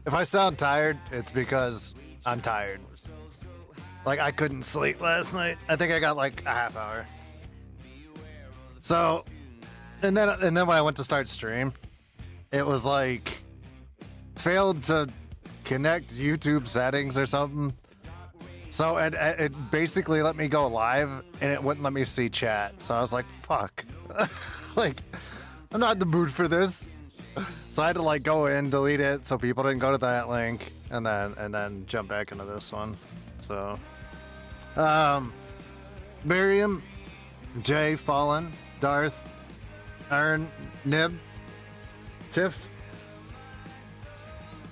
If I sound tired, it's because I'm tired. Like, I couldn't sleep last night. I think I got like a half hour. So, and then when I went to start stream, it was like failed to connect YouTube settings or something. So it basically let me go live and it wouldn't let me see chat. So I was like, fuck. Like, I'm not in the mood for this. So I had to like go in, delete it so people didn't go to that link, and then jump back into this one. So Miriam, Jay, Fallen, Darth, Aaron, Nib, Tiff,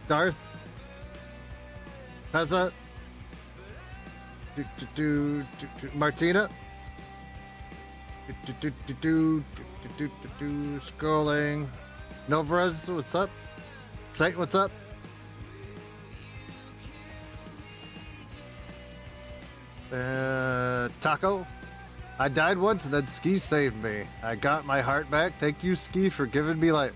Darth, Pezza, Martina, scrolling, Novraz, what's up? Sight, what's up? Taco, I died once and then Ski saved me. I got my heart back. Thank you, Ski, for giving me life.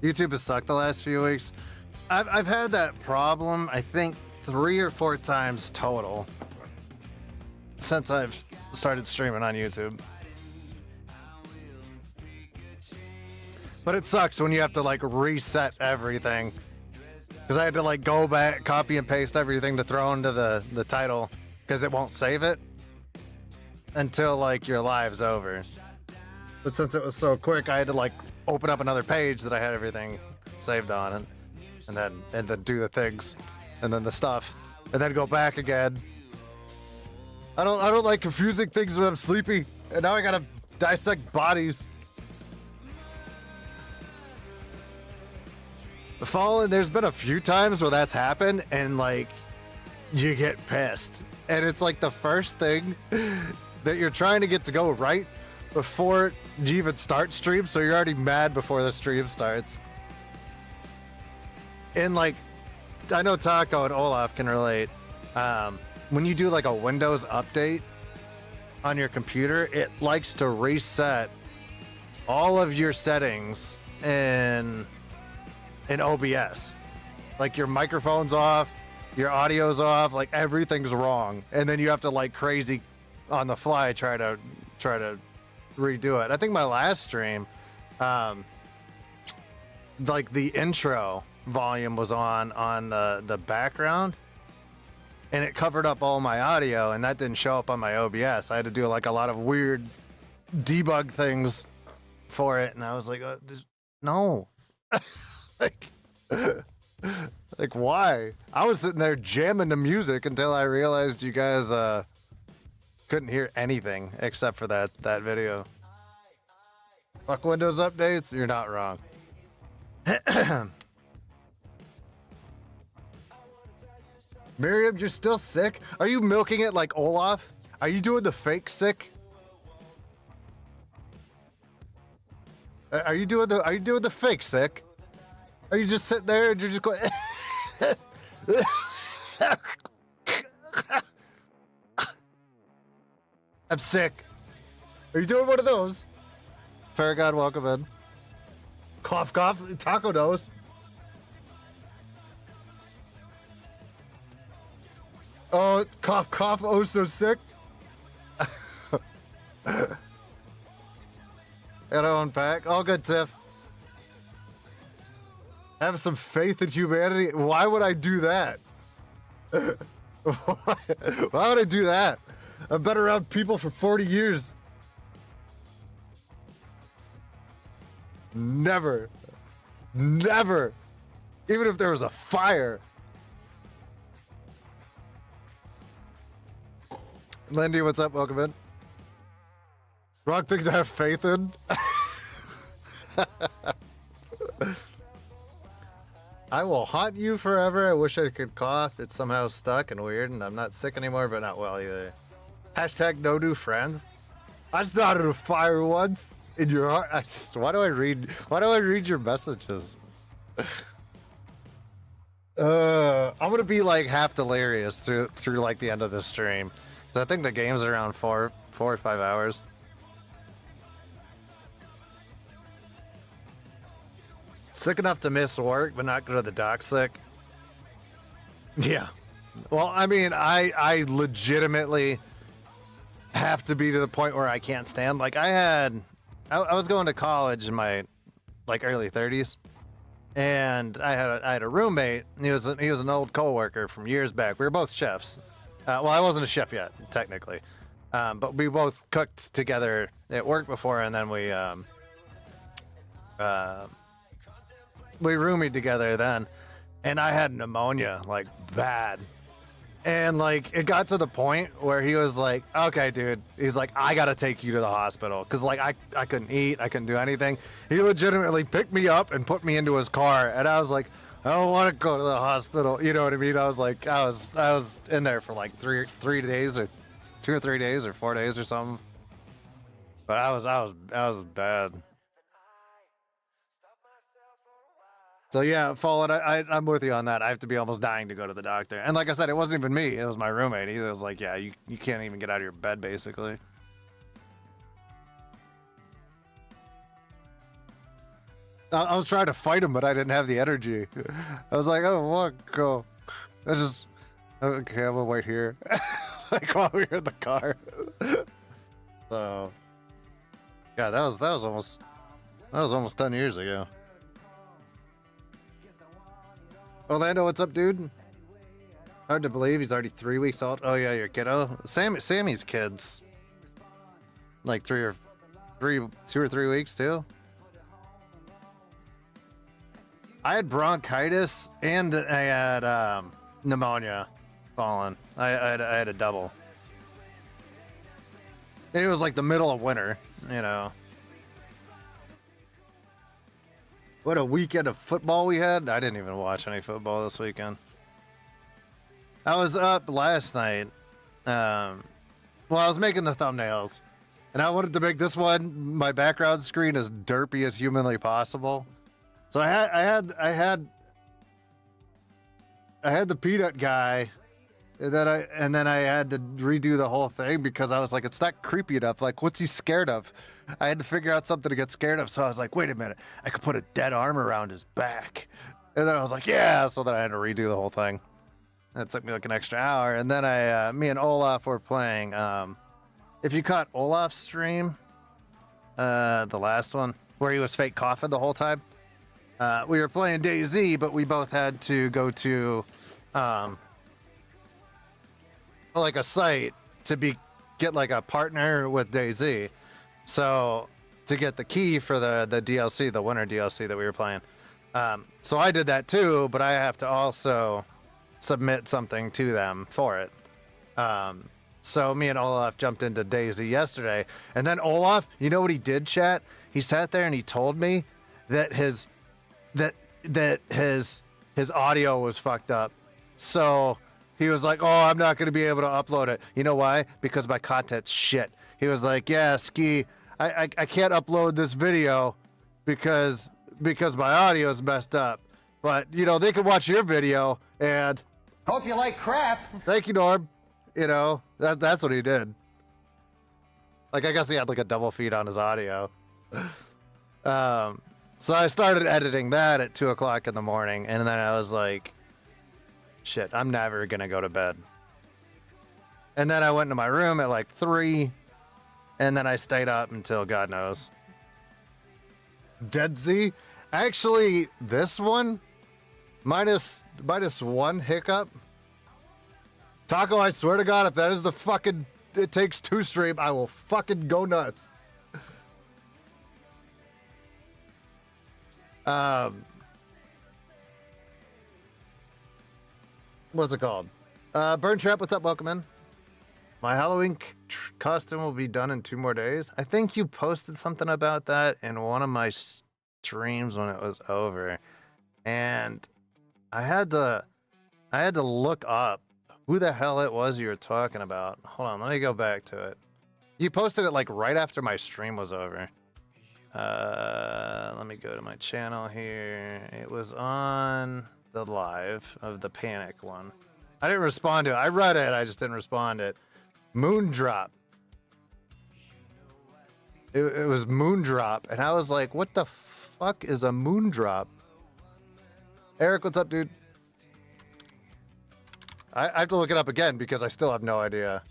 YouTube has sucked the last few weeks. I've had that problem, I think, 3 or 4 times total since I've started streaming on YouTube. But it sucks when you have to like reset everything, because I had to like go back, copy and paste everything to throw into the title, because it won't save it until like your live's over. But since it was so quick, I had to like open up another page that I had everything saved on, and then do the things, and then the stuff, and then go back again. I don't like confusing things when I'm sleepy, and now I gotta dissect bodies. The Fallen, there's been a few times where that's happened, and like you get pissed, and it's like the first thing that you're trying to get to go right before you even start stream, so you're already mad before the stream starts. And like, I know Taco and Olaf can relate. When you do like a Windows update on your computer, it likes to reset all of your settings in OBS. Like your microphone's off, your audio's off, like everything's wrong, and then you have to like crazy on the fly try to redo it. I think my last stream, like the intro volume was on the background, and it covered up all my audio, and that didn't show up on my OBS. I had to do like a lot of weird debug things for it, and I was like, no. like why? I was sitting there jamming the music until I realized you guys couldn't hear anything except for that video. Fuck Windows updates, you're not wrong. Miriam, you're still sick? Are you milking it like Olaf? Are you doing the fake sick? Are you doing the fake sick? Are you just sitting there and you're just going I'm sick. Are you doing one of those? Fair God, welcome in. Cough, cough, Taco knows. Oh, cough, cough, oh, so sick. Gotta unpack. All good, Tiff. Have some faith in humanity. Why would I do that? Why would I do that? I've been around people for 40 years. Never. Never. Even if there was a fire. Lindy, what's up? Welcome in. Wrong thing to have faith in. I will haunt you forever. I wish I could cough. It's somehow stuck and weird, and I'm not sick anymore, but not well either. Hashtag no new friends. I started a fire once in your heart. Why do I read your messages? I'm gonna be like half delirious through like the end of the stream. So I think the game's around 4 or 5 hours. Sick enough to miss work, but not go to the doc sick. Yeah. Well, I mean, I legitimately have to be to the point where I can't stand. Like I was going to college in my like early 30s, and I had a roommate. He was an old coworker from years back. We were both chefs. Well, I wasn't a chef yet, technically, but we both cooked together at work before, and then we roomied together then, and I had pneumonia, like bad. And like it got to the point where he was like, okay, dude, he's like, I gotta take you to the hospital. Cause like I couldn't eat, I couldn't do anything. He legitimately picked me up and put me into his car, and I was like, I don't want to go to the hospital. You know what I mean? I was like, I was in there for like 3 days or 2 or 3 days or 4 days or something. But I was bad. So yeah, Fallen, I'm with you on that. I have to be almost dying to go to the doctor. And like I said, it wasn't even me. It was my roommate. He was like, yeah, you can't even get out of your bed, basically. I was trying to fight him, but I didn't have the energy. I was like, I don't want to go. I just, okay, I'm gonna wait here. Like while we were in the car. So, yeah, that was almost 10 years ago. Orlando, what's up, dude? Hard to believe he's already 3 weeks old. Oh yeah, your kiddo. Sammy's kid's like 2 or 3 weeks too. I had bronchitis and I had pneumonia. Fallen. I had a double. It was like the middle of winter, you know. What a weekend of football we had. I didn't even watch any football this weekend. I was up last night. Well, I was making the thumbnails, and I wanted to make this one, my background screen, as derpy as humanly possible. So I had the peanut guy, and then I had to redo the whole thing because I was like, it's not creepy enough. Like, what's he scared of? I had to figure out something to get scared of. So I was like, wait a minute, I could put a dead arm around his back. And then I was like, yeah. So then I had to redo the whole thing. That took me like an extra hour. And then me and Olaf were playing. If you caught Olaf's stream, the last one where he was fake coughing the whole time, we were playing DayZ, but we both had to go to like a site to get like a partner with DayZ. So to get the key for the DLC, the winter DLC that we were playing. So I did that too, but I have to also submit something to them for it. So me and Olaf jumped into DayZ yesterday, and then Olaf, you know what he did, chat? He sat there and he told me that his audio was fucked up. So he was like, oh, I'm not going to be able to upload it. You know why? Because my content's shit. He was like, yeah, Ski, I can't upload this video because my audio is messed up. But, you know, they can watch your video and... Hope you like crap. Thank you, Norm. You know, that's what he did. Like, I guess he had like a double feed on his audio. So I started editing that at 2 o'clock in the morning, and then I was like, shit, I'm never going to go to bed. And then I went into my room at like 3, and then I stayed up until God knows. Dead Z? Actually, this one, minus 1 hiccup. Taco, I swear to God, if that is the fucking It Takes Two stream, I will fucking go nuts. What's it called? Burn Trap, what's up? Welcome in. My Halloween costume will be done in 2 more days. I think you posted something about that in one of my streams when it was over. And I had to look up who the hell it was you were talking about. Hold on, let me go back to it. You posted it like right after my stream was over. Let me go to my channel here. It was on the live of the panic one. I didn't respond to it. I read it. I just didn't respond to it. Moondrop. It was Moondrop, and I was like, what the fuck is a Moondrop? Eric, what's up, dude? I have to look it up again because I still have no idea.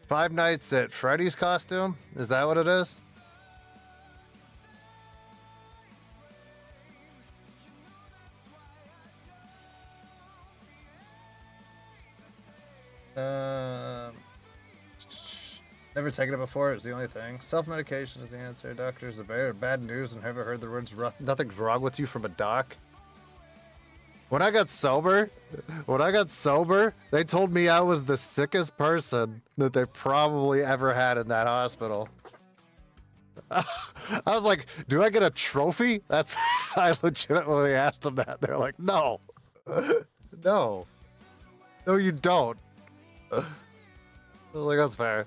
Five Nights at Freddy's costume? Is that what it is? Never taken it before. It's the only thing. Self-medication is the answer. Doctor's the bear. Bad news and never heard the words "nothing's wrong with you" from a doc. When I got sober, they told me I was the sickest person that they probably ever had in that hospital. I was like, do I get a trophy? That's, I legitimately asked them that. They're like, no. No, you don't. I was like, that's fair.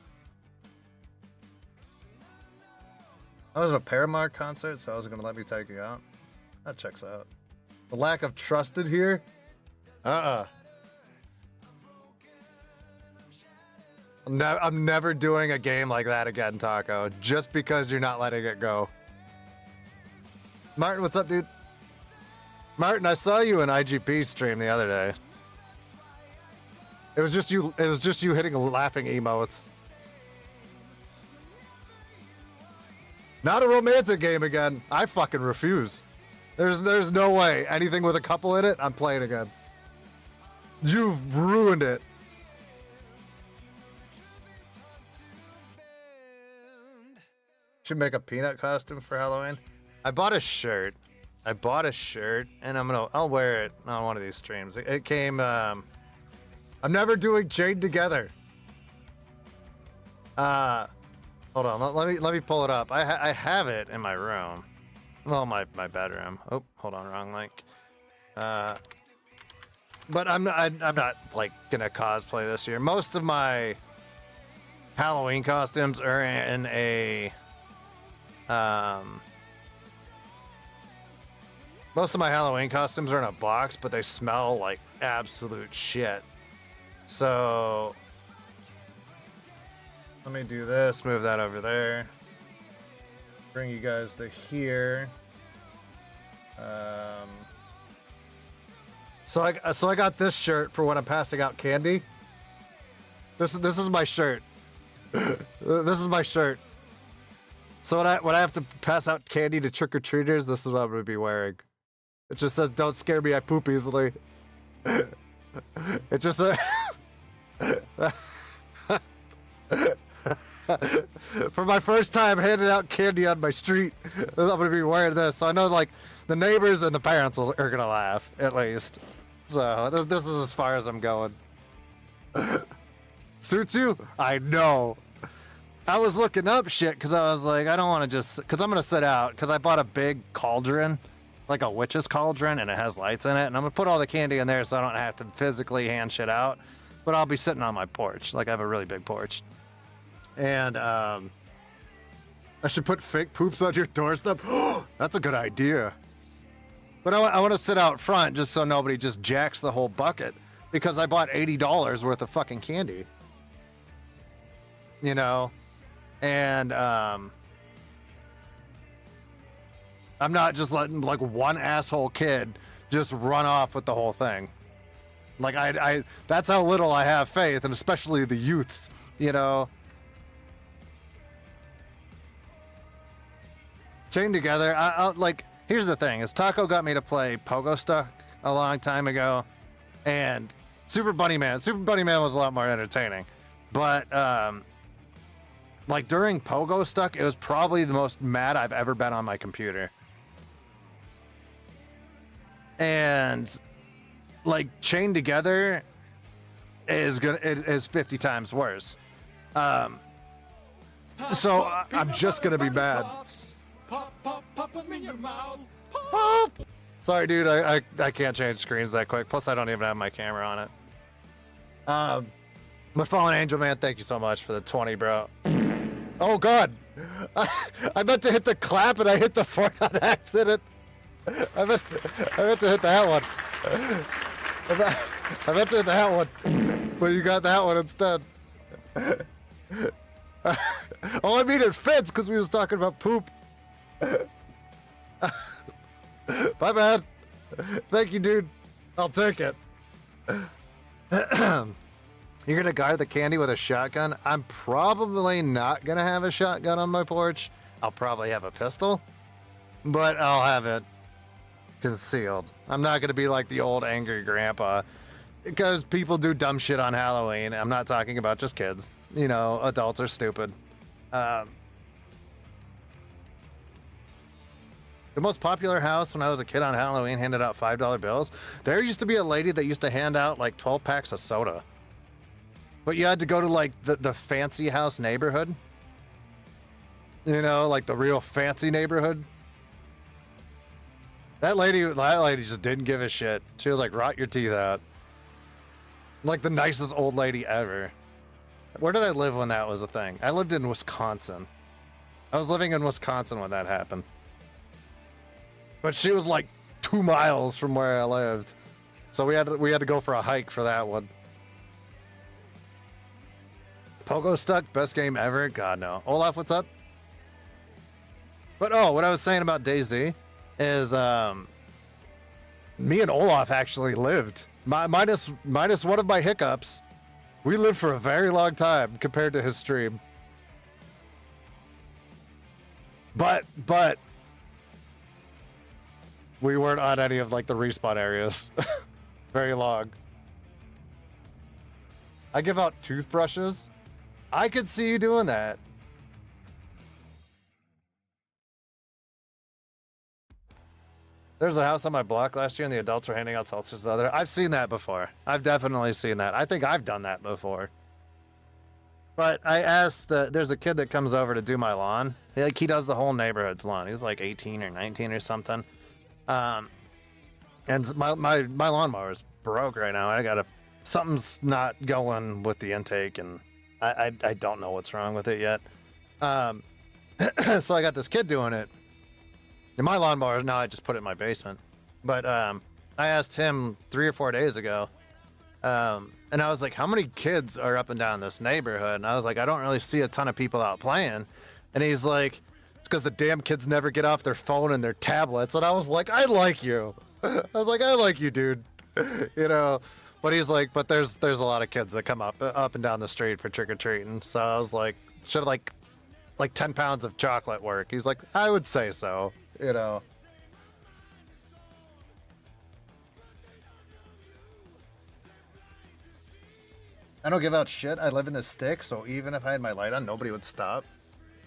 I was at a Paramount concert, so I was going to let me take you out. That checks out. The lack of trust in here? I'm never doing a game like that again, Taco. Just because you're not letting it go. Martin, what's up, dude? Martin, I saw you in IGP stream the other day. It was just you hitting laughing emotes. Not a romantic game again. I fucking refuse. There's no way. Anything with a couple in it, I'm playing again. You've ruined it. Should make a peanut costume for Halloween. I bought a shirt, and I'll wear it on one of these streams. It came. I'm never doing Chained Together. Hold on. Let me pull it up. I have it in my room. Well, my bedroom. Oh, hold on, wrong link. But I'm not like gonna cosplay this year. Most of my Halloween costumes are in a most of my Halloween costumes are in a box, but they smell like absolute shit. So let me do this, move that over there. Bring you guys to here. So I got this shirt for when I'm passing out candy. This is my shirt. This is my shirt. So when I have to pass out candy to trick-or-treaters, this is what I'm gonna be wearing. It just says, "Don't scare me, I poop easily." It just for my first time handing out candy on my street, I'm gonna be wearing this. So I know like the neighbors and the parents are gonna laugh at least. So this is as far as I'm going. Suits you? I know. I was looking up shit because I was like, I don't want to just, because I'm gonna sit out because I bought a big cauldron, like a witch's cauldron, and it has lights in it, and I'm gonna put all the candy in there so I don't have to physically hand shit out. But I'll be sitting on my porch, like I have a really big porch. And I should put fake poops on your doorstep. That's a good idea. But I want to sit out front just so nobody just jacks the whole bucket because I bought $80 worth of fucking candy. You know, and I'm not just letting like one asshole kid just run off with the whole thing. Like I that's how little I have faith, and especially the youths. You know. Chained Together, I'll like, here's the thing, is Taco got me to play Pogo Stuck a long time ago, and Super Bunny Man was a lot more entertaining, but, like, during Pogo Stuck, it was probably the most mad I've ever been on my computer. And, like, Chained Together is 50 times worse. So, I'm just gonna be mad. Pop them in your mouth. Pop. Sorry, dude. I can't change screens that quick. Plus, I don't even have my camera on it. My fallen angel, man, thank you so much for the 20, bro. Oh, God. I meant to hit the clap, and I hit the fart on accident. I meant to hit that one. I meant to hit that one, but you got that one instead. Oh, I mean, it fits because we was talking about poop. My bad. Thank you, dude. I'll take it. You're gonna guard the candy with a shotgun? I'm probably not gonna have a shotgun on my porch. I'll probably have a pistol, but I'll have it concealed. I'm not gonna be like the old angry grandpa, because people do dumb shit on Halloween. I'm not talking about just kids. You know, adults are stupid. The most popular house when I was a kid on Halloween handed out $5 bills. There used to be a lady that used to hand out like 12 packs of soda. But you had to go to like the fancy house neighborhood. You know, like the real fancy neighborhood. That lady just didn't give a shit. She was like, rot your teeth out. Like the nicest old lady ever. Where did I live when that was a thing? I lived in Wisconsin. I was living in Wisconsin when that happened. But she was like 2 miles from where I lived. So we had to go for a hike for that one. Pogo Stuck, best game ever? God, no. Olaf, what's up? But, oh, what I was saying about DayZ is, me and Olaf actually lived. Minus one of my hiccups, we lived for a very long time compared to his stream. But, we weren't on any of, like, the respawn areas. Very long. I give out toothbrushes. I could see you doing that. There's a house on my block last year and the adults were handing out seltzers to the other. I've seen that before. I've definitely seen that. I think I've done that before. But I asked, there's a kid that comes over to do my lawn. He does the whole neighborhood's lawn. He's like 18 or 19 or something. And my lawnmower is broke right now. Something's not going with the intake, and I don't know what's wrong with it yet. So I got this kid doing it. And my lawnmower, now I just put it in my basement. But I asked him 3 or 4 days ago, and I was like, how many kids are up and down this neighborhood? And I was like, I don't really see a ton of people out playing. And he's like, it's because the damn kids never get off their phone and their tablets. And I was like, I like you. I was like, I like you, dude. You know? But he's like, but there's a lot of kids that come up and down the street for trick-or-treating. So I was like, should like 10 pounds of chocolate work? He's like, I would say so, you know. I don't give out shit. I live in the stick, so even if I had my light on, nobody would stop.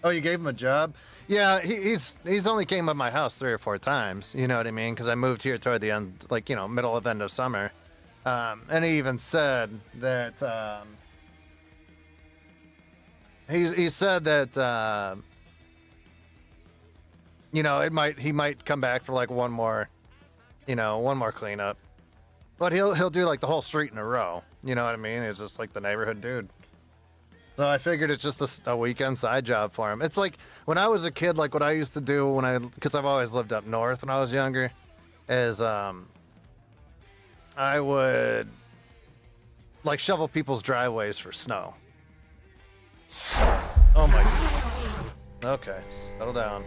Oh, you gave him a job? Yeah, he's only came to my house 3 or 4 times, you know what I mean? Because I moved here toward the end, like, you know, middle of end of summer. And he even said that, he said that, you know, he might come back for like one more cleanup, but he'll do like the whole street in a row. You know what I mean? It's just like the neighborhood dude. So I figured it's just a weekend side job for him. It's like when I was a kid, like what I used to do because I've always lived up north when I was younger, is, I would like shovel people's driveways for snow. Oh my God. Okay, settle down.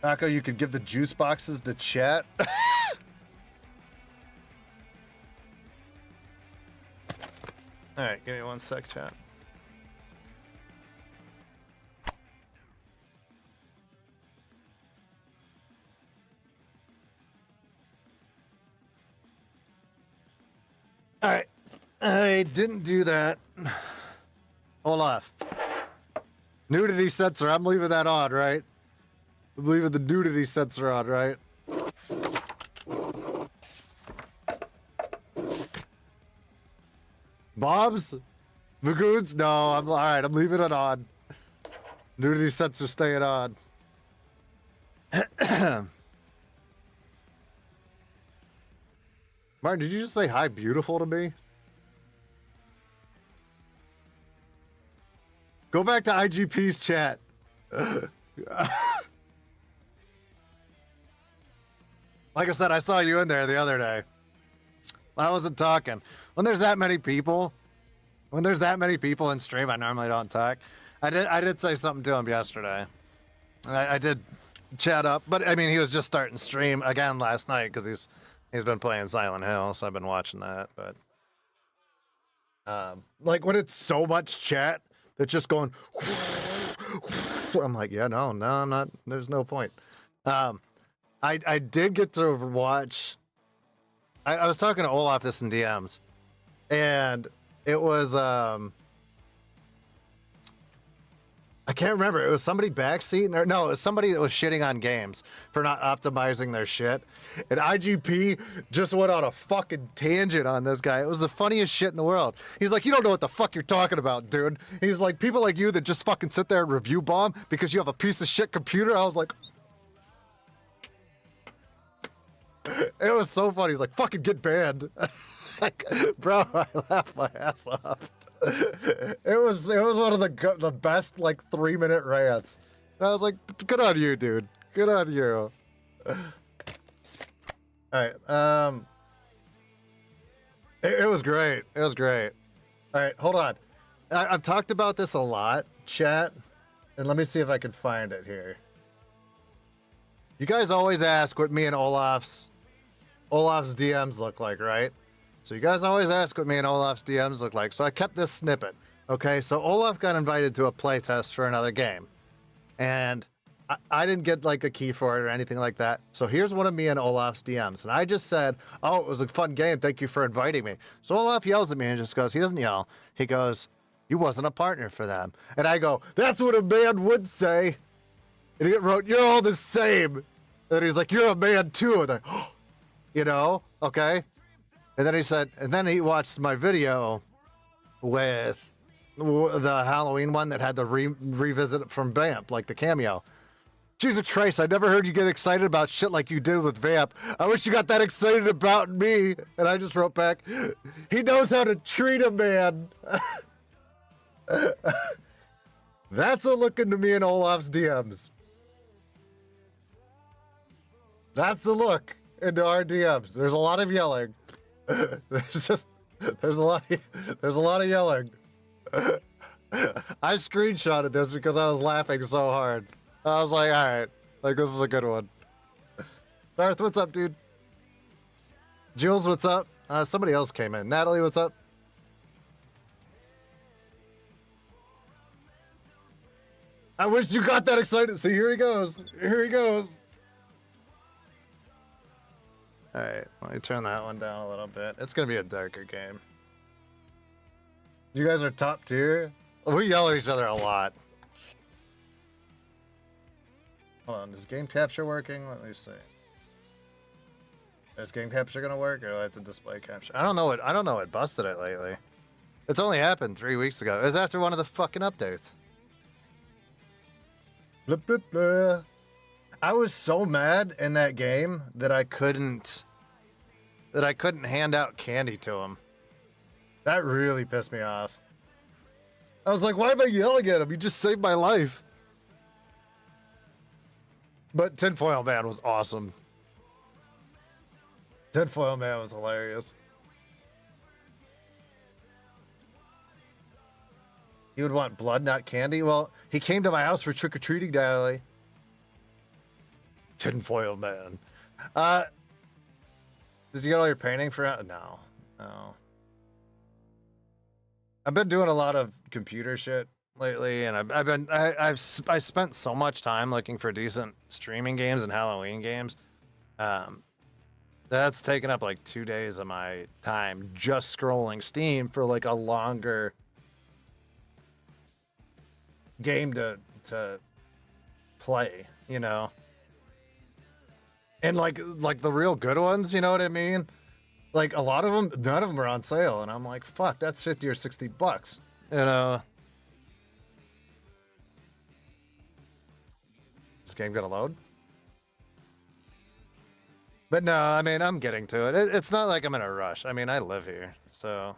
Paco, you could give the juice boxes to chat. Alright, give me 1 sec, chat. Alright, I didn't do that. Olaf. Nudity sensor, I'm leaving that on, right? I'm leaving the nudity sensor on, right? Bobs? Vagoons? No, alright, I'm leaving it on. Nudity sensor staying on. Martin, did you just say hi beautiful to me? Go back to IGP's chat. Like I said, I saw you in there the other day. I wasn't talking. When there's that many people in stream, I normally don't talk. I did say something to him yesterday. I did chat up, but I mean, he was just starting stream again last night because he's been playing Silent Hill, so I've been watching that. But like when it's so much chat that's just going, I'm like, yeah, no, I'm not. There's no point. I did get to watch. I was talking to Olaf this in DMs, and it was I can't remember. It was somebody backseat, or no, it was somebody that was shitting on games for not optimizing their shit. And IGP just went on a fucking tangent on this guy. It was the funniest shit in the world. He's like, you don't know what the fuck you're talking about, dude. He's like, people like you that just fucking sit there and review bomb because you have a piece of shit computer. I was like, it was so funny. He's like, fucking get banned. Like, bro, I laughed my ass off. It was one of the best like 3-minute rants. And I was like, good on you, dude. Good on you. All right. It was great. It was great. All right, hold on. I've talked about this a lot, chat, and let me see if I can find it here. You guys always ask what me and Olaf's DMs look like, right? So you guys always ask what me and Olaf's DMs look like. So I kept this snippet. Okay, so Olaf got invited to a playtest for another game. And I didn't get like a key for it or anything like that. So here's one of me and Olaf's DMs. And I just said, oh, it was a fun game. Thank you for inviting me. So Olaf yells at me and just goes, he doesn't yell. He goes, you wasn't a partner for them. And I go, that's what a man would say. And he wrote, you're all the same. And he's like, you're a man too. And I, oh, you know, okay. And then he said, and then he watched my video with the Halloween one that had the revisit from Vamp, like the cameo. Jesus Christ, I never heard you get excited about shit like you did with Vamp. I wish you got that excited about me. And I just wrote back, he knows how to treat a man. That's a look into me and Olaf's DMs. That's a look into our DMs. There's a lot of yelling. There's a lot of yelling. I screenshotted this because I was laughing so hard. I was like, all right, like this is a good one. Darth, what's up, dude? Jules, what's up? Somebody else came in. Natalie, what's up? I wish you got that excited. See, here he goes. Here he goes. All right, let me turn that one down a little bit. It's gonna be a darker game. You guys are top tier. We yell at each other a lot. Hold on, is game capture working? Let me see. Is game capture gonna work, or do I have to display capture? I don't know what busted it lately. It's only happened 3 weeks ago. It was after one of the fucking updates. Blah, blah, blah. I was so mad in that game that I couldn't hand out candy to him. That really pissed me off. I was like, why am I yelling at him? He just saved my life. But Tinfoil Man was awesome. Tinfoil Man was hilarious. He would want blood, not candy? Well, he came to my house for trick-or-treating, Natalie. Tinfoil Man. Did you get all your painting for it? No. I've been doing a lot of computer shit lately, and I've spent so much time looking for decent streaming games and Halloween games. That's taken up like 2 days of my time just scrolling Steam for like a longer game to play, you know. And like the real good ones, you know what I mean? Like a lot of them, none of them are on sale, and I'm like, fuck, that's $50 or $60, you know. This game gonna load? But no, I mean, I'm getting to it. It's not like I'm in a rush. I mean, I live here, so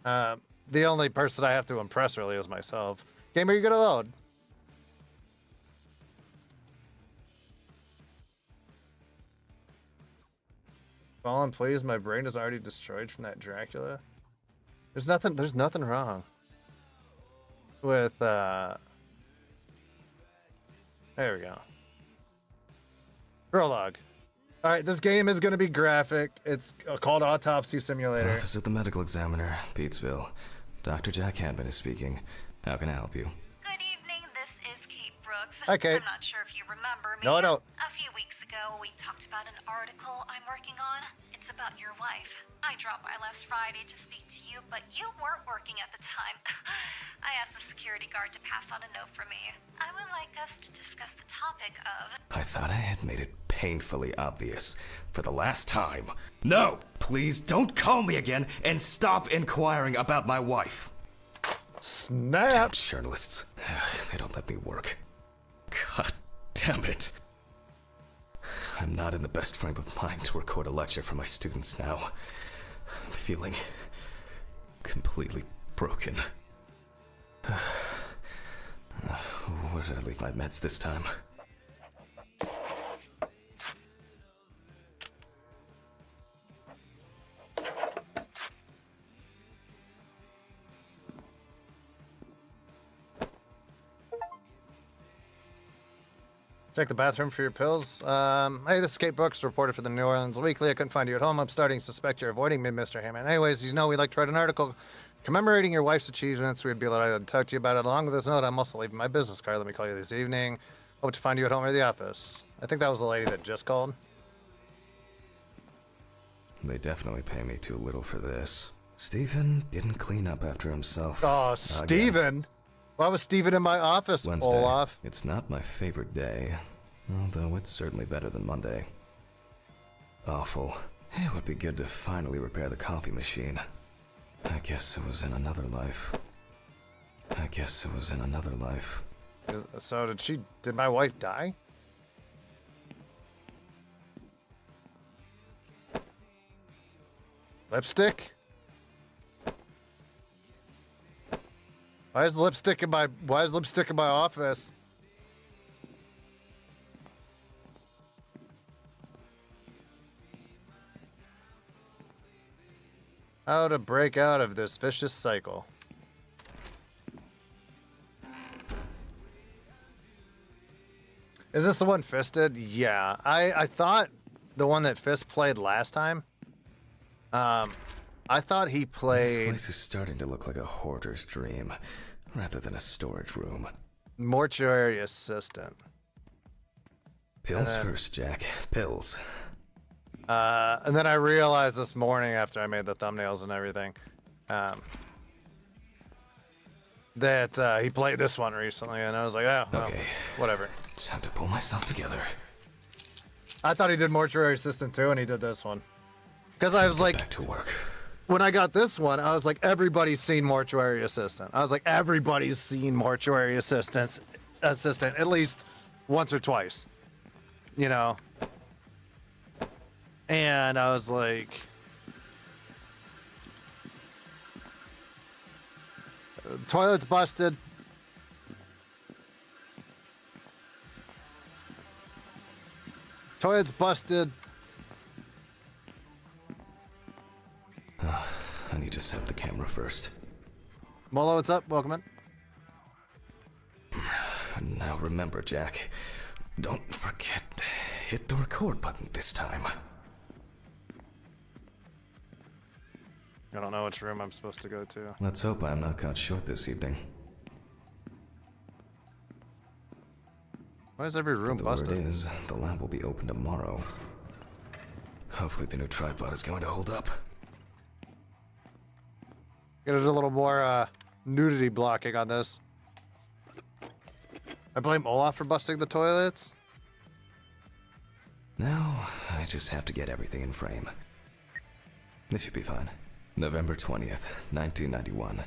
the only person I have to impress really is myself. Game, are you gonna load? Fallen, please. My brain is already destroyed from that Dracula. There's nothing wrong with there we go. Prologue. All right, this game is going to be graphic. It's called Autopsy Simulator. Office of the Medical Examiner, Peatsville. Dr. Jack Hadman is speaking. How can I help you? Good evening, this is Kate Brooks. Hi, Kate. I'm not sure if you remember me. No, I don't. A few weeks ago, we talked about an article I'm working on. It's about your wife. I dropped by last Friday to speak to you, but you weren't working at the time. I asked the security guard to pass on a note for me. I would like us to discuss the topic of... I thought I had made it painfully obvious for the last time. No! Please don't call me again and stop inquiring about my wife. Snap! Damn journalists. They don't let me work. God damn it. I'm not in the best frame of mind to record a lecture for my students now. I'm feeling completely broken. Where did I leave my meds this time? Check the bathroom for your pills. Hey, this is Kate Brooks, reporter for the New Orleans Weekly. I couldn't find you at home. I'm starting to suspect you're avoiding me, Mr. Hammond. Anyways, you know we like to write an article commemorating your wife's achievements. We'd be glad to talk to you about it. Along with this note, I'm also leaving my business card. Let me call you this evening. Hope to find you at home or the office. I think that was the lady that just called. They definitely pay me too little for this. Stephen didn't clean up after himself. Oh, Stephen? Why was Stephen in my office, Wednesday. Olaf? It's not my favorite day, although it's certainly better than Monday. Awful. It would be good to finally repair the coffee machine. I guess it was in another life. So did my wife die? Lipstick? Why is lipstick in my office? How to break out of this vicious cycle. Is this the one Fist did? Yeah. I thought the one that Fist played last time. I thought he played... This place is starting to look like a hoarder's dream, rather than a storage room. Mortuary assistant. Pills first, Jack. Pills. And then I realized this morning after I made the thumbnails and everything, that he played this one recently, and I was like, oh, well, Okay. whatever. Time to pull myself together. I thought he did mortuary assistant too, and he did this one. Because I was like, Back to work. when I got this one, I was like, everybody's seen mortuary assistant. I was like, everybody's seen mortuary assistant at least once or twice, you know? And I was like, toilet's busted. Toilet's busted. I need to set up the camera first. Molo, what's up? Welcome in. Now remember, Jack, don't forget to hit the record button this time. I don't know which room I'm supposed to go to. Let's hope I'm not caught short this evening. Why is every room The busted? word is, the lab will be open tomorrow. Hopefully the new tripod is going to hold up. Get a little more nudity blocking on this. I blame Olaf for busting the toilets. Now, I just have to get everything in frame. This should be fine. November 20th, 1991.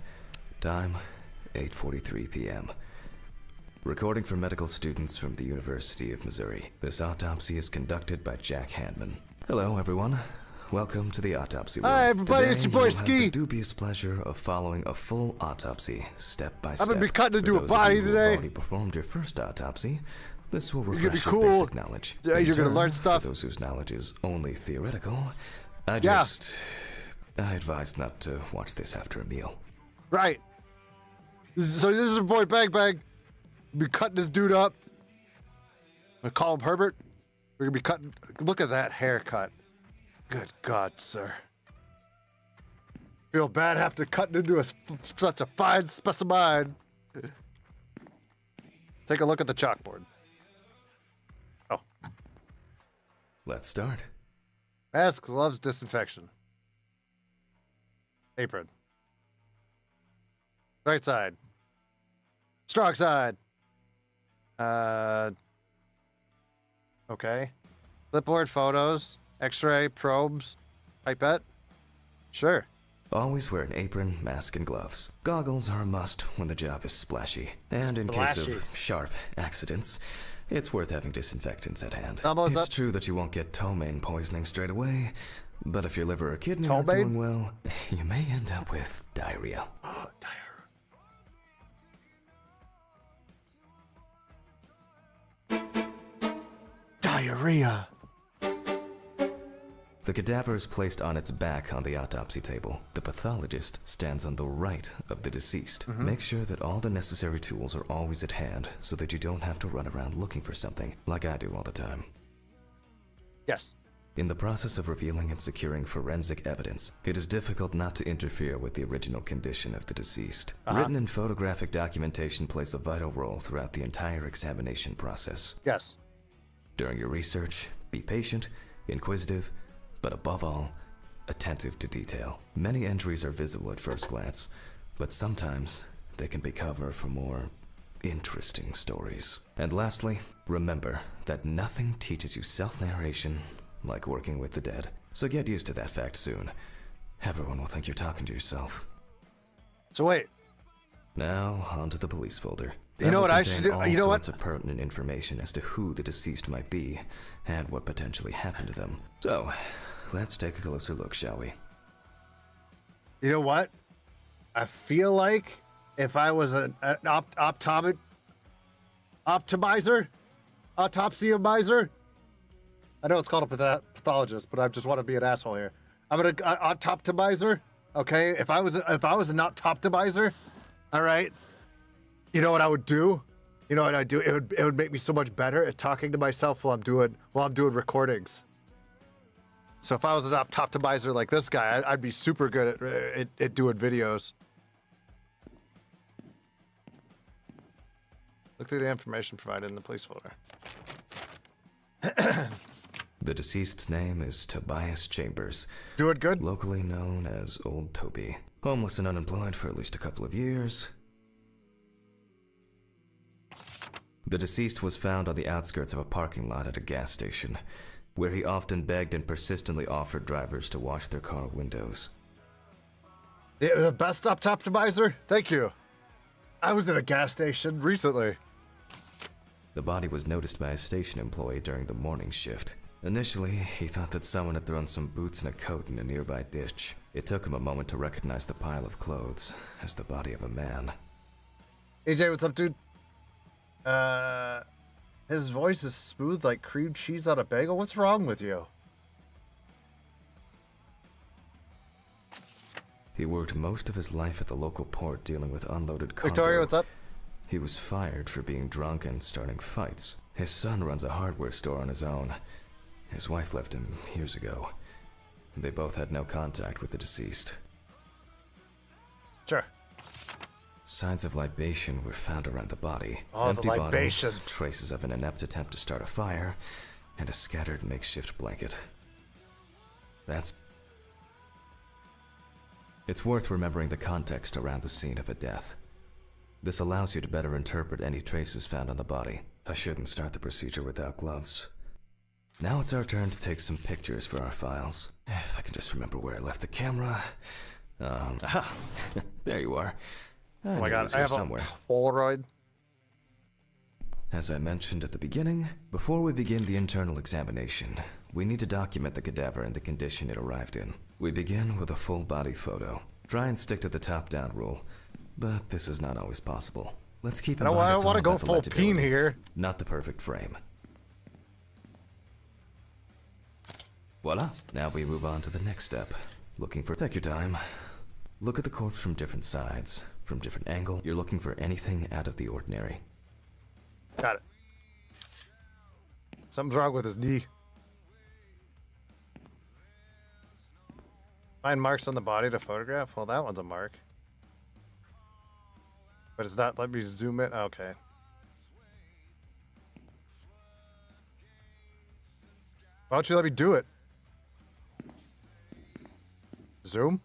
Time, 8:43 p.m. Recording for medical students from the University of Missouri. This autopsy is conducted by Jack Hanman. Hello, everyone. Welcome to the autopsy room. Hi, everybody. It's your boy, Today, Ski. you'll have the dubious pleasure of following a full autopsy, step by step. I'm gonna be cutting into For a those of body you who have today. already performed your first autopsy, this will You're gonna be refresh your cool. basic knowledge. Yeah, In you're gonna turn, learn stuff. For those whose knowledge is only theoretical, I advise not to watch this after a meal. Right. So this is a boy Bang Bang. We'll be cutting this dude up. I'm gonna call him Herbert. We're gonna be cutting. Look at that haircut. Good God, sir. Feel bad after cutting into such a fine specimen. Take a look at the chalkboard. Oh. Let's start. Mask, gloves, disinfection. Apron. Right side. Strong side. Okay. Clipboard, photos, x-ray, probes, pipette. Sure. Always wear an apron, mask, and gloves. Goggles are a must when the job is splashy. And in case Splashy. of sharp accidents, it's worth having disinfectants at hand. Elbows It's up. true that you won't get ptomaine poisoning straight away, but if your liver or kidney aren't Ptomaine? doing well, you may end up with diarrhea. Diarrhea. The cadaver is placed on its back on the autopsy table. The pathologist stands on the right of the deceased. Make sure that all the necessary tools are always at hand so that you don't have to run around looking for something, like I do all the time. Yes. In the process of revealing and securing forensic evidence, it is difficult not to interfere with the original condition of the deceased. Written and photographic documentation plays a vital role throughout the entire examination process. Yes. During your research, be patient, inquisitive, but above all, attentive to detail. Many entries are visible at first glance, but sometimes they can be cover for more interesting stories. And lastly, remember that nothing teaches you self-narration like working with the dead. So get used to that fact soon. Everyone will think you're talking to yourself. So wait. Now, on to the police folder. You know That will what I contain should do? all You know what? sorts of pertinent information as to who the deceased might be and what potentially happened to them. So, let's take a closer look, shall we? You know what? I feel like if I was an optomizer, autopsy-mizer. I know it's called a pathologist, but I just want to be an asshole here. I'm an autoptimizer. Okay, if I was an autoptimizer, all right. You know what I would do? You know what I'd do? It would make me so much better at talking to myself while I'm doing recordings. So if I was an autoptimizer like this guy, I'd be super good at doing videos. Look through the information provided in the police folder. The deceased's name is Tobias Chambers, Doing good? locally known as Old Toby. Homeless and unemployed for at least a couple of years. The deceased was found on the outskirts of a parking lot at a gas station, where he often begged and persistently offered drivers to wash their car windows. The best autoptimizer? Thank you. I was at a gas station recently. The body was noticed by a station employee during the morning shift. Initially, he thought that someone had thrown some boots and a coat in a nearby ditch. It took him a moment to recognize the pile of clothes as the body of a man. AJ, what's up, dude? His voice is smooth like cream cheese on a bagel. What's wrong with you? He worked most of his life at the local port dealing with unloaded cargo. Victoria, what's up? He was fired for being drunk and starting fights. His son runs a hardware store on his own. His wife left him years ago. They both had no contact with the deceased. Sure. Signs of libation were found around the body. Oh, Empty the bottles, libations. traces of an inept attempt to start a fire, and a scattered makeshift blanket. It's worth remembering the context around the scene of a death. This allows you to better interpret any traces found on the body. I shouldn't start the procedure without gloves. Now it's our turn to take some pictures for our files. If I can just remember where I left the camera. There you are. Oh my god, I have a Polaroid. As I mentioned at the beginning, before we begin the internal examination, we need to document the cadaver and the condition it arrived in. We begin with a full body photo. Try and stick to the top-down rule, but this is not always possible. Let's keep in mind I it's don't want all to go about the full peen legibility, here. not the perfect frame. Voila, now we move on to the next step. Looking for... Take your time. Look at the corpse from different sides, from different angles. You're looking for anything out of the ordinary. Got it. Something's wrong with his knee. Find marks on the body to photograph? Well, that one's a mark. But it's not. Let me zoom in. Okay. Why don't you let me do it? Zoom?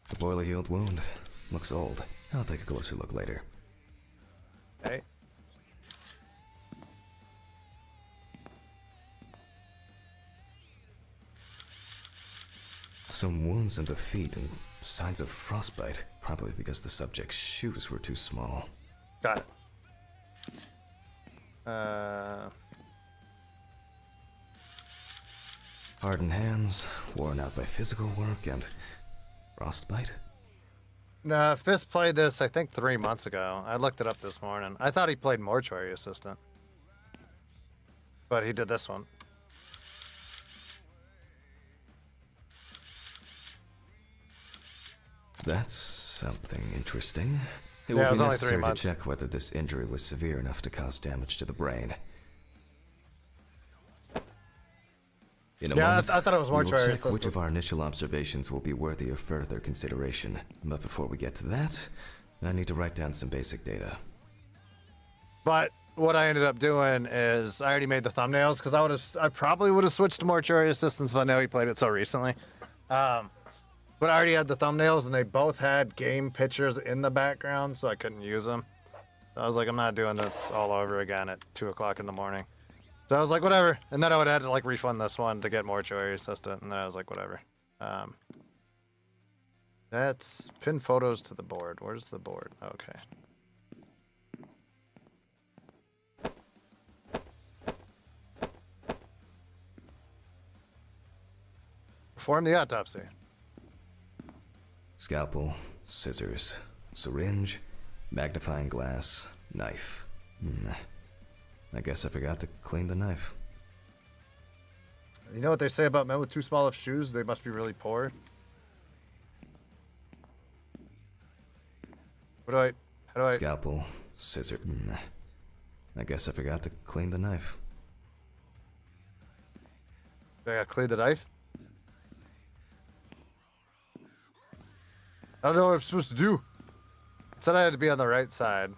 The boiler healed wound. Looks old. I'll take a closer look later. Okay. Some wounds in the feet and signs of frostbite. Probably because the subject's shoes were too small. Got it. Hardened hands, worn out by physical work, and frostbite? Nah, Fist played this, I think, 3 months ago. I looked it up this morning. I thought he played Mortuary Assistant. But he did this one. That's something interesting. It Yeah, it would was be only 3 necessary to months. check whether this injury was severe enough to cause damage to the brain. In a Yeah, moment, I thought it was we will mortuary check which assistant. of our initial observations will be worthy of further consideration. But before we get to that, I need to write down some basic data. But what I ended up doing is I already made the thumbnails because I probably would have switched to Mortuary Assistants, but I know he played it so recently. But I already had the thumbnails and they both had game pictures in the background, so I couldn't use them. So I was like, I'm not doing this all over again at 2 o'clock in the morning. So I was like, whatever. And then I would have to like refund this one to get Mortuary Assistant, and then I was like, whatever. That's pin photos to the board. Where's the board? Okay. Perform the autopsy. Scalpel, scissors, syringe, magnifying glass, knife. I guess I forgot to clean the knife. You know what they say about men with too small of shoes? They must be really poor. How do I? Scalpel, scissor. I guess I forgot to clean the knife. Do I gotta clean the knife? I don't know what I'm supposed to do. It said I had to be on the right side.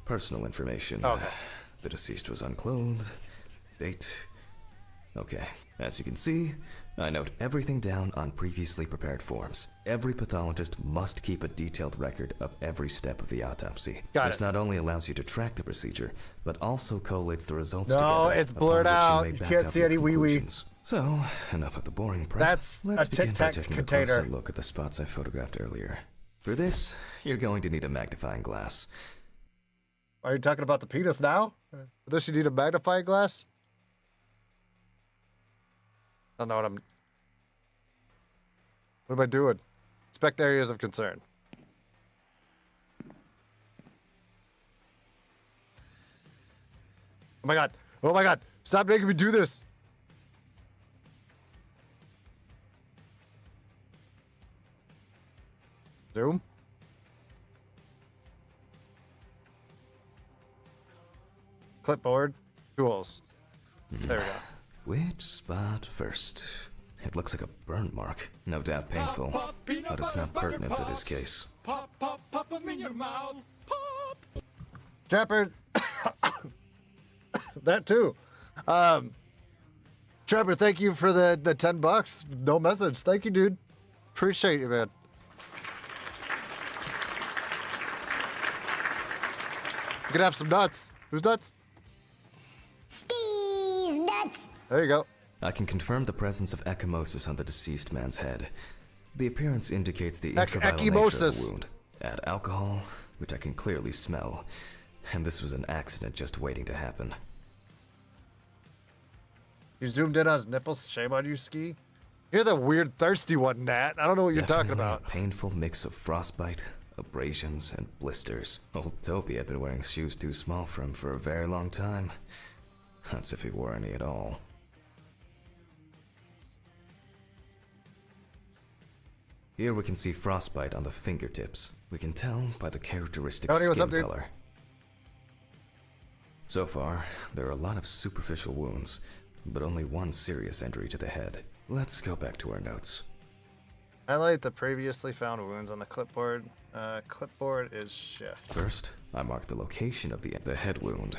Personal information. Okay. The deceased was unclothed. Date. Okay. As you can see, I note everything down on previously prepared forms. Every pathologist must keep a detailed record of every step of the autopsy. Got This it. not only allows you to track the procedure, but also collates the results No, together. it's upon blurred which out. may You back can't up see your any wee-wee. conclusions. So, enough of the boring prep. That's Let's a begin Tic by Tac taking container. a closer look at the spots I photographed earlier. For this, you're going to need a magnifying glass. Are you talking about the penis now? Does she need a magnifying glass? I don't know what I'm... What am I doing? Inspect areas of concern. Oh my god. Oh my god. Stop making me do this. Zoom. Clipboard. Tools. There we go. Which spot first? It looks like a burn mark. No doubt painful, but it's not pertinent for this case. Pop, pop, pop 'em in your mouth. Pop. Trapper. That too. Trapper, thank you for the $10. No message. Thank you, dude. Appreciate you, man. You can have some nuts. Who's nuts? Steve's nuts. There you go. I can confirm the presence of ecchymosis on the deceased man's head. The appearance indicates the intravitreal nature of ecchymosis. the wound. Add alcohol, which I can clearly smell, and this was an accident just waiting to happen. You zoomed in on his nipples. Shame on you, Ski. You're the weird thirsty one, Nat. I don't know what you're talking Definitely about. A painful mix of frostbite, abrasions, and blisters. Old Toby had been wearing shoes too small for him for a very long time. That's if he wore any at all. Here we can see frostbite on the fingertips. We can tell by the characteristic Tony, what's skin up, dude? color. So far, there are a lot of superficial wounds, but only one serious injury to the head. Let's go back to our notes. Highlight the previously found wounds on the clipboard. Clipboard is shift. First, I marked the location of the head wound.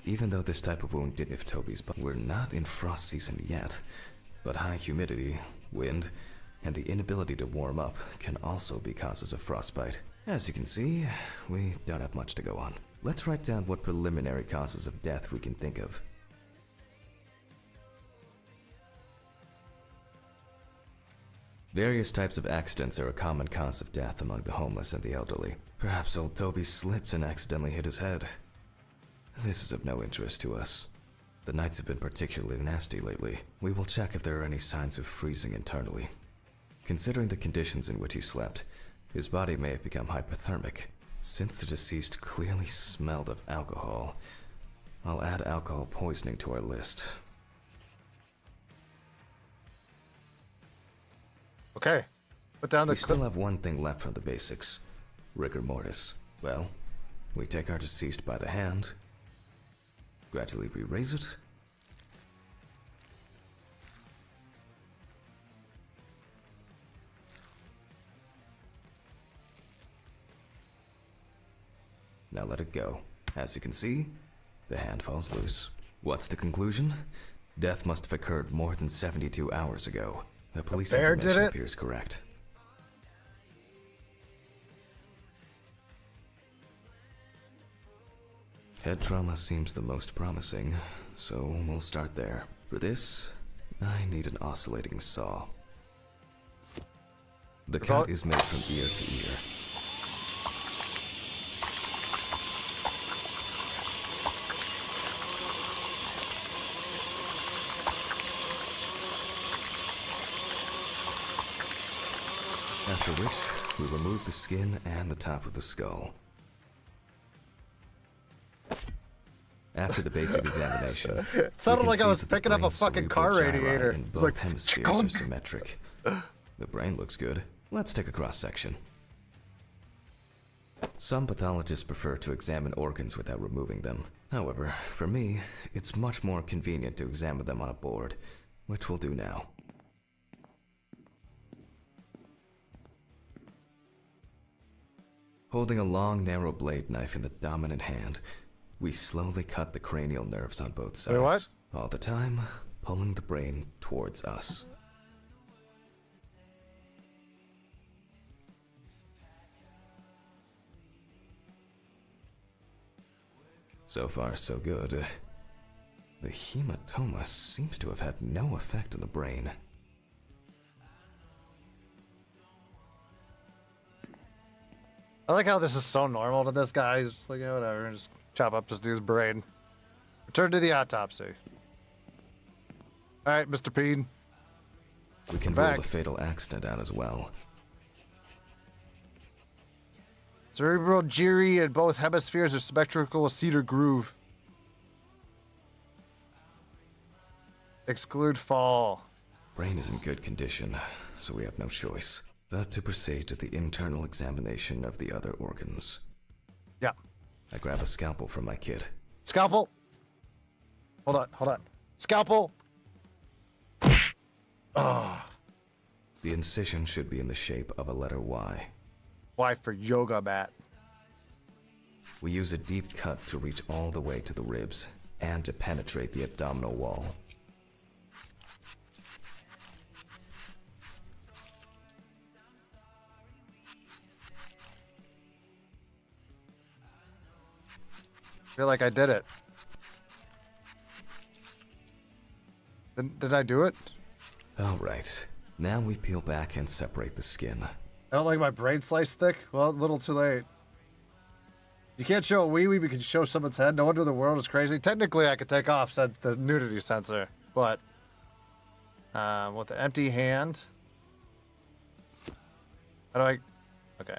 Even though this type of wound did if Toby's, but we're not in frost season yet. But high humidity, wind, and the inability to warm up can also be causes of frostbite. As you can see, we don't have much to go on. Let's write down what preliminary causes of death we can think of. Various types of accidents are a common cause of death among the homeless and the elderly. Perhaps old Toby slipped and accidentally hit his head. This is of no interest to us. The nights have been particularly nasty lately. We will check if there are any signs of freezing internally. Considering the conditions in which he slept, his body may have become hypothermic. Since the deceased clearly smelled of alcohol, I'll add alcohol poisoning to our list. Okay. Put down the We still have one thing left from the basics. Rigor mortis. Well, we take our deceased by the hand, gradually we raise it, now let it go. As you can see, the hand falls loose. What's the conclusion? Death must have occurred more than 72 hours ago. The police bear did information it? appears correct. Head trauma seems the most promising, so we'll start there. For this, I need an oscillating saw. The cut is made from ear to ear. After which, we remove the skin and the top of the skull. After the basic examination, It sounded we can like I see was that the picking up a brain's fucking car cerebral gyri radiator. in It's both like, hemispheres are symmetric. The brain looks good. Let's take a cross-section. Some pathologists prefer to examine organs without removing them. However, for me, it's much more convenient to examine them on a board, which we'll do now. Holding a long, narrow blade knife in the dominant hand, we slowly cut the cranial nerves on both sides. Wait, what? All the time, pulling the brain towards us. So far, so good. The hematoma seems to have had no effect on the brain. I like how this is so normal to this guy. He's just like, yeah, whatever. Just chop up this dude's brain. Return to the autopsy. All right, Mr. Peen. We can Back. rule the fatal accident out as well. Cerebral gyri in both hemispheres are symmetrical cedar groove. Exclude fall. Brain is in good condition, so we have no choice but to proceed to the internal examination of the other organs. Yeah. I grab a scalpel from my kit. Scalpel. Hold on. Scalpel. The incision should be in the shape of a letter Y. Y for yoga mat. We use a deep cut to reach all the way to the ribs and to penetrate the abdominal wall. I feel like I did it. Did I do it? Alright, now we peel back and separate the skin. I don't like my brain sliced thick. Well, a little too late. You can't show a wee-wee, but you can show someone's head. No wonder the world is crazy. Technically, I could take off the nudity sensor, but with the empty hand, how do I? Okay.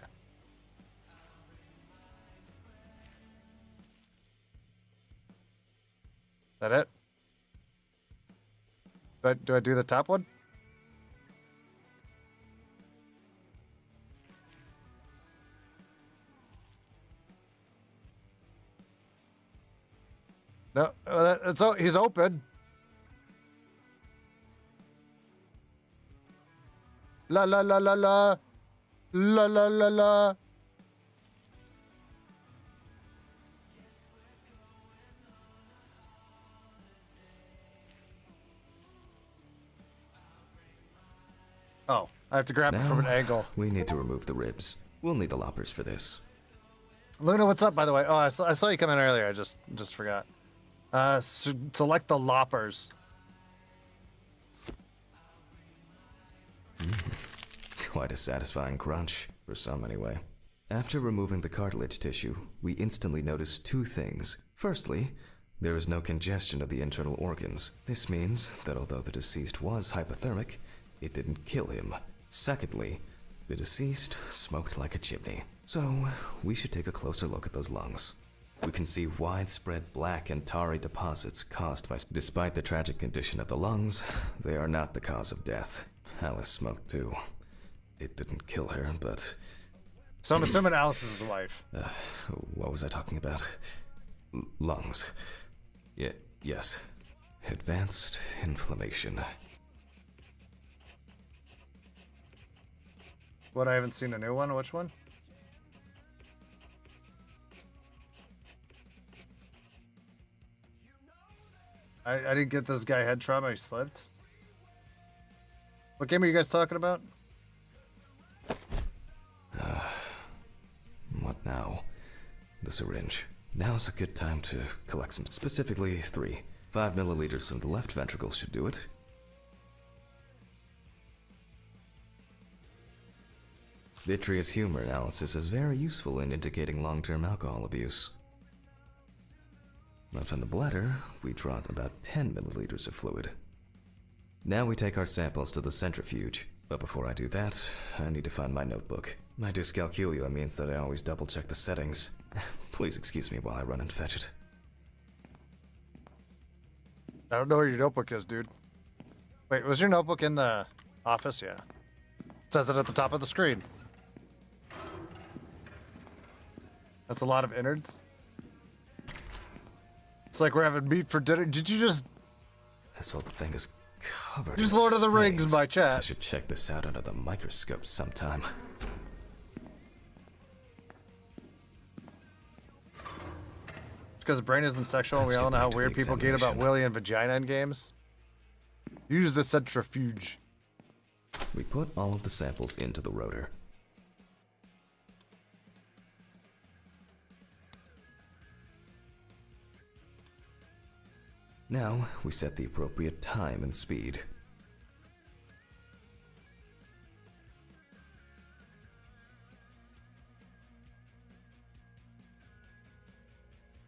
Is that it? But do I do the top one? No, he's open. La la la la la. La la la la. Oh, I have to grab it from an angle. We need to remove the ribs. We'll need the loppers for this. Luna, what's up, by the way? Oh, I saw you come in earlier. I just forgot. Select the loppers. Quite a satisfying crunch, for some anyway. After removing the cartilage tissue, we instantly notice two things. Firstly, there is no congestion of the internal organs. This means that although the deceased was hypothermic, it didn't kill him. Secondly, the deceased smoked like a chimney. So, we should take a closer look at those lungs. We can see widespread black and tarry deposits caused by... Despite the tragic condition of the lungs, they are not the cause of death. Alice smoked too. It didn't kill her, but... So I'm assuming Alice is his wife. What was I talking about? Lungs. Yes. Advanced inflammation. What, I haven't seen a new one? Which one? I didn't get this guy head trauma, he slipped. What game are you guys talking about? What now? The syringe. Now's a good time to collect some, specifically 3. 5 milliliters from the left ventricle should do it. Vitreous humor analysis is very useful in indicating long-term alcohol abuse. Left on the bladder, we draw about 10 milliliters of fluid. Now we take our samples to the centrifuge, but before I do that, I need to find my notebook. My dyscalculia means that I always double-check the settings. Please excuse me while I run and fetch it. I don't know where your notebook is, dude. Wait, was your notebook in the office? Yeah. It says it at the top of the screen. That's a lot of innards. It's like we're having meat for dinner. Did you just... This whole thing is covered Just in Lord of the Rings stains. by I chat. should check this out under the microscope sometime. Because the brain isn't sexual, and we Let's all get know how back to weird the people get about examination. Willy and vagina in games. Use the centrifuge. We put all of the samples into the rotor. Now, we set the appropriate time and speed.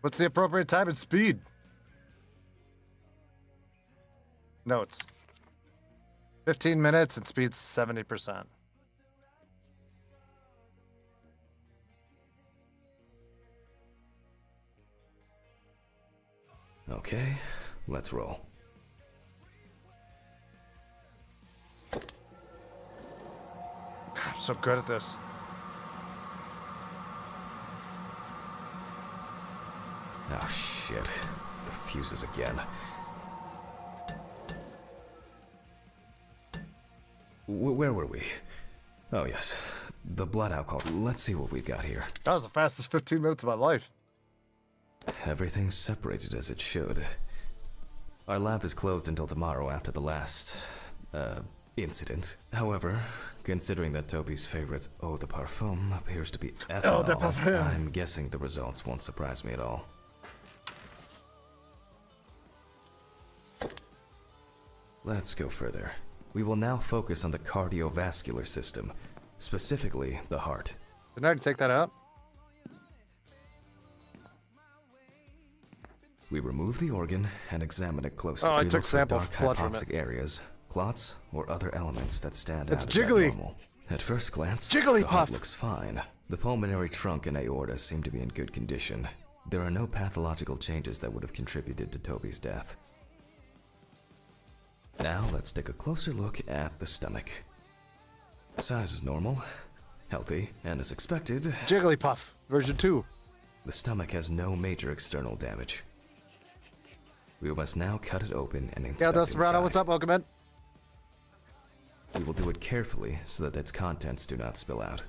What's the appropriate time and speed? Notes. 15 minutes and speed's 70%. Okay, let's roll. God, I'm so good at this. Oh shit, the fuses again. Where were we? Oh yes, the blood alcohol. Let's see what we got here. That was the fastest 15 minutes of my life. Everything's separated as it should. Our lab is closed until tomorrow after the last, incident. However, considering that Toby's favorite eau de parfum appears to be Eau de ethanol, parfum. I'm guessing the results won't surprise me at all. Let's go further. We will now focus on the cardiovascular system, specifically the heart. Didn't I already take that out? We remove the organ and examine it closely. Oh, I We took look for sample dark blood from it. hypoxic areas, clots, or other elements that stand It's out jiggly. as abnormal. At first glance, Jigglypuff. the heart looks fine. The pulmonary trunk and aorta seem to be in good condition. There are no pathological changes that would have contributed to Toby's death. Now let's take a closer look at the stomach. Size is normal, healthy, and as expected, Jigglypuff, version 2. the stomach has no major external damage. We must now cut it open and inspect Yeah, Dos Soprano, inside. what's up? Welcome in. We will do it carefully so that its contents do not spill out.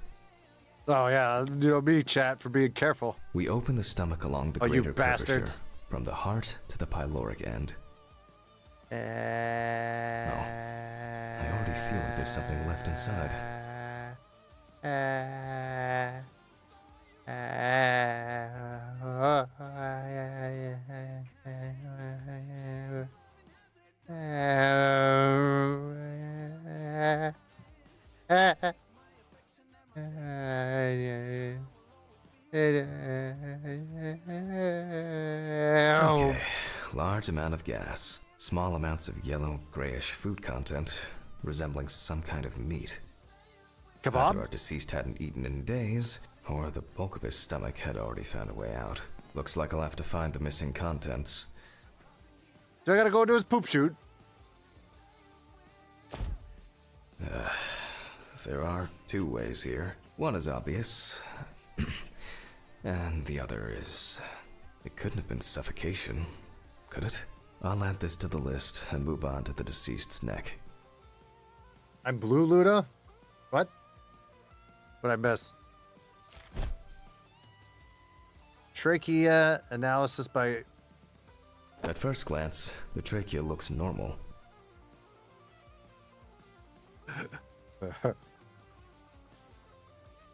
Oh, yeah, you know me, chat, for being careful. We open the stomach along the Oh, you greater bastards. curvature, from the heart to the pyloric end. I already feel like there's something left inside. Okay, large amount of gas, small amounts of yellow, grayish food content, resembling some kind of meat. Either our Kebab? deceased hadn't eaten in days, or the bulk of his stomach had already found a way out. Looks like I'll have to find the missing contents. Do I gotta go do his poop shoot? There are two ways here. One is obvious, and the other is... It couldn't have been suffocation, could it? I'll add this to the list and move on to the deceased's neck. I'm Blue Luda? What? What'd I miss? Trachea analysis by... At first glance, the trachea looks normal.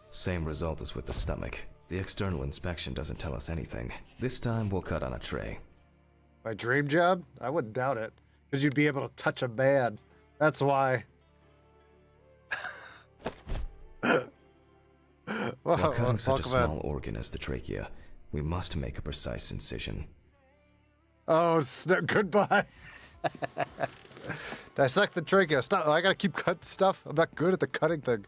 Same result as with the stomach. The external inspection doesn't tell us anything. This time we'll cut on a tray. My dream job? I wouldn't doubt it. Because you'd be able to touch a man. That's why. While cutting such a welcome in. small organ as the trachea, we must make a precise incision. Oh, goodbye. Dissect the trachea. Stop. I gotta keep cutting stuff. I'm not good at the cutting thing.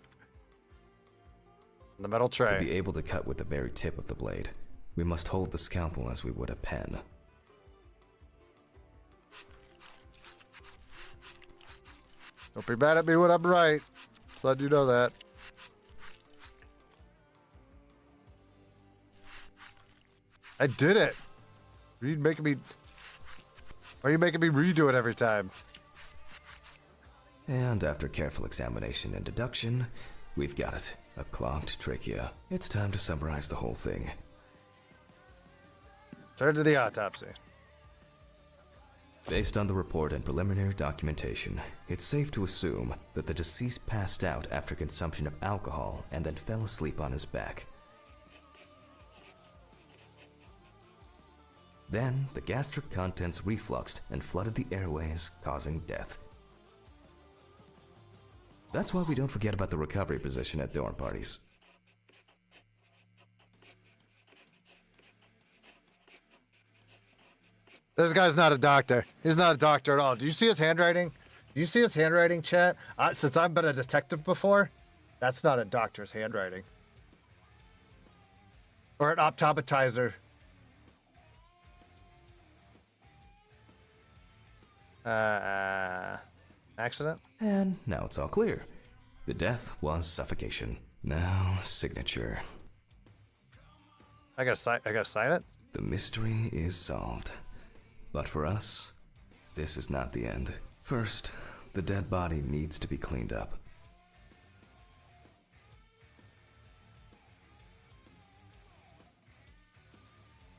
The metal To tray. be able to cut with the very tip of the blade, we must hold the scalpel as we would a pen. Don't be mad at me when I'm right. Just let you know that. I did it. Why are you making me redo it every time? And after careful examination and deduction, we've got it. A clogged trachea. It's time to summarize the whole thing. Turn to the autopsy. Based on the report and preliminary documentation, it's safe to assume that the deceased passed out after consumption of alcohol and then fell asleep on his back. Then, the gastric contents refluxed and flooded the airways, causing death. That's why we don't forget about the recovery position at dorm parties. This guy's not a doctor. He's not a doctor at all. Do you see his handwriting? Do you see his handwriting, chat? Since I've been a detective before, that's not a doctor's handwriting. Or an optometrizer. Accident? And now it's all clear. The death was suffocation. Now, signature. I gotta sign it? The mystery is solved. But for us, this is not the end. First, the dead body needs to be cleaned up.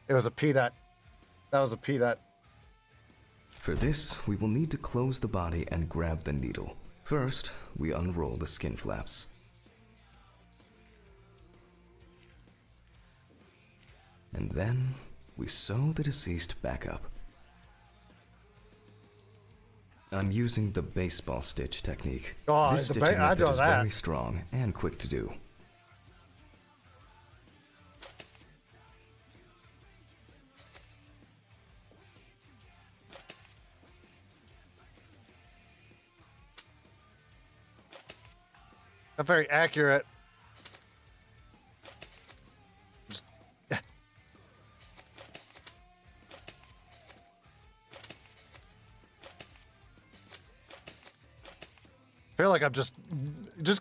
It was a peanut. That was a peanut. For this, we will need to close the body and grab the needle. First, we unroll the skin flaps. And then, we sew the deceased back up. I'm using the baseball stitch technique. Oh, this the stitching I method know is that. very strong and quick to do. Not very accurate. Just- I feel like I'm just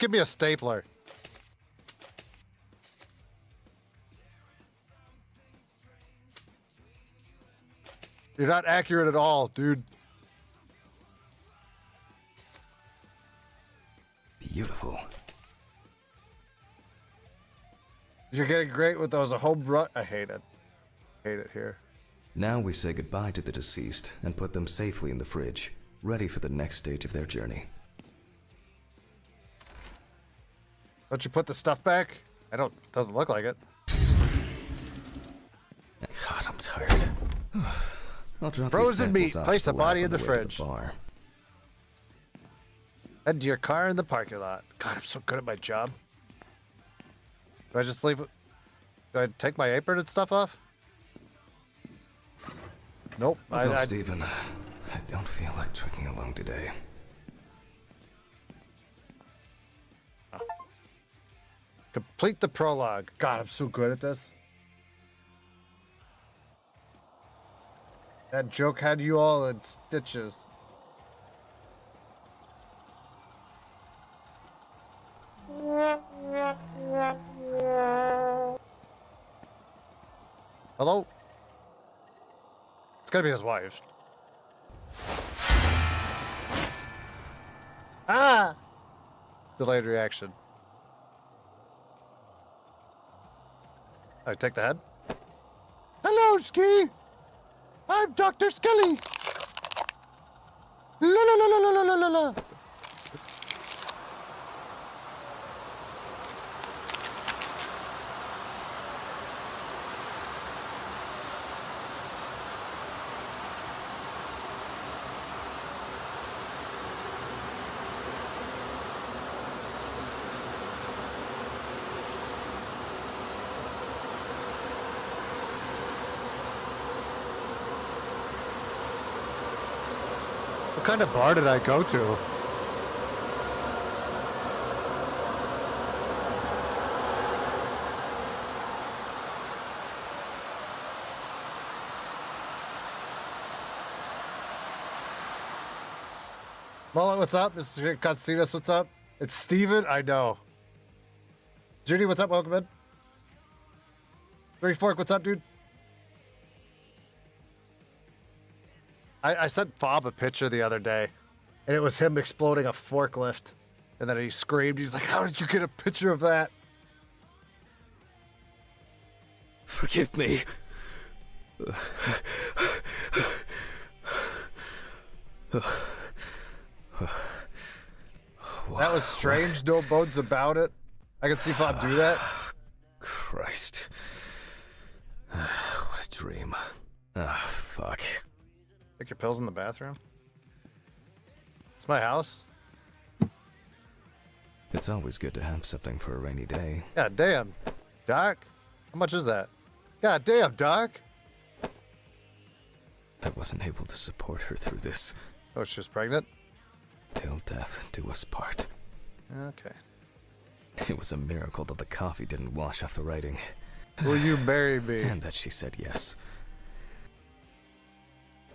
give me a stapler. You're not accurate at all, dude. Beautiful. You're getting great with those home run. I hate it. Hate it here. Now we say goodbye to the deceased and put them safely in the fridge, ready for the next stage of their journey. Don't you put the stuff back? Doesn't look like it. God, I'm tired. I'll drop Frozen these meat. samples off Place the the body lab in on the way to fridge. bar. Head to your car in the parking lot. God, I'm so good at my job. Do I just leave it? Do I take my apron and stuff off? Nope. Well, Stephen, I don't feel like drinking alone today. Complete the prologue. God, I'm so good at this. That joke had you all in stitches. Hello? It's gotta be his wife. Ah! Delayed reaction. I take the head. Hello, Ski! I'm Dr. Skelly! La la la la la la la la! What kind of bar did I go to? Mullet, what's up? Mr. Constitas, what's up? It's Steven, I know. Judy, what's up? Welcome in. Three Fork, what's up, dude? I sent Fob a picture the other day, and it was him exploding a forklift. And then he screamed. He's like, how did you get a picture of that? Forgive me. That was strange. No bones about it. I could see Fob do that. Christ. What a dream. Ah, fuck. Take your pills in the bathroom. It's my house. It's always good to have something for a rainy day. God damn, Doc. How much is that? God damn, Doc. I wasn't able to support her through this. Oh, she was pregnant? Till death do us part. Okay. It was a miracle that the coffee didn't wash off the writing. Will you marry me? And that she said yes.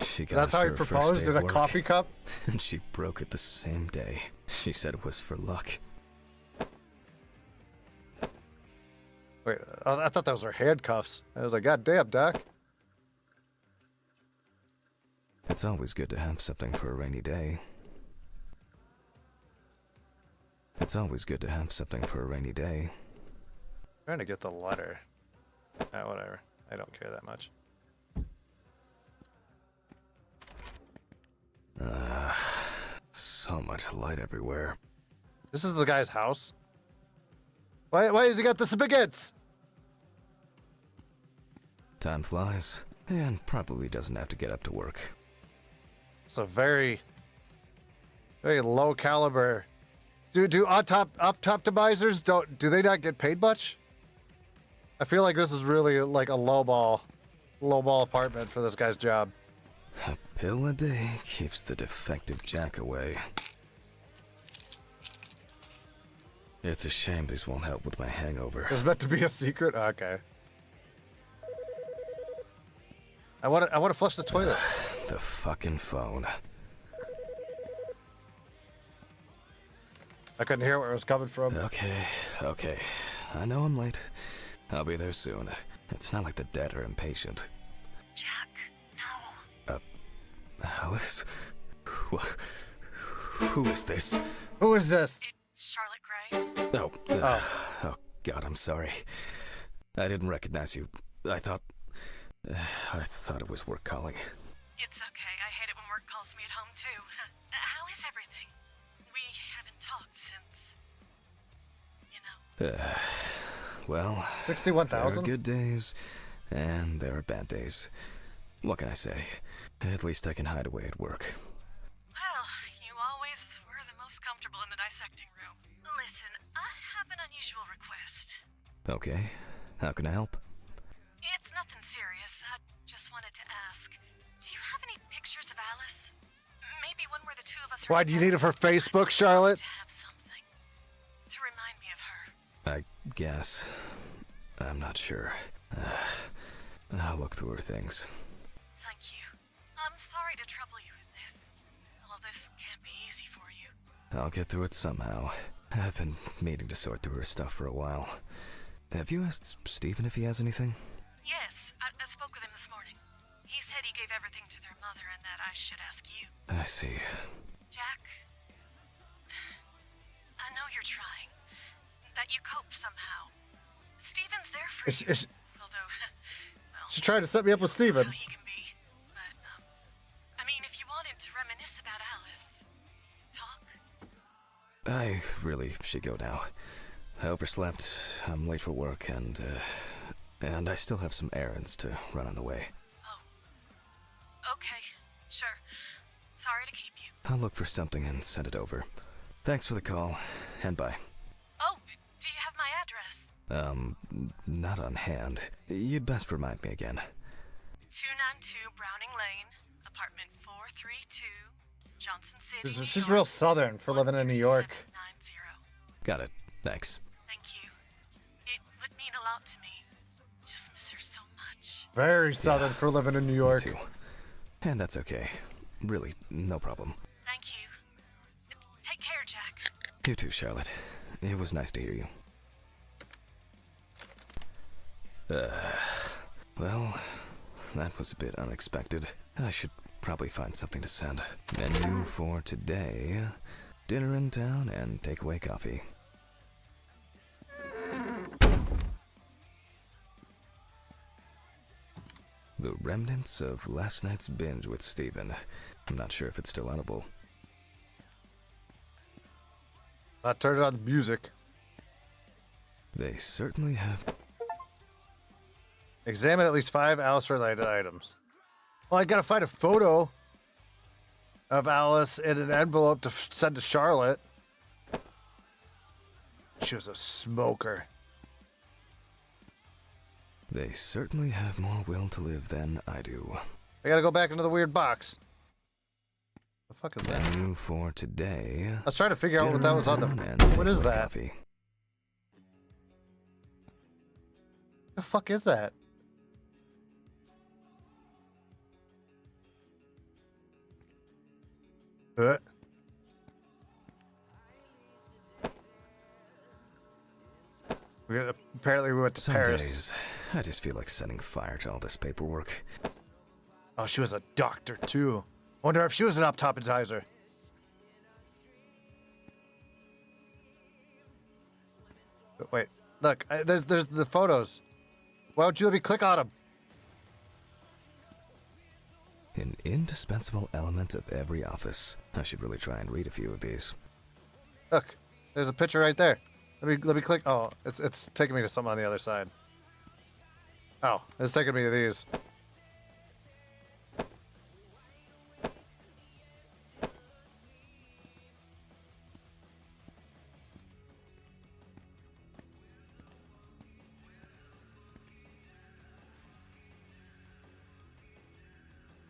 She got That's it how for he her first proposed day in of a work, coffee cup? And she broke it the same day. She said it was for luck. Wait, I thought those were handcuffs. I was like, God damn, Doc. It's always good to have something for a rainy day. It's always good to have something for a rainy day. Trying to get the letter. Whatever. I don't care that much. So much light everywhere. This is the guy's house. Why has he got the spigots? Time flies, and probably doesn't have to get up to work. It's a very low caliber. Do optimizers do they not get paid much? I feel like this is really like a lowball apartment for this guy's job. A pill a day keeps the defective jack away. It's a shame these won't help with my hangover. It was meant to be a secret? Okay. I want to flush the toilet. The fucking phone. I couldn't hear where it was coming from. Okay. I know I'm late. I'll be there soon. It's not like the dead are impatient. Jack, no. Alice? Who is this? Who is this? It's Charlotte Graves. Oh God, I'm sorry. I didn't recognize you. I thought it was work calling. It's okay. I hate it when work calls me at home, too. How is everything? We haven't talked since... you know. Well, 61,000? there are good days, and there are bad days. What can I say? At least I can hide away at work. Well, you always were the most comfortable in the dissecting room. Listen, I have an unusual request. Okay, how can I help? It's nothing serious. I just wanted to ask. Do you have any pictures of Alice? Maybe one where the two of us are Why do you need it together? for Facebook, Charlotte? To have something to remind me of her. I guess. I'm not sure. I'll look through her things. Thank you. I'm sorry to trouble you with this. All this can't be easy for you. I'll get through it somehow. I've been meaning to sort through her stuff for a while. Have you asked Stephen if he has anything? Yes, I spoke with him this morning. He said he gave everything to their mother and that I should ask you. I see. Jack, I know you're trying. That you cope somehow. Stephen's there for you. Although, well, She tried to set me up with Steven. how he can be. But, I mean, if you wanted to reminisce about Alice, talk. I really should go now. I overslept, I'm late for work, and I still have some errands to run on the way. Oh. Okay, sure. Sorry to keep you. I'll look for something and send it over. Thanks for the call, and bye. Oh, do you have my address? Not on hand. You'd best remind me again. 292 Browning Lane, apartment 432, Johnson City, New She's York, real southern for living in New York. 13790. Got it. Thanks. Thank you. It would mean a lot to me. Just miss her so much. Very southern for living in New Me York. too. And that's okay. Really, no problem. Thank you. Take care, Jack. You too, Charlotte. It was nice to hear you. Well, that was a bit unexpected. I should probably find something to send. Menu for today. Dinner in town and takeaway coffee. The remnants of last night's binge with Steven. I'm not sure if it's still edible. I turned on the music. They certainly have... Examine at least 5 Alice-related items. Well, I gotta find a photo of Alice in an envelope to send to Charlotte. She was a smoker. They certainly have more will to live than I do. I gotta go back into the weird box. The fuck is that? Menu for today. I was trying to figure out what that was on the... dinner and What is takeaway that? Coffee. The fuck is that? Apparently we went to Some Paris. days, I just feel like setting fire to all this paperwork. Oh, she was a doctor too. Wonder if she was an optometrizer. But wait, look, there's the photos. Why would you let me click on them? An indispensable element of every office. I should really try and read a few of these. Look, there's a picture right there. Let me click. Oh, it's taking me to something on the other side. Oh, it's taking me to these.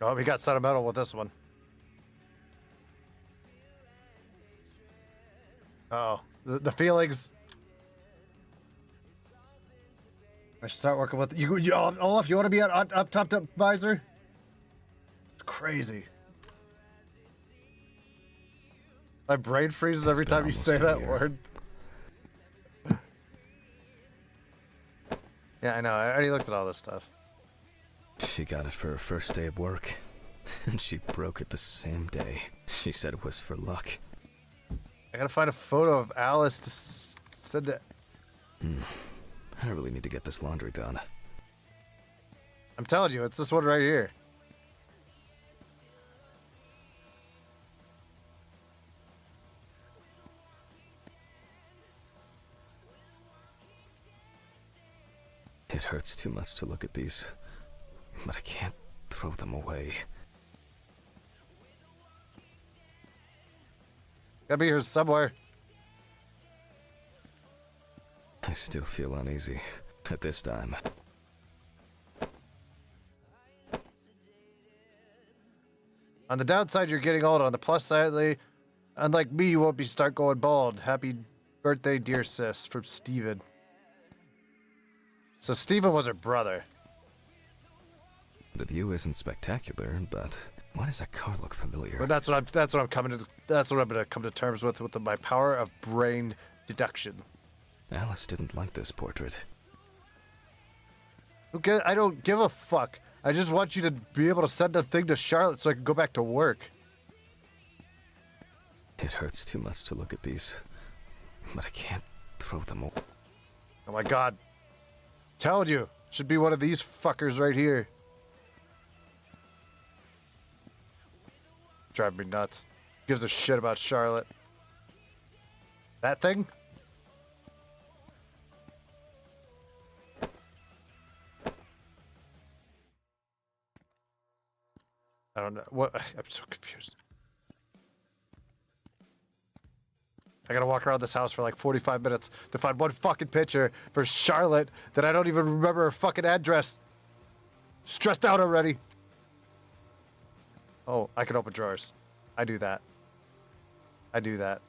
Oh, we got sentimental with this one. Oh, the feelings. I should start working with you. Olaf, you want to be up top advisor? It's crazy. My brain freezes every time you say that word. Yeah, I know. I already looked at all this stuff. She got it for her first day of work, and she broke it the same day. She said it was for luck. I gotta find a photo of Alice to send it. I really need to get this laundry done. I'm telling you, it's this one right here. It hurts too much to look at these, but I can't throw them away. Gotta be here somewhere. I still feel uneasy at this time. On the downside, you're getting old. On the plus side, unlike me, you won't be start going bald. Happy birthday, dear sis, from Steven. So Steven was her brother. The view isn't spectacular, but why does that car look familiar? But that's what I'm gonna come to terms with my power of brain deduction. Alice didn't like this portrait. Okay, I don't give a fuck. I just want you to be able to send a thing to Charlotte so I can go back to work. It hurts too much to look at these, but I can't throw them away. Oh my god. Telling you, should be one of these fuckers right here. Driving me nuts. Gives a shit about Charlotte. That thing? I don't know. What? I'm so confused. I gotta walk around this house for like 45 minutes to find one fucking picture for Charlotte that I don't even remember her fucking address. Stressed out already. Oh, I can open drawers. I do that. I do that.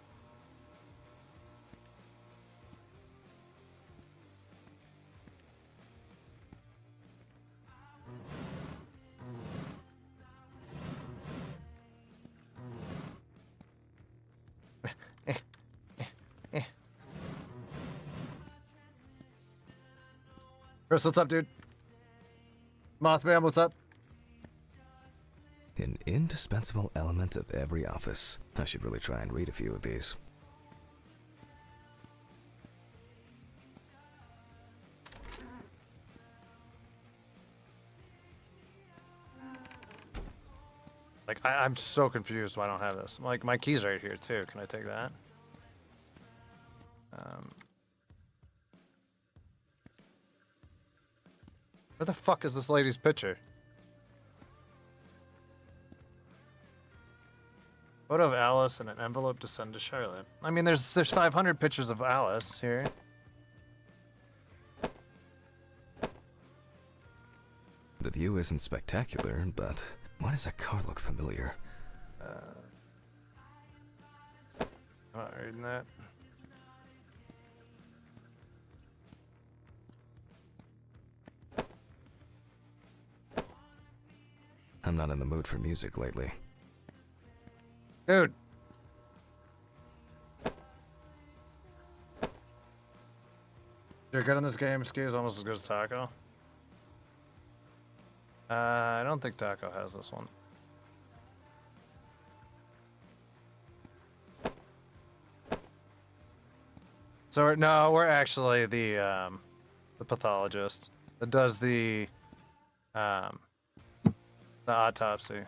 Chris, what's up, dude? Mothman, what's up? An indispensable element of every office. I should really try and read a few of these. Like, I'm so confused why I don't have this. Like, my key's right here, too. Can I take that? Where the fuck is this lady's picture? Photo of Alice and an envelope to send to Charlotte. I mean, there's 500 pictures of Alice here. The view isn't spectacular, but why does that car look familiar? I'm not reading that. I'm not in the mood for music lately. Dude. You're good in this game. Ski is almost as good as Taco. I don't think Taco has this one. So we're actually the pathologist that does the autopsy.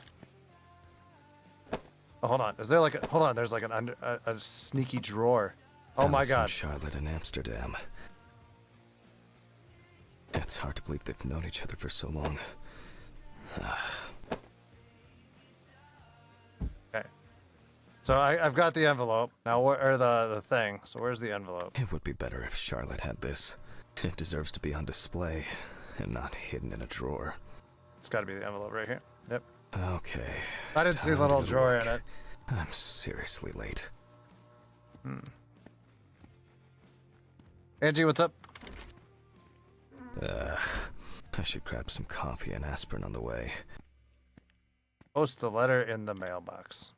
Oh, hold on. Is there like hold on? There's like a sneaky drawer. Oh my Alice and god. Charlotte in Amsterdam. It's hard to believe they've known each other for so long. Okay. So I've got the envelope now, or the thing. So where's the envelope? It would be better if Charlotte had this. It deserves to be on display and not hidden in a drawer. It's got to be the envelope right here. Yep. Okay. I didn't see the time to little go to drawer work. in it. I'm seriously late. Angie, what's up? I should grab some coffee and aspirin on the way. Post the letter in the mailbox.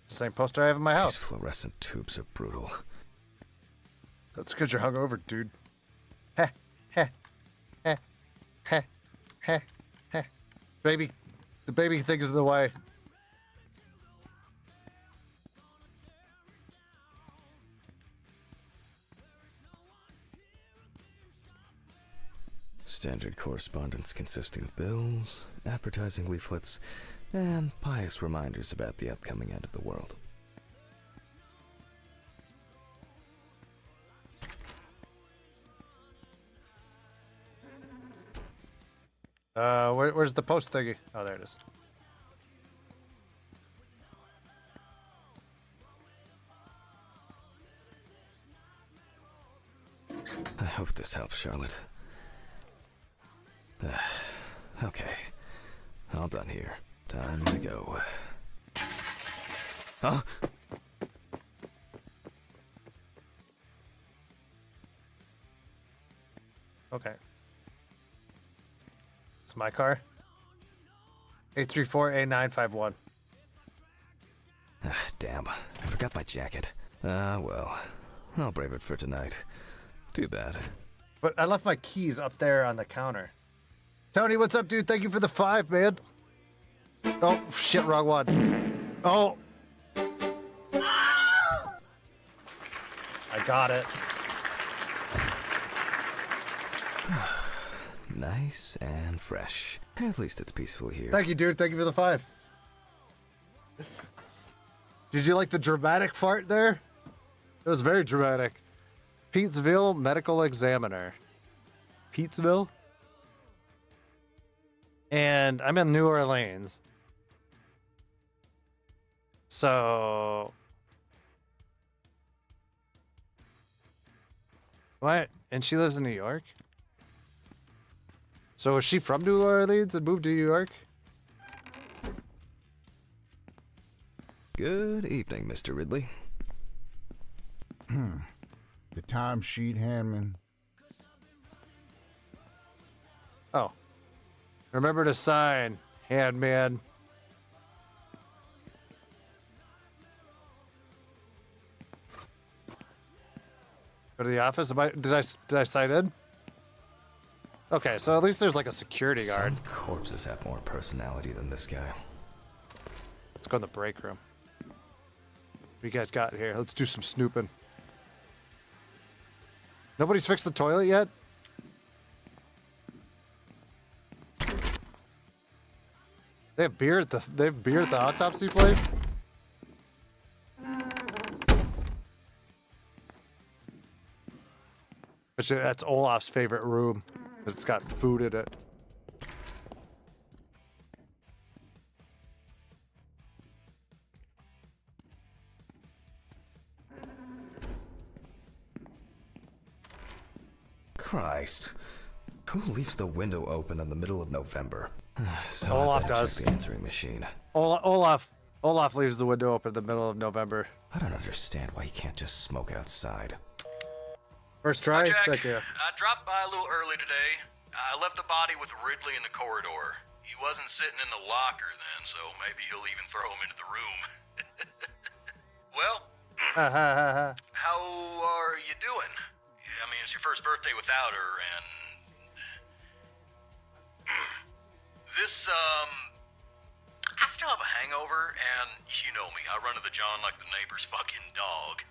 It's the same poster I have in my These house. fluorescent tubes are brutal. That's because you're hungover, dude. Heh, heh, heh, heh, heh, heh. Baby. The baby thing is in the way. Standard correspondence consisting of bills, advertising leaflets, and pious reminders about the upcoming end of the world. Where's the post thingy? Oh, there it is. I hope this helps, Charlotte. Okay. All done here. Time to go. Huh? Okay. It's my car. 834A951. Damn. I forgot my jacket. Well. I'll brave it for tonight. Too bad. But I left my keys up there on the counter. Tony, what's up, dude? Thank you for the 5, man. Oh, shit, wrong one. Oh. I got it. Nice and fresh. At least it's peaceful here. Thank you, dude. Thank you for the 5. Did you like the dramatic fart there? It was very dramatic. Pete'sville Medical Examiner. Pete'sville? And I'm in New Orleans. So... What? And she lives in New York? So is she from New Orleans and moved to New York? Good evening, Mr. Ridley. The timesheet, Handman. Oh. Remember to sign, Handman. Go to the office? Did I sign in? Okay, so at least there's like a security guard. Some corpses have more personality than this guy. Let's go in the break room. What you guys got here? Let's do some snooping. Nobody's fixed the toilet yet? They have beer at the autopsy place? Actually, that's Olaf's favorite room, because it's got food in it. Christ. Who leaves the window open in the middle of November? So Olaf I better does. check the answering machine. Olaf leaves the window open in the middle of November. I don't understand why you can't just smoke outside. First try? Jack, Thank you. I dropped by a little early today. I left the body with Ridley in the corridor. He wasn't sitting in the locker then, so maybe he'll even throw him into the room. Well, how are you doing? I mean, it's your first birthday without her, and... This, I still have a hangover, and you know me, I run to the John like the neighbor's fucking dog.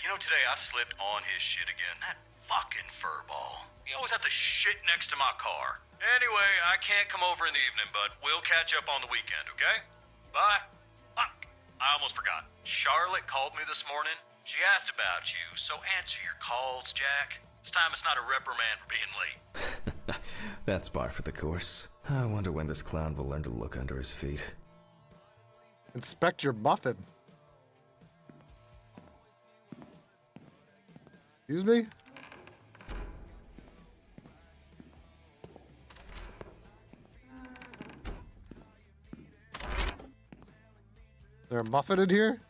You know, today I slipped on his shit again. That fucking furball. He always has to shit next to my car. Anyway, I can't come over in the evening, but we'll catch up on the weekend, okay? Bye. I almost forgot. Charlotte called me this morning. She asked about you, so answer your calls, Jack. This time it's not a reprimand for being late. That's par for the course. I wonder when this clown will learn to look under his feet. Inspect your muffin. Excuse me? Is there a muffin in here?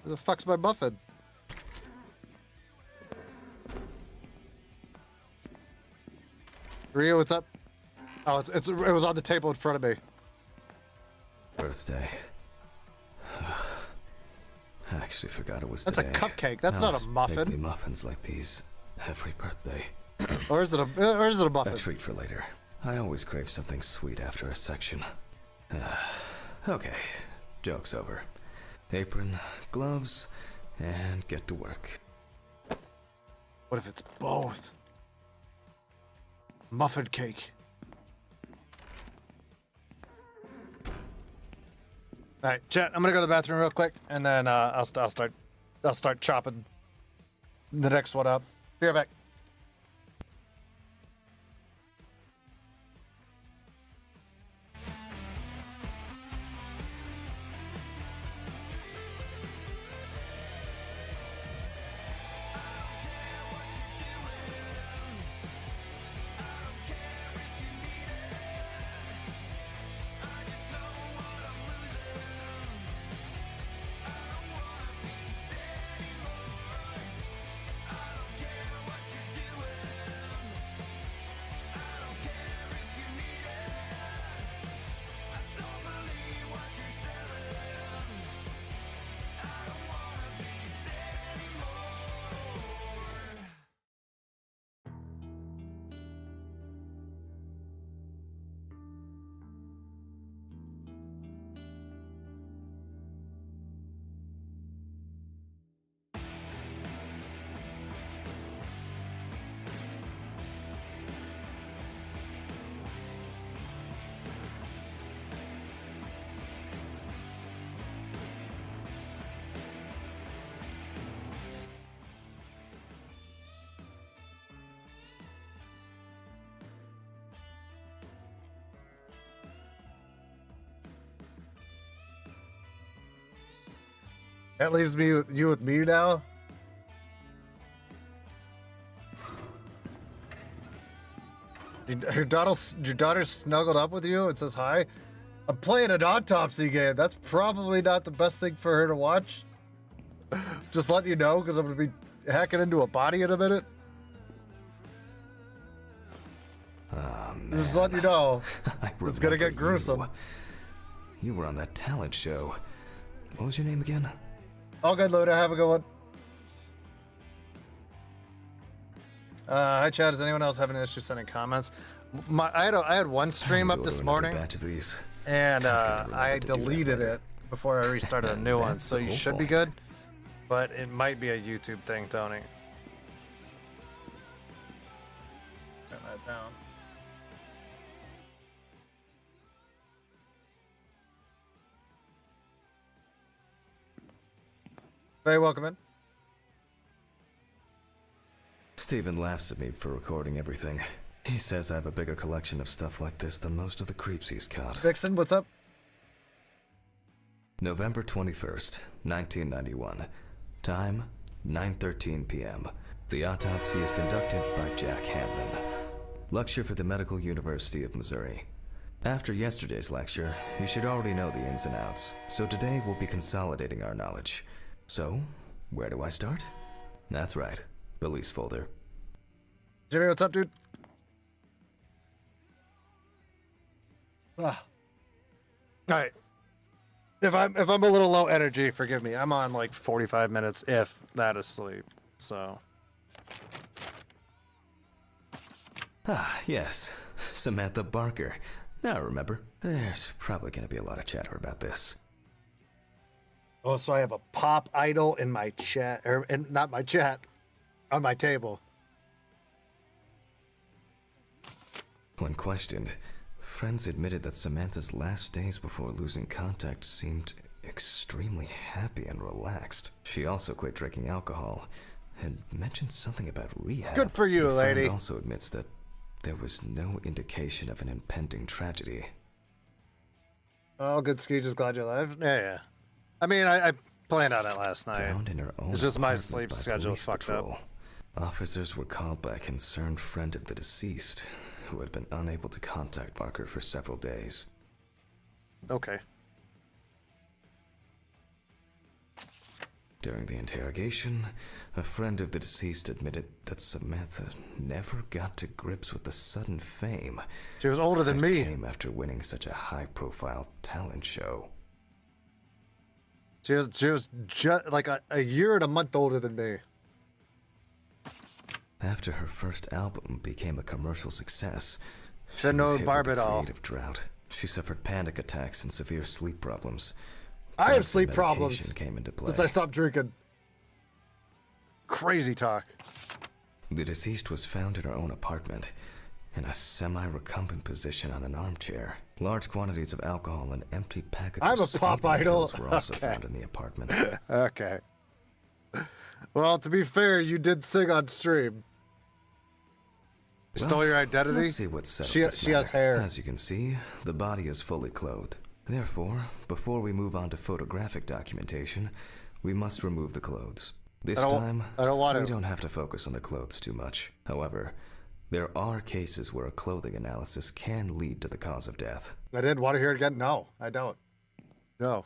Where the fuck's my muffin? Rio, what's up? Oh, it was on the table in front of me. Birthday. I actually forgot it was That's today. a cupcake. That's not a Make me muffin. muffins like these every birthday. Or is it a A muffin? treat for later. I always crave something sweet after a section. Okay, joke's over. Apron, gloves, and get to work. What if it's both? Muffin cake. All right, chat. I'm gonna go to the bathroom real quick, and then I'll start chopping the next one up. Be right back. That leaves me with you now. Your daughter's snuggled up with you and says hi. I'm playing an autopsy game. That's probably not the best thing for her to watch. Just letting you know, because I'm going to be hacking into a body in a minute. Oh, man. Just letting you know. It's going to get remember gruesome. You were on that talent show. What was your name again? All good, Luda. Have a good one. Hi, Chad. Does anyone else have any issues sending comments? I had one stream up this morning, Batch of these. and I've gotta I remember to do that deleted later. it before I restarted a new one, That's so the you whole should be point. good. But it might be a YouTube thing, Tony. Turn that down. Very welcome in. Steven laughs at me for recording everything. He says I have a bigger collection of stuff like this than most of the creeps he's caught. Vixen, what's up? November 21st, 1991. Time, 9:13 p.m. The autopsy is conducted by Jack Hanlon. Lecture for the Medical University of Missouri. After yesterday's lecture, you should already know the ins and outs, so today we'll be consolidating our knowledge. So, where do I start? That's right, police folder. Jimmy, what's up, dude? All right. If I'm a little low energy, forgive me. I'm on like 45 minutes, if that, is sleep. So. Ah, yes, Samantha Barker. Now I remember. There's probably going to be a lot of chatter about this. Oh, so I have a pop idol in my chat, or not my chat, on my table. When questioned, friends admitted that Samantha's last days before losing contact seemed extremely happy and relaxed. She also quit drinking alcohol and mentioned something about rehab. Good for you, The friend lady. also admits that there was no indication of an impending tragedy. Oh, good ski. Just glad you're alive. Yeah. I mean, I planned on it last night. Found in her own It's just my apartment sleep by schedule is police fucked patrol. up. Officers were called by a concerned friend of the deceased, who had been unable to contact Barker for several days. Okay. During the interrogation, a friend of the deceased admitted that Samantha never got to grips with the sudden fame She was older than that me. came after winning such a high-profile talent show. She was just like a year and a month older than me. After her first album became a commercial success, she Said no was hit with a Barbadol. creative drought. She suffered panic attacks and severe sleep problems. I have Drugs and sleep problems medication came into play. since I stopped drinking. Crazy talk. The deceased was found in her own apartment, in a semi-recumbent position on an armchair. Large quantities of alcohol and empty packets I'm of a pop sleeping idol. pills were also Okay. found in the apartment. Okay. Well, to be fair, you did sing on stream. You stole your identity? Let's see what's settled She this has matter. hair. As you can see, the body is fully clothed. Therefore, before we move on to photographic documentation, we must remove the clothes. This time, I don't want we to. don't have to focus on the clothes too much. However, there are cases where a clothing analysis can lead to the cause of death. I didn't want to hear it again. No, I don't. No.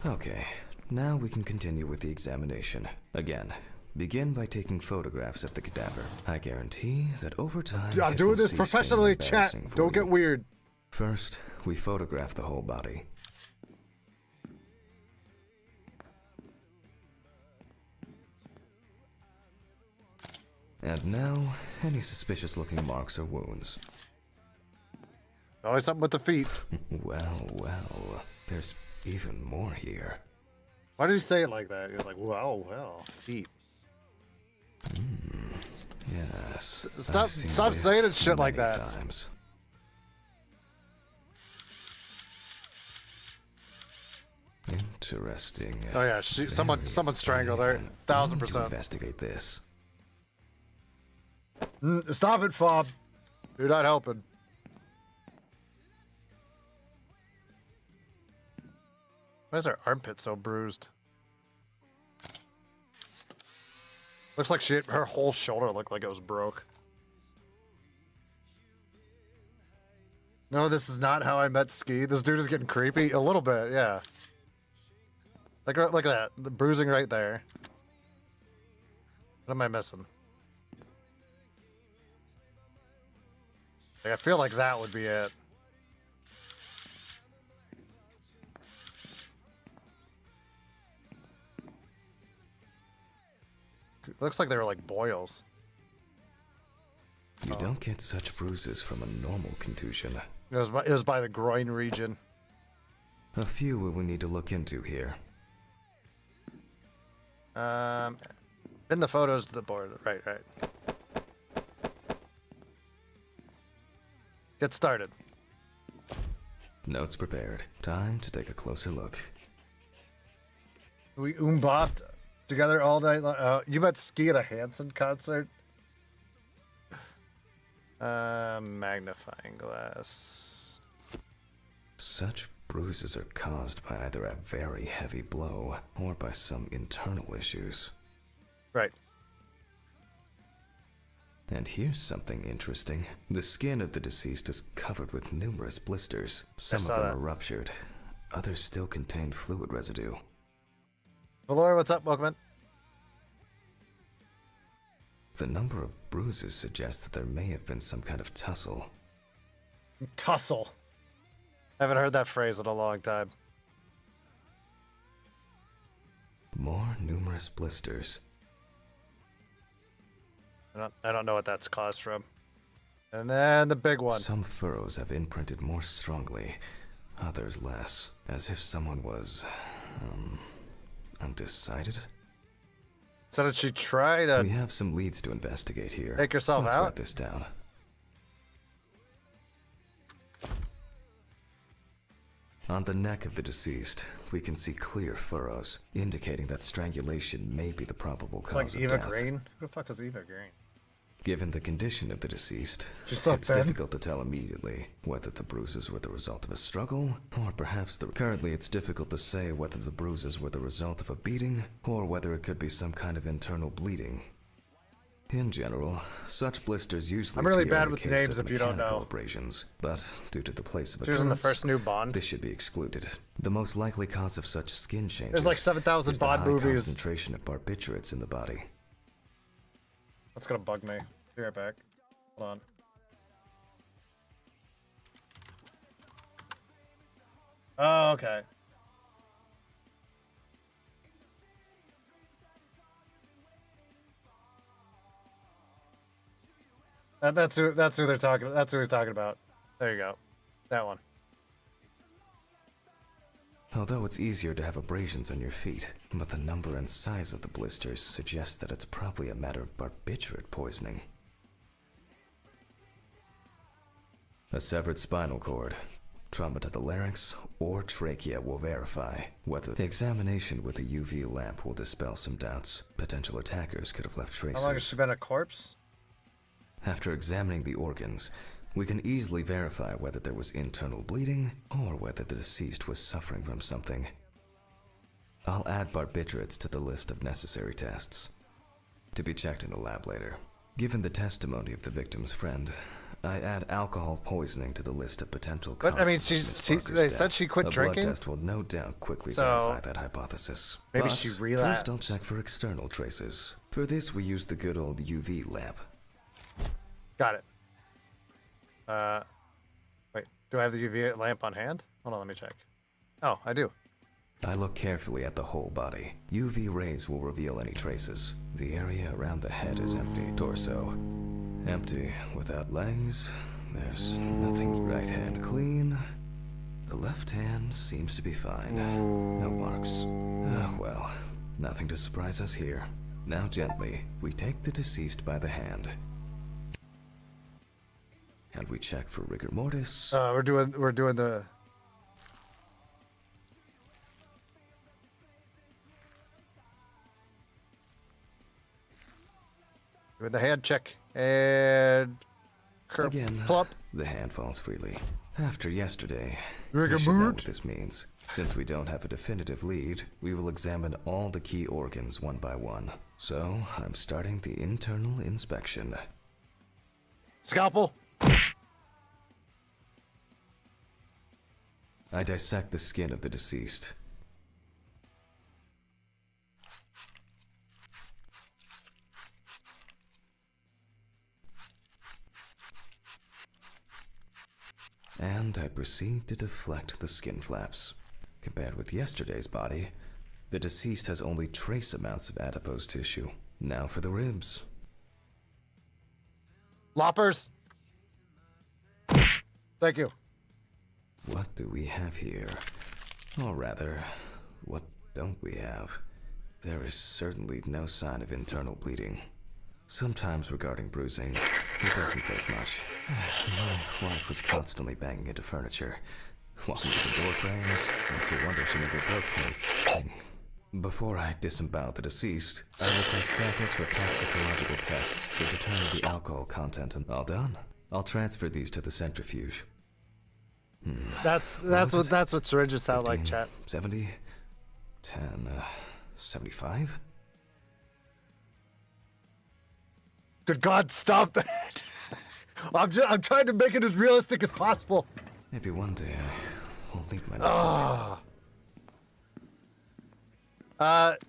Okay, now we can continue with the examination. Again, begin by taking photographs of the cadaver. I guarantee that over time, I'm it doing will this cease being professionally, chat. embarrassing for Don't get you. weird. First, we photograph the whole body. And now, any suspicious-looking marks or wounds. Always something with the feet. Well, there's even more here. Why did he say it like that? He was like, well, feet. Yes. Stop- I've seen stop this saying it shit like many that. times. Interesting. Oh yeah, someone strangled her. Even. 1000%. To investigate this. Stop it, Fob. You're not helping. Why is her armpit so bruised? Looks like her whole shoulder looked like it was broke. No, this is not how I met Ski. This dude is getting creepy. A little bit, yeah. Look at that. The bruising right there. What am I missing? Like, I feel like that would be it. Looks like they were like boils. You don't get such bruises from a normal contusion. It was by the groin region. A few we will need to look into here. Pin the photos to the board. Right. Get started. Notes prepared. Time to take a closer look. We bopped together all night long. You met Ski at a Hanson concert? Magnifying glass. Such bruises are caused by either a very heavy blow or by some internal issues. Right. And here's something interesting. The skin of the deceased is covered with numerous blisters. Some of saw them that. are ruptured. Others still contain fluid residue. Valor, what's up? Welcome in. The number of bruises suggests that there may have been some kind of tussle. Tussle. I haven't heard that phrase in a long time. More numerous blisters. I don't know what that's caused from. And then the big one. Some furrows have imprinted more strongly, others less, as if someone was, undecided. So did she try to We have some leads to investigate here. take herself Let's out? write this down. On the neck of the deceased, we can see clear furrows, indicating that strangulation may be the probable It's cause like of Eva death. Green? Who the fuck is Eva Green? Given the condition of the deceased, She's so it's thin. difficult to tell immediately whether the bruises were the result of a struggle, or perhaps currently it's difficult to say whether the bruises were the result of a beating, or whether it could be some kind of internal bleeding. In general, such blisters usually I'm really appear bad in the with case names of if you don't mechanical know. abrasions, but due to the place of She was in the occurrence, first new Bond. this should be excluded. The most likely cause of such skin changes There's like 7,000 is the Bond high movies. concentration of barbiturates in the body. That's gonna bug me. Be right back. Hold on. Oh, okay. That's who they're talking. That's who he's talking about. There you go. That one. Although it's easier to have abrasions on your feet, but the number and size of the blisters suggests that it's probably a matter of barbiturate poisoning. A severed spinal cord, trauma to the larynx, or trachea will verify whether the examination with a UV lamp will dispel some doubts. Potential attackers could have left traces. How long has she been a corpse? After examining the organs, we can easily verify whether there was internal bleeding or whether the deceased was suffering from something. I'll add barbiturates to the list of necessary tests, to be checked in the lab later. Given the testimony of the victim's friend, I add alcohol poisoning to the list of potential causes. But I mean, of Miss Parker's they said death. she quit A drinking. blood test will no doubt quickly So, verify that hypothesis. maybe But she first, relapsed. I'll check for external traces. For this, we use the good old UV lamp. Got it. Wait. Do I have the UV lamp on hand? Hold on, let me check. Oh, I do. I look carefully at the whole body. UV rays will reveal any traces. The area around the head is empty. Torso, empty. Without legs, there's nothing. Right hand clean. The left hand seems to be fine. No marks. Well, nothing to surprise us here. Now gently, we take the deceased by the hand. And we check for rigor mortis. We're doing the. Doing the hand check and. Again, Plop. the hand falls freely. After yesterday, Rigor we should know mort. what this means. Since we don't have a definitive lead, we will examine all the key organs one by one. So, I'm starting the internal inspection. Scalpel. I dissect the skin of the deceased. And I proceed to deflect the skin flaps. Compared with yesterday's body, the deceased has only trace amounts of adipose tissue. Now for the ribs. Loppers. Thank you. What do we have here? Or rather, what don't we have? There is certainly no sign of internal bleeding. Sometimes regarding bruising, it doesn't take much. My wife was constantly banging into furniture, walking to the door frames, and it's a wonder she never broke anything. Before I disembowel the deceased, I will take samples for toxicological tests to determine the alcohol content, and all done. I'll transfer these to the centrifuge. That's what syringes sound like, 15, chat. 70, 10, 75? Good God, stop that! I'm trying to make it as realistic as possible. Maybe one day I won't need my notebook.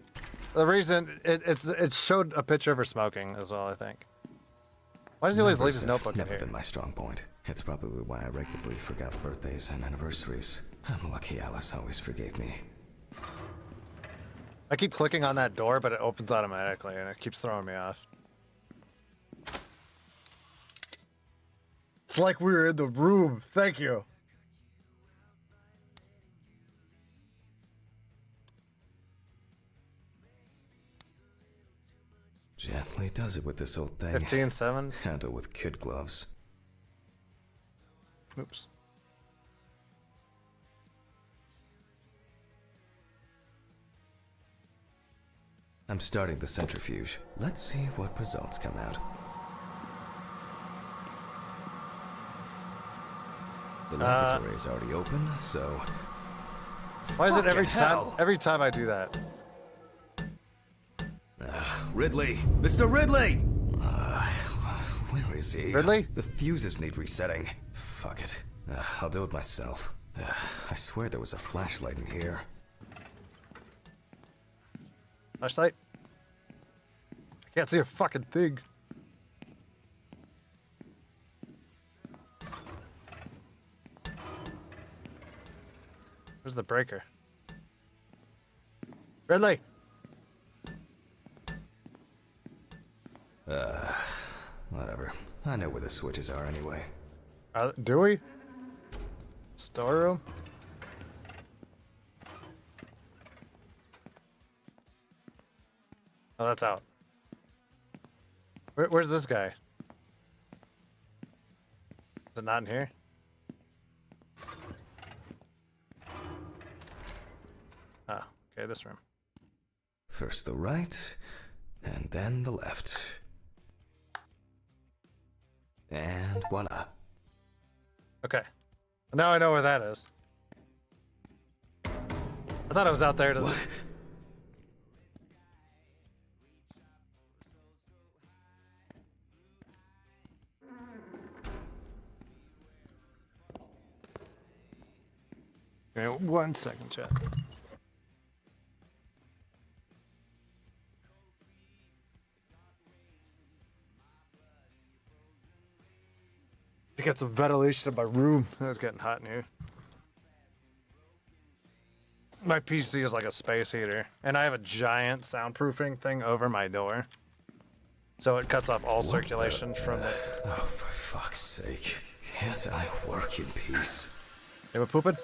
The reason it showed a picture of her smoking as well, I think. Why does he always leave his Numbers have notebook in never here? been my strong point. It's probably why I regularly forgot birthdays and anniversaries. I'm lucky Alice always forgave me. I keep clicking on that door, but it opens automatically, and it keeps throwing me off. It's like we were in the room. Thank you. Gently does it with this old thing. 15-7. Handle with kid gloves. Oops. I'm starting the centrifuge. Let's see what results come out. The laboratory is already open, so... Why is it every Fucking time? hell. Every time I do that. Ridley! Mr. Ridley! is he? Ridley? The fuses need resetting. Fuck it. I'll do it myself. I swear there was a flashlight in here. Flashlight? I can't see a fucking thing. Where's the breaker? Ridley! Whatever. I know where the switches are anyway. Do we? Storeroom? Oh, that's out. Where's this guy? Is it not in here? Ah, okay, this room. First the right, and then the left. And voila. Okay. Now I know where that is. I thought it was out there to the... What? Okay, 1 second, chat. To get some ventilation in my room. It's getting hot in here. My PC is like a space heater, and I have a giant soundproofing thing over my door. So it cuts off all circulation from it. Oh, for fuck's sake. Can't I work in peace? They were pooping?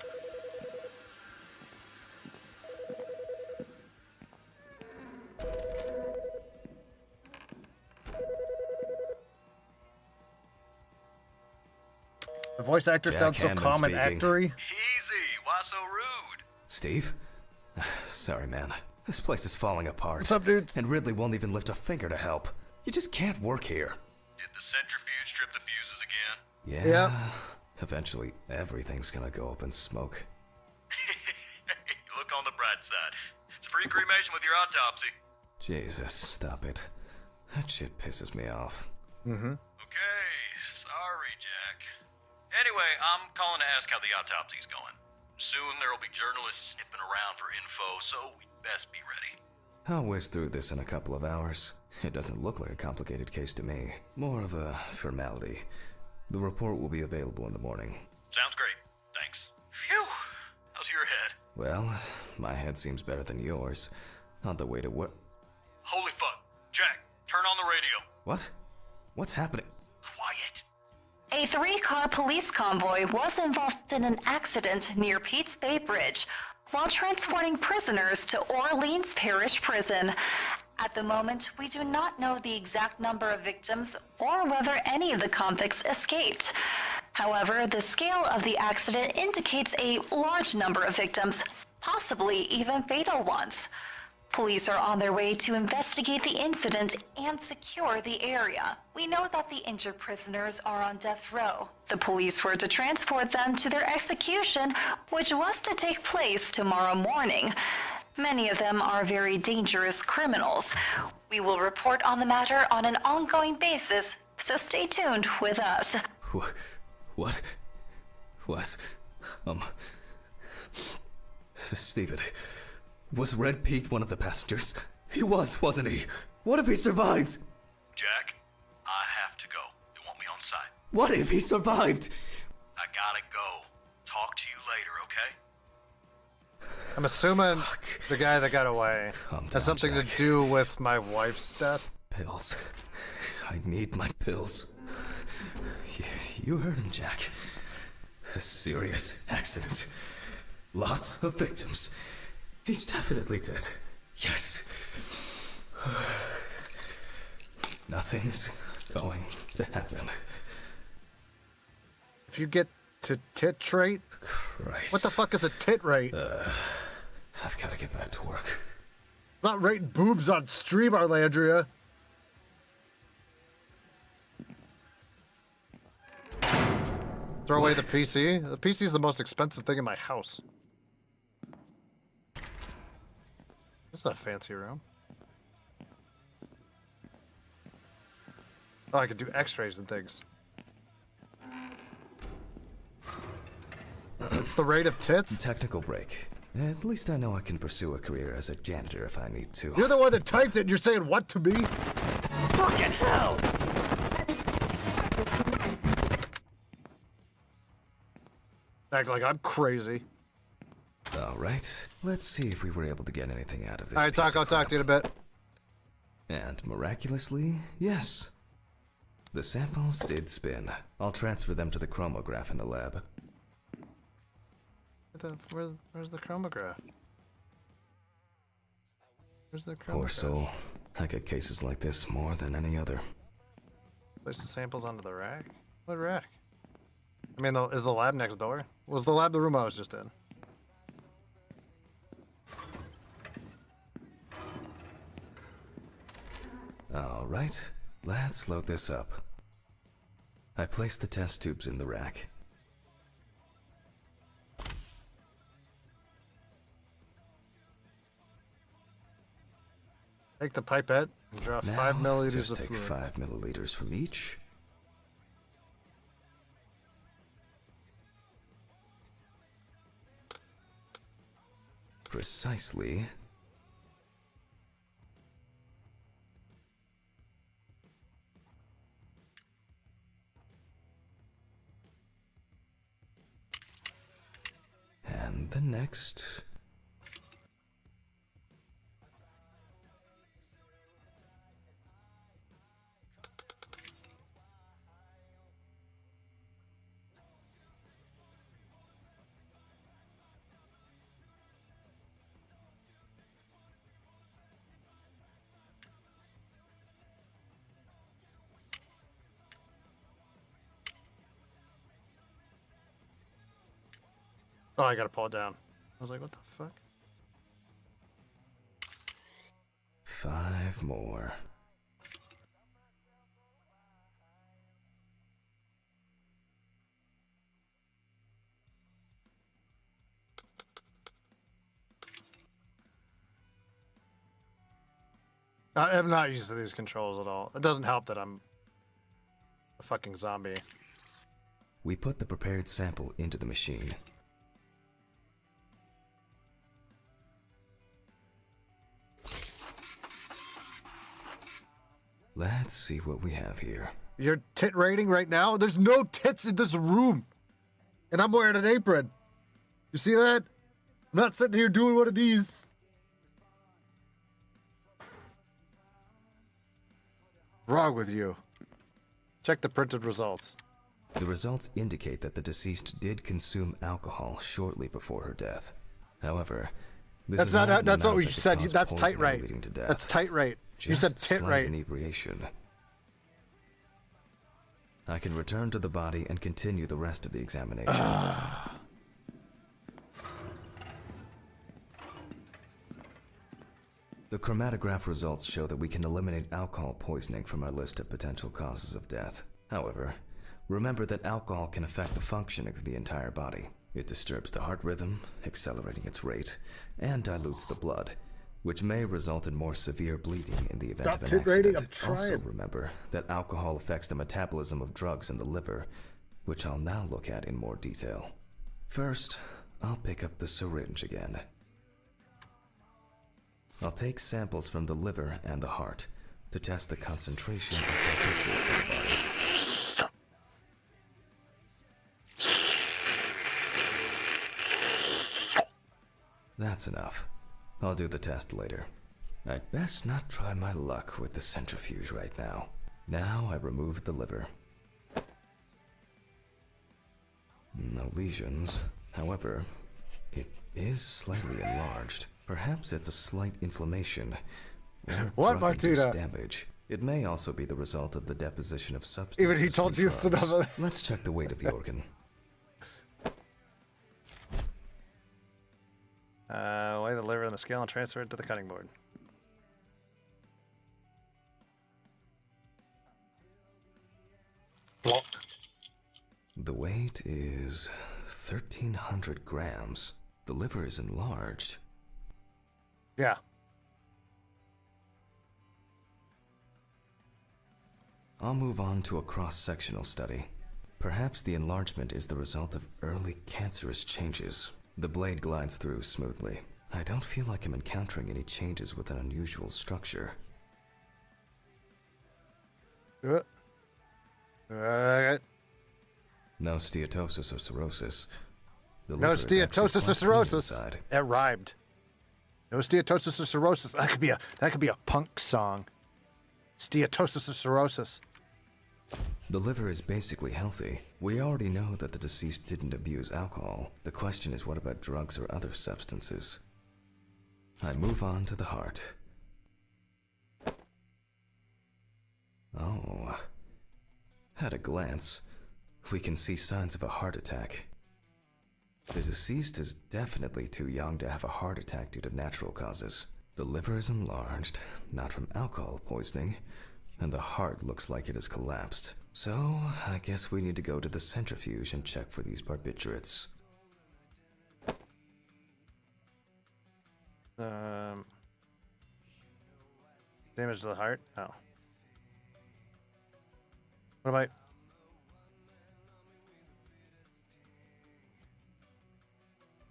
The voice actor Jack sounds so Hammond calm and speaking. actory. Easy. Why so rude? Steve? Sorry, man. This place is falling apart. What's up, dudes? And Ridley won't even lift a finger to help. You just can't work here. Did the centrifuge strip the fuses again? Yeah. Yeah. Eventually, everything's gonna go up in smoke. Look on the bright side. It's a free cremation with your autopsy. Jesus, stop it. That shit pisses me off. Mm-hmm. Okay, sorry, Jack. Anyway, I'm calling to ask how the autopsy's going. Soon there'll be journalists sniffing around for info, so we'd best be ready. I'll whiz through this in a couple of hours. It doesn't look like a complicated case to me. More of a formality. The report will be available in the morning. Sounds great. Thanks. Phew. How's your head? Well, my head seems better than yours. On the way to work. Holy fuck. Jack, turn on the radio. What? What's happening? Quiet. A 3-car police convoy was involved in an accident near Pete's Bay Bridge while transporting prisoners to Orleans Parish Prison. At the moment, we do not know the exact number of victims or whether any of the convicts escaped. However, the scale of the accident indicates a large number of victims, possibly even fatal ones. Police are on their way to investigate the incident and secure the area. We know that the injured prisoners are on death row. The police were to transport them to their execution, which was to take place tomorrow morning. Many of them are very dangerous criminals. We will report on the matter on an ongoing basis, so stay tuned with us. What? Was... Steven... Was Red Pete one of the passengers? He was, wasn't he? What if he survived? Jack, I have to go. You want me on site? What if he survived? I gotta go. Talk to you later, okay? I'm assuming the guy that got away Calm down, has something Jack. to do with my wife's death. Pills. I need my pills. You heard him, Jack. A serious accident. Lots of victims. He's definitely dead. Yes. Nothing's going to happen. If you get to titrate, Christ. what the fuck is a tit rate? I've got to get back to work. Not rating boobs on stream, Arlandria. Throw away the PC? The PC is the most expensive thing in my house. This is a fancy room. Oh, I could do x-rays and things. It's the rate of tits? Technical break. At least I know I can pursue a career as a janitor if I need to. You're the one that typed it and you're saying what to me? Fucking hell! Acts like I'm crazy. Alright, let's see if we were able to get anything out of this. Alright, I'll talk to you in a bit. And miraculously, yes. The samples did spin. I'll transfer them to the chromograph in the lab. Where's the chromograph? Where's the chromograph? Poor soul. I get cases like this more than any other. Place the samples onto the rack? What rack? I mean, is the lab next door? Was the lab the room I was just in? Alright, let's load this up. I placed the test tubes in the rack. Take the pipette and draw Now, 5 milliliters just of take fluid. 5 milliliters from each. Precisely. And the next. Oh, I gotta pull it down. I was like, what the fuck? 5 more. I'm not used to these controls at all. It doesn't help that I'm a fucking zombie. We put the prepared sample into the machine. Let's see what we have here. Your tit rating right now? There's no tits in this room. And I'm wearing an apron. You see that? I'm not sitting here doing one of these. Wrong with you. Check the printed results. The results indicate that the deceased did consume alcohol shortly before her death. However, this That's is not. an That's what amount we that could said. cause That's tight poisoning rate. leading to death. That's tight rate. You said Just tit slight rate. inebriation. I can return to the body and continue the rest of the examination. The chromatograph results show that we can eliminate alcohol poisoning from our list of potential causes of death. However, remember that alcohol can affect the functioning of the entire body. It disturbs the heart rhythm, accelerating its rate, and dilutes the blood, which may result in more severe bleeding in the event Stop of an tit rating, accident. I'm Also trying. remember that alcohol affects the metabolism of drugs in the liver, which I'll now look at in more detail. First, I'll pick up the syringe again. I'll take samples from the liver and the heart to test the concentration of particulates in the body. That's enough. I'll do the test later. I'd best not try my luck with the centrifuge right now. Now I remove the liver. No lesions. However, it is slightly enlarged. Perhaps it's a slight inflammation or What, drug-induced Martina? damage. It may also be the result of the deposition of substances. Even he told from you it's drugs. another. Let's check the weight of the organ. Weigh the liver on the scale and transfer it to the cutting board. Block. The weight is 1,300 grams. The liver is enlarged. Yeah. I'll move on to a cross-sectional study. Perhaps the enlargement is the result of early cancerous changes. The blade glides through smoothly. I don't feel like I'm encountering any changes with an unusual structure. Alright. No steatosis or cirrhosis. The No liver is actually steatosis or quite clean cirrhosis. inside. It rhymed. No steatosis or cirrhosis. That could be a punk song. Steatosis or cirrhosis. The liver is basically healthy. We already know that the deceased didn't abuse alcohol. The question is, what about drugs or other substances? I move on to the heart. Oh. At a glance, we can see signs of a heart attack. The deceased is definitely too young to have a heart attack due to natural causes. The liver is enlarged, not from alcohol poisoning, and the heart looks like it has collapsed. So, I guess we need to go to the centrifuge and check for these barbiturates. Damage to the heart? Oh. What am I?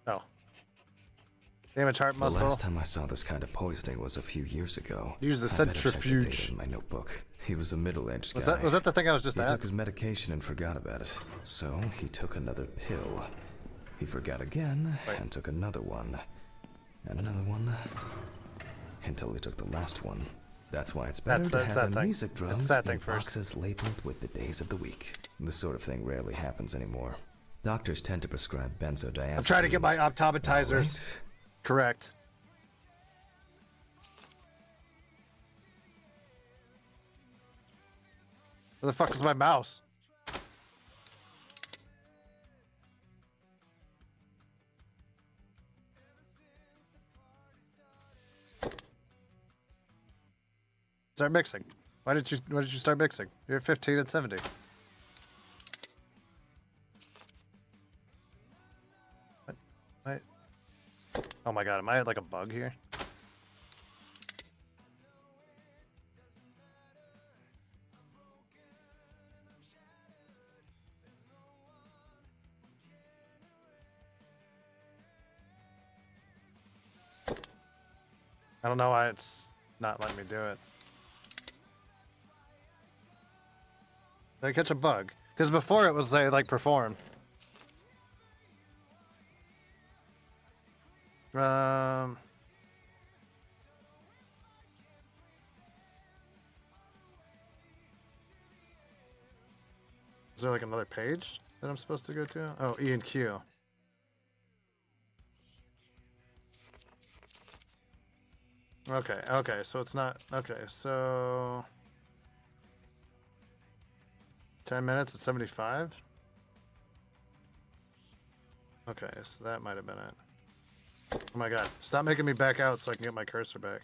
Oh. Damage heart The muscle. last time I saw this kind of poisoning was a few years ago. Use the I better check the centrifuge. data in my notebook. He was a middle-aged Was guy. that the thing I was just He at? took his medication and forgot about it. So he took another pill. He forgot again and took another one. And another one. Until he took the last one. That's why it's better to That's have that the thing. music drums It's that in thing first. boxes labeled with the days of the week. This sort of thing rarely happens anymore. Doctors tend to prescribe benzodiazepines. I'm trying to get my All optometizers right. correct. Where the fuck is my mouse? Start mixing. Why did you start mixing? You're at 15 and 70. What? Oh my god, am I like a bug here? I don't know why it's not letting me do it. Did I catch a bug? Because before it was say like perform. Is there like another page that I'm supposed to go to? Oh, E and Q. Okay, so it's not okay, so 10 minutes at 75? Okay, so that might have been it. Oh my god, stop making me back out so I can get my cursor back.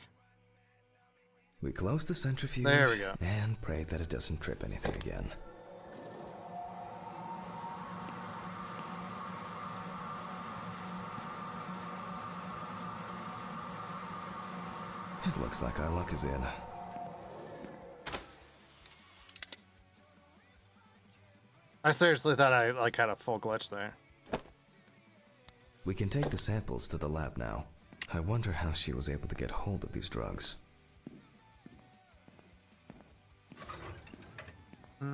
We close the centrifuge There we go. and pray that it doesn't trip anything again. It looks like our luck is in. I seriously thought I like had a full glitch there. We can take the samples to the lab now. I wonder how she was able to get hold of these drugs. What's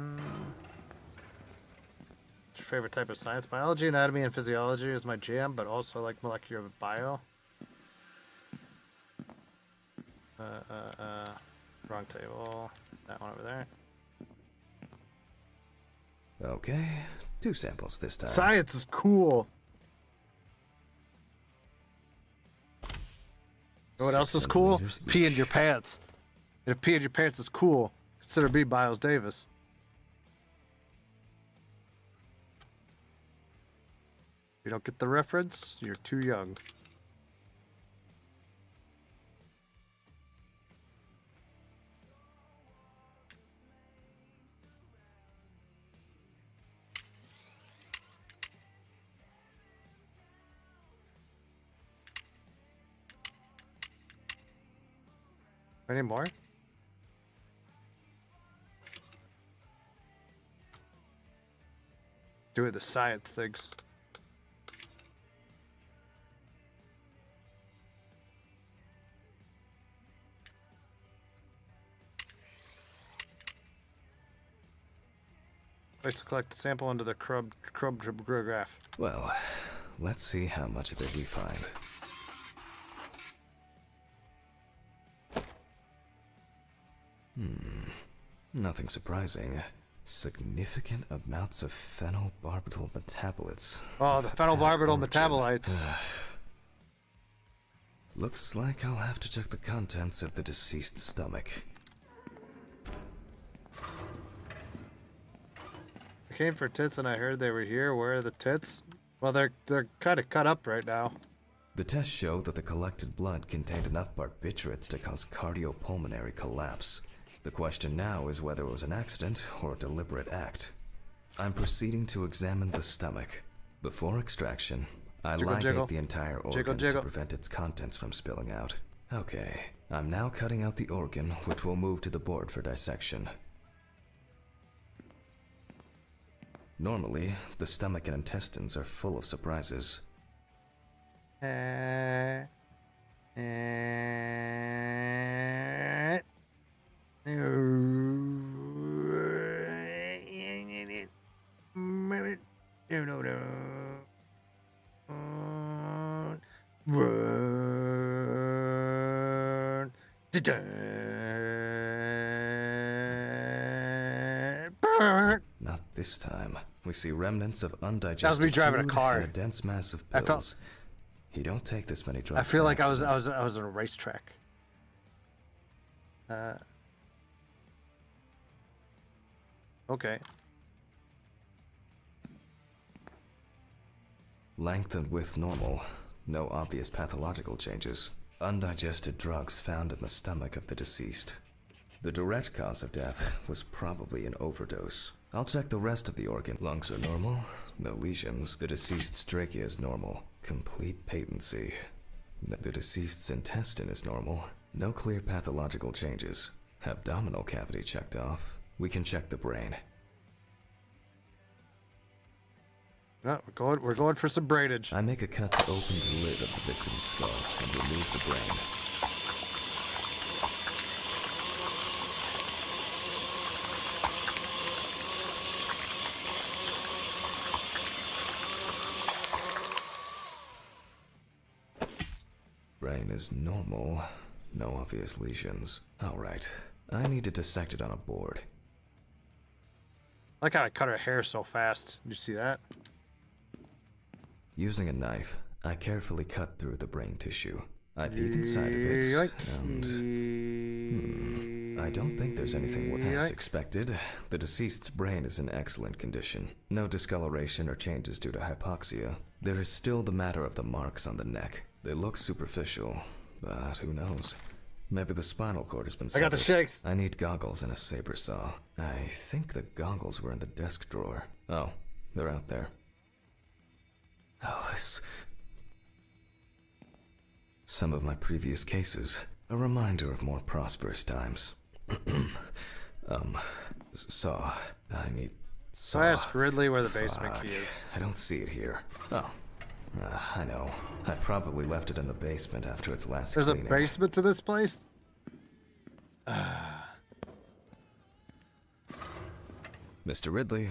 your favorite type of science? Biology, anatomy, and physiology is my jam, but also like molecular bio. Wrong table. That one over there. Okay, 2 samples this time. Science is cool. You know what else is 6 cool? centimeters Pee in each. your pants. If pee in your pants is cool, consider me Miles Davis. You don't get the reference, you're too young. Any more? Do the science things. Place to collect the sample into the graph. Well, let's see how much of it we find. Nothing surprising. Significant amounts of phenobarbital metabolites. Oh, the phenobarbital metabolites. Looks like I'll have to check the contents of the deceased's stomach. I came for tits and I heard they were here. Where are the tits? Well, they're kind of cut up right now. The test showed that the collected blood contained enough barbiturates to cause cardiopulmonary collapse. The question now is whether it was an accident or a deliberate act. I'm proceeding to examine the stomach. Before extraction, I ligate the entire organ to prevent its contents from spilling out. Okay, I'm now cutting out the organ, which will move to the board for dissection. Normally, the stomach and intestines are full of surprises. Not this time. We see remnants of undigested That was me driving a food car. and a dense mass of pills. You don't take this many drugs. I feel by like I was accident. on a racetrack. Okay. Length and width normal. No obvious pathological changes. Undigested drugs found in the stomach of the deceased. The direct cause of death was probably an overdose. I'll check the rest of the organ. Lungs are normal. No lesions. The deceased's trachea is normal. Complete patency. The deceased's intestine is normal. No clear pathological changes. Abdominal cavity checked off. We can check the brain. No, we're going for some braidage. I make a cut to open the lid of the victim's skull and remove the brain. Brain is normal. No obvious lesions. Alright. I need to dissect it on a board. I like how I cut her hair so fast. Did you see that? Using a knife, I carefully cut through the brain tissue. I peek inside a bit, and I don't think there's anything as expected. The deceased's brain is in excellent condition. No discoloration or changes due to hypoxia. There is still the matter of the marks on the neck. They look superficial, but who knows? Maybe the spinal cord has been severed. I got the shakes. I need goggles and a saber saw. I think the goggles were in the desk drawer. Oh, they're out there. Alice. Some of my previous cases, a reminder of more prosperous times. Saw. I need saw. So I asked Ridley where the basement Fuck. key is. I don't see it here. Oh. I know. I probably left it in the basement after its last There's cleaning. a basement to this place? Mr. Ridley,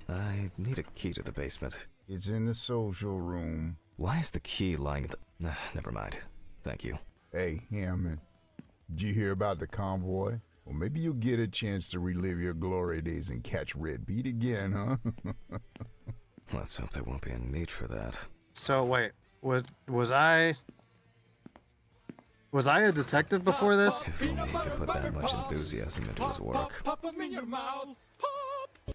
I need a key to the basement. It's in the social room. Why is the key lying at the... never mind. Thank you. Hey, Hammond. Did you hear about the convoy? Well, maybe you'll get a chance to relive your glory days and catch Red Beat again, huh? Let's hope there won't be a need for that. So wait, was I a detective before this? If only he could put that much enthusiasm into his work. Pop 'em in your mouth. Pop.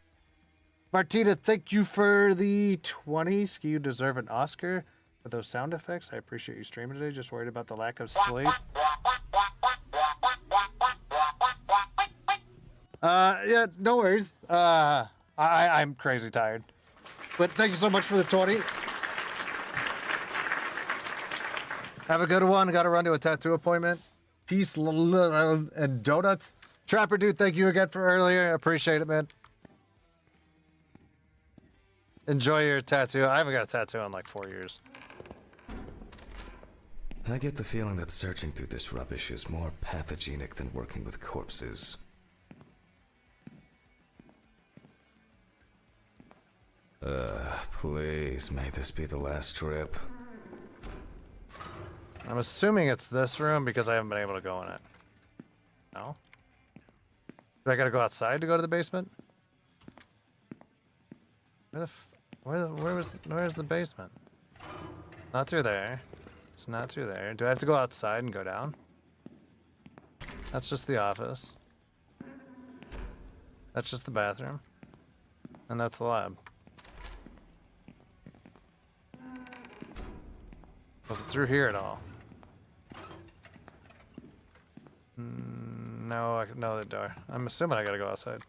Martina, thank you for the 20s. You deserve an Oscar for those sound effects. I appreciate you streaming today. Just worried about the lack of sleep. Yeah, no worries. I'm crazy tired. But thank you so much for the 20. Have a good one. I gotta run to a tattoo appointment. Peace and donuts. Trapper dude, thank you again for earlier. I appreciate it, man. Enjoy your tattoo. I haven't got a tattoo in like 4 years. I get the feeling that searching through this rubbish is more pathogenic than working with corpses. Please, may this be the last trip. I'm assuming it's this room because I haven't been able to go in it. No? Do I gotta go outside to go to the basement? Where's the basement? Not through there. It's not through there. Do I have to go outside and go down? That's just the office. That's just the bathroom. And that's the lab. Was it through here at all? No, I can know the door. I'm assuming I gotta go outside.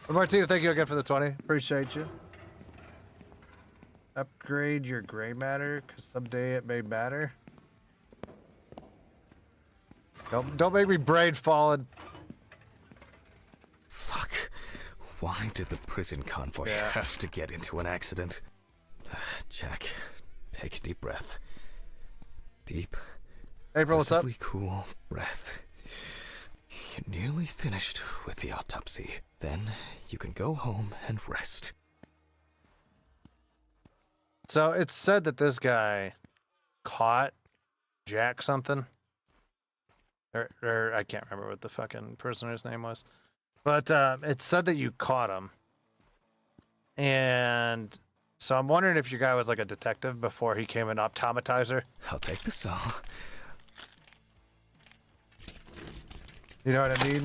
But Martina, thank you again for the 20. Appreciate you. Upgrade your gray matter, because someday it may matter. Don't make me brain fallen. Fuck. Why did the prison convoy have to get into an accident? Jack, take a deep breath. Deep, April, what's up? cool breath. You're nearly finished with the autopsy. Then you can go home and rest. So it's said that this guy caught Jack something. Or I can't remember what the fucking prisoner's name was. But it said that you caught him. And so I'm wondering if your guy was like a detective before he came an optomatizer. I'll take the saw. You know what I mean?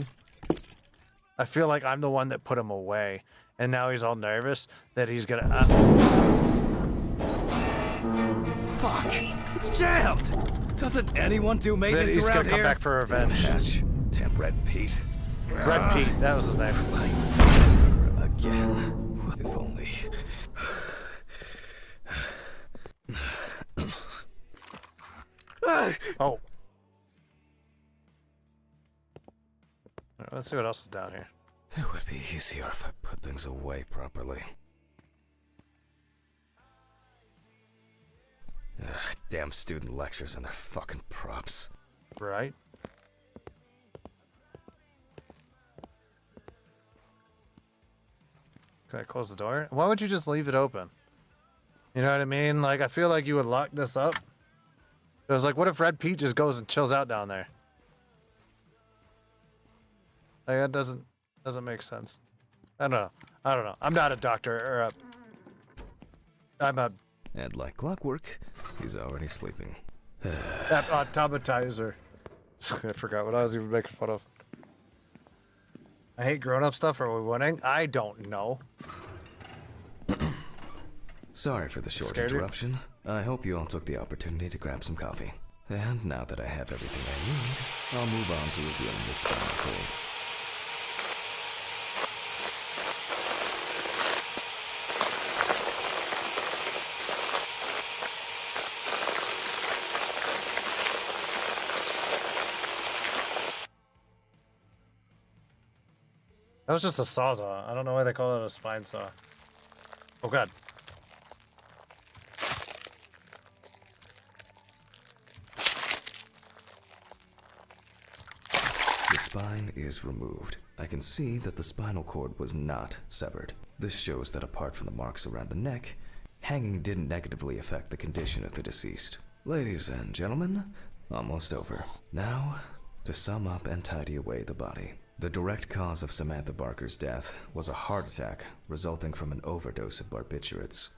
I feel like I'm the one that put him away. And now he's all nervous that he's gonna... Fuck! It's jammed! Doesn't anyone do maintenance he's around gonna come here? back for revenge. Damn Red Pete. Red Pete, that was his name. Again. If only. Oh. Let's see what else is down here. It would be easier if I put things away properly. Damn student lectures and their fucking props. Right? Can I close the door? Why would you just leave it open? You know what I mean? Like, I feel like you would lock this up. It was like, what if Red Pete just goes and chills out down there? Like, that doesn't make sense. I don't know. I'm not a doctor or I'm a And like clockwork, he's already sleeping. automatizer. I forgot what I was even making fun of. I hate grown-up stuff. Are we winning? I don't know. Sorry for the short Scared you? interruption. I hope you all took the opportunity to grab some coffee. And now that I have everything I need, I'll move on to revealing the spinal cord. That was just a sawzall. I don't know why they call it a spine saw. Oh god. The spine is removed. I can see that the spinal cord was not severed. This shows that apart from the marks around the neck, hanging didn't negatively affect the condition of the deceased. Ladies and gentlemen, almost over. Now, to sum up and tidy away the body. The direct cause of Samantha Barker's death was a heart attack resulting from an overdose of barbiturates.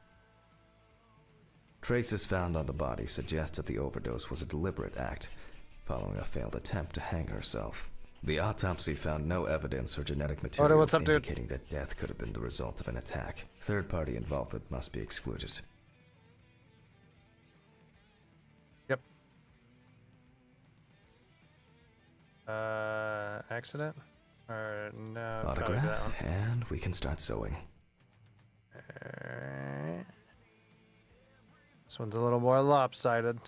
Traces found on the body suggest that the overdose was a deliberate act, following a failed attempt to hang herself. The autopsy found no evidence or genetic material what's up, dude? indicating that death could have been the result of an attack. Third-party involvement must be excluded. Yep. Accident? Or no? probably that Autograph, one. and we can start sewing. Alright. This one's a little more lopsided.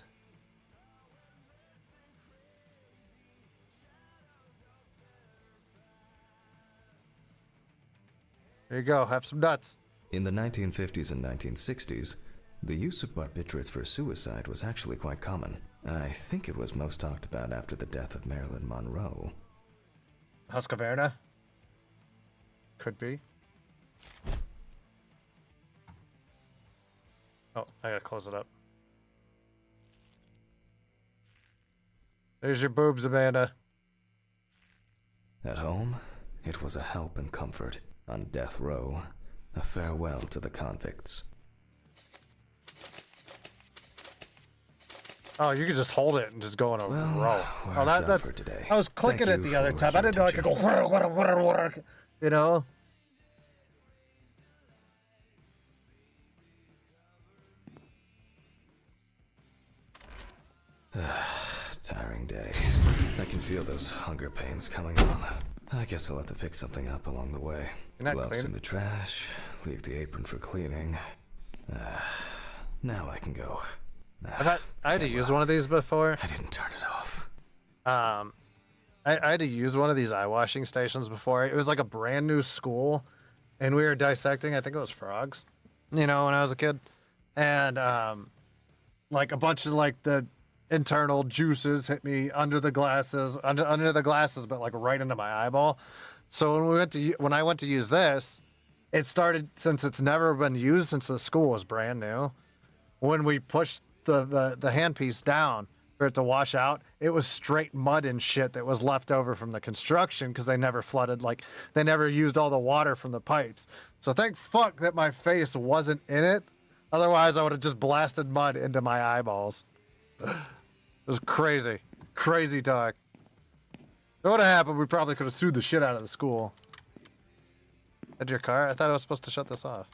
There you go. Have some nuts. In the 1950s and 1960s, the use of barbiturates for suicide was actually quite common. I think it was most talked about after the death of Marilyn Monroe. Husqvarna? Could be. Oh, I gotta close it up. There's your boobs, Amanda. At home, it was a help and comfort. On death row, a farewell to the convicts. Oh, you could just hold it and just go in a row. we're Oh, done that's. for today. I was clicking Thank it you the other for time. I your didn't know I could go. You know. Tiring day. I can feel those hunger pains coming on. I guess I'll have to pick something up along the way. You're not Gloves cleaning? in the trash. Leave the apron for cleaning. Now I can go. I had to use one of these before. I didn't turn it off. I had to use one of these eye washing stations before. It was like a brand new school, and we were dissecting. I think it was frogs. You know, when I was a kid, and like a bunch of like the internal juices hit me under the glasses, but like right into my eyeball. So when I went to use this, it started, since it's never been used since the school was brand new. When we pushed the handpiece down for it to wash out, it was straight mud and shit that was left over from the construction because they never flooded, like they never used all the water from the pipes. So thank fuck that my face wasn't in it. Otherwise, I would have just blasted mud into my eyeballs. It was crazy. Crazy talk. If it would have happened, we probably could have sued the shit out of the school. At your car? I thought I was supposed to shut this off.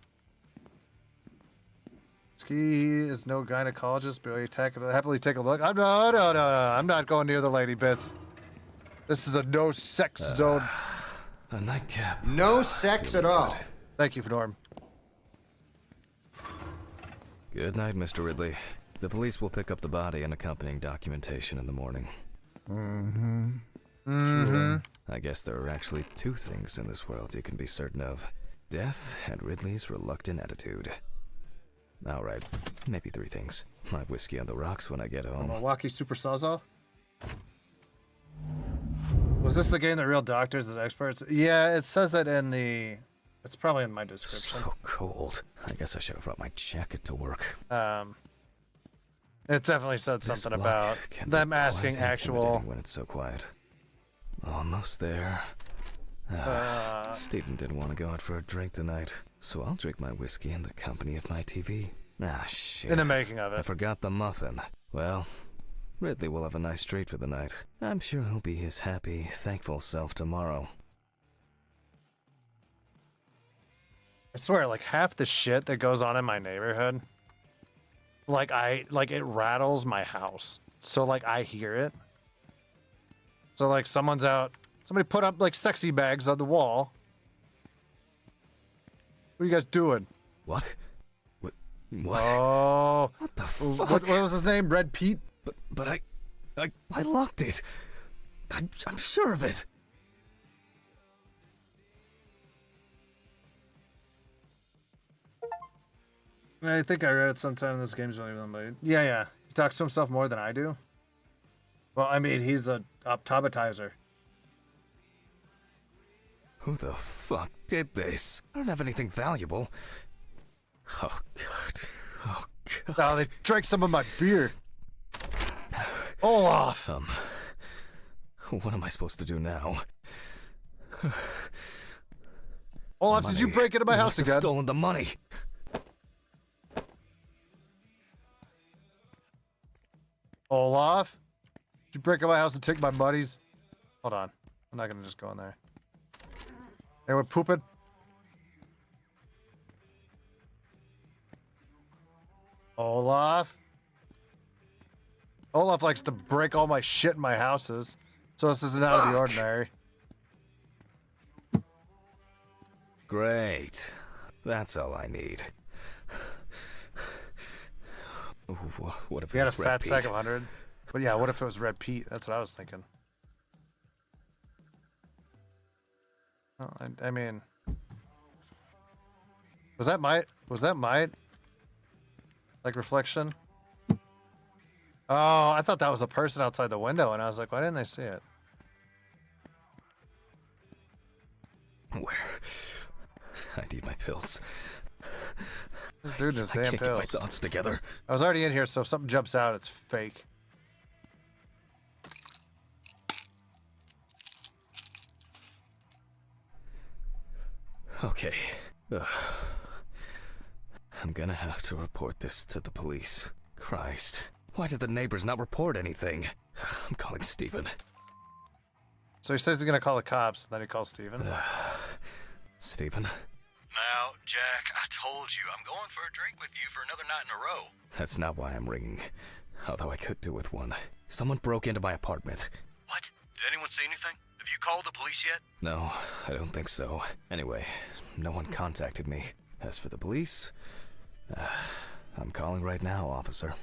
Ski is no gynecologist, but you happily take a look. No. I'm not going near the lady bits. This is a no sex zone. A nightcap. No sex at all. Thank you, Norm. Good night, Mr. Ridley. The police will pick up the body and accompanying documentation in the morning. I guess there are actually two things in this world you can be certain of. Death and Ridley's reluctant attitude. Alright, maybe three things. My whiskey on the rocks when I get home. Milwaukee Super Sawzall? Was this the game that real doctors as experts? Yeah, it says it in the... It's probably in my description. So cold. I guess I should have brought my jacket to work. It definitely said This something block about can be them quite asking actual... intimidating when it's so quiet. Almost there. Stephen didn't want to go out for a drink tonight, so I'll drink my whiskey in the company of my TV. Shit. In the making of I it. forgot the muffin. Well, Ridley will have a nice treat for the night. I'm sure he'll be his happy, thankful self tomorrow. I swear, like half the shit that goes on in my neighborhood, like it rattles my house. So like I hear it. So like somebody put up like sexy bags on the wall. What are you guys doing? What? What? Oh. What the fuck? What was his name? Red Pete? But I locked it. I'm sure of it. I think I read it sometime. This game's really limited. Yeah. He talks to himself more than I do. Well, I mean, he's a optometrizer. Who the fuck did this? I don't have anything valuable. Oh, God. Oh, God. Oh, they drank some of my beer. Olaf! What am I supposed to do now? Olaf, did you break into my house must have again? Stolen the money. Olaf? Did you break into my house and take my buddies? Hold on. I'm not gonna just go in there. Hey, we're pooping. Olaf? Olaf likes to break all my shit in my houses, so this isn't out of the ordinary. Great. That's all I need. Ooh, what if You it got a was Red fat Pete? sack of 100? But yeah, what if it was Red Pete? That's what I was thinking. Oh, I mean... Was that my like reflection? Oh, I thought that was a person outside the window, and I was like, why didn't I see it? Where? I need my pills. This dude just I damn can't get my pills. thoughts together. I was already in here, so if something jumps out, it's fake. Okay. Ugh. I'm gonna have to report this to the police. Christ. Why did the neighbors not report anything? I'm calling Steven. So he says he's gonna call the cops, and then he calls Steven. Steven? Now, Jack, I told you, I'm going for a drink with you for another night in a row. That's not why I'm ringing. Although I could do with one. Someone broke into my apartment. What? Did anyone see anything? Have you called the police yet? No, I don't think so. Anyway, no one contacted me. As for the police, I'm calling right now, officer.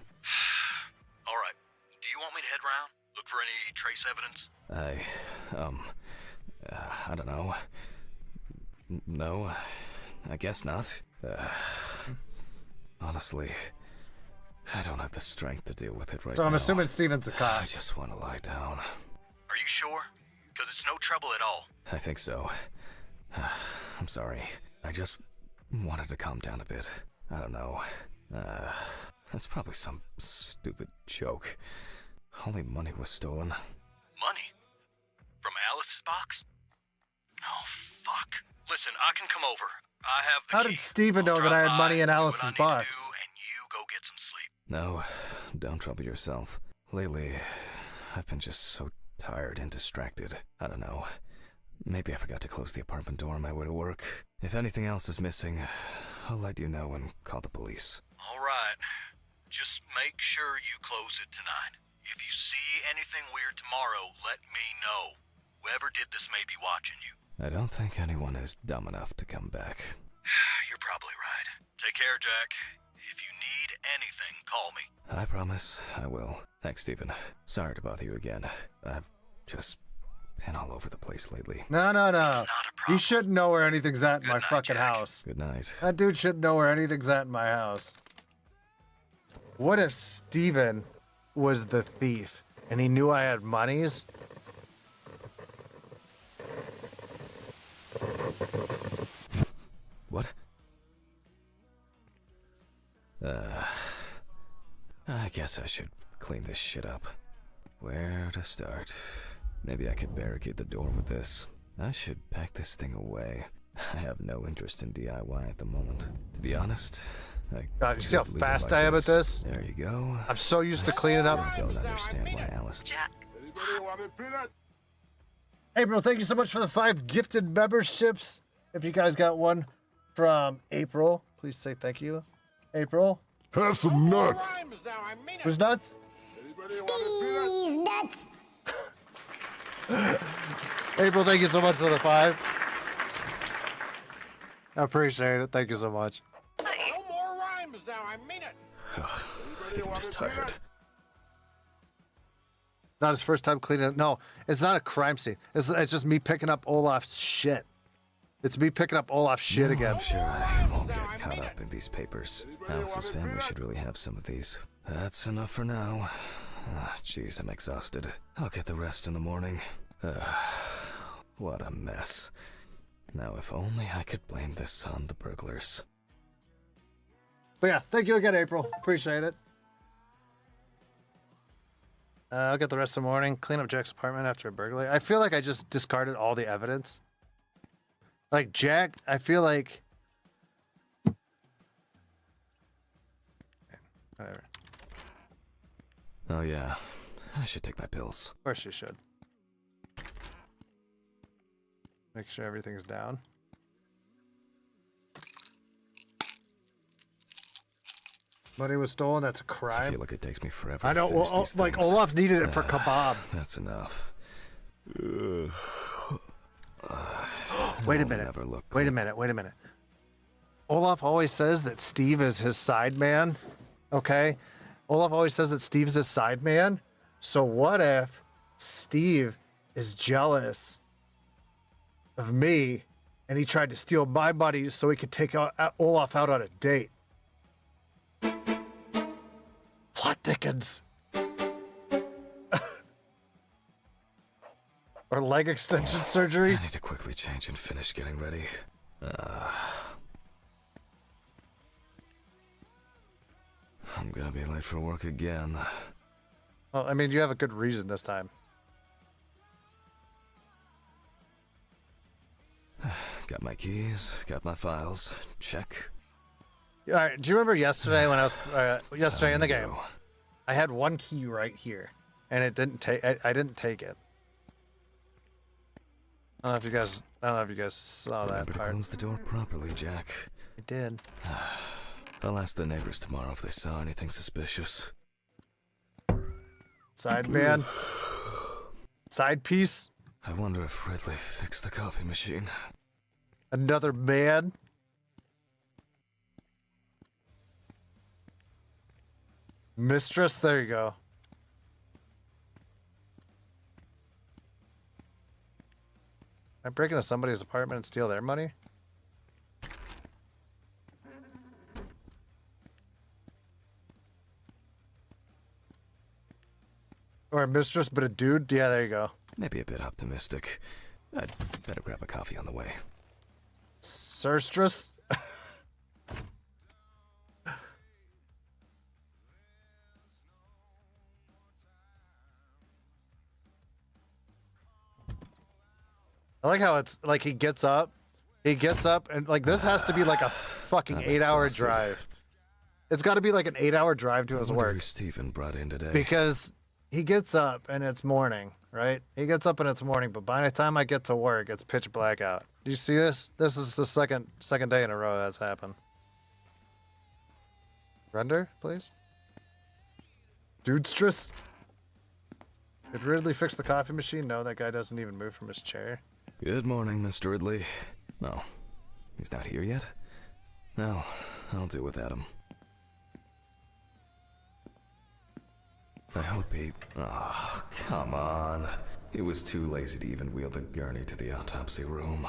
All right. Do you want me to head round? Look for any trace evidence? I don't know. No, I guess not. Honestly, I don't have the strength to deal with it right now. So I'm assuming Steven's a cop. I just want to lie down. Are you sure? Because it's no trouble at all. I think so. I'm sorry. I just wanted to calm down a bit. I don't know. That's probably some stupid joke. Only money was stolen. Money? From Alice's box? Oh, fuck. Listen, I can come over. I have the How key. did Steven I'll know that drop I had by, money in do what I Alice's need to box? do, and you go get some sleep. No, don't trouble yourself. Lately, I've been just so tired and distracted. I don't know. Maybe I forgot to close the apartment door on my way to work. If anything else is missing, I'll let you know and call the police. All right. Just make sure you close it tonight. If you see anything weird tomorrow, let me know. Whoever did this may be watching you. I don't think anyone is dumb enough to come back. You're probably right. Take care, Jack. If you need anything, call me. I promise I will. Thanks, Steven. Sorry to bother you again. I've just been all over the place lately. No. It's not a problem. He shouldn't know where anything's at in my Good night, fucking Jack. house. Good night. That dude shouldn't know where anything's at in my house. What if Steven was the thief and he knew I had monies? What? I guess I should clean this shit up. Where to start? Maybe I could barricade the door with this. I should pack this thing away. I have no interest in DIY at the moment. To be honest, I God, you see how could leave it fast like I am at this? There you go. I'm so used to cleaning up. I don't understand why Alice... Jack, April, thank you so much for the 5 gifted memberships. If you guys got one from April, please say thank you. April? Have some nuts. Who's nuts? Steve's nuts. April, thank you so much for the 5. I appreciate it. Thank you so much. No more rhymes now, I mean it. I think I'm just tired. Not his first time cleaning it. No, it's not a crime scene. It's just me picking up Olaf's shit. It's me picking up Olaf's shit again. I'm sure I won't get caught up in these papers. Alice's family should really have some of these. That's enough for now. Jeez, I'm exhausted. I'll get the rest in the morning. What a mess. Now, if only I could blame this on the burglars. But yeah, thank you again, April. Appreciate it. I'll get the rest of the morning. Clean up Jack's apartment after a burglary. I feel like I just discarded all the evidence. Like Jack, I feel like... Whatever. Oh yeah, I should take my pills. Of course you should. Make sure everything's down. Money was stolen, that's a I crime. feel like it takes me forever I to know, finish well, these like things. Olaf needed it for kebab. That's enough. Wait a I'll minute. never look Wait a minute. Wait a minute. Olaf always says that Steve is his side man. Okay? Olaf always says that Steve's his side man. So what if Steve is jealous of me and he tried to steal my money so he could take Olaf out on a date. Plot thickens. Or leg extension surgery. I need to quickly change and finish getting ready. I'm gonna be late for work again. Well, I mean, you have a good reason this time. Got my keys, got my files. Check. All right. Do you remember yesterday when I was yesterday in the Time to game? go. I had one key right here, and it didn't take. I didn't take it. I don't know if you guys saw that Remember to part. close the door properly, Jack. I did. I'll ask the neighbors tomorrow if they saw anything suspicious. Sideband. Side piece. I wonder if Ridley fixed the coffee machine. Another man. Mistress. There you go. I break into somebody's apartment and steal their money? Or a mistress, but a dude? Yeah, there you go. Maybe a bit optimistic. I'd better grab a coffee on the way. Surstress? I like how it's like he gets up, and like this has to be like a fucking I'm 8-hour exhausted. drive. It's got to be like an 8-hour drive to his Wonder work who Steven brought in today. because he gets up and it's morning, right? He gets up and it's morning, but by the time I get to work, it's pitch black out. Do you see this? This is the second day in a row that's happened. Render, please. Dudestress. Did Ridley fix the coffee machine? No, that guy doesn't even move from his chair. Good morning, Mr. Ridley. No, he's not here yet? No, I'll deal with Adam. I hope he... Oh, come on. He was too lazy to even wheel the gurney to the autopsy room.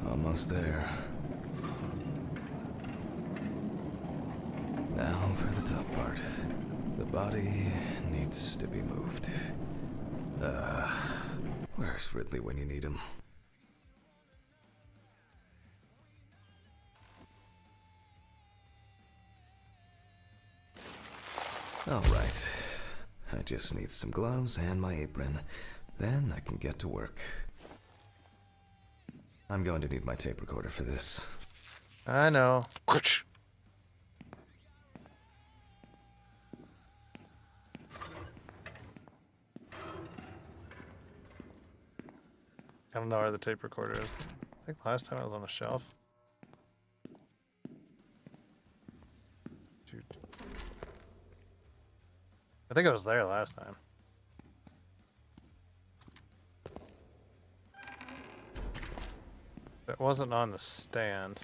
Almost there. Now for the tough part. The body needs to be moved. Where's Ridley when you need him? All right. I just need some gloves and my apron. Then I can get to work. I'm going to need my tape recorder for this. I know. I don't know where the tape recorder is. I think last time it was on a shelf. Dude. I think it was there last time. It wasn't on the stand.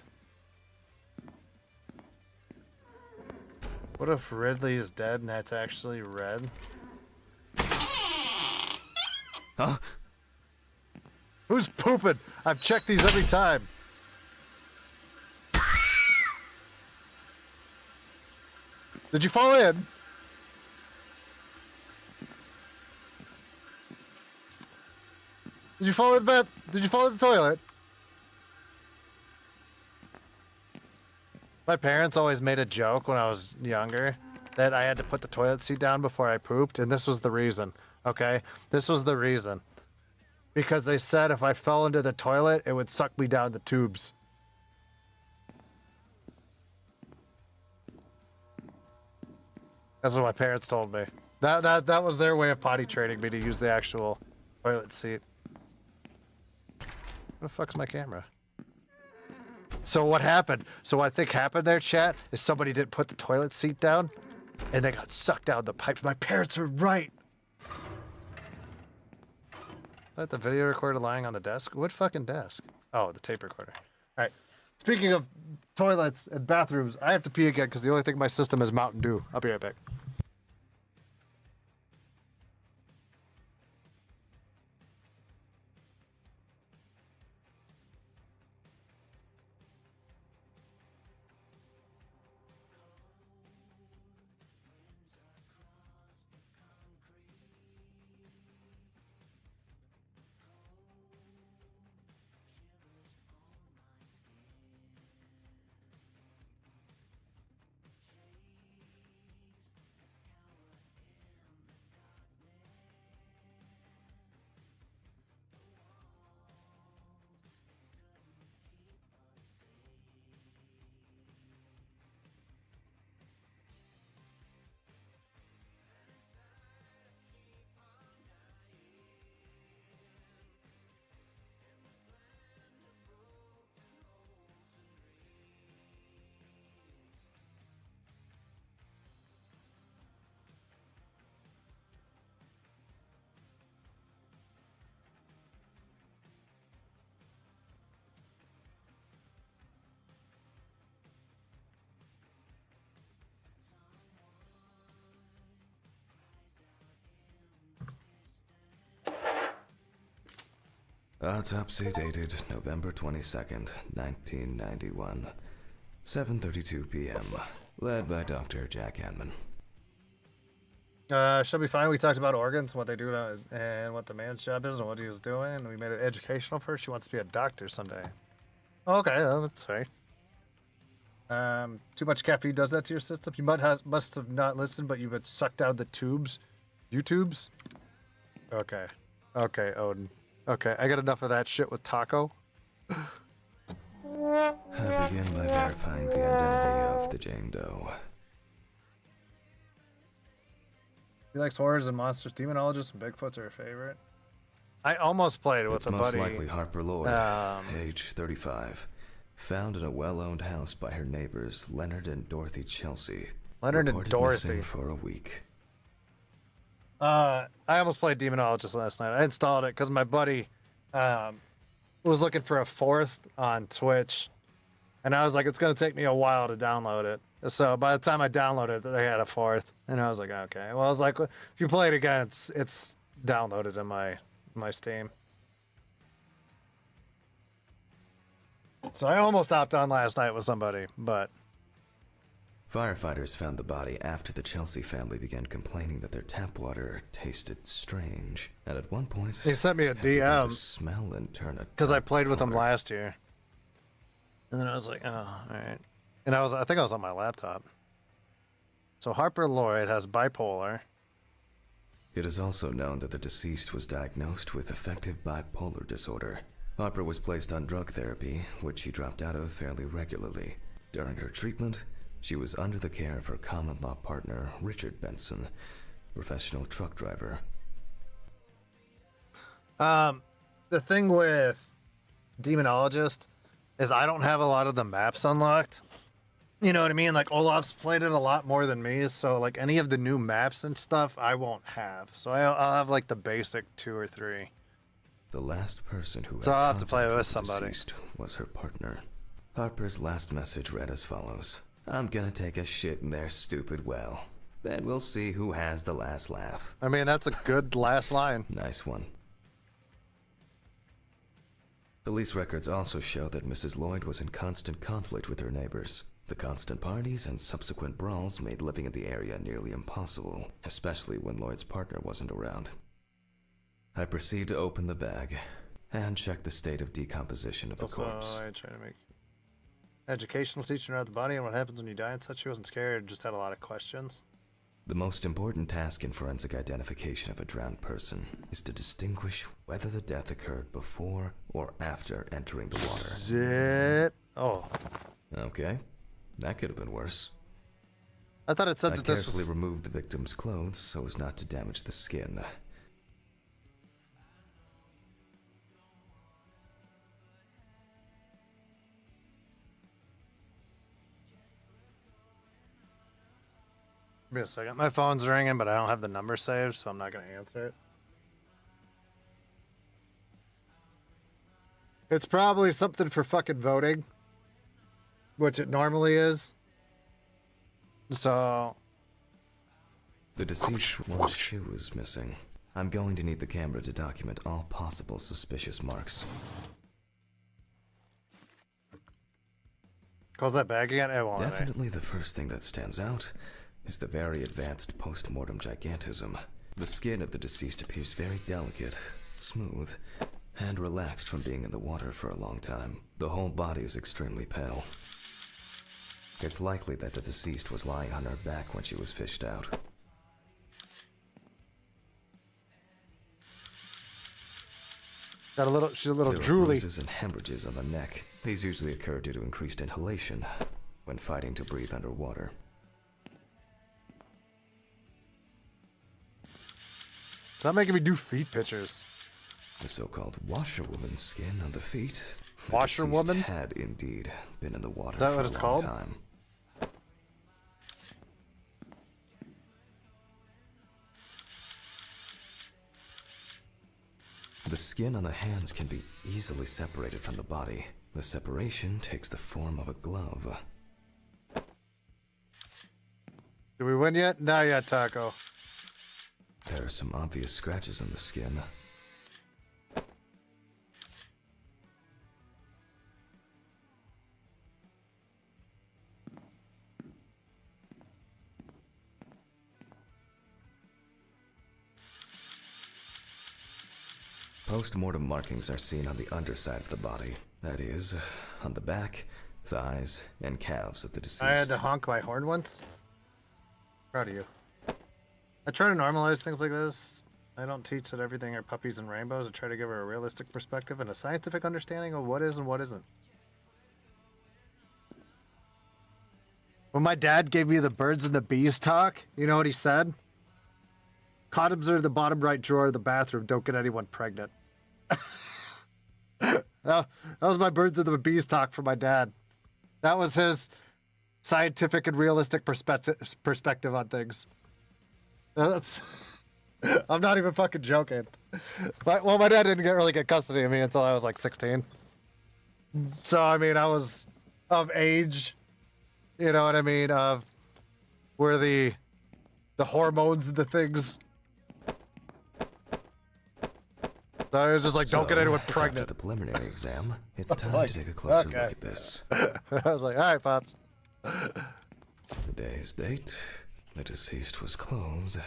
What if Ridley is dead and that's actually red? Huh? Who's pooping? I've checked these every time. Did you fall in? Did you fall in the bed? Did you fall in the toilet? My parents always made a joke when I was younger that I had to put the toilet seat down before I pooped, and this was the reason, okay? This was the reason. Because they said if I fell into the toilet, it would suck me down the tubes. That's what my parents told me. That was their way of potty training me to use the actual toilet seat. Where the fuck's my camera? So what happened? So what I think happened there, chat, is somebody didn't put the toilet seat down, and they got sucked down the pipes. My parents are right. Is that the video recorder lying on the desk? What fucking desk? Oh, the tape recorder. All right. Speaking of toilets and bathrooms, I have to pee again because the only thing in my system is Mountain Dew. I'll be right back. Autopsy dated November 22nd, 1991. 7:32 p.m. Led by Dr. Jack Hanman. Should be fine. We talked about organs, what they do, and what the man's job is, and what he was doing. We made it educational first. She wants to be a doctor someday. Okay, well, that's right. Too much caffeine does that to your system. You must have not listened, but you've been sucked out of the tubes. YouTubes? Okay. Okay, Odin. Okay, I got enough of that shit with Taco. I begin by verifying the identity of the Jane Doe. He likes horrors and monsters. Demonologists and Bigfoots are her favorite. I almost played with It's a most buddy. likely Harper Lloyd, age 35. Found in a well-owned house by her neighbors Leonard and Dorothy Chelsea. Leonard and Reported Dorothy. missing for a week. I almost played Demonologist last night. I installed it because my buddy was looking for a fourth on Twitch. And I was like, it's going to take me a while to download it. So by the time I downloaded it, they had a fourth. And I was like, okay. Well, I was like, if you play it again, it's downloaded in my Steam. So I almost hopped on last night with somebody, but... Firefighters found the body after the Chelsea family began complaining that their tap water tasted strange. And at one point, He sent me a it began to DM smell and turn a because I dark played with him color. last year. And then I was like, oh, all right. And I think I was on my laptop. So Harper Lloyd has bipolar. It is also known that the deceased was diagnosed with affective bipolar disorder. Harper was placed on drug therapy, which she dropped out of fairly regularly. During her treatment, she was under the care of her common-law partner, Richard Benson, professional truck driver. The thing with Demonologist is I don't have a lot of the maps unlocked. You know what I mean? Like, Olaf's played it a lot more than me, so, like, any of the new maps and stuff, I won't have. So I'll have, like, the basic 2 or 3. The last person who So had I'll have to play contact with the somebody. deceased was her partner. Harper's last message read as follows. I'm gonna take a shit in their stupid well. Then we'll see who has the last laugh. I mean, that's a good last line. Nice one. Police records also show that Mrs. Lloyd was in constant conflict with her neighbors. The constant parties and subsequent brawls made living in the area nearly impossible, especially when Lloyd's partner wasn't around. I proceed to open the bag and check the state of decomposition of the corpse. I try to make educational teaching about the body and what happens when you die and such. She wasn't scared, just had a lot of questions. The most important task in forensic identification of a drowned person is to distinguish whether the death occurred before or after entering the water. Zip. Oh. Okay, that could have been worse. I thought it said I that this carefully was... removed the victim's clothes so as not to damage the skin. Give me a second. My phone's ringing, but I don't have the number saved, so I'm not going to answer it. It's probably something for fucking voting, which it normally is. So... The deceased one shoe is missing. I'm going to need the camera to document all possible suspicious marks. Close that bag again? It won't. Definitely the first thing that stands out is the very advanced post-mortem gigantism. The skin of the deceased appears very delicate, smooth, and relaxed from being in the water for a long time. The whole body is extremely pale. It's likely that the deceased was lying on her back when she was fished out. Got a little, she's a little There are drooly. bruises and hemorrhages on the neck. These usually occur due to increased inhalation when fighting to breathe underwater. Stop making me do feet pictures. The so-called washerwoman's skin on the feet. The Washerwoman? deceased had indeed been in the water Is that for what a it's long called? time. The skin on the hands can be easily separated from the body. The separation takes the form of a glove. Did we win yet? Not yet, Taco. There are some obvious scratches on the skin. Post-mortem markings are seen on the underside of the body. That is, on the back, thighs, and calves of the deceased. I had to honk my horn once. Proud of you. I try to normalize things like this. I don't teach that everything are puppies and rainbows. I try to give her a realistic perspective and a scientific understanding of what is and what isn't. When my dad gave me the birds and the bees talk, you know what he said? Condoms are in the bottom right drawer of the bathroom. Don't get anyone pregnant. That was my birds and the bees talk from my dad. That was his scientific and realistic perspective on things. That's... I'm not even fucking joking. But, well, my dad didn't really get custody of me until I was like 16. So, I mean, I was of age, you know what I mean, of where the hormones and the things. So I was just like, don't get anyone pregnant. After the preliminary exam, it's time to take a closer look at this. I was like, all right, Pops. Today's date, the deceased was clothed.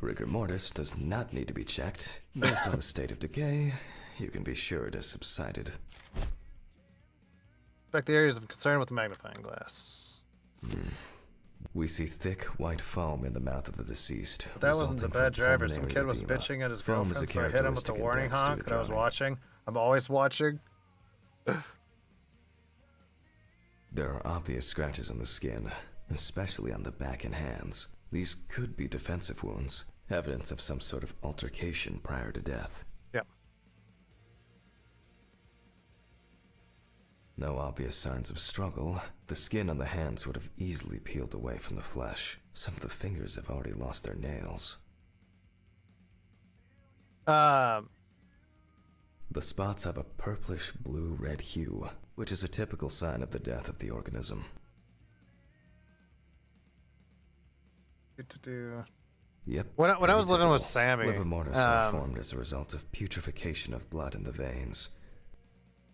Rigor mortis does not need to be checked. Based on the state of decay, you can be sure it has subsided. Inspect the areas of concern with the magnifying glass. We see thick white foam in the mouth of the deceased. That wasn't a resulting bad from driver. Some pulmonary kid was edema. bitching at his Foam is a girlfriend, so I hit him with the characteristic warning advanced due honk, to and I was drowning. watching. I'm always watching. There are obvious scratches on the skin, especially on the back and hands. These could be defensive wounds, evidence of some sort of altercation prior to death. Yep. No obvious signs of struggle. The skin on the hands would have easily peeled away from the flesh. Some of the fingers have already lost their nails. The spots have a purplish blue-red hue, which is a typical sign of the death of the organism. Yep. When I was pretty living with typical. Sammy, Liver mortis are formed as a result of putrefaction of blood in the veins.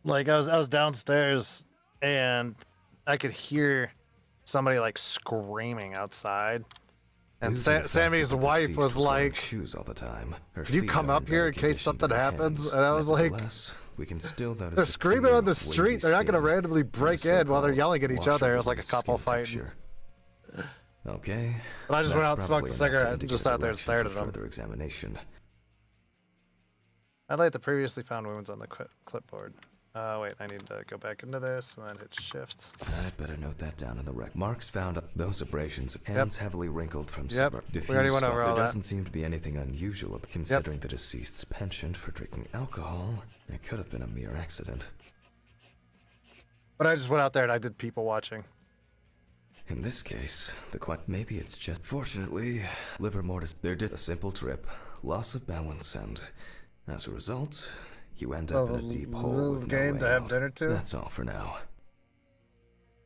like I was downstairs and I could hear somebody like screaming outside, and Due to the fact Sammy's that the wife deceased was wearing like, shoes all the time. Her "Can you feet come are up here in better case condition something than her happens?" hands. And I was like, Nevertheless, we can still notice "They're a screaming clear, on the wavy street. They're not going to skin randomly and a break in while they're so-called yelling at each other." It was like a washerwoman's couple skin fighting. texture. Okay. But I just went that's out and smoked probably a enough cigarette to and just indicate sat there and direction stared for at 'em. further examination. Highlight the previously found wounds on the clipboard. Wait, I need to go back into this and then hit shift. I'd better note that down in the rec. Marks found those abrasions, hands heavily wrinkled from Yep. diffuse We already went over sweat. all There that. doesn't seem to be anything unusual considering the deceased's penchant for drinking alcohol. It could have been a mere accident. But I just went out there and I did people watching. In this case, maybe it's just... Fortunately, liver mortis, there did a simple trip, loss of balance, and as a result, you end up in a deep hole little with no game way to have out. dinner to. That's all for now.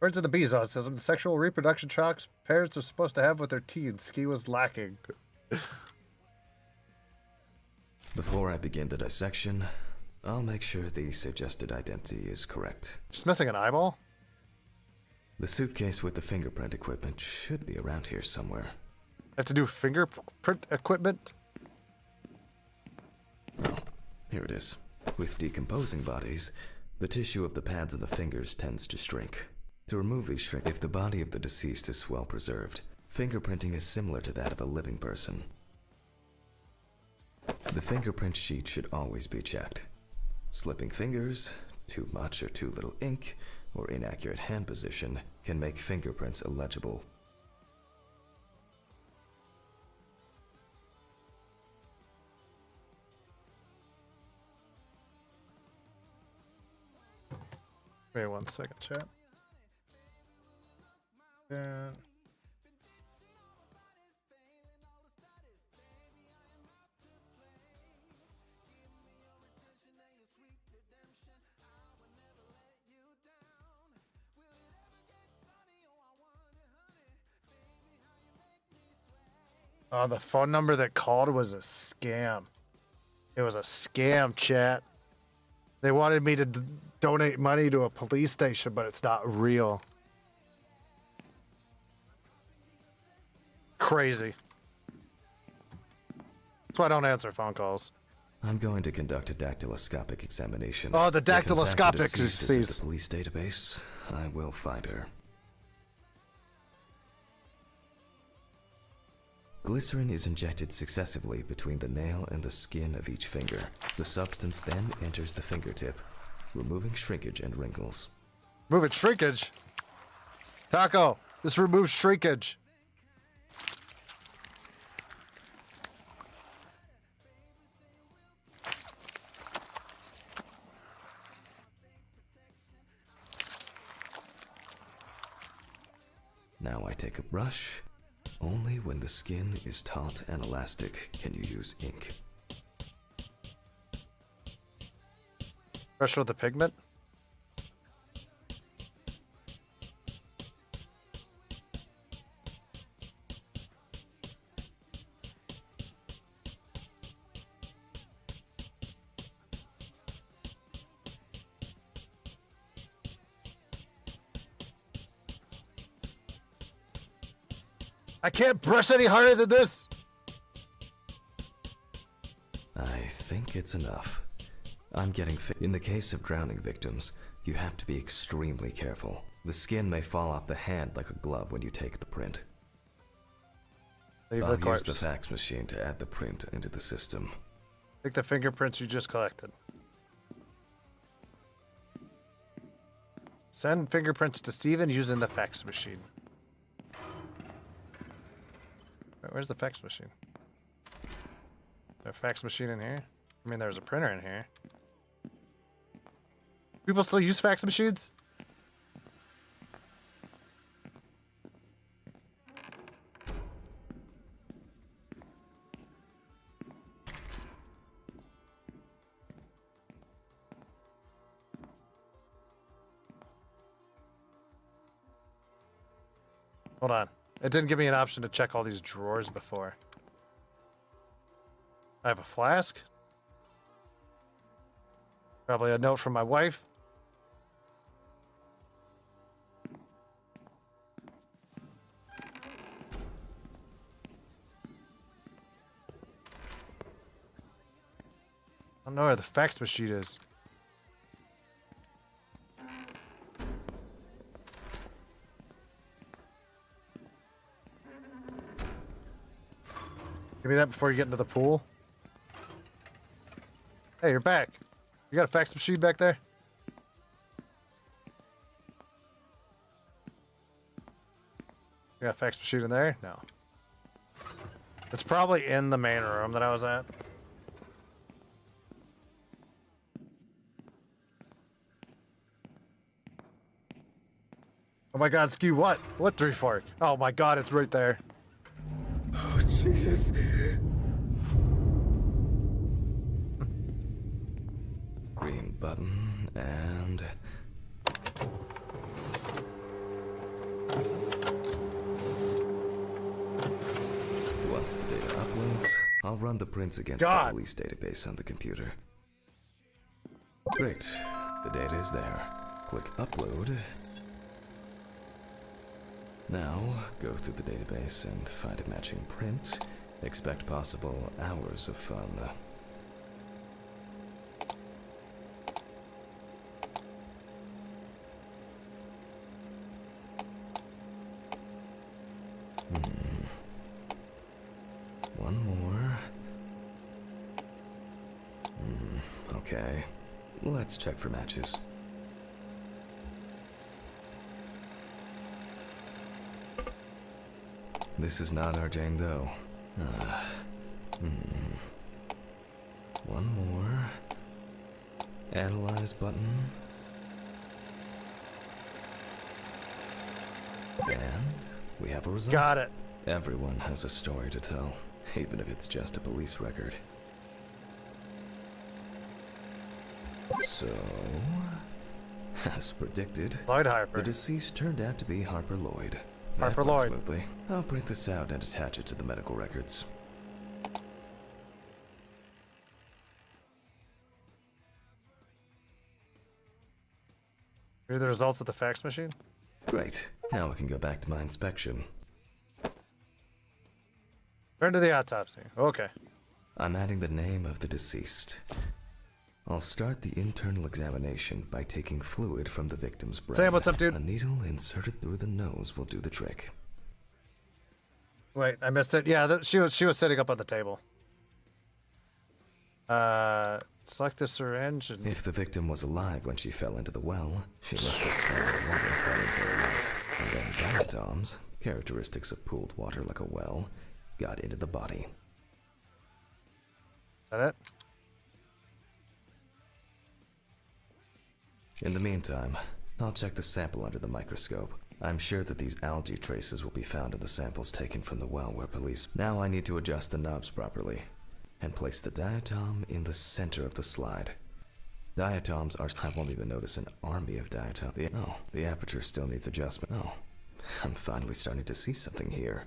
Birds of the Bees autism. The sexual reproduction shocks parents are supposed to have with their teens. Ski was lacking. Before I begin the dissection, I'll make sure the suggested identity is correct. Just missing an eyeball? The suitcase with the fingerprint equipment should be around here somewhere. Have to do fingerprint equipment? Oh, here it is. With decomposing bodies, the tissue of the pads and the fingers tends to shrink. To remove these shrink, if the body of the deceased is well preserved, fingerprinting is similar to that of a living person. The fingerprint sheet should always be checked. Slipping fingers, too much or too little ink, or inaccurate hand position can make fingerprints illegible. Wait 1 second, chat. Yeah. The phone number that called was a scam. It was a scam, chat. They wanted me to donate money to a police station, but it's not real. Crazy. That's why I don't answer phone calls. I'm going to conduct a dactyloscopic examination. Oh, the If in fact dactyloscopic the deceased is in disease. the police database, I will find her. Glycerin is injected successively between the nail and the skin of each finger. The substance then enters the fingertip, removing shrinkage and wrinkles. Moving shrinkage? Taco, this removes shrinkage. Now I take a brush. Only when the skin is taut and elastic can you use ink. Brush with the pigment? I can't brush any harder than this. I think it's enough. I'm getting in the case of drowning victims, you have to be extremely careful. The skin may fall off the hand like a glove when you take the print. Leave I'll the corpse. use the fax machine to add the print into the system. Take the fingerprints you just collected. Send fingerprints to Steven using the fax machine. Wait, where's the fax machine? Is there a fax machine in here? I mean, there's a printer in here. People still use fax machines? Hold on. It didn't give me an option to check all these drawers before. I have a flask. Probably a note from my wife. I don't know where the fax machine is. Give me that before you get into the pool. Hey, you're back. You got a fax machine back there? You got a fax machine in there? No. It's probably in the main room that I was at. Oh my god, Ski, what? What 3-fork? Oh my god, it's right there. Oh, Jesus. button, and... Once the data uploads, I'll run the prints against the police database on the computer. Great. The data is there. Click Upload. Now, go through the database and find a matching print. Expect possible hours of fun. One more. Okay. Let's check for matches. This is not our Jane Doe. One more. Analyze button. And we have a result. Got it. Everyone has a story to tell, even if it's just a police record. So, as predicted, Lloyd Harper. the deceased turned out to be Harper Lloyd. Harper That went Lloyd. Smoothly. I'll print this out and attach it to the medical records. Here are the results of the fax machine. Great. Now I can go back to my inspection. Turn to the autopsy. Okay. I'm adding the name of the deceased. I'll start the internal examination by taking fluid from the victim's brain. Sam, what's up, dude? A needle inserted through the nose will do the trick. Wait, I missed it. Yeah, she was sitting up on the table. Select the syringe and... If the victim was alive when she fell into the well, she must have swallowed water from her mouth. And then diatoms, characteristics of pooled water like a well, got into the body. Is that it? In the meantime, I'll check the sample under the microscope. I'm sure that these algae traces will be found in the samples taken from the well where police... Now I need to adjust the knobs properly and place the diatom in the center of the slide. Diatoms are... I won't even notice an army of diatoms. The aperture still needs adjustment. Oh, I'm finally starting to see something here.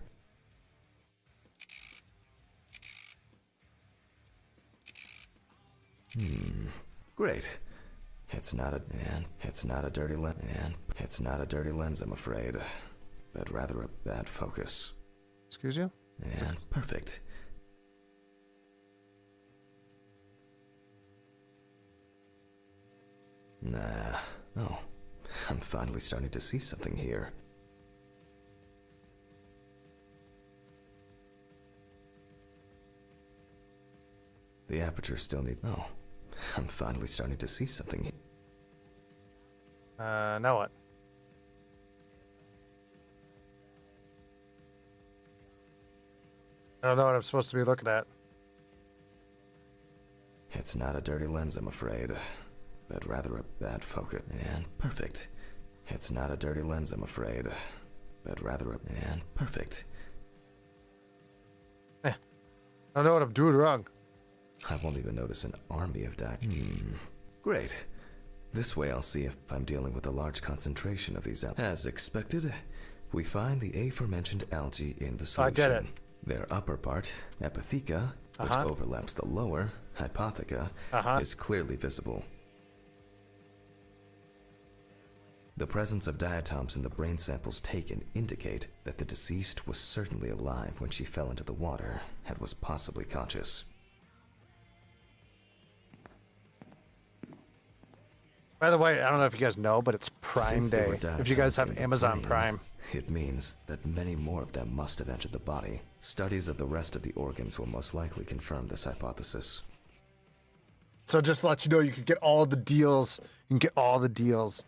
Great. It's not a dirty lens, I'm afraid, but rather a bad focus. Excuse you? And perfect. Nah. Oh, I'm finally starting to see something here. The aperture still needs... Oh, I'm finally starting to see something here. Now what? I don't know what I'm supposed to be looking at. It's not a dirty lens, I'm afraid, but rather a bad focus. And perfect. It's not a dirty lens, I'm afraid, but rather a... And perfect. I don't know what I'm doing wrong. I won't even notice an army of Great. This way I'll see if I'm dealing with a large concentration of these algae. As expected, we find the aforementioned algae in the solution. I did it. Their upper part, epitheca, which overlaps the lower, hypotheca, is clearly visible. The presence of diatoms in the brain samples taken indicate that the deceased was certainly alive when she fell into the water and was possibly conscious. By the way, I don't know if you guys know, but it's Prime Since there were Day. If you guys diatoms have in the Amazon brain, Prime. It means that many more of them must have entered the body. Studies of the rest of the organs will most likely confirm this hypothesis. So just to let you know, you can get all the deals. You can get all the deals.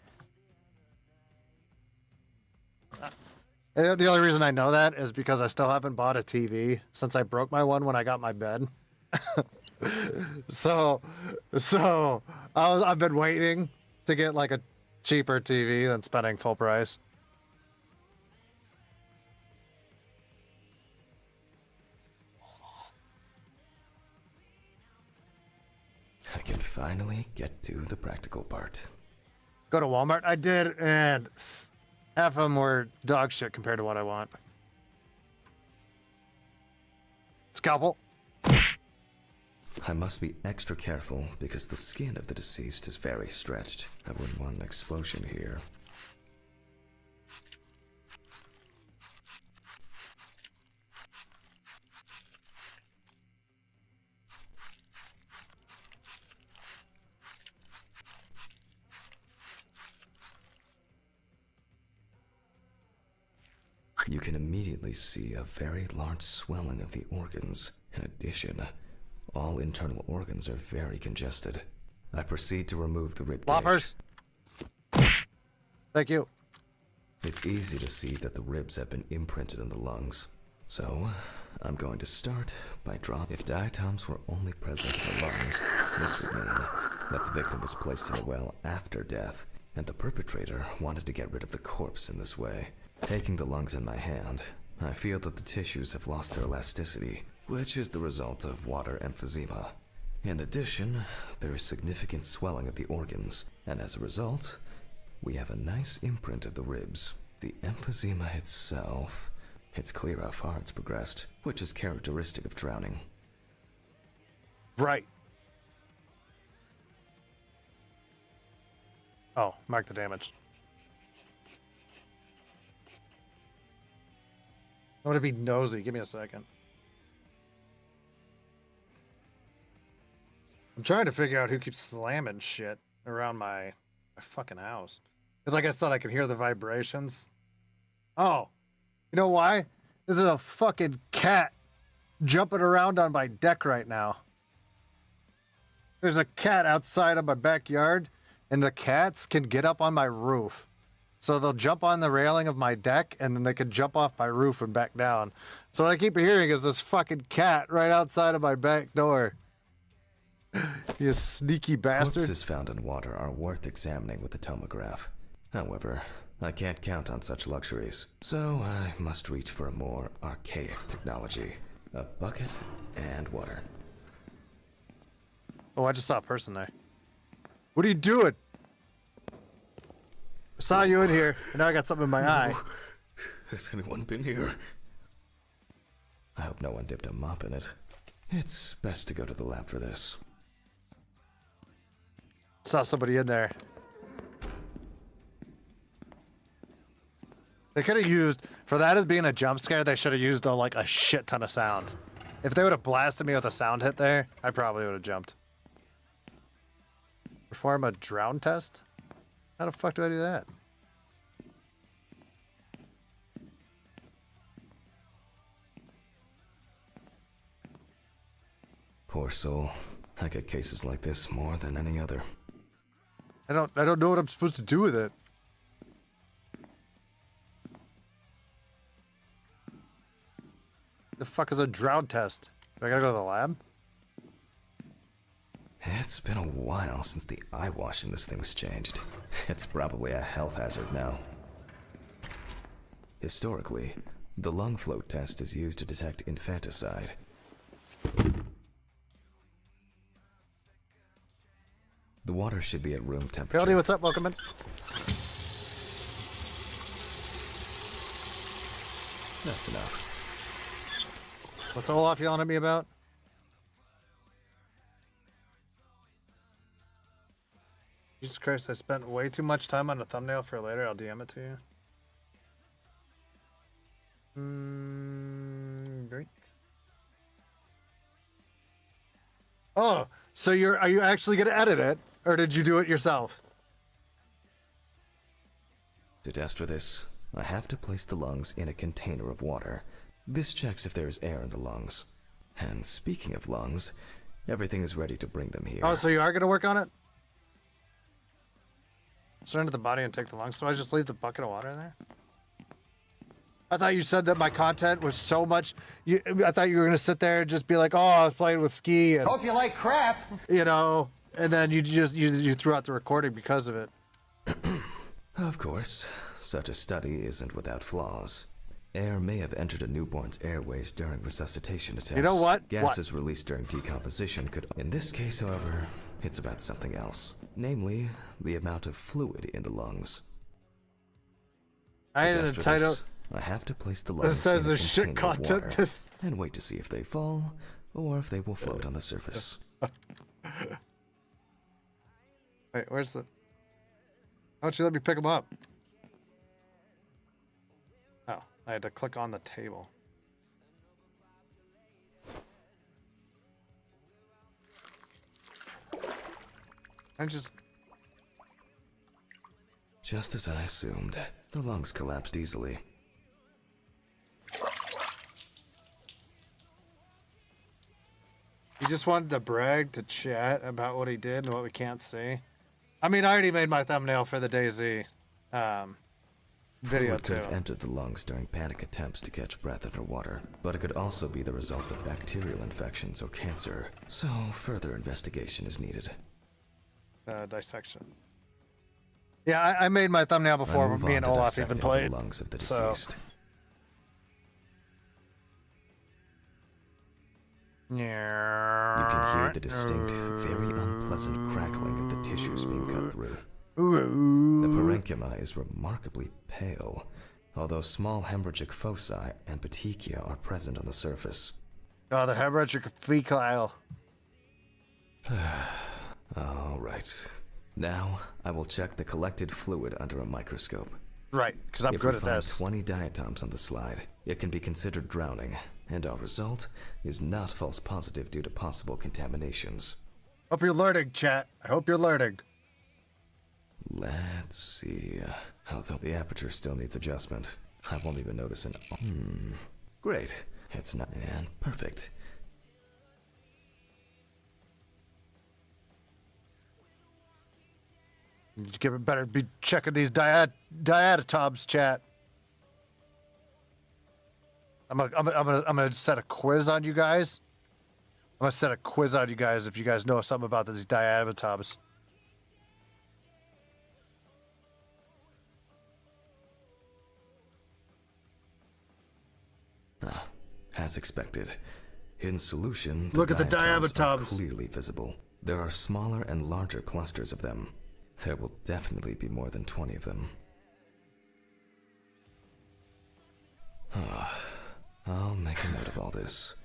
And the only reason I know that is because I still haven't bought a TV since I broke my one when I got my bed. so I've been waiting to get like a cheaper TV than spending full price. I can finally get to the practical part. Go to Walmart. I did, and half of them were dog shit compared to what I want. Scalpel. I must be extra careful because the skin of the deceased is very stretched. I wouldn't want an explosion here. You can immediately see a very large swelling of the organs. In addition, all internal organs are very congested. I proceed to remove the rib cage. Floppers. Thank you. It's easy to see that the ribs have been imprinted in the lungs. So, I'm going to start by drawing. If diatoms were only present in the lungs, this would mean that the victim was placed in a well after death, and the perpetrator wanted to get rid of the corpse in this way. Taking the lungs in my hand, I feel that the tissues have lost their elasticity, which is the result of water emphysema. In addition, there is significant swelling of the organs, and as a result, we have a nice imprint of the ribs. The emphysema itself, it's clear how far it's progressed, which is characteristic of drowning. Right. Oh, mark the damage. I want to be nosy. Give me a second. I'm trying to figure out who keeps slamming shit around my fucking house. Because like I said, I can hear the vibrations. Oh, you know why? There's a fucking cat jumping around on my deck right now. There's a cat outside of my backyard, and the cats can get up on my roof. So they'll jump on the railing of my deck, and then they can jump off my roof and back down. So what I keep hearing is this fucking cat right outside of my back door. You sneaky bastard. Corpses found in water are worth examining with the tomograph. However, I can't count on such luxuries, so I must reach for a more archaic technology. A bucket and water. Oh, I just saw a person there. What are you doing? I saw you in here, and now I got something in my eye. Has anyone been here? I hope no one dipped a mop in it. It's best to go to the lab for this. Saw somebody in there. They could have used, for that as being a jump scare, they should have used like a shit ton of sound. If they would have blasted me with a sound hit there, I probably would have jumped. Perform a drown test? How the fuck do I do that? Poor soul. I get cases like this more than any other. I don't know what I'm supposed to do with it. The fuck is a drown test? Do I gotta go to the lab? It's been a while since the eye wash in this thing was changed. It's probably a health hazard now. Historically, the lung float test is used to detect infanticide. The water should be at room temperature. Fieldy, what's up? Welcome in. That's enough. What's Olaf yelling at me about? Jesus Christ, I spent way too much time on a thumbnail for later. I'll DM it to you. Drink. Oh, so are you actually gonna edit it? Or did you do it yourself? To test for this, I have to place the lungs in a container of water. This checks if there is air in the lungs. And speaking of lungs, everything is ready to bring them here. Oh, so you are gonna work on it? Surrender the body and take the lungs. So I just leave the bucket of water in there? I thought you said that my content was so much. I thought you were gonna sit there and just be like, "Oh, I was playing with ski," and Hope you like crap. you know, and then you threw out the recording because of it. Of course, such a study isn't without flaws. Air may have entered a newborn's airways during resuscitation attempts. You know what? Gases released during decomposition could. In this case, however, it's about something else. Namely, the amount of fluid in the lungs. I To had a test for title. this, I have to place the It lungs says in a there's shit container of content. water This. and wait to see if they fall or if they will float on the surface. Wait, where's the? Why don't you let me pick them up? Oh, I had to click on the table. I just. Just as I assumed, the lungs collapsed easily. He just wanted to brag to chat about what he did and what we can't see. I mean, I already made my thumbnail for the DayZ video Fluid too. could have entered the lungs during panic attempts to catch breath underwater, but it could also be the result of bacterial infections or cancer, so further investigation is needed. Dissection. Yeah, I made my thumbnail I before move me on and to Olaf even dissecting played. the lungs of the so- deceased. You can hear the distinct, very unpleasant crackling of the tissues being cut through. The parenchyma is remarkably pale, although small hemorrhagic foci and petechia are present on the surface. Oh, the hemorrhagic fecal. All right. Now, I will check the collected fluid under a microscope. Right, because I'm If good we at find this. 20 diatoms on the slide, it can be considered drowning, and our result is not false positive due to possible contaminations. Hope you're learning, chat. I hope you're learning. Let's see. Although the aperture still needs adjustment, I won't even notice an. Great. It's not. And perfect. You better be checking these diatoms, chat. I'm gonna set a quiz on you guys. I'm gonna set a quiz on you guys if you guys know something about these diatoms. As expected. In solution, Look at the diatoms are diatoms. clearly visible. There are smaller and larger clusters of them. There will definitely be more than 20 of them. I'll make a note of all this.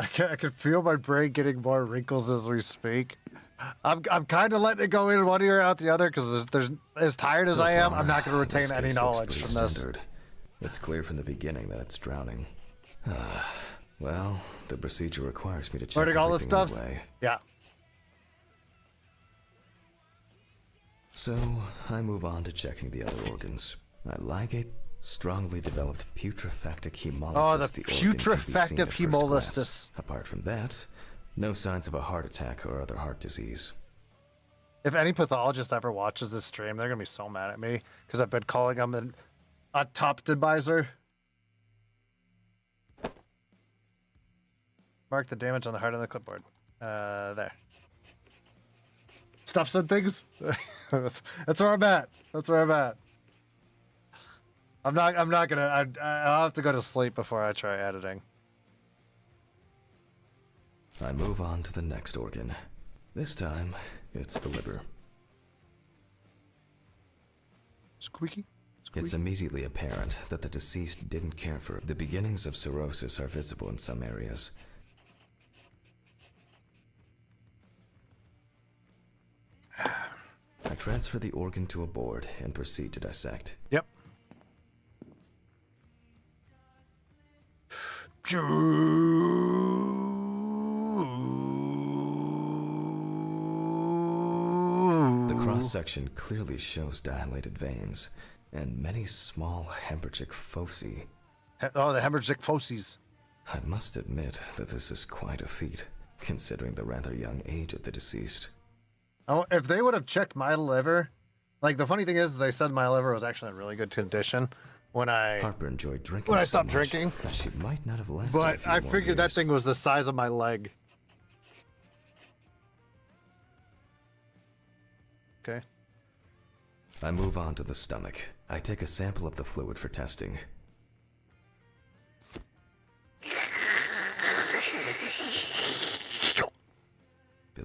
I can feel my brain getting more wrinkles as we speak. I'm kind of letting it go in one ear out the other because there's as tired as So I am, far, I'm not going to this retain any case looks knowledge pretty from this. standard. It's clear from the beginning that it's drowning. Well, the procedure requires me to check Learning all this everything stuff? anyway. Yeah. So, I move on to checking the other organs. I ligate strongly developed putrefactic hemolysis. Oh, the organ can be seen putrefactive at first glance. hemolysis. Apart from that, no signs of a heart attack or other heart disease. If any pathologist ever watches this stream, they're going to be so mad at me because I've been calling them an autoptibizer. Mark the damage on the heart on the clipboard. There. Stuff said things. that's where I'm at. That's where I'm at. I'm not gonna. I'll have to go to sleep before I try editing. I move on to the next organ. This time, it's the liver. Squeaky. It's immediately apparent that the deceased didn't care for it. The beginnings of cirrhosis are visible in some areas. I transfer the organ to a board and proceed to dissect. Yep. The cross-section clearly shows dilated veins and many small hemorrhagic foci. Oh, the hemorrhagic foci. I must admit that this is quite a feat, considering the rather young age of the deceased. Oh, if they would have checked my liver, like the funny thing is, they said my liver was actually in really good condition when I Harper enjoyed drinking when I so stopped much drinking. that she might not have lasted a But few I more figured that years. thing was the size of my leg. Okay. I move on to the stomach. I take a sample of the fluid for testing.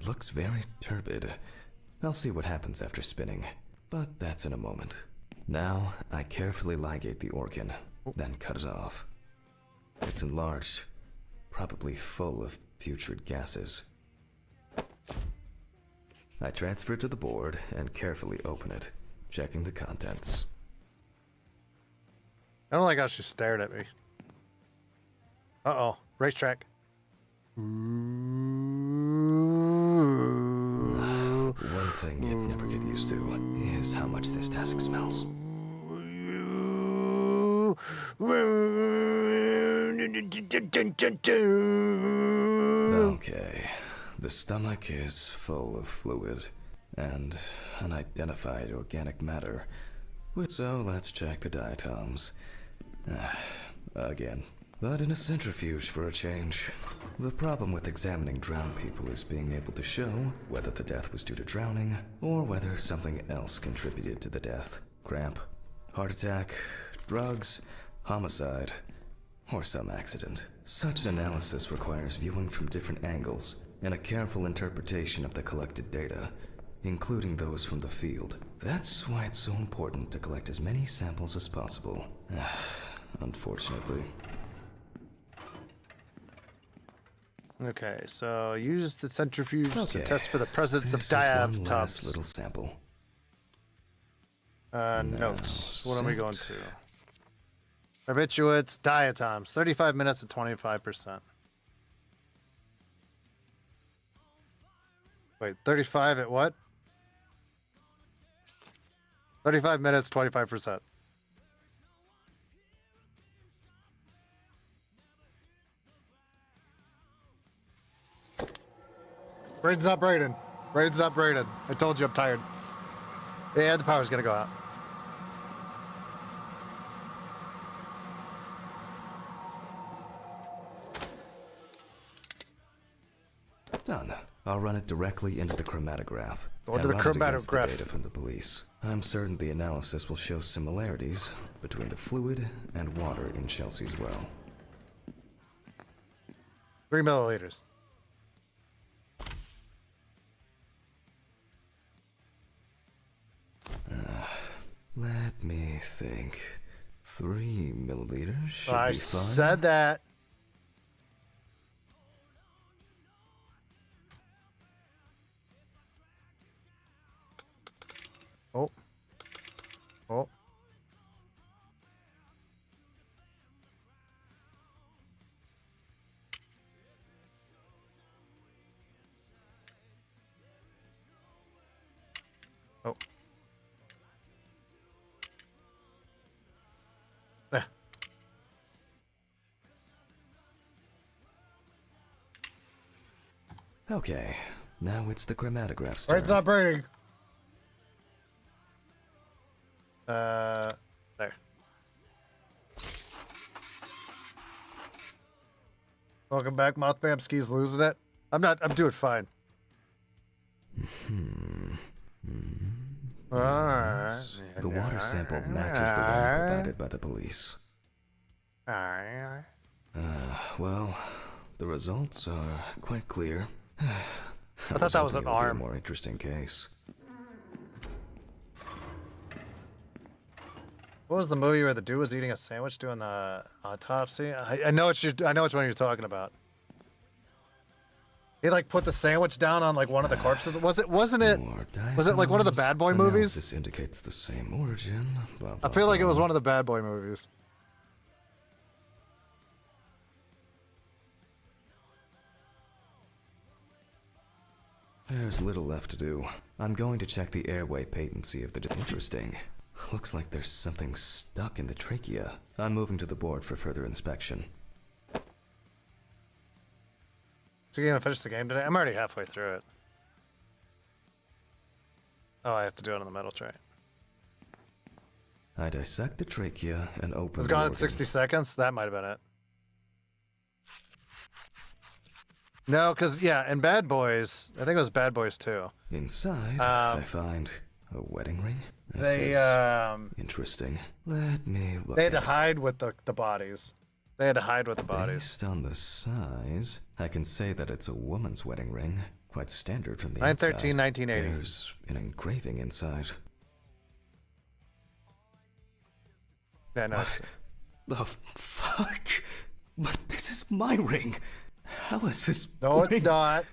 It looks very turbid. I'll see what happens after spinning, but that's in a moment. Now, I carefully ligate the organ, then cut it off. It's enlarged, probably full of putrid gases. I transfer it to the board and carefully open it, checking the contents. I don't like how she stared at me. Uh-oh. Racetrack. One thing you'd never get used to is how much this task smells. Okay, the stomach is full of fluid and unidentified organic matter. So let's check the diatoms. Again. But in a centrifuge for a change. The problem with examining drowned people is being able to show whether the death was due to drowning or whether something else contributed to the death. Cramp, heart attack, drugs, homicide, or some accident. Such an analysis requires viewing from different angles and a careful interpretation of the collected data, including those from the field. That's why it's so important to collect as many samples as possible. Unfortunately. Okay, so use the centrifuge to Okay, test for the presence of this is one last diatoms. little sample. Notes. What are we set. going to? Barbiturates, diatoms. 35 minutes at 25%. Wait, 35 at what? 35 minutes, 25%. Brain's not braining. Brain's not braining. I told you I'm tired. Yeah, the power's gonna go out. Done. I'll run it directly into the chromatograph. Go into and the run it against chromatograph. The data from the police. I'm certain the analysis will show similarities between the fluid and water in Chelsea's well. 3 milliliters. Let me think. 3 milliliters should I be fine. said that. Oh. Oh. Oh. There. Okay, now it's the chromatograph's Right, it's turn. not burning. There. Welcome back, Mothbamski's losing it. I'm doing fine. Alright. The water sample matches the one provided by the police. Alright. Well, the results are quite clear. I thought that was an hoping it'll be arm. a more interesting case. What was the movie where the dude was eating a sandwich doing the autopsy? I know which one you're talking about. He like put the sandwich down on like one of the corpses. Wasn't it like one of the Bad Boy movies? This indicates the same origin. Blah, I blah, feel like it was blah. one of the Bad Boy movies. There's little left to do. I'm going to check the airway patency of the... Interesting. Looks like there's something stuck in the trachea. I'm moving to the board for further inspection. So you gonna finish the game today? I'm already halfway through it. Oh, I have to do it on the metal tray. I dissect the trachea and open It was the gone in organ. 60 seconds. That might have been it. No, because, yeah, in Bad Boys, I think it was Bad Boys 2. Inside, I find a wedding ring. This They, is interesting. Let me look they had to at it. hide with the bodies. They had to hide with the bodies. Based on the size, I can say that it's a woman's wedding ring. Quite standard from the 9/13, inside. 1980. There's an engraving inside. Yeah, nice. The fuck? But this is my ring. Alice's No, ring. it's not.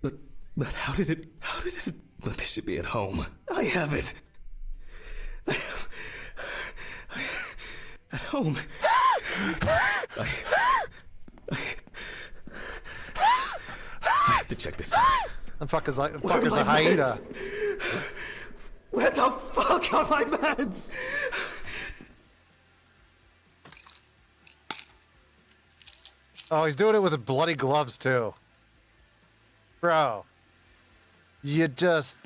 But how did it, but this should be at home. I have it. At home. I have to check this out. The fuck is a Where are my hyena? meds? Where the fuck are my meds? Oh, he's doing it with bloody gloves too. Bro. You just...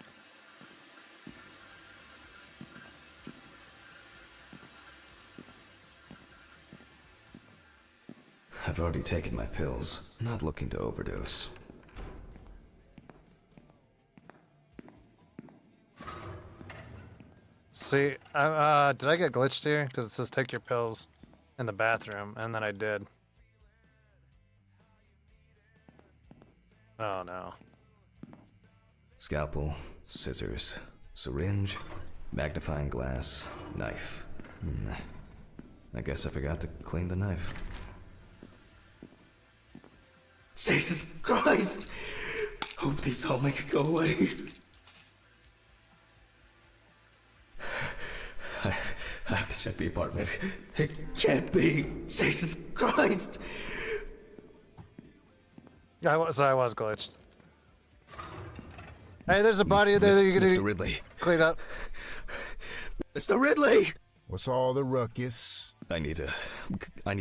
I've already taken my pills. Not looking to overdose. See, did I get glitched here? Because it says take your pills in the bathroom, and then I did. Oh no. Scalpel, scissors, syringe, magnifying glass, knife. I guess I forgot to clean the knife. Jesus Christ! Hope these all make it go away. I have to check the apartment. It can't be. Jesus Christ! I was glitched. Hey, there's a body there that you're gonna Mr. Ridley. clean up. Mr. Ridley! What's all the ruckus? I need to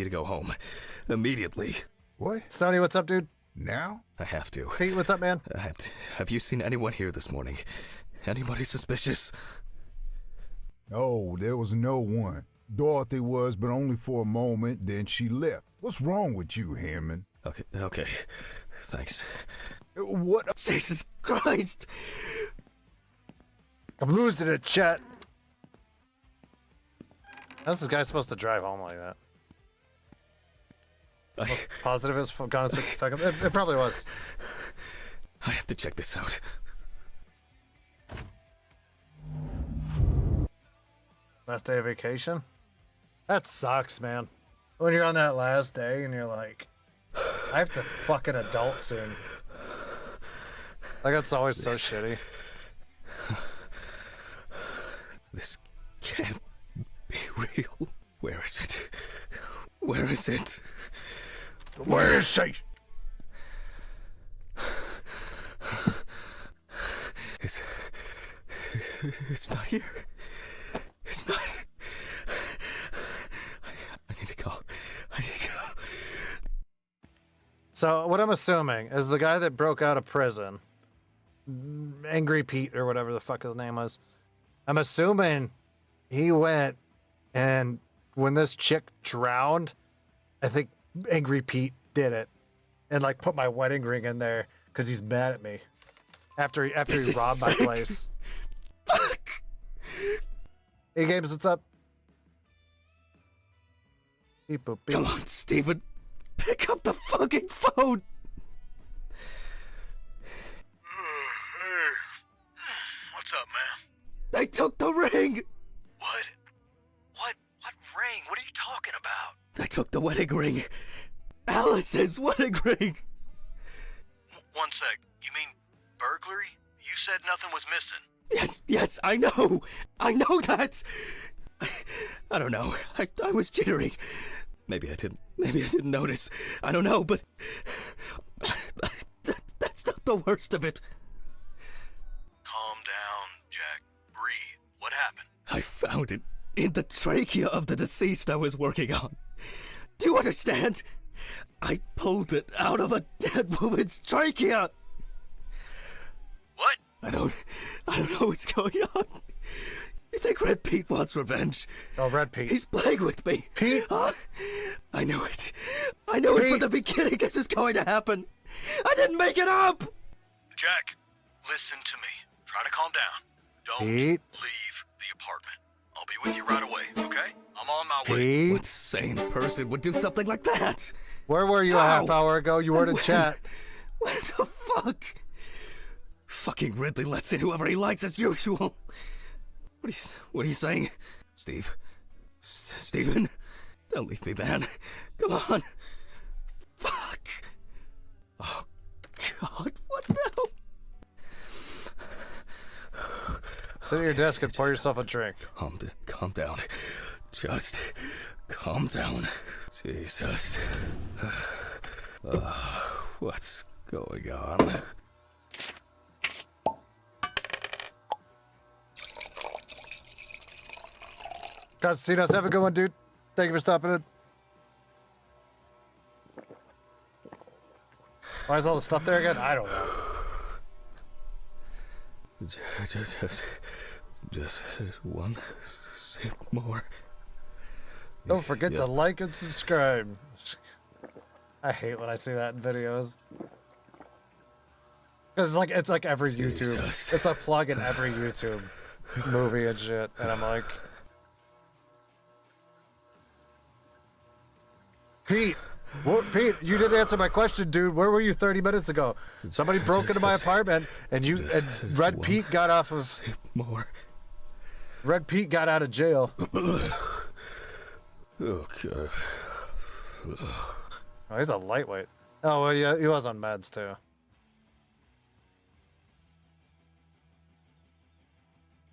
go home. Immediately. What? Sony, what's up, dude? Now? I have to. Pete, what's up, man? I have to. Have you seen anyone here this morning? Anybody suspicious? Oh, there was no one. Dorothy was, but only for a moment, then she left. What's wrong with you, Hammond? Okay. Thanks. What? Jesus Christ! I'm losing it, Chet. How's this guy supposed to drive home like that? Positive it's gone in 60 seconds? It probably was. I have to check this out. Last day of vacation? That sucks, man. When you're on that last day and you're like, I have to fucking adult soon. Like, that's always so shitty. This can't be real. Where is it? Where is it? Where is she? It's not here. It's not. I need to go. I need to go. So, what I'm assuming is the guy that broke out of prison, Angry Pete or whatever the fuck his name was, I'm assuming he went and when this chick drowned, I think Angry Pete did it and like put my wedding ring in there because he's mad at me after he robbed my place. Fuck. Hey, Games, what's up? Beep, boop, beep. Come on, Steven. Pick up the fucking phone. Hey, what's up, man? They took the ring. What? What ring? What are you talking about? They took the wedding ring. Alice's wedding ring. One sec. You mean burglary? You said nothing was missing. Yes, I know that. I don't know. I was jittering. Maybe I didn't notice. I don't know, but that's not the worst of it. Calm down, Jack. Breathe. What happened? I found it in the trachea of the deceased I was working on. Do you understand? I pulled it out of a dead woman's trachea. What? I don't know what's going on. You think Red Pete wants revenge? Oh, Red Pete. He's playing with me. Pete? Huh? I knew it. I knew it from the beginning. This is going to happen. I didn't make it up. Jack, listen to me. Try to calm down. Don't Pete? leave the apartment. I'll be with you right away, okay? I'm on my way. Pete, What sane person would do something like that? where were you a half How? hour ago? You weren't in When? chat. What the fuck? Fucking Ridley lets in whoever he likes as usual. What are you saying? Steve? Steven? Don't leave me, man. Come on. Fuck. Oh, God, what now? Sit at your desk and pour yourself a drink. Calm down. Just calm down. Jesus. What's going on? Constantinos, have a good one, dude. Thank you for stopping in. Why is all the stuff there again? I don't know. Just one sip more. Don't forget Yeah. to like and subscribe. I hate when I see that in videos. Because it's like every YouTube. Jesus. It's a plug in every YouTube movie and shit. And I'm like, Pete, Pete, you didn't answer my question, dude. Where were you 30 minutes ago? Somebody broke into my apartment, and Red one Pete got off of. Sip more. Red Pete got out of jail. Oh, God. Oh, he's a lightweight. Oh, well, yeah, he was on meds, too.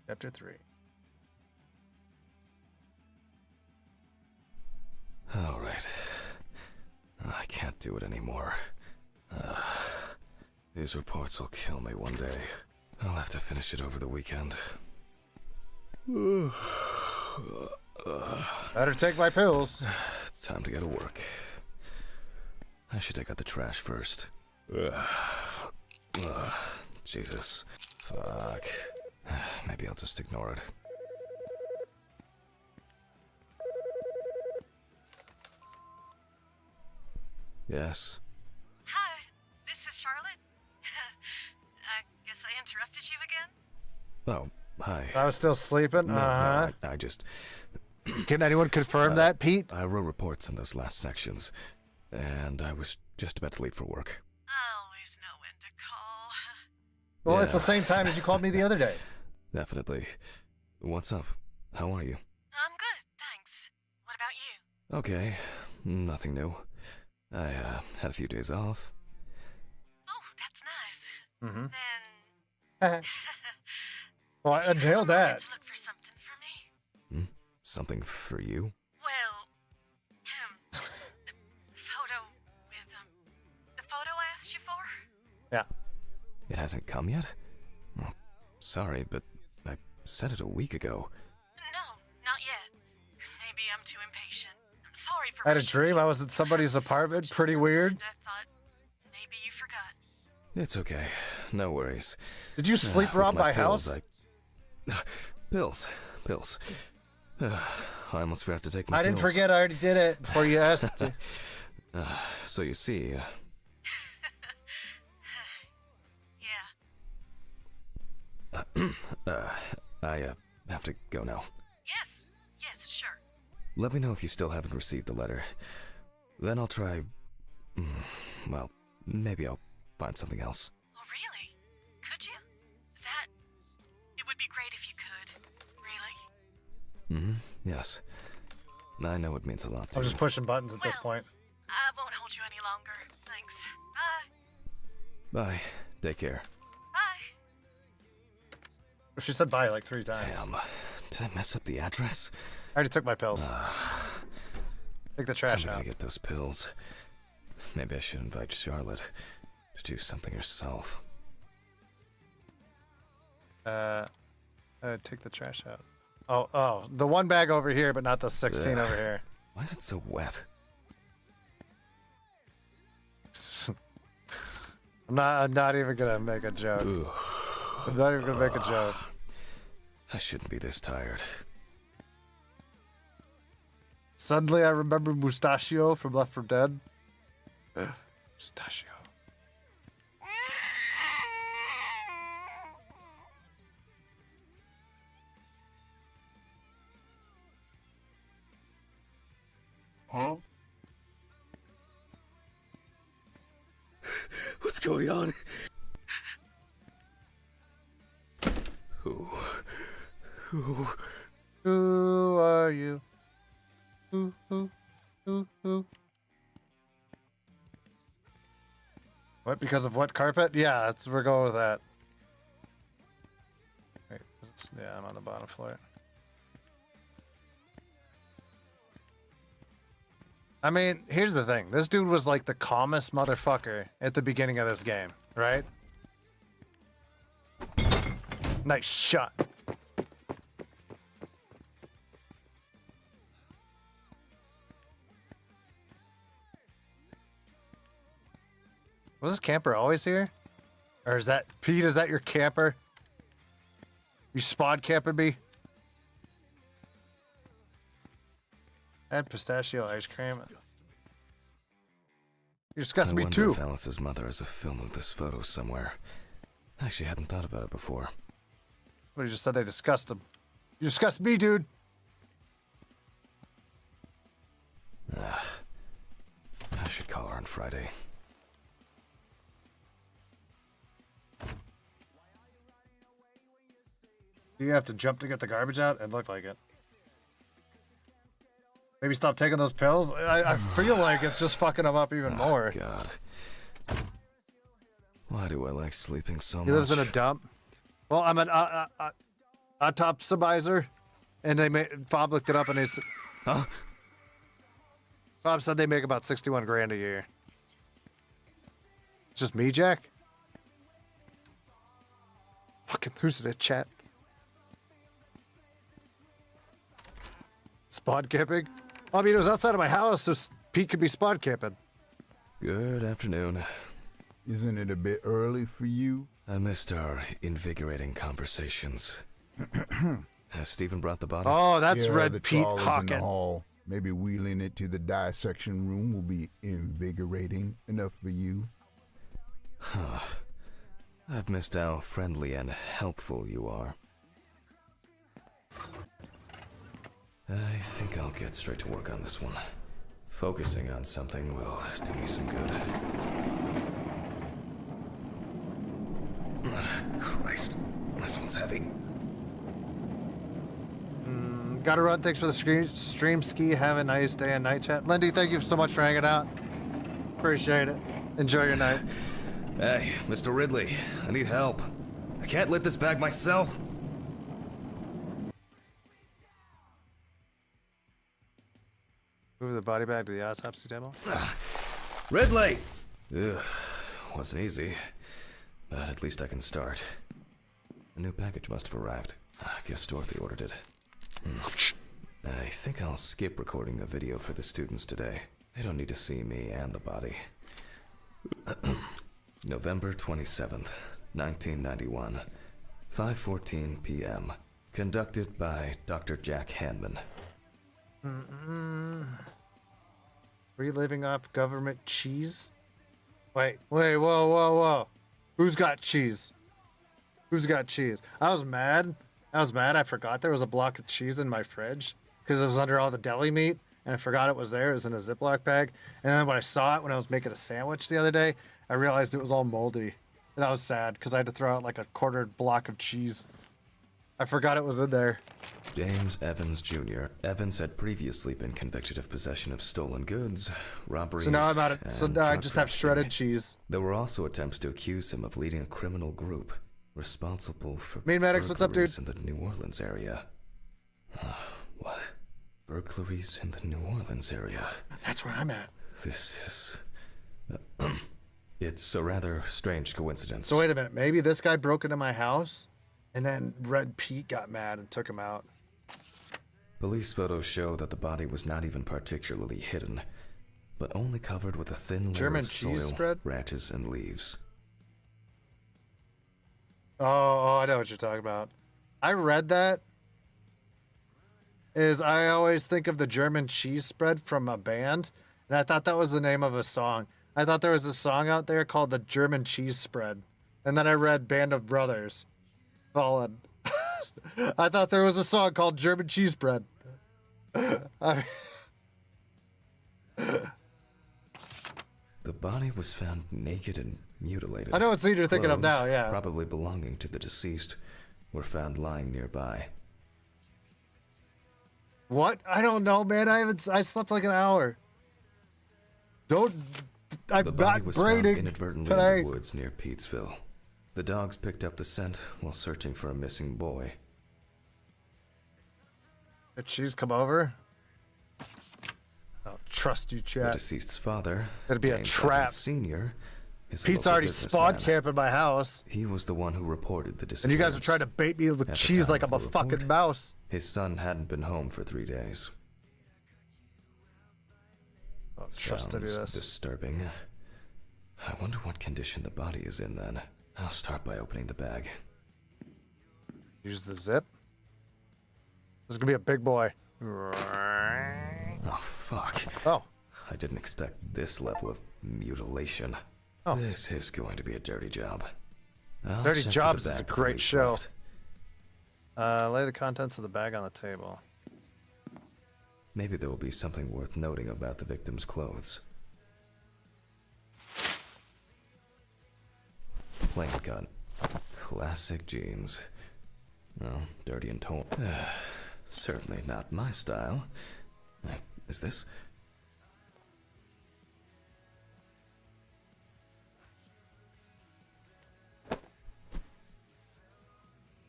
Chapter 3. All right. I can't do it anymore. These reports will kill me one day. I'll have to finish it over the weekend. Better take my pills. It's time to go to work. I should take out the trash first. Jesus. Fuck. Maybe I'll just ignore it. Yes. Hi, this is Charlotte. I guess I interrupted you again? Oh, hi. I was still sleeping. No, I just... Can anyone confirm that, Pete? I wrote reports in those last sections, and I was just about to leave for work. I always know when to call. Well, it's the Yeah. same time as you called me the other day. Definitely. What's up? How are you? I'm good, thanks. What about you? Okay. Nothing new. I had a few days off. Oh, that's nice. Mm-hmm. Then... Well, I did you nailed ever want that. to look for something for me? Something for you? Well, the photo with, the photo I asked you for? Yeah. It hasn't come yet? Oh, sorry, but I said it a week ago. No, not yet. Maybe I'm too impatient. Sorry for I had a rushing dream you. I was at somebody's Perhaps apartment. much Pretty weird. I thought maybe you forgot. It's okay. No worries. Did you sleep With rob my pills, house? Pills. I almost forgot to take my I didn't pills. forget. I already did it before you asked. So you see, Yeah. I have to go now. Yes, sure. Let me know if you still haven't received the letter. Then I'll try... well, maybe I'll find something else. Oh, really? Could you? It would be great if you could. Really? Yes. I know it means a lot to I'm you. just pushing buttons at this Well, point. I won't hold you any longer. Thanks. Bye. Bye. Take care. Bye. She said bye like 3 times. Damn. Did I mess up the address? I already took my pills. Take the I'm trash gonna out. get those pills. Maybe I should invite Charlotte to do something herself. Take the trash out. Oh, the one bag over here, but not the 16 Ugh. over here. Why is it so wet? I'm not even gonna make a joke. Ooh. I'm not even gonna make a joke. I shouldn't be this tired. Suddenly, I remember Mustachio from Left 4 Dead. Mustachio. What's going on? Who Who are you? Who? What? Because of what carpet? Yeah, we're going with that. Wait, yeah, I'm on the bottom floor. I mean, here's the thing. This dude was like the calmest motherfucker at the beginning of this game, right? Nice shot. Was this camper always here? Or is that, Pete, is that your camper? You spod camping me? I had pistachio ice cream. You disgust me too. If Alice's mother has a film of this photo somewhere. I actually hadn't thought about it before. Somebody just said they disgust him. You disgust me, dude. I should call her on Friday. Do you have to jump to get the garbage out? It looked like it. Maybe stop taking those pills? I feel like it's just fucking them up even more. God. Why do I like sleeping so much? He lives in a dump. Well, I'm an autopsizer, and Bob looked it up, and they said... Huh? Bob said they make about 61 grand a year. It's just me, Jack? Fucking losing it, chat. Spot camping? I mean, it was outside of my house, so Pete could be spot camping. Good afternoon. Isn't it a bit early for you? I missed our invigorating conversations. Has Stephen brought the body? Oh, that's Yeah, Red the Pete trawler's in the Hawking. hall. Maybe wheeling it to the dissection room will be invigorating enough for you. Huh. I've missed how friendly and helpful you are. I think I'll get straight to work on this one. Focusing on something will do me some good. Christ, this one's heavy. Gotta run. Thanks for the stream ski. Have a nice day and night, chat. Lindy, thank you so much for hanging out. Appreciate it. Enjoy your night. Hey, Mr. Ridley, I need help. I can't lift this bag myself. Move the body bag to the autopsy table. Ridley! Ugh, wasn't easy, but at least I can start. A new package must have arrived. I guess Dorothy ordered it. I think I'll skip recording a video for the students today. They don't need to see me and the body. November 27th, 1991, 5:14 p.m. Conducted by Dr. Jack Hanman. Were you living off government cheese? Wait, whoa. Who's got cheese? Who's got cheese? I was mad. I forgot there was a block of cheese in my fridge because it was under all the deli meat, and I forgot it was there. It was in a Ziploc bag. And then when I saw it when I was making a sandwich the other day, I realized it was all moldy. And I was sad because I had to throw out like a quartered block of cheese. I forgot it was in there. James Evans Jr. Evans had previously been convicted of possession of stolen goods, robberies. So now I'm out of, and so now I drug just have trafficking. shredded cheese. There were also attempts to accuse him of leading a criminal group responsible for Main Medics, what's up, dude? burglaries in the New Orleans area. What? Burglaries in the New Orleans area? That's where I'm at. This is... it's a rather strange coincidence. So wait a minute. Maybe this guy broke into my house, and then Red Pete got mad and took him out. Police photos show that the body was not even particularly hidden, but only covered with a thin layer German of soil, cheese spread? branches, and leaves. Oh, I know what you're talking about. I read that. I always think of the German cheese spread from a band, and I thought that was the name of a song. I thought there was a song out there called the German cheese spread, and then I read Band of Brothers. Fallen. I thought there was a song called German cheese spread. The body was found naked and mutilated. I know what scene you're thinking of now, Clothes, yeah. probably belonging to the deceased, were found lying nearby. What? I don't know, man. I slept like an hour. Don't. I'm The body not was found braiding inadvertently today. in the woods near Peetsville. The dogs picked up the scent while searching for a missing boy. Did she's come over? I don't trust you, The chat. deceased's father, It'd be a James trap. Evans Sr., is a Pete's local already businessman. spawn camping my house, He was the one who reported the disappearance. and you guys are trying to bait me with At the cheese time like of I'm a the fucking report, mouse. His son hadn't been home for 3 days. I don't trust to do Sounds this. disturbing. I wonder what condition the body is in then. I'll start by opening the bag. Use the zip. This is gonna be a big boy. Oh, fuck. Oh, I didn't expect this level of mutilation. Oh. This is going to be a dirty job. I'll Dirty check to the Jobs is back a of the great leaf show. left. lay the contents of the bag on the table. Maybe there will be something worth noting about the victim's clothes. Plain cut. Classic jeans. Well, dirty and torn. Certainly not my style. Is this?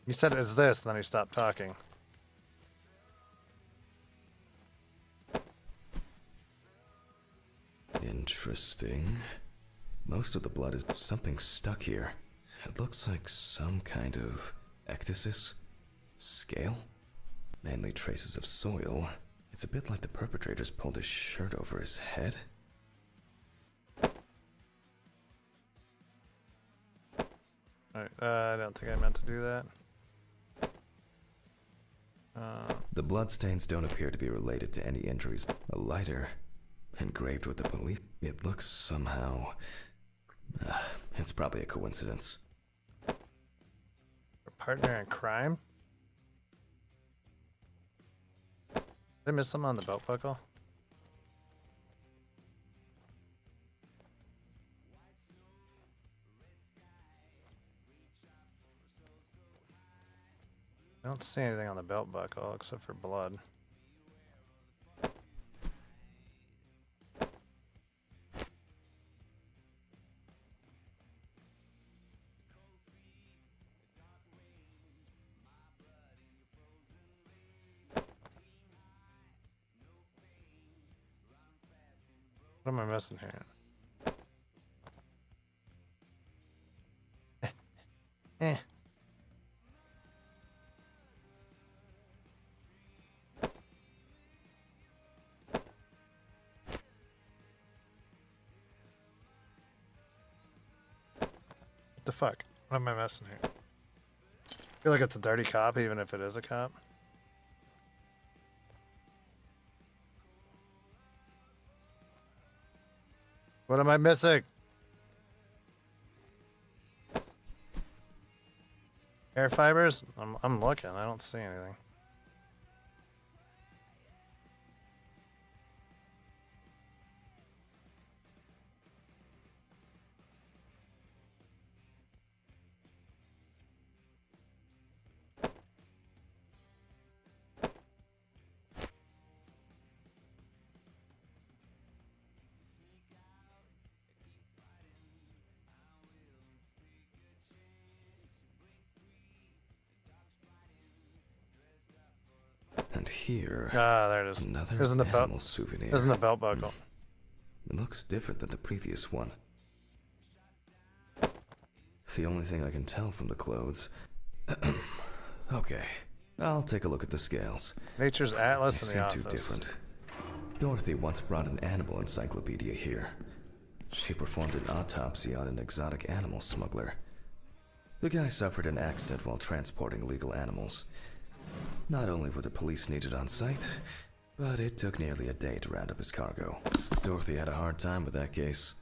You said it is this, then he stopped talking. Interesting. Most of the blood is something stuck here. It looks like some kind of ectasis? Scale? Mainly traces of soil. It's a bit like the perpetrator's pulled his shirt over his head. Alright, I don't think I meant to do that. The bloodstains don't appear to be related to any injuries. A lighter, engraved with the police. It looks somehow... it's probably a coincidence. Partner in crime? Did I miss something on the belt buckle? I don't see anything on the belt buckle except for blood. What am I missing here? Eh. What the fuck? What am I missing here? I feel like it's a dirty cop, even if it is a cop. What am I missing? Hair fibers? I'm looking. I don't see anything. And here, Ah, there it is. another There's in the animal belt. souvenir. There's in the belt buckle. It looks different than the previous one. The only thing I can tell from the clothes... Okay, I'll take a look at the scales. Nature's They Atlas in seem the office. too different. Dorothy once brought an animal encyclopedia here. She performed an autopsy on an exotic animal smuggler. The guy suffered an accident while transporting illegal animals. Not only were the police needed on site, but it took nearly a day to round up his cargo. Dorothy had a hard time with that case.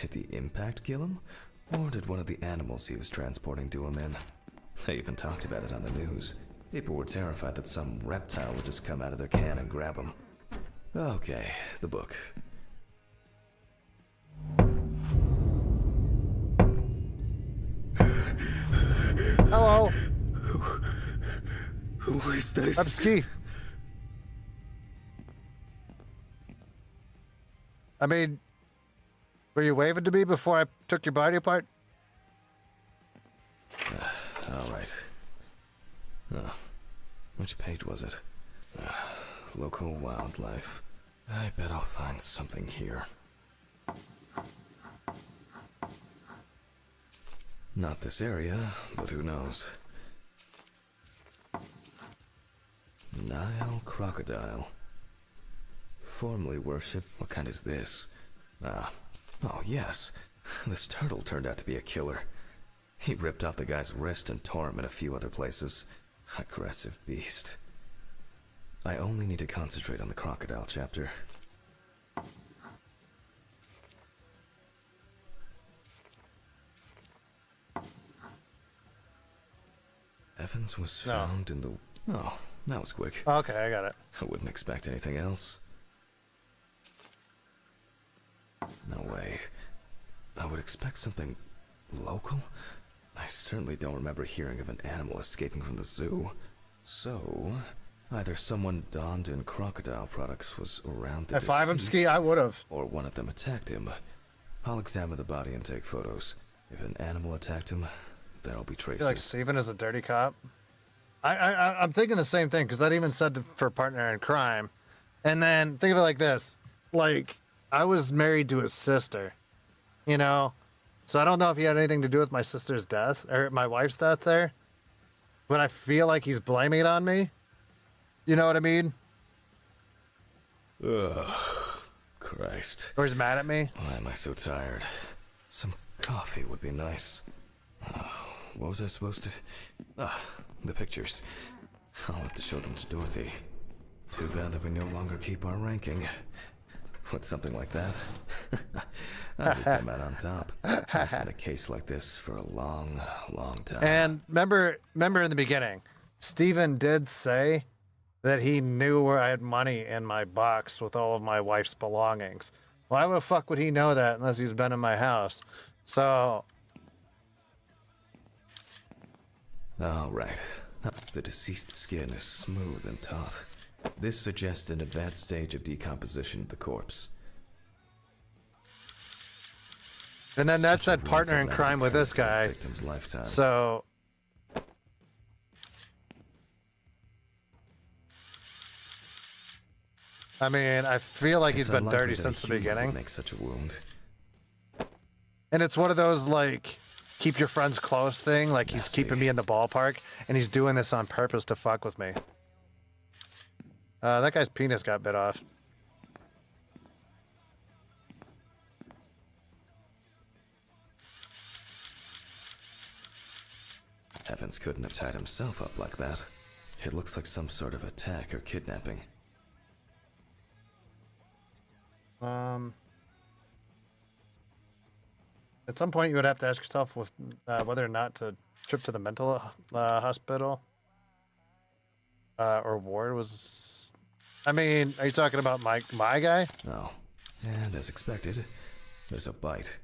Did the impact kill him? Or did one of the animals he was transporting do him in? They even talked about it on the news. People were terrified that some reptile would just come out of their can and grab him. Okay, the book. Hello. Who is this? I'm Ski. I mean, were you waving to me before I took your body apart? All right. Which page was it? Local wildlife. I bet I'll find something here. Not this area, but who knows? Nile crocodile. Formerly worshipped. What kind is this? Oh yes. This turtle turned out to be a killer. He ripped off the guy's wrist and tore him in a few other places. Aggressive beast. I only need to concentrate on the crocodile chapter. Evans was found in the... Oh, that was quick. Okay, I got it. I wouldn't expect anything else. No way. I would expect something local? I certainly don't remember hearing of an animal escaping from the zoo. So, either someone donned in crocodile products was around the If I am Ski, deceased, I would have. or one of them attacked him. I'll examine the body and take photos. If an animal attacked him, there'll be I traces. feel like Steven is a dirty cop. I'm thinking the same thing, because that even said for partner in crime. And then, think of it like this. Like, I was married to his sister, you know? So I don't know if he had anything to do with my sister's death, or my wife's death there. But I feel like he's blaming it on me. You know what I mean? Ugh. Christ. Or he's mad at me. Why am I so tired? Some coffee would be nice. What was I supposed to... the pictures. I'll have to show them to Dorothy. Too bad that we no longer keep our ranking. With something like that, I would come out on top. It's been a case like this for a long, long time. And remember in the beginning, Steven did say that he knew where I had money in my box with all of my wife's belongings. Why the fuck would he know that unless he's been in my house? So... All right. The deceased skin is smooth and taut. This suggests an advanced stage of decomposition of the corpse. And then that Such a said partner in rifle crime with this for the guy. victim's lifetime. So... I mean, I feel like It's he's been unlikely dirty that a since the human would beginning. make such a wound. And it's one of those, like, keep your friends close thing. Like, he's Nasty. keeping me in the ballpark, and he's doing this on purpose to fuck with me. That guy's penis got bit off. Evans couldn't have tied himself up like that. It looks like some sort of attack or kidnapping. At some point, you would have to ask yourself with whether or not to trip to the mental hospital or ward was. I mean, are you talking about my guy? Oh, and as expected, there's a bite.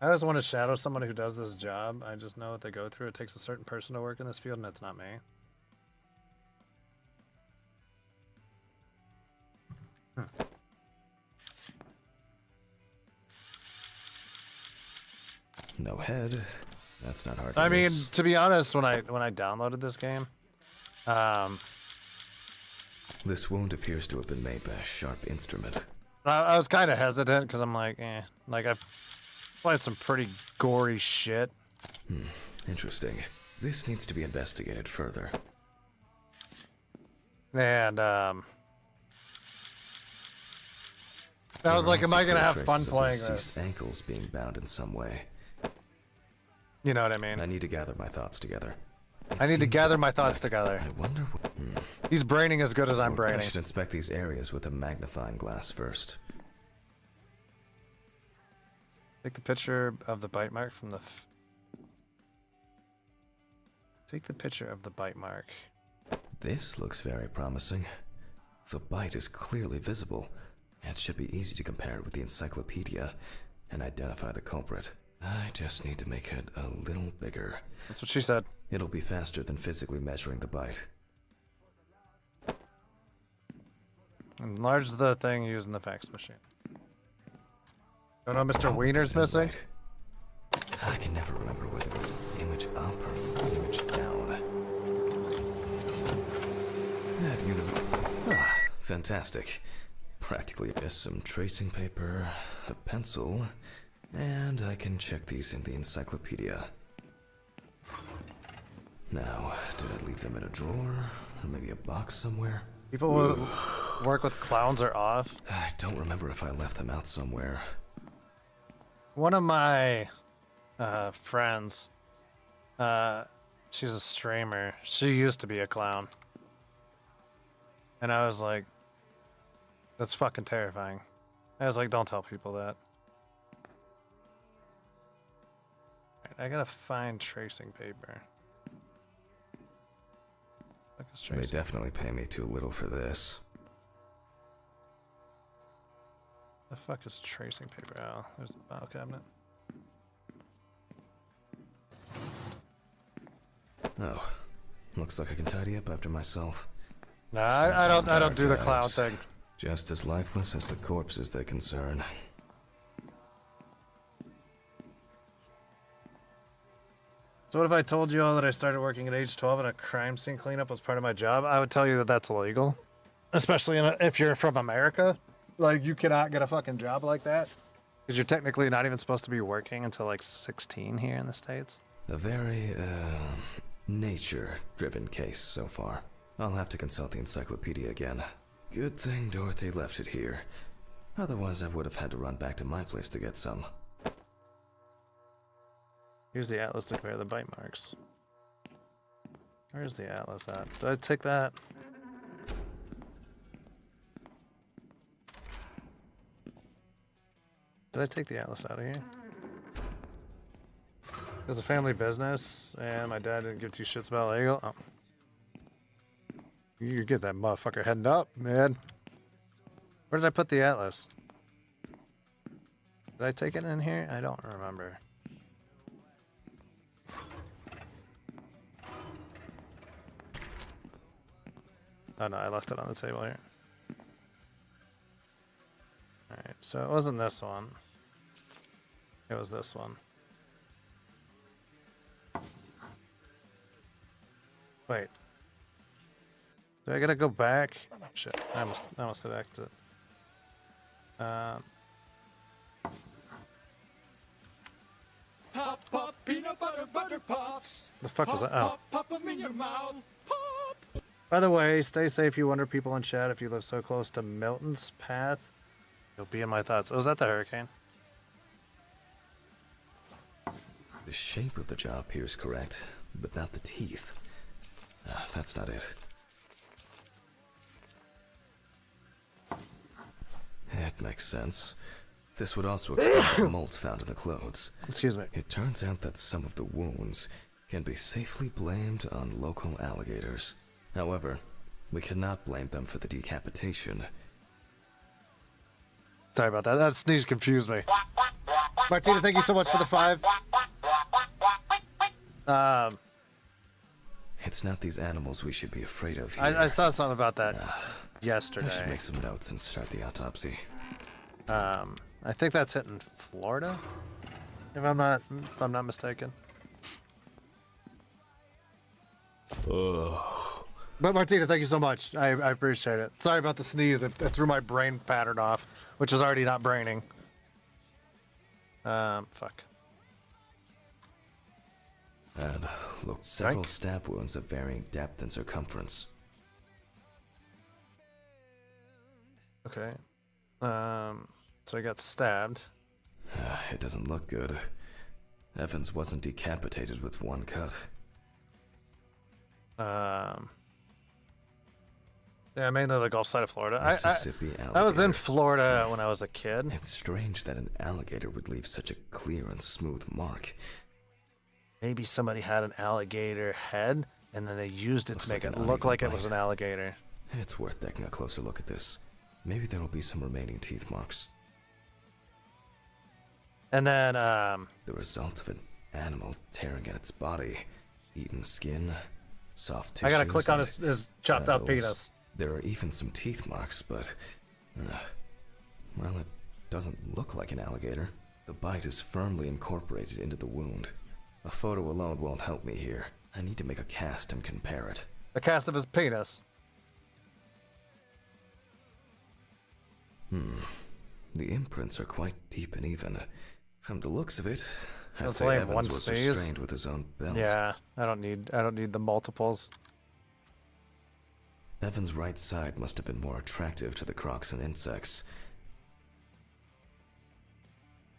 I just want to shadow someone who does this job. I just know what they go through. It takes a certain person to work in this field, and it's not me. No head. That's not hard to I mean, miss. to be honest, when I downloaded this game, This wound appears to have been made by a sharp instrument. I was kind of hesitant because I'm like, like I've played some pretty gory shit. Interesting. This needs to be investigated further. And I was like, am I gonna have fun playing this? Ankles being bound in some way. You know what I mean? I need to gather my thoughts together. I need to gather my thoughts together. I wonder what... He's braining as good as I'm I braining. should inspect these areas with a magnifying glass first. Take the picture of the bite mark from the... Take the picture of the bite mark. This looks very promising. The bite is clearly visible. It should be easy to compare it with the encyclopedia and identify the culprit. I just need to make it a little bigger. That's what she said. It'll be faster than physically measuring the bite. Enlarge the thing using the fax machine. Don't know Mr. Oh, Wiener's you're missing? right. I can never remember whether it was image up or image down. That fantastic. Practically just some tracing paper, a pencil, and I can check these in the encyclopedia. Now, did I leave them in a drawer? Or maybe a box somewhere? People who work with clowns are off. I don't remember if I left them out somewhere. One of my friends, she's a streamer. She used to be a clown. And I was like, that's fucking terrifying. I was like, don't tell people that. Alright, I gotta find tracing paper. Fuck is They tracing? definitely pay me too little for this. The fuck is tracing paper? Oh, there's a file cabinet. Oh, looks like I can tidy up after myself. Nah, I don't do the clown archives. thing. Just as lifeless as the corpses they concern. So what if I told you all that I started working at age 12 and a crime scene cleanup was part of my job? I would tell you that that's illegal. Especially if you're from America. Like, you cannot get a fucking job like that. Because you're technically not even supposed to be working until like 16 here in the States. A very, nature-driven case so far. I'll have to consult the encyclopedia again. Good thing Dorothy left it here. Otherwise, I would have had to run back to my place to get some. Here's the atlas to compare the bite marks. Where's the atlas at? Did I take that? Did I take the atlas out of here? It's a family business, and my dad didn't give two shits about legal. Oh. You get that motherfucker heading up, man. Where did I put the atlas? Did I take it in here? I don't remember. Oh no, I left it on the table here. Alright, so it wasn't this one. It was this one. Wait. Do I gotta go back? Shit, I almost hit exit. Pop, pop, peanut butter, butter pops. The fuck was that? Oh. Pop 'em in your mouth. Pop. By the way, stay safe, you wonder people in chat. If you live so close to Milton's path, you'll be in my thoughts. Oh, was that the hurricane? The shape of the jaw appears correct, but not the teeth. That's not it. It makes sense. This would also explain the mold found in the clothes. Excuse me. It turns out that some of the wounds can be safely blamed on local alligators. However, we cannot blame them for the decapitation. Sorry about that. That sneeze confused me. Martina, thank you so much for the 5. It's not these animals we should be afraid of here. I saw something about that I should yesterday. make some notes and start the autopsy. I think that's hitting Florida, if I'm not mistaken. Ugh. But Martina, thank you so much. I appreciate it. Sorry about the sneeze. It threw my brain pattern off, which is already not braining. Fuck. And look, several Psych. stab wounds of varying depth and circumference. Okay. So I got stabbed. It doesn't look good. Evans wasn't decapitated with one cut. Yeah, mainly the Gulf side of Florida. Mississippi I was in alligator. Florida when I was a kid. It's strange that an alligator would leave such a clear and smooth mark. Maybe somebody had an alligator head, and then they used it Looks to make like it an look uneven like it was bite. an alligator. It's worth taking a closer look at this. Maybe there will be some remaining teeth marks. And then, The result of an animal tearing at its body, eaten skin, soft tissues. I gotta click on and his chopped out genitals. penis. There are even some teeth marks, but well, it doesn't look like an alligator. The bite is firmly incorporated into the wound. A photo alone won't help me here. I need to make a cast and compare it. A cast of his penis. The imprints are quite deep and even. From the looks of it, I'd Let's say lay him Evans one was sneeze. restrained with his own belt. Yeah, I don't need the multiples. Evan's right side must have been more attractive to the crocs and insects.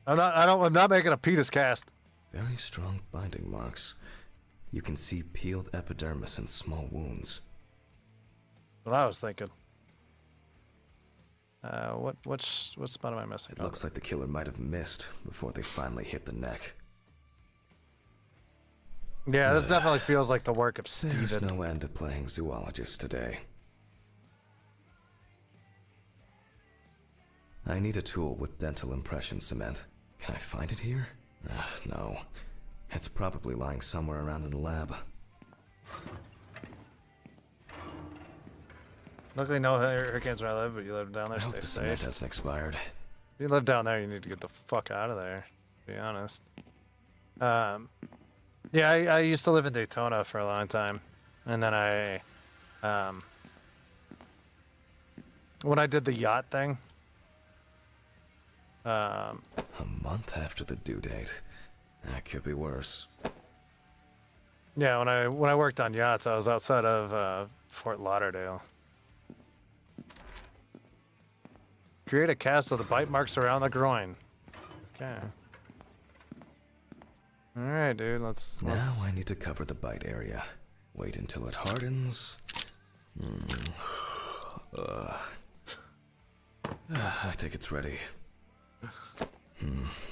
I'm not making a penis cast. Very strong binding marks. You can see peeled epidermis and small wounds. What I was thinking. What spot am I missing? It looks like the killer might have missed before they finally hit the neck. Yeah, this definitely feels like the work of There's Steven. no end to playing zoologist today. I need a tool with dental impression cement. Can I find it here? No. It's probably lying somewhere around in the lab. Luckily, no hurricanes where I live, but you live down there, I hope stay the cement safe. hasn't expired. If you live down there, you need to get the fuck out of there, to be honest. Yeah, I used to live in Daytona for a long time. And then when I did the yacht thing, A month after the due date. That could be worse. yeah, when I worked on yachts, I was outside of Fort Lauderdale. Create a cast of the bite marks around the groin. Okay. All right, dude. Let's. Now I need to cover the bite area. Wait until it hardens. I think it's ready.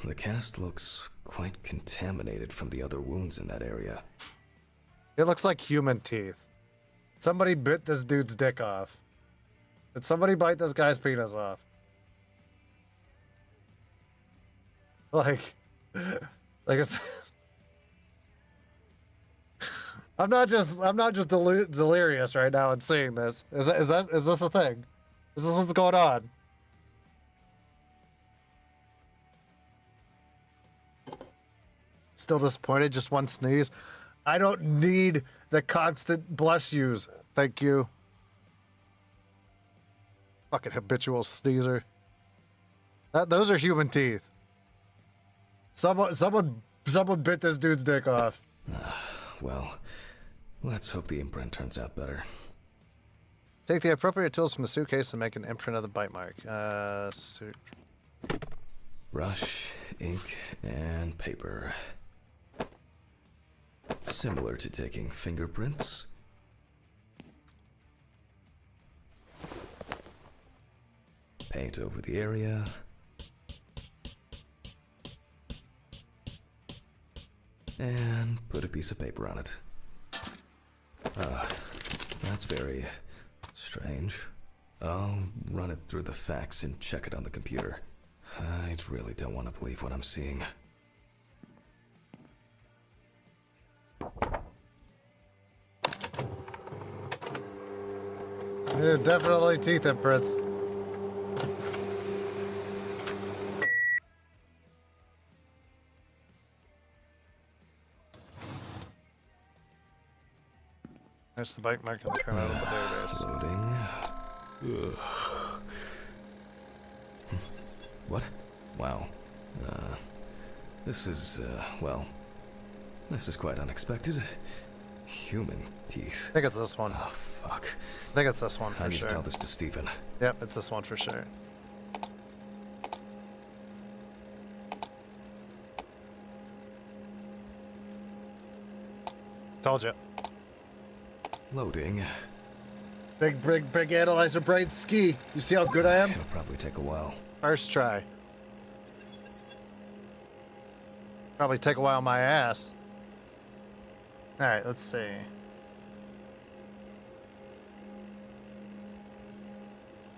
The cast looks quite contaminated from the other wounds in that area. It looks like human teeth. Somebody bit this dude's dick off. Did somebody bite this guy's penis off? Like I said, I'm not just delirious right now and seeing this. Is this a thing? Is this what's going on? Still disappointed? Just one sneeze? I don't need the constant blush use. Thank you. Fucking habitual sneezer. Those are human teeth. Someone bit this dude's dick off. Well, let's hope the imprint turns out better. Take the appropriate tools from the suitcase and make an imprint of the bite mark. Brush, ink, and paper. Similar to taking fingerprints. Paint over the area. And put a piece of paper on it. That's very strange. I'll run it through the fax and check it on the computer. I really don't want to believe what I'm seeing. Yeah, definitely teeth imprints. There's the bite mark in the criminal database. Loading. Ugh. What? Wow. This is, well, this is quite unexpected. Human teeth. I think it's this one. Oh, fuck. I think it's this one I for need sure. to tell this to Stephen. Yep, it's this one for sure. Told you. Loading. Big analyzer brain ski. You see how good I am? It'll probably take a while. First try. Probably take a while on my ass. Alright, let's see.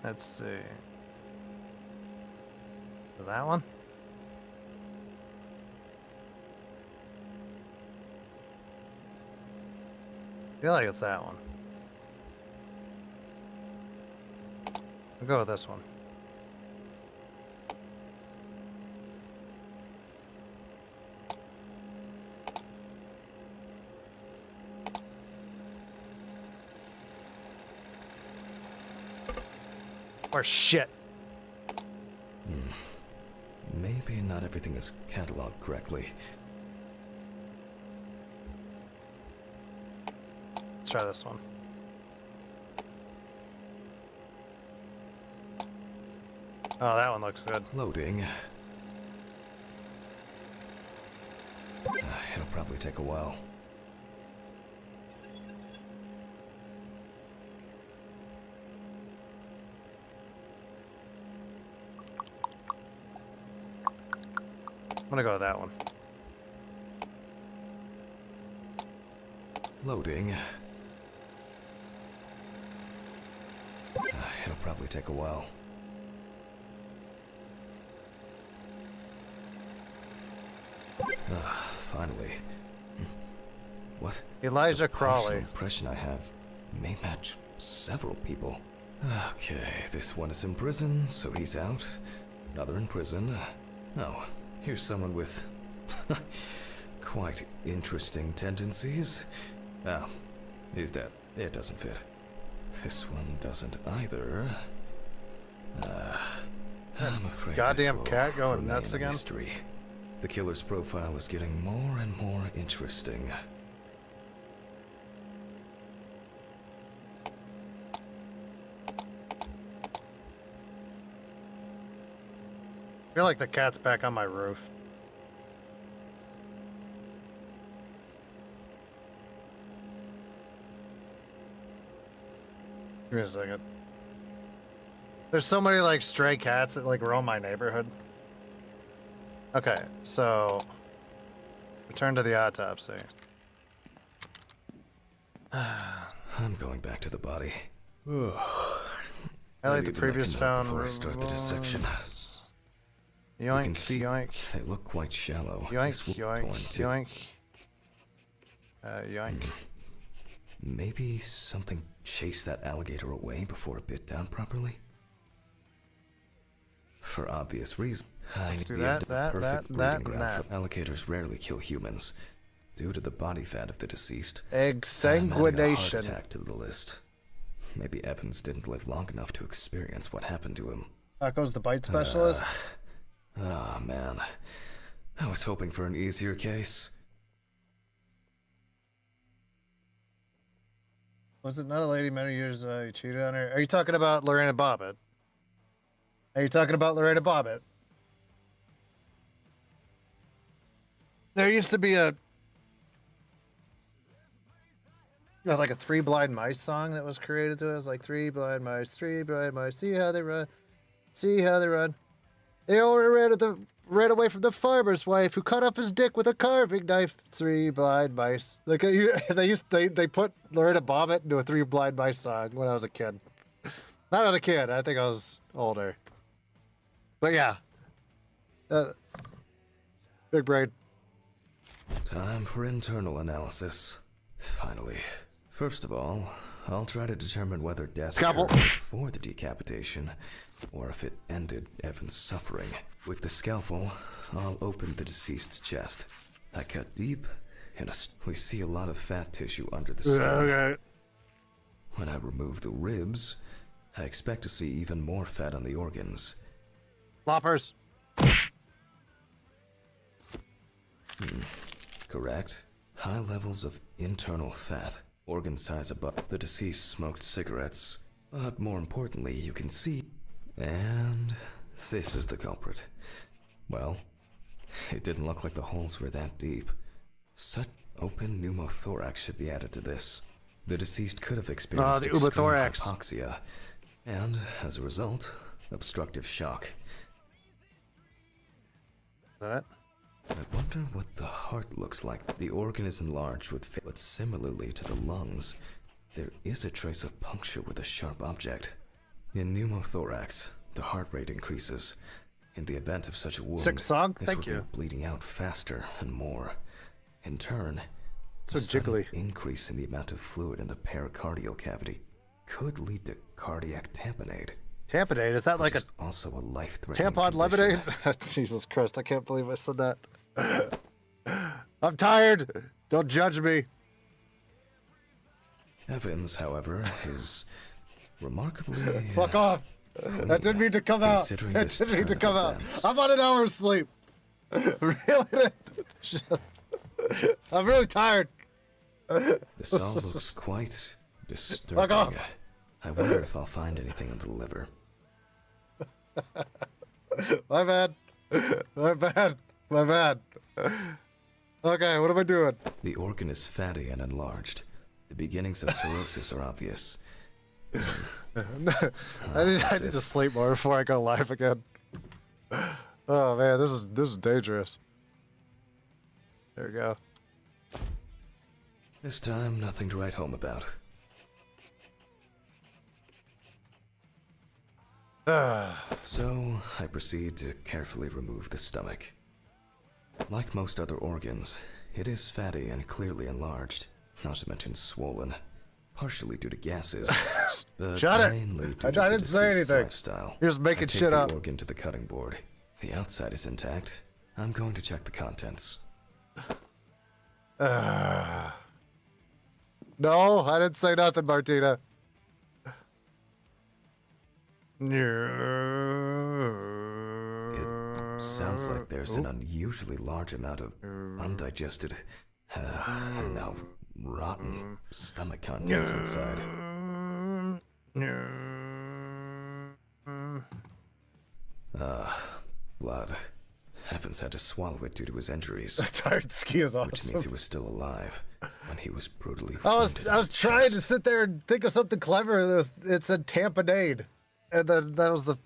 Let's see. That one? I feel like it's that one. I'll go with this one. Or shit. Maybe not everything is cataloged correctly. Let's try this one. Oh, that one looks good. Loading. It'll probably take a while. I'm gonna go with that one. Loading. It'll probably take a while. Finally. What? Elijah The partial Crawley. impression I have may match several people. Okay, this one is in prison, so he's out. Another in prison. Oh, here's someone with quite interesting tendencies. Oh, he's dead. It doesn't fit. This one doesn't either. I'm afraid Goddamn this will cat going remain nuts a again. mystery. The killer's profile is getting more and more interesting. I feel like the cat's back on my roof. Give me a second. There's so many like stray cats that like roam my neighborhood. Okay, so return to the autopsy. I'm going back to the body. I like the need to make previous a note found. before I start the dissection. You Yoink, can see yoink, they look quite shallow. yoink, This will be yoink, torn too. yoink. Yoink. Maybe something chased that alligator away before it bit down properly? For obvious reasons. Let's do that, that, ground that. for alligators rarely kill humans due to the body fat of the deceased. Adding a heart Exsanguination. attack to the list. Maybe Evans didn't live long enough to experience what happened to him. Taco's the bite specialist. Ah, man. I was hoping for an easier case. Was it not a lady many years you cheated on her? Are you talking about Lorena Bobbitt? Are you talking about Lorena Bobbitt? There used to be a like a Three Blind Mice song that was created to us, like three blind mice, see how they run, see how they run. They all ran away from the farmer's wife who cut off his dick with a carving knife. Three blind mice. Like they put Lorena Bobbitt into a Three Blind Mice song when I was a kid. Not a kid. I think I was older. But yeah, big brain. Time for internal analysis. Finally. First of all, I'll try to determine whether death Scalpel. occurred before the decapitation, or if it ended Evan's suffering. With the scalpel, I'll open the deceased's chest. I cut deep, and we see a lot of fat tissue under the skin. Okay. When I remove the ribs, I expect to see even more fat on the organs. Floppers. Correct. High levels of internal fat, organ size above. The deceased smoked cigarettes, but more importantly, you can see. And this is the culprit. Well, it didn't look like the holes were that deep. Such open pneumothorax should be added to this. The deceased could have experienced the extreme pneumothorax. hypoxia, and as a result, obstructive shock. Is that it? I wonder what the heart looks like. The organ is enlarged but similarly to the lungs, there is a trace of puncture with a sharp object. In pneumothorax, the heart rate increases. In the event of such a wound, Sick song? this Thank would you. make bleeding out faster and more. In turn, So A sudden jiggly. increase in the amount of fluid in the pericardial cavity could lead to cardiac tamponade. Tamponade? Is that like which a is also a life-threatening tampon condition. lemonade? Jesus Christ, I can't believe I said that. I'm tired. Don't judge me. Evans, however, is remarkably Fuck off. That didn't mean to come out. considering That this didn't mean to turn of come out. events. I'm on an hour's sleep. Really? I'm really tired. This all looks quite disturbing. Fuck off. I wonder if I'll find anything in the liver. My bad. My bad. My bad. Okay, what am I doing? The organ is fatty and enlarged. The beginnings of cirrhosis are obvious. I need to sleep more before I go live again. Oh man, this is dangerous. There we go. This time, nothing to write home about. So, I proceed to carefully remove the stomach. Like most other organs, it is fatty and clearly enlarged, not to mention swollen, partially due to gases, but Shut it! mainly due I to the didn't say deceased's anything. lifestyle. You're just making I take shit the up. organ to the cutting board. The outside is intact. I'm going to check the contents. No, I didn't say nothing, Martina. It sounds like there's an unusually large amount of undigested and now rotten stomach contents inside. Blood. Evans had to swallow it due to his injuries, Tired ski is which means he awesome. was still alive when he was brutally I was wounded in the trying to chest. sit there and think of something clever. It said tamponade, and then that was the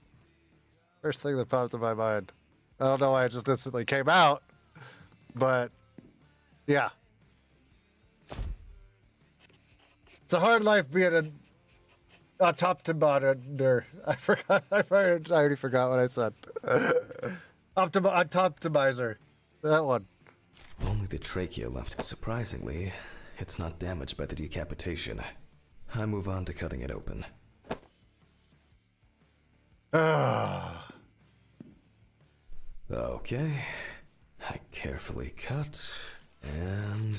first thing that popped in my mind. I don't know why it just instantly came out, but yeah, it's a hard life being an autoptomizer. I forgot. I already forgot what I said. Autoptomizer. That one. Only the trachea left. Surprisingly, it's not damaged by the decapitation. I move on to cutting it open. Okay. I carefully cut, and...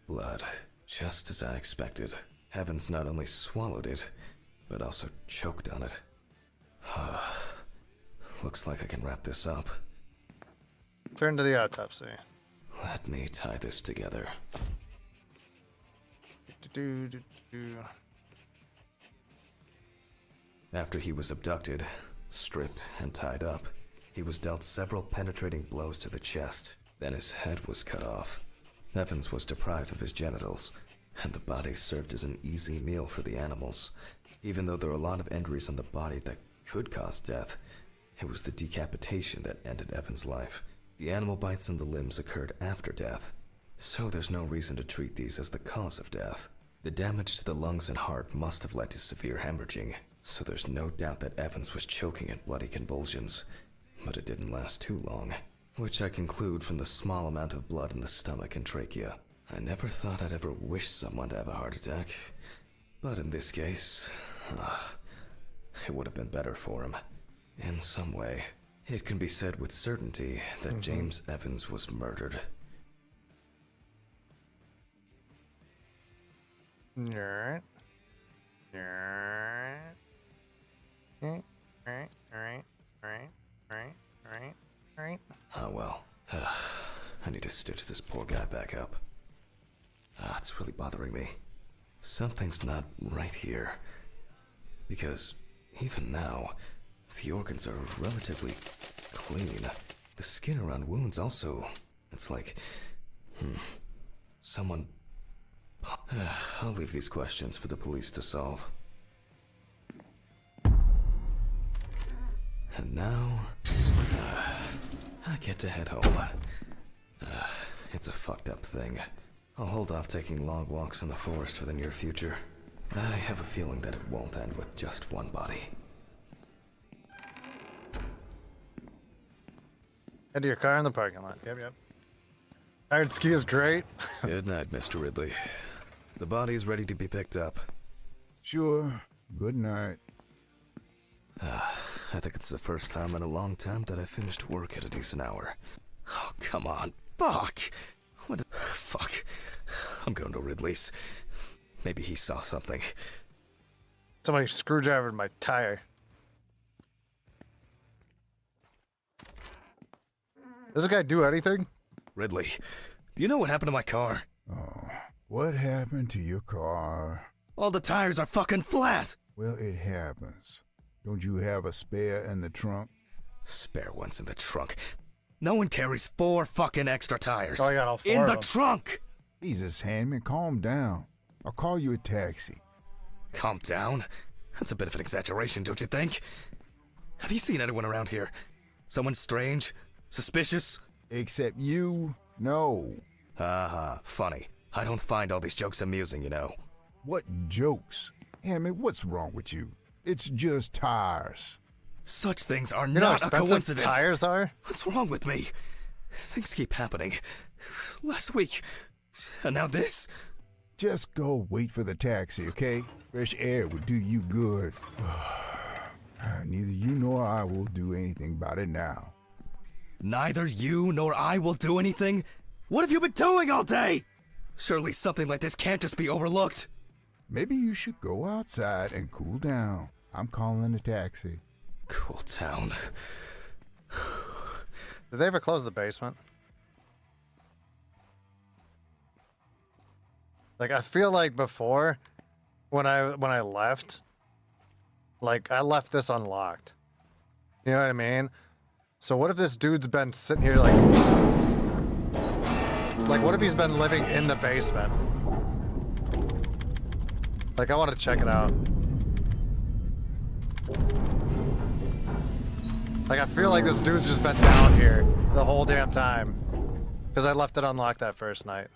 blood. Just as I expected. Evans not only swallowed it, but also choked on it. Looks like I can wrap this up. Turn to the autopsy. Let me tie this together. After he was abducted, stripped, and tied up, he was dealt several penetrating blows to the chest. Then his head was cut off. Evans was deprived of his genitals, and the body served as an easy meal for the animals. Even though there are a lot of injuries on the body that could cause death, it was the decapitation that ended Evans' life. The animal bites in the limbs occurred after death, so there's no reason to treat these as the cause of death. The damage to the lungs and heart must have led to severe hemorrhaging, so there's no doubt that Evans was choking in bloody convulsions. But it didn't last too long, which I conclude from the small amount of blood in the stomach and trachea. I never thought I'd ever wish someone to have a heart attack, but in this case, it would have been better for him. In some way, it can be said with certainty that James Evans was murdered. Alright. Oh well. I need to stitch this poor guy back up. It's really bothering me. Something's not right here. Because even now, the organs are relatively clean. The skin around wounds also, it's like, someone... I'll leave these questions for the police to solve. And now, I get to head home. It's a fucked up thing. I'll hold off taking long walks in the forest for the near future. I have a feeling that it won't end with just one body. Head to your car in the parking lot. Yep. Iron ski is great. Good night, Mr. Ridley. The body is ready to be picked up. Sure. Good night. I think it's the first time in a long time that I finished work at a decent hour. Oh, come on. Fuck! What? Fuck. I'm going to Ridley's. Maybe he saw something. Somebody screwdrivered my tire. Does this guy do anything? Ridley, do you know what happened to my car? Oh, what happened to your car? All the tires are fucking flat! Well, it happens. Don't you have a spare in the trunk? Spare ones in the trunk. No one carries 4 fucking extra tires. Oh, I got all 4 in of the them. trunk! Jesus, Handman, calm down. I'll call you a taxi. Calm down. That's a bit of an exaggeration, don't you think? Have you seen anyone around here? Someone strange? Suspicious? Except you? No. Haha, funny. I don't find all these jokes amusing, you know. What jokes? Handman, what's wrong with you? It's just tires. Such things are You know how not a expensive coincidence. tires are? What's wrong with me? Things keep happening. Last week, and now this? Just go wait for the taxi, okay? Fresh air would do you good. Neither you nor I will do anything about it now. Neither you nor I will do anything? What have you been doing all day? Surely something like this can't just be overlooked. Maybe you should go outside and cool down. I'm calling a taxi. Cool down. Did they ever close the basement? Like, I feel like before, when I left, like, I left this unlocked. You know what I mean? So what if this dude's been sitting here, like, what if he's been living in the basement? Like, I want to check it out. Like, I feel like this dude's just been down here the whole damn time. Because I left it unlocked that first night.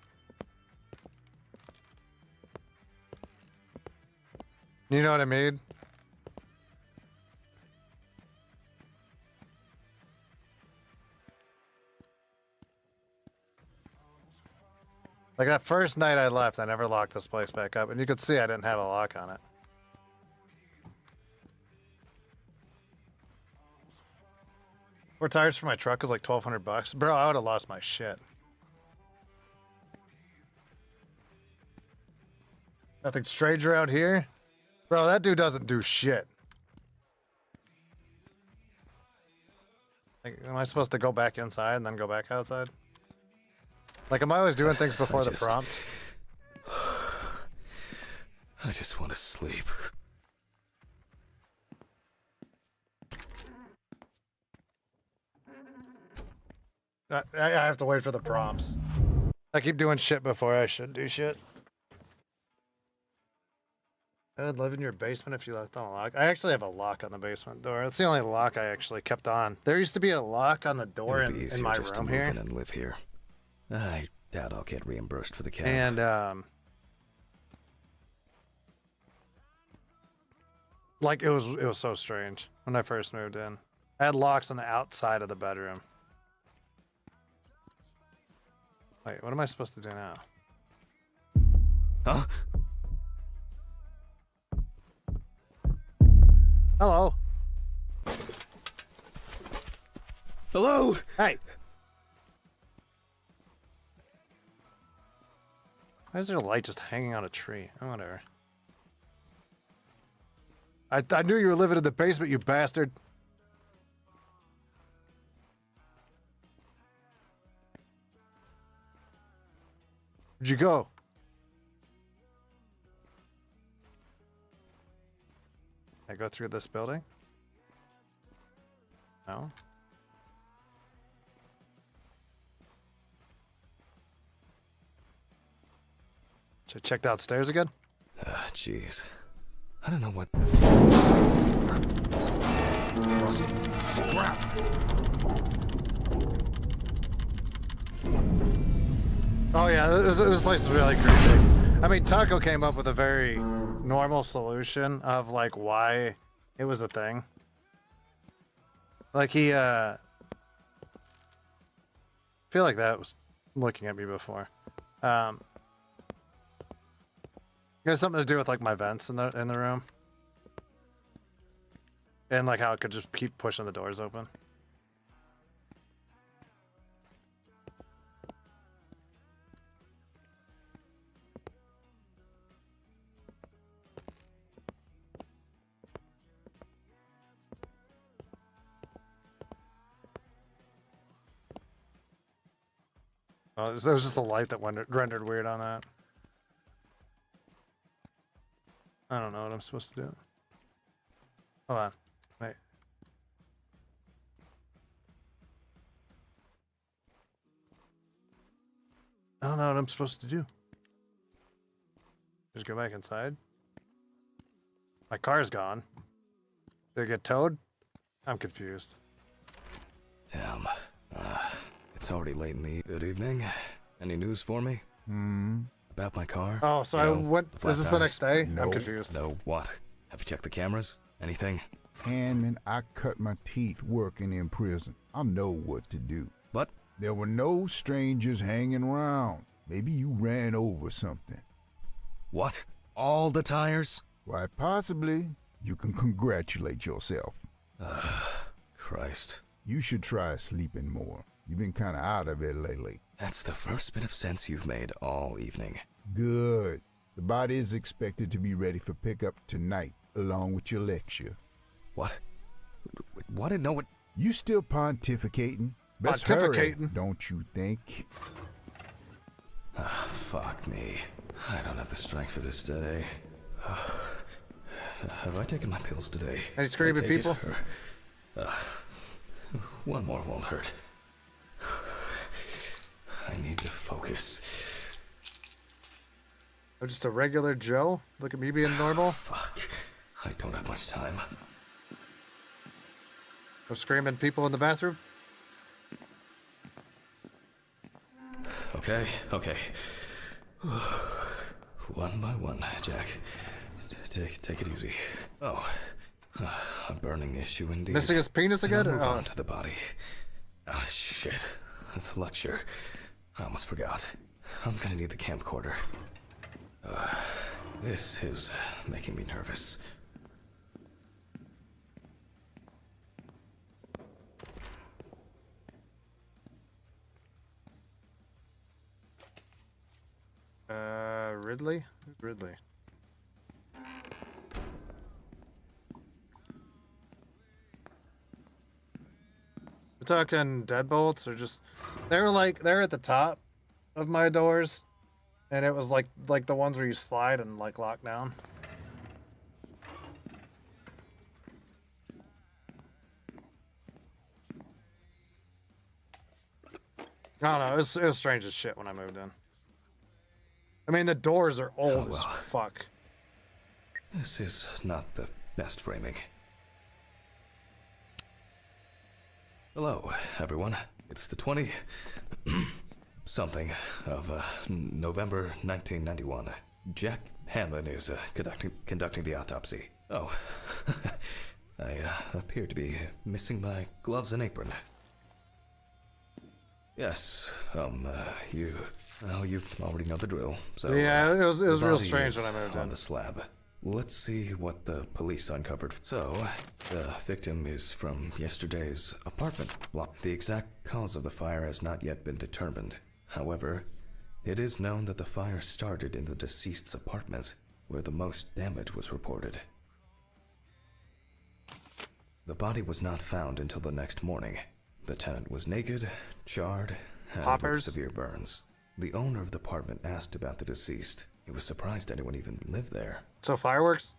You know what I mean? Like that first night I left, I never locked this place back up. And you could see I didn't have a lock on it. Four tires for my truck is like $1,200. Bro, I would have lost my shit. Nothing strange around here? Bro, that dude doesn't do shit. Like, am I supposed to go back inside and then go back outside? Like, am I always doing things before the prompt? I just want to sleep. I have to wait for the prompts. I keep doing shit before I should do shit. I would live in your basement if you left on a lock. I actually have a lock on the basement door. That's the only lock I actually kept on. There used to be a lock on the door It'll be in easier my just to room move here. in and live here. I doubt I'll get reimbursed for the cab. And like it was so strange when I first moved in. I had locks on the outside of the bedroom. Wait, what am I supposed to do now? Huh? Hello. Hello? Hey. Why is there a light just hanging on a tree? Oh, whatever. I knew you were living in the basement, you bastard. Where'd you go? I go through this building? No? Should I check downstairs again? Jeez. I don't know what... Rust. Scrap! Oh yeah, this place is really creepy. I mean, Taco came up with a very normal solution of like why it was a thing. Like he, feel like that was looking at me before. It has something to do with like my vents in the room, and like how it could just keep pushing the doors open. Oh, it was just a light that rendered weird on that. I don't know what I'm supposed to do. Hold on. Wait. I don't know what I'm supposed to do. Just go back inside. My car's gone. Did it get towed? I'm confused. Damn. It's already late in the good evening. Any news for me? About my car? Oh, so I went. Is this the next day? No. I'm confused. No, what? Have you checked the cameras? Anything? Handman, I cut my teeth working in prison. I know what to do. What? There were no strangers hanging around. Maybe you ran over something. What? All the tires? Why, possibly. You can congratulate yourself. Christ. You should try sleeping more. You've been kind of out of it lately. That's the first bit of sense you've made all evening. Good. The body is expected to be ready for pickup tonight, along with your lecture. What? What? No, what? You still pontificating? Best hurry, Pontificating? don't you think? Ah, fuck me. I don't have the strength for this today. Have I taken my pills today? Any screaming Did I take people? One more won't hurt. I need to focus. I'm just a regular Joe. Look at me being normal. Fuck. I don't have much time. No screaming people in the bathroom. Okay. One by one, Jack. Take it easy. Oh, a burning issue indeed. Missing his penis again? Move Oh. on to the body. Ah, shit. The lecture. I almost forgot. I'm gonna need the camcorder. This is making me nervous. Ridley? Who's Ridley? We're talking deadbolts or just they're at the top of my doors, and it was like the ones where you slide and like lock down. I don't know. It was strange as shit when I moved in. I mean, the doors are old as fuck. This is not the best framing. Hello, everyone. It's the 20 something of November 1991. Jack Hammond is conducting the autopsy. Oh, I appear to be missing my gloves and apron. Yes, you already know the drill. So Yeah, it was real body strange is when I moved on in. the slab. Let's see what the police uncovered. So, the victim is from yesterday's apartment block. The exact cause of the fire has not yet been determined. However, it is known that the fire started in the deceased's apartment, where the most damage was reported. The body was not found until the next morning. The tenant was naked, charred, and with Poppers? severe burns. The owner of the apartment asked about the deceased. He was surprised anyone even lived there. So fireworks?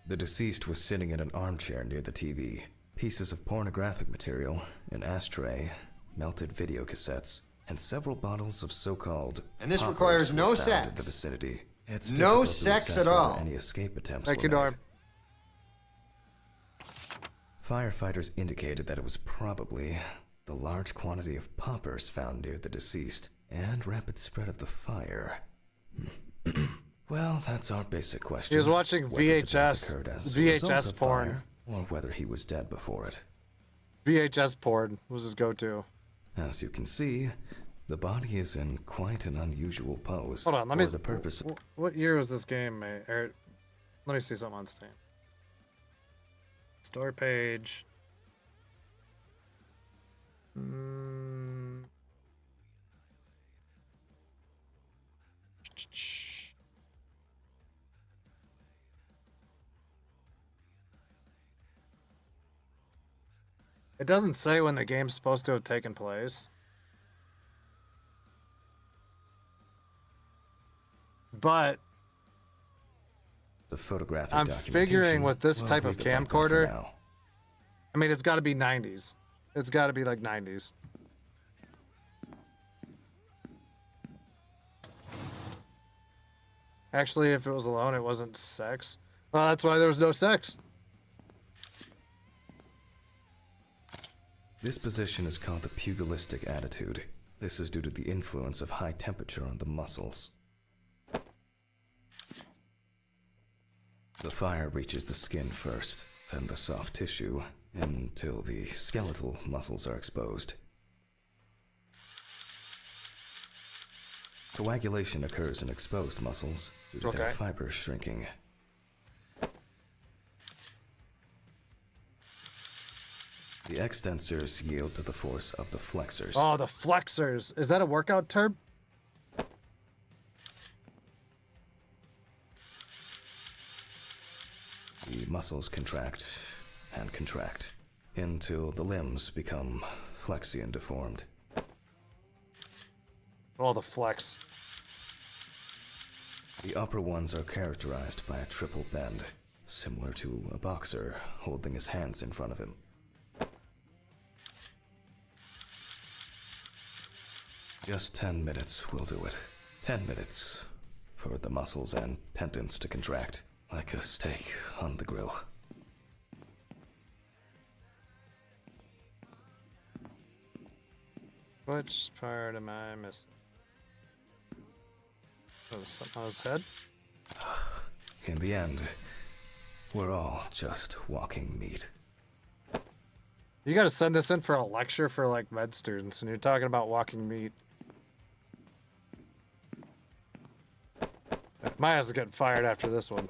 The deceased was sitting in an armchair near the TV. Pieces of pornographic material, an ashtray, melted video cassettes, and several bottles of so-called And this poppers requires were no found in the sex. vicinity. It's No difficult to sex assess at whether all. Any escape attempts Thank were you, made. Norm. Firefighters indicated that it was probably the large quantity of poppers found near the deceased and rapid spread of the fire. Well, that's our basic question. He was watching Whether the death VHS occurred as a result VHS of porn. fire, or whether he was dead before it. VHS porn was his go-to. As you can see, the body is in quite an unusual pose. Hold on, let me. For the purpose. What year was this game made? Let me see something on Steam. Story page. It doesn't say when the game's supposed to have taken place. But The photographic I'm documentation. figuring with this We'll type of leave it like that for camcorder, now. I mean, it's got to be 90s. It's got to be like 90s. Actually, if it was alone, it wasn't sex. Well, that's why there was no sex. This position is called the pugilistic attitude. This is due to the influence of high temperature on the muscles. The fire reaches the skin first, then the soft tissue, until the skeletal muscles are exposed. Coagulation occurs in exposed muscles due to their Okay. fibers shrinking. The extensors yield to the force of the flexors. Oh, the flexors. Is that a workout term? The muscles contract and contract until the limbs become flexy and deformed. Oh, the flex. The upper ones are characterized by a triple bend, similar to a boxer holding his hands in front of him. Just 10 minutes will do it. 10 minutes for the muscles and tendons to contract like a steak on the grill. Which part am I missing? Oh, something on his head? In the end, we're all just walking meat. You gotta send this in for a lecture for like med students, and you're talking about walking meat. My ass is getting fired after this one.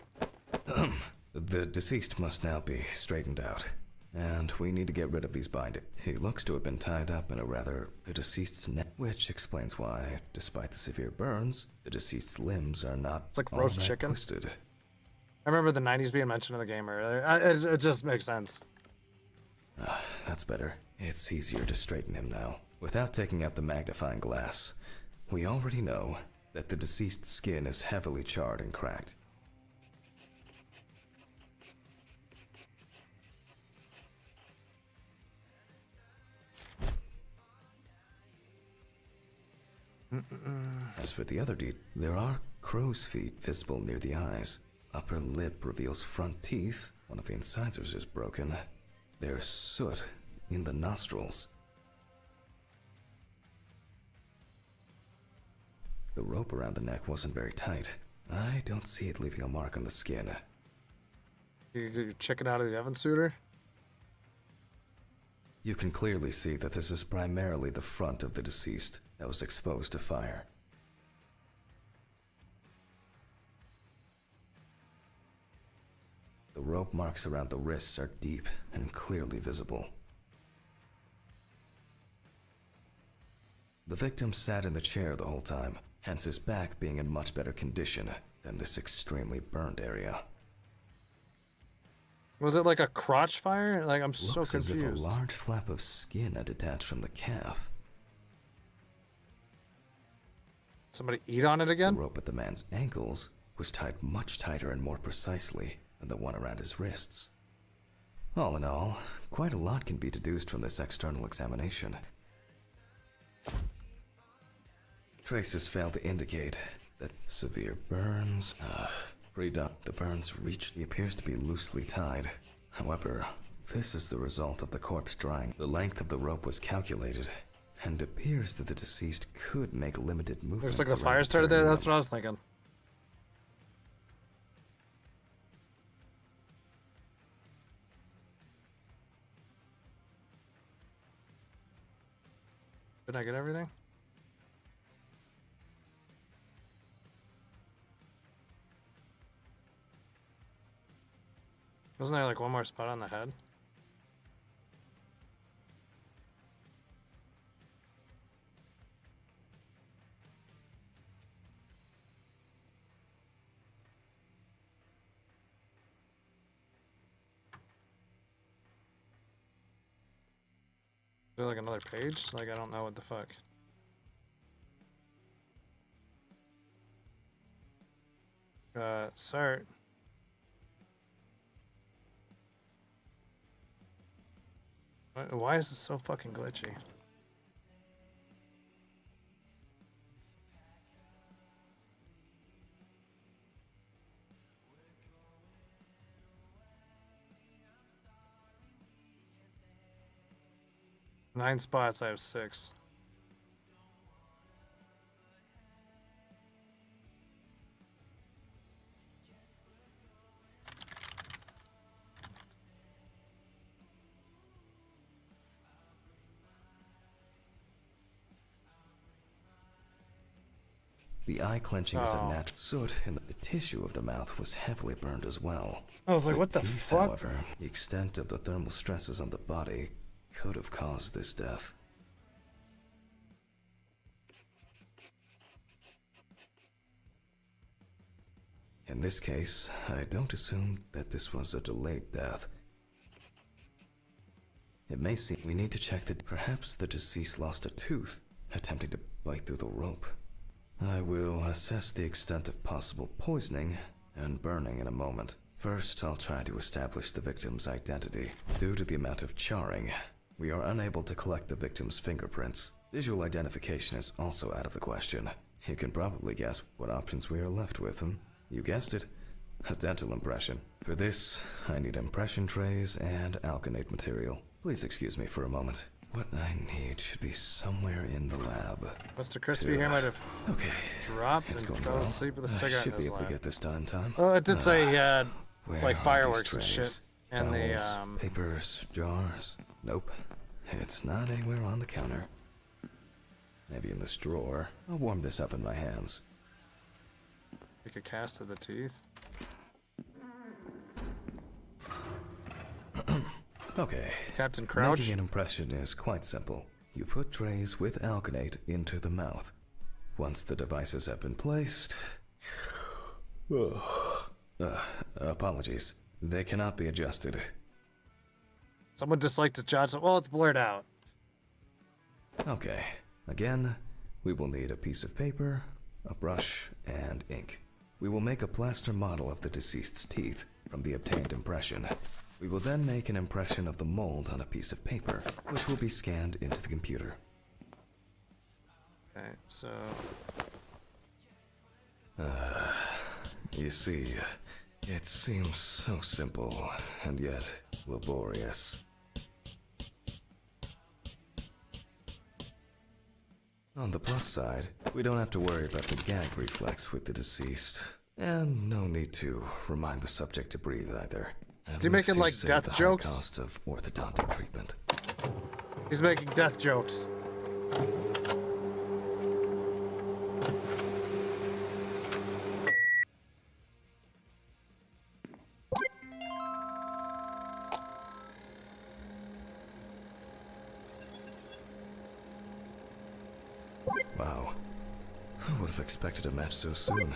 The deceased must now be straightened out, and we need to get rid of these bindings. He looks to have been tied up in the deceased's neck, which explains why, despite the severe burns, the deceased's limbs are not It's like all roast that chicken. twisted. I remember the 90s being mentioned in the game earlier. It just makes sense. That's better. It's easier to straighten him now. Without taking out the magnifying glass, we already know that the deceased's skin is heavily charred and cracked. As for the other there are crow's feet visible near the eyes. Upper lip reveals front teeth. One of the incisors is broken. There's soot in the nostrils. The rope around the neck wasn't very tight. I don't see it leaving a mark on the skin. You get your chicken out of the oven sooner? You can clearly see that this is primarily the front of the deceased that was exposed to fire. The rope marks around the wrists are deep and clearly visible. The victim sat in the chair the whole time, hence his back being in much better condition than this extremely burned area. Was it like a crotch fire? Like, I'm so Looks as if a confused. large flap of skin had detached from the calf. Somebody eat on it The again? rope at the man's ankles was tied much tighter and more precisely than the one around his wrists. All in all, quite a lot can be deduced from this external examination. Traces fail to indicate that severe burns. The burns reached. He appears to be loosely tied. However, this is the result of the corpse drying. The length of the rope was calculated, and appears that the deceased could make limited movements. Looks like the around fire started there. perineum. That's what I was thinking. Did I get everything? Wasn't there like one more spot on the head? Is there like another page? Like I don't know what the fuck. Start. Why is this so fucking glitchy? Nine spots, I have 6. The eye clenching is a natural. Soot in the tissue of the mouth was heavily burned as well. I was like, what the Teeth, fuck? However, the extent of the thermal stresses on the body could have caused this death. In this case, I don't assume that this was a delayed death. It may seem we need to check that perhaps the deceased lost a tooth, attempting to bite through the rope. I will assess the extent of possible poisoning and burning in a moment. First, I'll try to establish the victim's identity. Due to the amount of charring, we are unable to collect the victim's fingerprints. Visual identification is also out of the question. You can probably guess what options we are left with. You guessed it, a dental impression. For this, I need impression trays and alkanate material. Please excuse me for a moment. What I need should be somewhere in the lab. Mr. Crispy here might have dropped and fell asleep with a cigarette in his lap. I should be able to get this done in time. Oh, it did say he had Where like are fireworks these and trays? shit. And the Towels, papers, jars. Nope. It's not anywhere on the counter. Maybe in this drawer. I'll warm this up in my hands. Take a cast of the teeth. Okay. Captain Crouch. Making an impression is quite simple. You put trays with alkanate into the mouth. Once the devices have been placed... apologies. They cannot be adjusted. Someone disliked the judge. Well, it's blurred out. Okay. Again, we will need a piece of paper, a brush, and ink. We will make a plaster model of the deceased's teeth from the obtained impression. We will then make an impression of the mold on a piece of paper, which will be scanned into the computer. Okay, so... You see, it seems so simple, and yet laborious. On the plus side, we don't have to worry about the gag reflex with the deceased. And no need to remind the subject to breathe either. Is he making like death jokes? The cost of orthodontic treatment. He's making death jokes. Wow. Who would have expected a match so soon?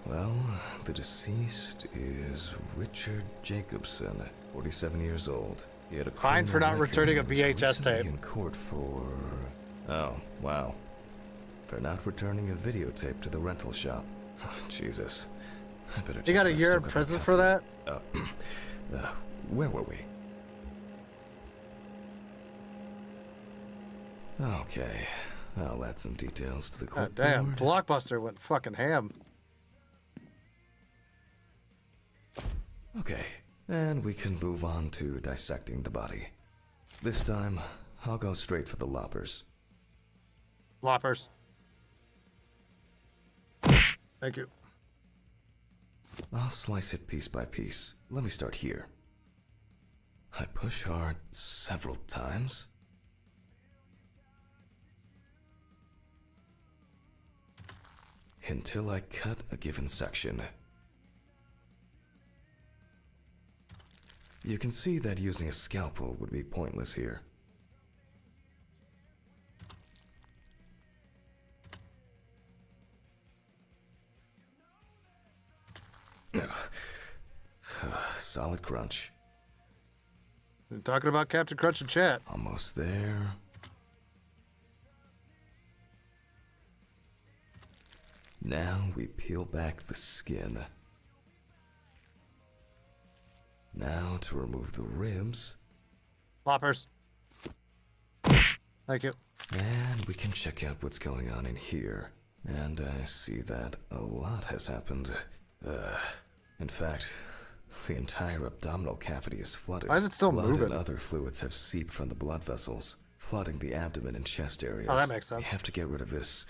Well, the deceased is Richard Jacobson, 47 years old. He had a Fine for not returning a VHS tape. In court for... Oh, wow. For not returning a videotape to the rental shop. Oh, Jesus. I better check. You got a if I've year still in got prison that for that? Where were we? Okay. I'll add some details to the God clipboard. damn, Blockbuster went fucking ham. Okay, and we can move on to dissecting the body. This time, I'll go straight for the loppers. Loppers. Thank you. I'll slice it piece by piece. Let me start here. I push hard several times. until I cut a given section. You can see that using a scalpel would be pointless here. Solid crunch. You're talking about Captain Crunch in chat. Almost there. Now we peel back the skin. Now to remove the ribs. Floppers. Thank you. And we can check out what's going on in here. And I see that a lot has happened. In fact, the entire abdominal cavity is flooded. Why is it still Blood moving? and other fluids have seeped from the blood vessels, flooding the abdomen and chest areas. Oh, that makes sense. We have to get rid of this.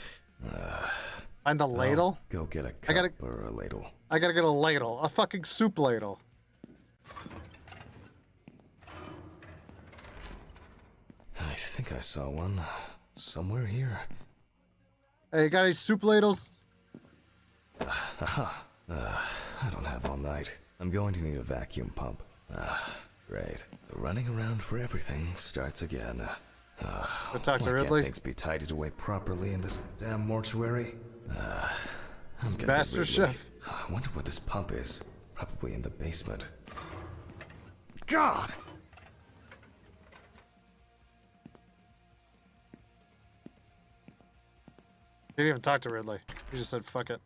Find the ladle? Go get a cup or a ladle. I gotta get a ladle. A fucking soup ladle. I think I saw one somewhere here. Hey, you got any soup ladles? Aha. I don't have all night. I'm going to need a vacuum pump. Great. The running around for everything starts again. Go talk to Why Ridley. can't things be tidied away properly in this damn mortuary? I'm gonna get Master Ridley. Chef. I wonder where this pump is. Probably in the basement. God! He didn't even talk to Ridley. He just said, fuck it.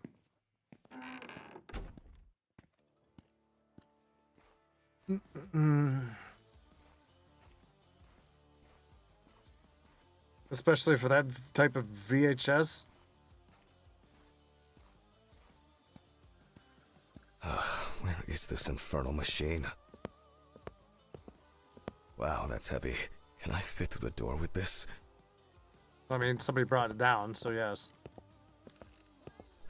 Especially for that type of VHS. Where is this infernal machine? Wow, that's heavy. Can I fit through the door with this? I mean, somebody brought it down, so yes.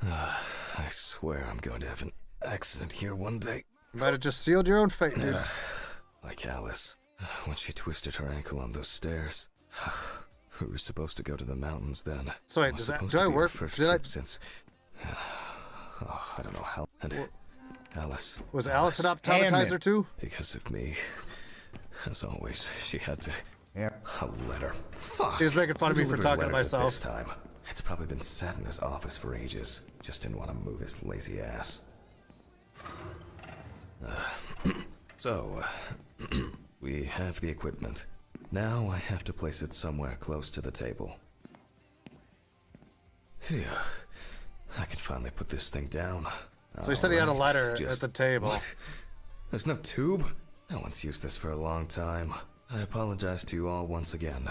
I swear I'm going to have an accident here one day. You might have just sealed your own fate, dude. Like Alice, when she twisted her ankle on those stairs. We were supposed to go to the mountains then. So wait, It was does that- supposed do to I be our work- first did I- trip since... I don't know how. And Alice. Was Alice an optometrizer too? Because of me. As always, she had to... Yep. A letter. Fuck. He was making fun of Who me for delivers talking to letters at myself. This time. It's probably been sat in his office for ages. Just didn't want to move his lazy ass. So, we have the equipment. Now I have to place it somewhere close to the table. Phew. I can finally put this thing down. So he said he had a Alright, letter at just- the table. What? There's no tube? No one's used this for a long time. I apologize to you all once again.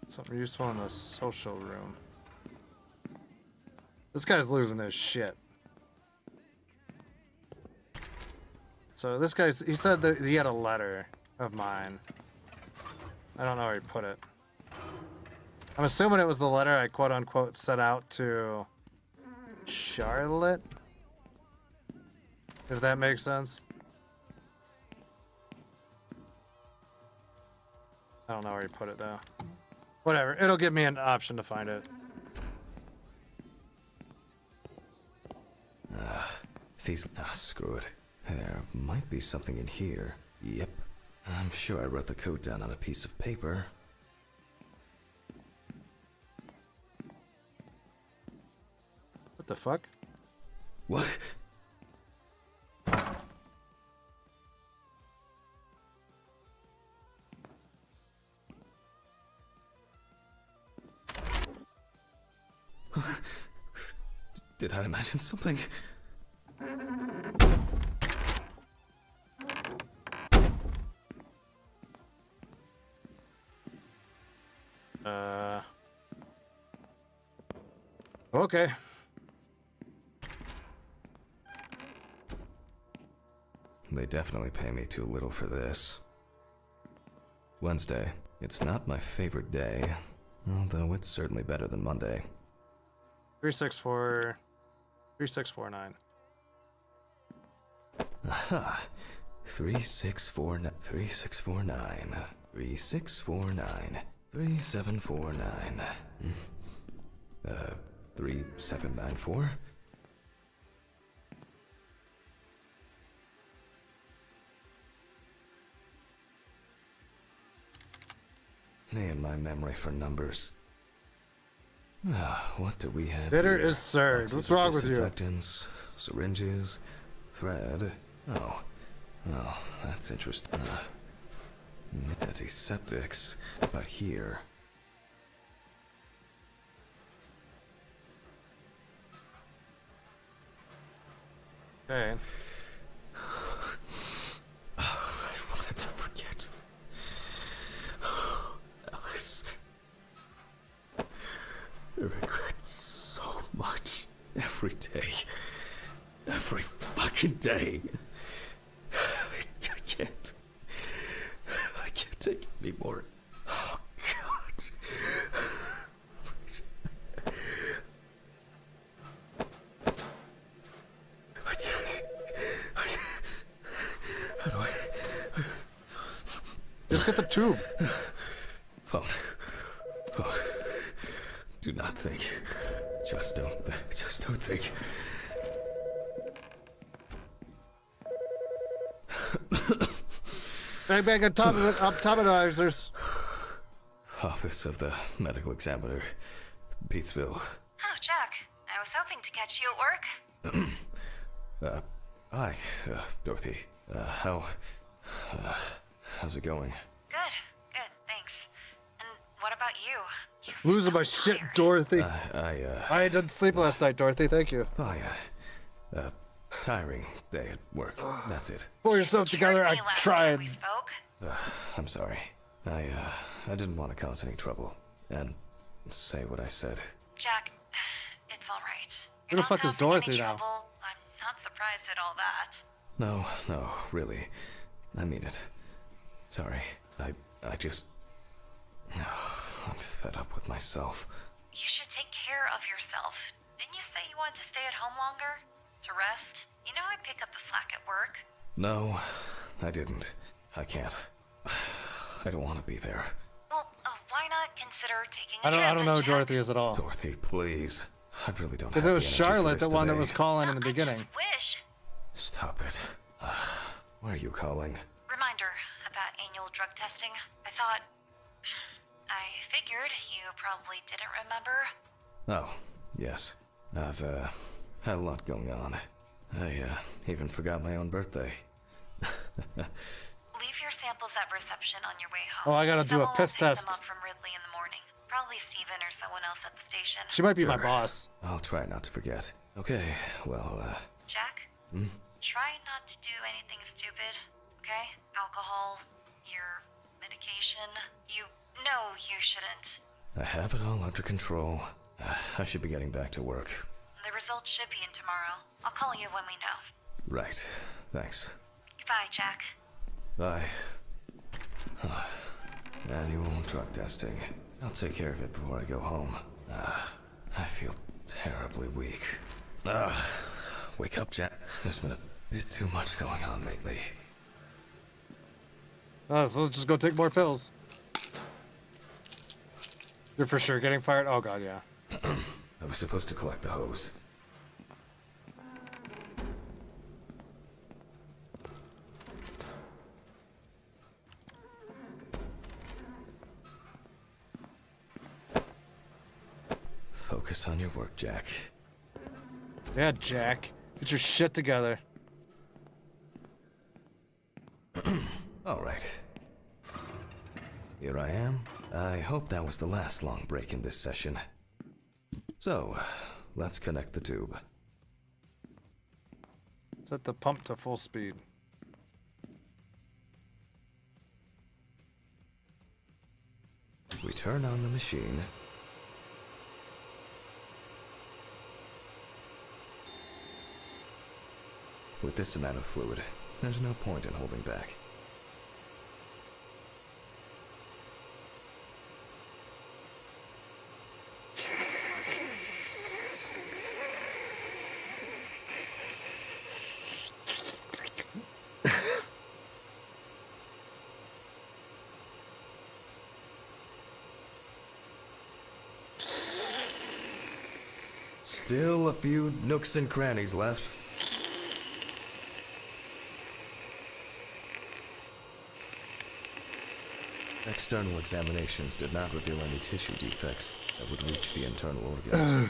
Something useful in the social room. This guy's losing his shit. So this guy's, he said that he had a letter of mine. I don't know where he put it. I'm assuming it was the letter I quote unquote set out to Charlotte. If that makes sense. I don't know where he put it though. Whatever, it'll give me an option to find it. Screw it. There might be something in here. Yep. I'm sure I wrote the code down on a piece of paper. What the fuck? What? Did I imagine something? Okay. They definitely pay me too little for this. Wednesday. It's not my favorite day, although it's certainly better than Monday. 3649. Aha! 3649. 3649. 3649. 3749. 3794. Man, my memory for numbers. What do we have Bitter here? is served. Boxes What's of wrong with you? disinfectants, syringes, thread. Oh, that's interesting. Antiseptics, but here. Okay. I wanted to forget. Alice. I regret so much. Every day. Every fucking day. I can't. I can't take it anymore. Oh, God. Please. I can't. How do I? Just get the tube. Phone. Do not think. Just don't think. Bang, optometrizers. Office of the Medical Examiner, Beatsville. Oh, Jack. I was hoping to catch you at work. Hi, Dorothy. How's it going? Good, thanks. And what about you? You Losing sound my shit, tired. Dorothy. I I didn't sleep last night, Dorothy. Thank you. Tiring day at work. That's it. Pull yourself You heard together. I me last tried. time we spoke. I'm sorry. I didn't want to cause any trouble and say what I said. Jack, it's all right. Who You're the fuck not is causing any Dorothy now? trouble. I'm not surprised at all that. No, really. I mean it. Sorry. I just... I'm fed up with myself. You should take care of yourself. Didn't you say you wanted to stay at home longer? To rest? You know I pick up the slack at work. No, I didn't. I can't. I don't want to be there. Well, why not consider taking a I trip? don't know who Jack? Dorothy is at all. Dorothy, please. I really don't have Because it was the energy for Charlotte, the this one that today. was calling in the I beginning. just wish. Stop it. Why are you calling? Reminder about annual drug testing. I figured you probably didn't remember. Oh, yes. I've, had a lot going on. I, even forgot my own birthday. Leave your samples at reception on your way home. Oh, I gotta do a Someone piss will pick test. them up from Ridley in the morning. Probably Steven or someone else at the station. She might be my Sure. boss. I'll try not to forget. Okay, well, Jack, try not to do anything stupid, okay? Alcohol, your medication. You know you shouldn't. I have it all under control. I should be getting back to work. The results should be in tomorrow. I'll call you when we know. Right. Thanks. Goodbye, Jack. Bye. Annual drug testing. I'll take care of it before I go home. I feel terribly weak. Wake up, Jack. There's been a bit too much going on lately. So let's just go take more pills. You're for sure getting fired? Oh, God, yeah. I was supposed to collect the hose. Focus on your work, Jack. Yeah, Jack. Get your shit together. All right. Here I am. I hope that was the last long break in this session. So, let's connect the tube. Set the pump to full speed. We turn on the machine. With this amount of fluid, there's no point in holding back. Still a few nooks and crannies left. External examinations did not reveal any tissue defects that would reach the internal organs.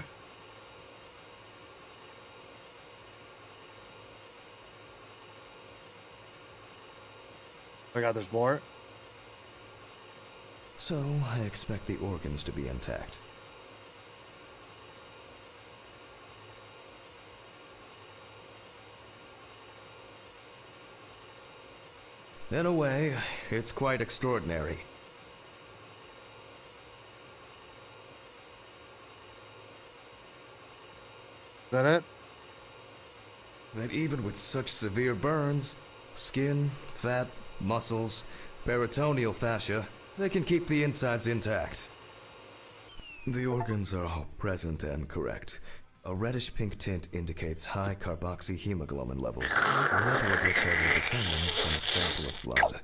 Oh my god, there's more? So, I expect the organs to be intact. In a way, it's quite extraordinary. Is that it? That even with such severe burns, skin, fat, muscles, peritoneal fascia, they can keep the insides intact. The organs are all present and correct. A reddish-pink tint indicates high carboxyhemoglobin levels, the level of which I will determine from a sample of blood.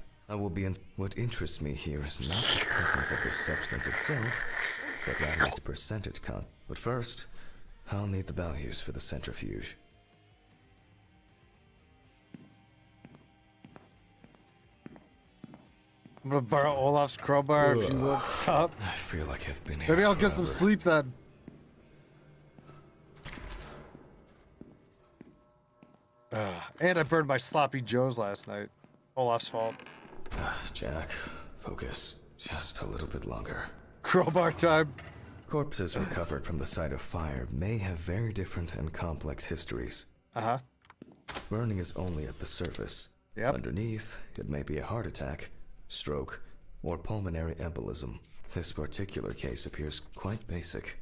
What interests me here is not the presence of this substance itself, but rather its percentage count. But first, I'll need the values for the centrifuge. I'm gonna borrow Olaf's crowbar if you would stop. I feel like I've been here Maybe I'll get some forever. sleep then. And I burned my sloppy joes last night. Olaf's fault. Jack, focus. Just a little bit longer. Crowbar time. Corpses recovered from the site of fire may have very different and complex histories. Uh-huh. Burning is only at the surface. Yep. Underneath, it may be a heart attack, stroke, or pulmonary embolism. This particular case appears quite basic.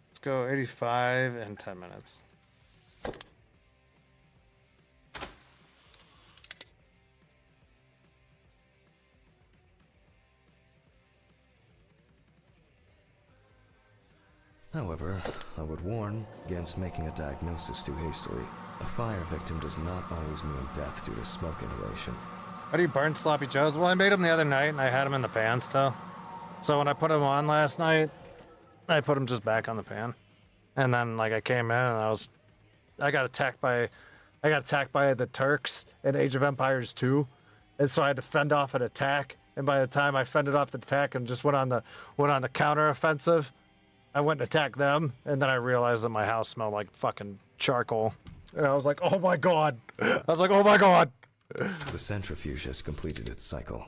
Let's go 85 and 10 minutes. However, I would warn against making a diagnosis too hastily. A fire victim does not always mean death due to smoke inhalation. How do you burn sloppy joes? Well, I made them the other night and I had them in the pan still. So when I put them on last night, I put them just back on the pan. And then like I came in and I got attacked by the Turks in Age of Empires 2. And so I had to fend off an attack. And by the time I fended off the attack and just went on the counter offensive, I went and attacked them, and then I realized that my house smelled like fucking charcoal. And I was like, oh my god. I was like, oh my god. The centrifuge has completed its cycle.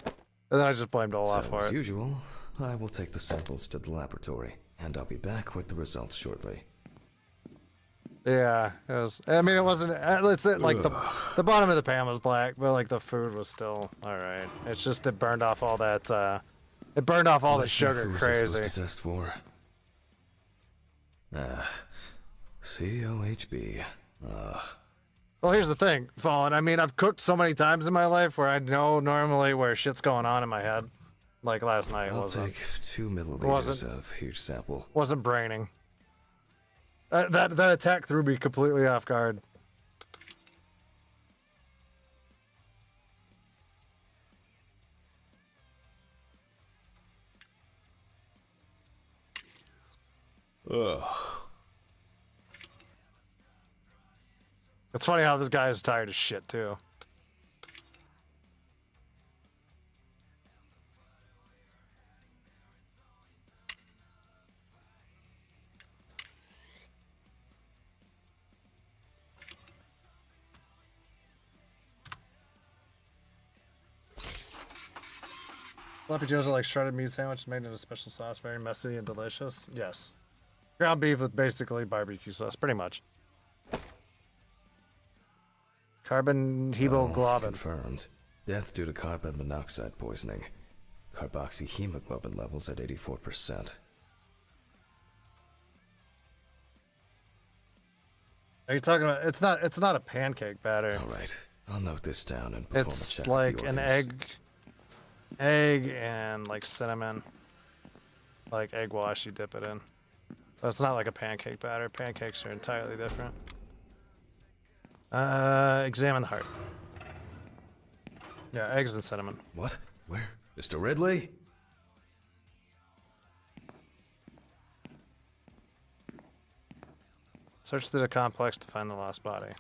And then I just blamed Olaf So, for as it. usual, I will take the samples to the laboratory, and I'll be back with the results shortly. Yeah, it was. I mean, it wasn't. It's like the bottom of the pan was black, but like the food was still all right. It's just it burned off all that. It burned off all the sugar. Who was I Crazy. supposed to test for? COHB. Well, here's the thing, Fallen. I mean, I've cooked so many times in my life where I know normally where shit's going on in my head. Like last night I'll wasn't. take 2 milliliters wasn't- of each sample. Wasn't braining. That attack threw me completely off guard. Ugh. It's funny how this guy is tired of shit too. Sloppy joes are like shredded meat sandwich made in a special sauce, very messy and delicious. Yes. Ground beef with basically barbecue sauce, pretty much. Carbon hemoglobin. Confirmed. Death due to carbon monoxide poisoning. Carboxyhemoglobin levels at 84%. Are you talking about? It's not a pancake batter. All right, I'll note this down and perform a It's check like of the an organs. egg and like cinnamon, like egg wash. You dip it in. But it's not like a pancake batter. Pancakes are entirely different. Examine the heart. Yeah, eggs and cinnamon. What? Where? Mr. Ridley? Search through the complex to find the lost body.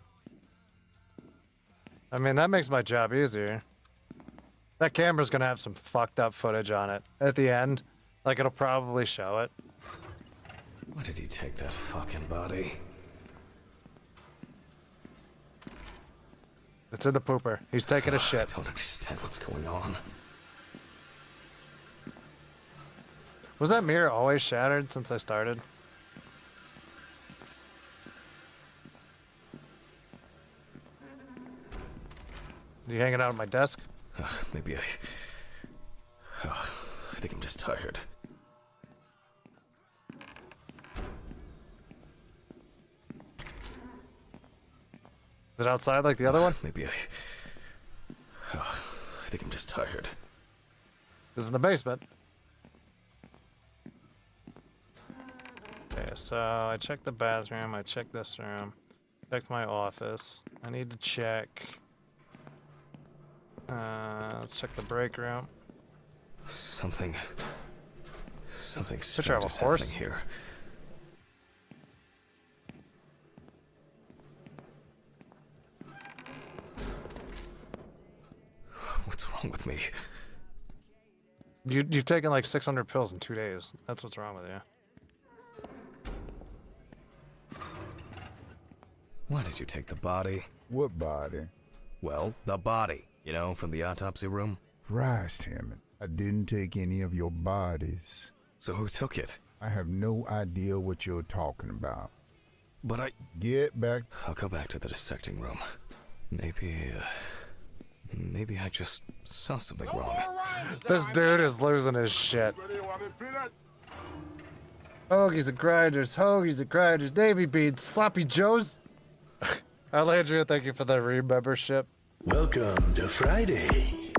I mean, that makes my job easier. That camera's gonna have some fucked up footage on it at the end. Like, it'll probably show it. Why did he take that fucking body? It's in the pooper. He's taking a I shit. don't understand what's going on. Was that mirror always shattered since I started? You hanging out at my desk? Maybe I think I'm just tired. Is it outside like the other one? Maybe I think I'm just tired. This is in the basement. Okay, so I checked the bathroom, I checked this room, checked my office. I need to check. Let's check the break room. Something Picture of strange a is horse? happening here. What's wrong with me? You've taken like 600 pills in 2 days. That's what's wrong with you. Why did you take the body? What body? Well, the body. You know, from the autopsy room. Christ, Hammond. I didn't take any of your bodies. So who took it? I have no idea what you're talking about. But Get back. I'll go back to the dissecting room. Maybe I just saw something wrong. This dude is losing his shit. Hoagies and grinders, hoagies and grinders, navy beans, sloppy joes. Alandria, thank you for the re-membership. Welcome to Friday.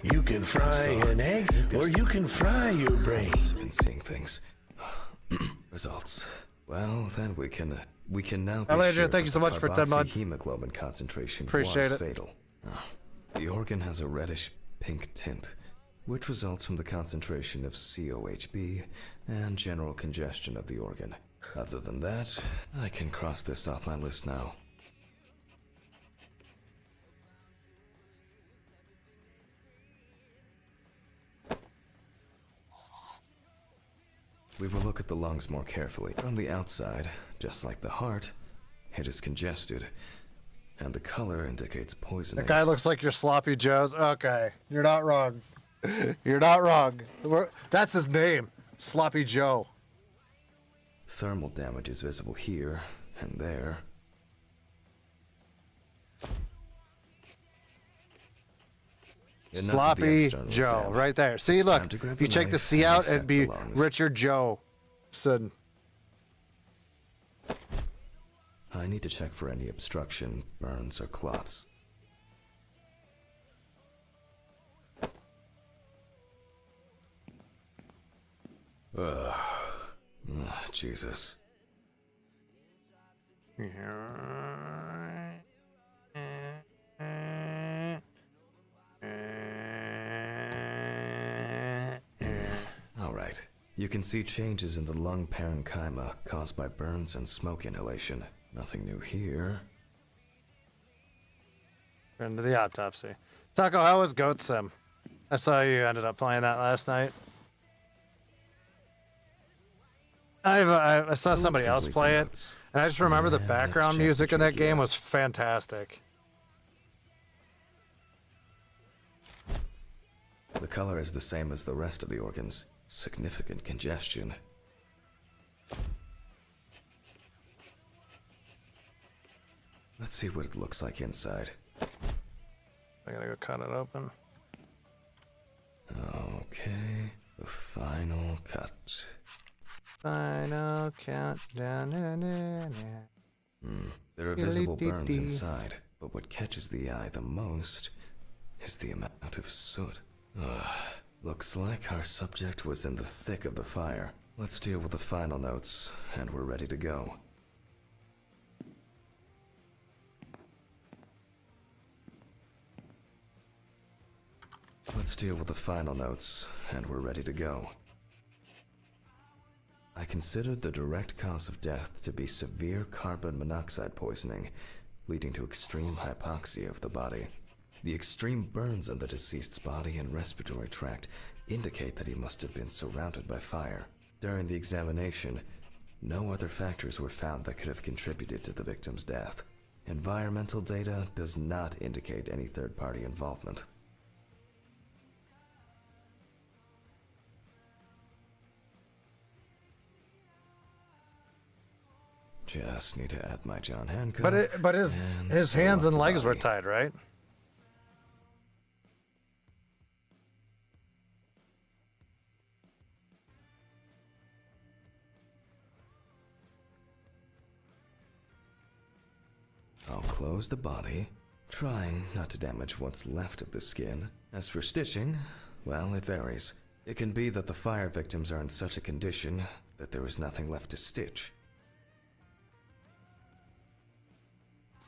You can fry an egg, or you can fry your brain. I've been seeing things. Results. Well, then we can now be Alandria, sure thank you so that much for 10 months. Hemoglobin concentration Appreciate was it. fatal. The organ has a reddish pink tint, which results from the concentration of COHB and general congestion of the organ. Other than that, I can cross this off my list now. We will look at the lungs more carefully. From the outside, just like the heart, it is congested, and the color indicates poisoning. That guy looks like your sloppy joes. Okay, you're not wrong. You're not wrong. That's his name, Sloppy Joe. Thermal damage is visible here and there. Enough of the Sloppy external Joe, exam. right there. See, It's look, time to grab if you the check the knife C and out, dissect it'd be the lungs. Richard Joeson. I need to check for any obstruction, burns, or clots. Jesus. Alright. You can see changes in the lung parenchyma caused by burns and smoke inhalation. Nothing new here. Into the autopsy. Taco, how was Goat Sim? I saw you ended up playing that last night. I saw So somebody let's else complete play the it, notes. and I just remember the And let's background check the music in that trivia. game was fantastic. The color is the same as the rest of the organs. Significant congestion. Let's see what it looks like inside. I gotta go cut it open. Okay, the final cut. Final countdown. Na, na, na. There are visible burns inside, but what catches the eye the most is the amount of soot. Looks like our subject was in the thick of the fire. Let's deal with the final notes, and we're ready to go. Let's deal with the final notes, and we're ready to go. I considered the direct cause of death to be severe carbon monoxide poisoning, leading to extreme hypoxia of the body. The extreme burns on the deceased's body and respiratory tract indicate that he must have been surrounded by fire. During the examination, no other factors were found that could have contributed to the victim's death. Environmental data does not indicate any third-party involvement. Just need to add my John handcuff. But his hands and legs were tied, right? I'll close the body, trying not to damage what's left of the skin. As for stitching, well, it varies. It can be that the fire victims are in such a condition that there is nothing left to stitch.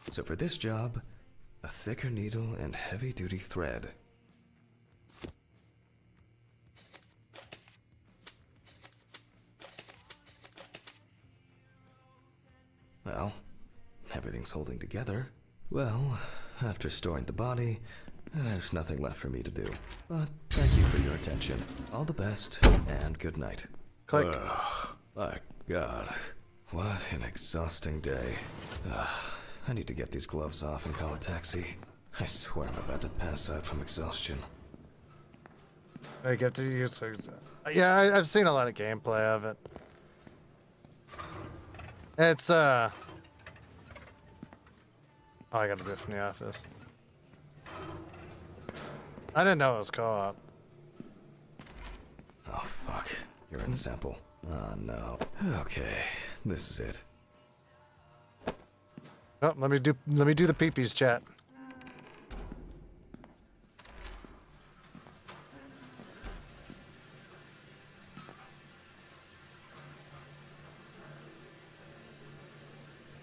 So for this job, a thicker needle and heavy-duty thread. Well, everything's holding together. Well, after storing the body, there's nothing left for me to do. But thank you for your attention. All the best, and good night. Click. My God. What an exhausting day. I need to get these gloves off and call a taxi. I swear I'm about to pass out from exhaustion. I get to use. Yeah, I've seen a lot of gameplay of it. It's Oh, I gotta do it from the office. I didn't know it was co-op. Oh fuck, you're in sample. Oh no. Okay, this is it. Oh, let me do the peepees chat.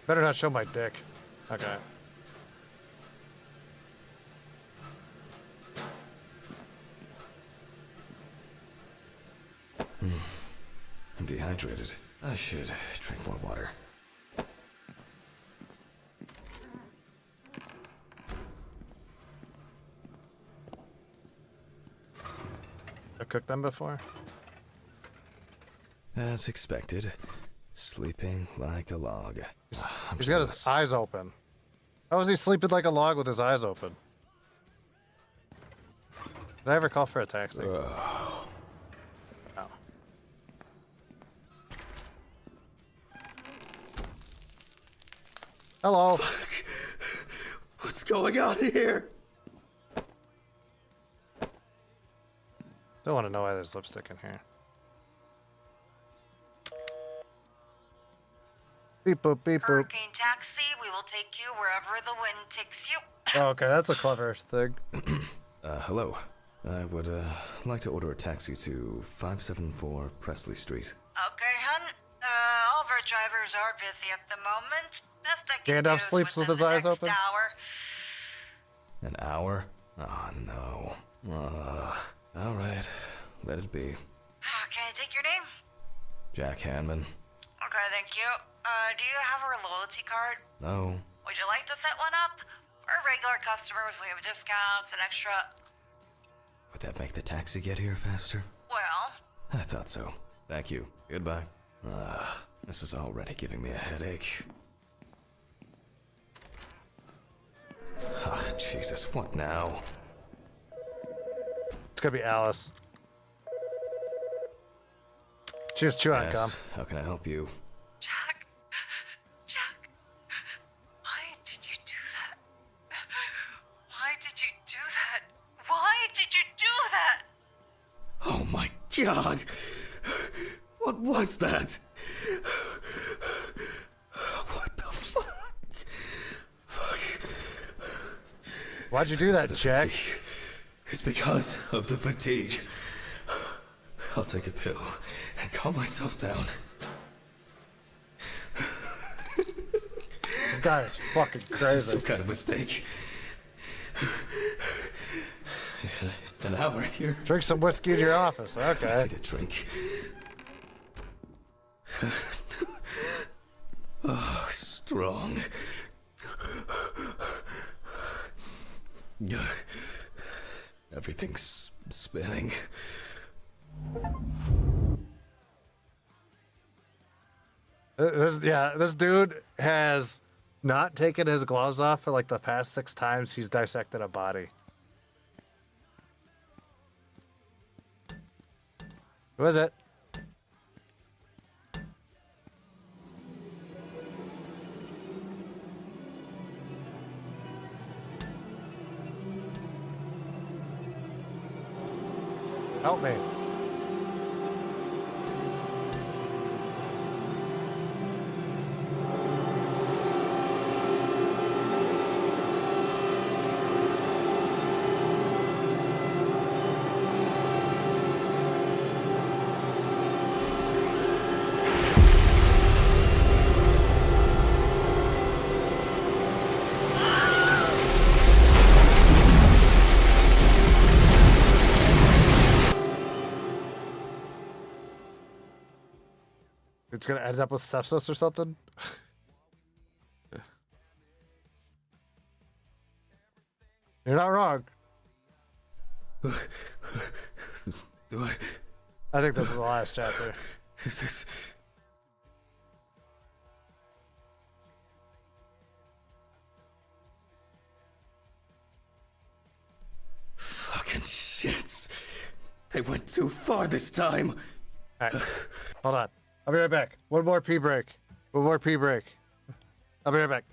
Better not show my dick. Okay. I'm dehydrated. I should drink more water. I've cooked them before. As expected, sleeping like a log. He's got his eyes open. How is he sleeping like a log with his eyes open? Did I ever call for a taxi? No. Hello. Fuck. What's going on here? Don't want to know why there's lipstick in here. Beep boop, beep boop. Hurricane taxi, we will take you wherever the wind takes you. Oh, okay, that's a clever thing. Hello. I would, like to order a taxi to 574 Presley Street. Okay, hun. All of our drivers are busy at the moment. Best I can Gandalf do sleeps is with within his the eyes next open? hour. An hour? Oh no. Alright. Let it be. Can I take your name? Jack Hanman. Okay, thank you. Do you have our loyalty card? No. Would you like to set one up? For regular customers, we have discounts and extra... Would that make the taxi get here faster? Well... I thought so. Thank you. Goodbye. This is already giving me a headache. Oh, Jesus, what now? It's gonna be Alice. She was chewing on gum. Yes, how can I help you? Jack, why did you do that? Why did you do that? Why did you do that? Oh my God! What was that? What the fuck? Why'd you do that, Jack? Fatigue. It's because of the fatigue. I'll take a pill and calm myself down. This guy is fucking This is crazy. some kind of mistake. An hour here. Drink some whiskey in your office. I Okay. need a drink. Oh, strong. Everything's spinning. This dude has not taken his gloves off for like the past 6 times he's dissected a body. Who is it? Help me. It's gonna end up with sepsis or something? You're not wrong. Do I? I think this is the last chapter. Is this? Fucking shits. They went too far this time. Alright, hold on. I'll be right back. One more pee break. One more pee break. I'll be right back.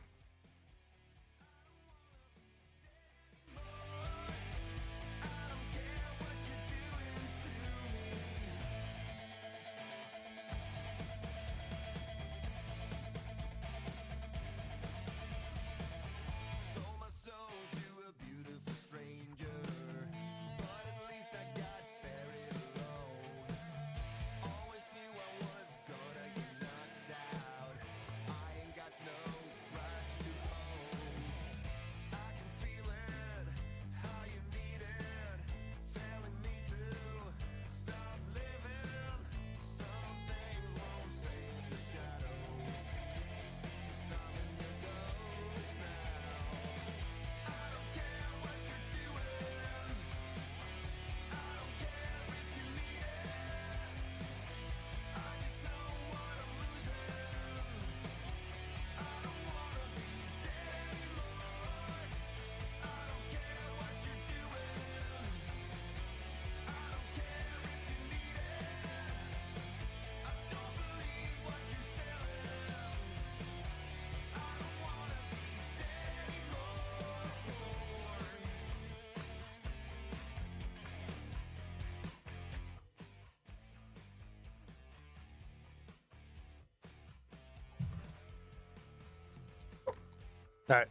All right.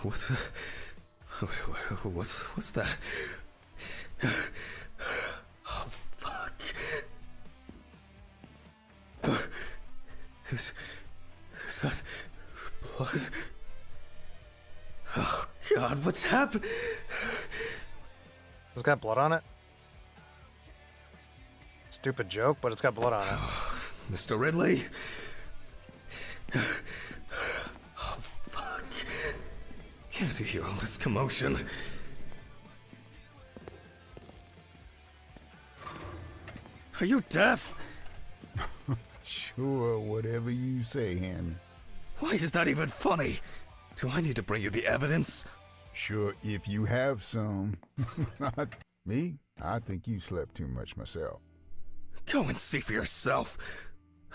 What's that? Oh fuck! Is that blood? Oh god, what's happened? It's got blood on it. Stupid joke, but it's got blood on it. Mr. Ridley. Oh fuck! Can't you hear all this commotion? Are you deaf? Sure, whatever you say, Henry. Why is that even funny? Do I need to bring you the evidence? Sure, if you have some. Not me. I think you slept too much myself. Go and see for yourself.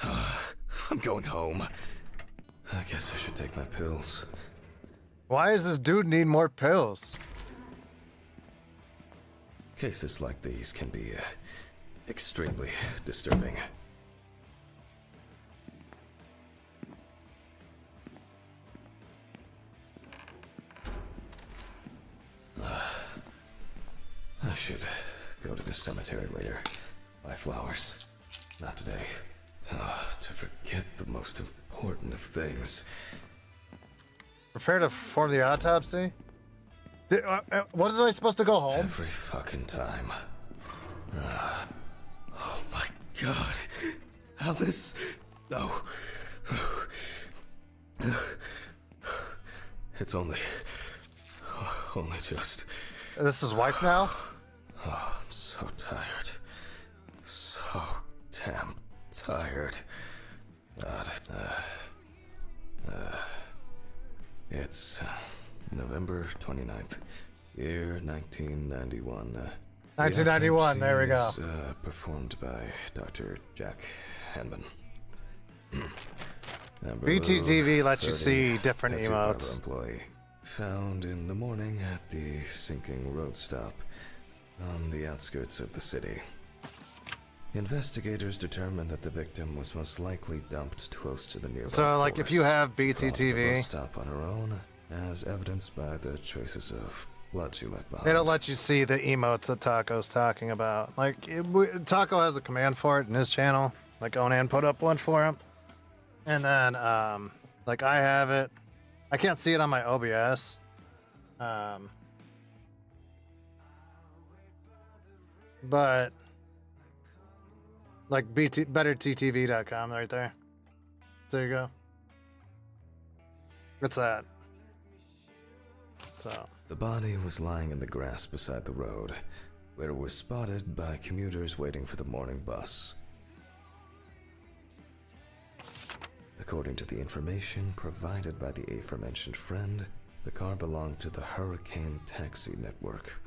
I'm going home. I guess I should take my pills. Why does this dude need more pills? Cases like these can be extremely disturbing. I should go to the cemetery later. Buy flowers. Not today. To forget the most important of things. Prepare to perform the autopsy? Wasn't I supposed to go home? Every fucking time. Oh my god. Alice. No. It's only just. This is wife now? Oh, I'm so tired. So damn tired. God. It's November 29th, year 1991. 1991, there we go. Performed by Dr. Jack Hanman. BTTV lets you 30, see different that's your barber emotes. Employee found in the morning at the sinking road stop on the outskirts of the city. Investigators determined that the victim was most likely dumped close to the nearby So, like, if you forest. have Crossed the BTTV, bus stop on her own, as evidenced by the traces of blood she left behind. they don't let you see the emotes that Taco's talking about. Like, Taco has a command for it in his channel. Like, Onan put up one for him. And then, like, I have it. I can't see it on my OBS. But, like, betterttv.com right there. There you go. What's that? So. The body was lying in the grass beside the road, where it was spotted by commuters waiting for the morning bus. According to the information provided by the aforementioned friend, the car belonged to the Hurricane Taxi Network.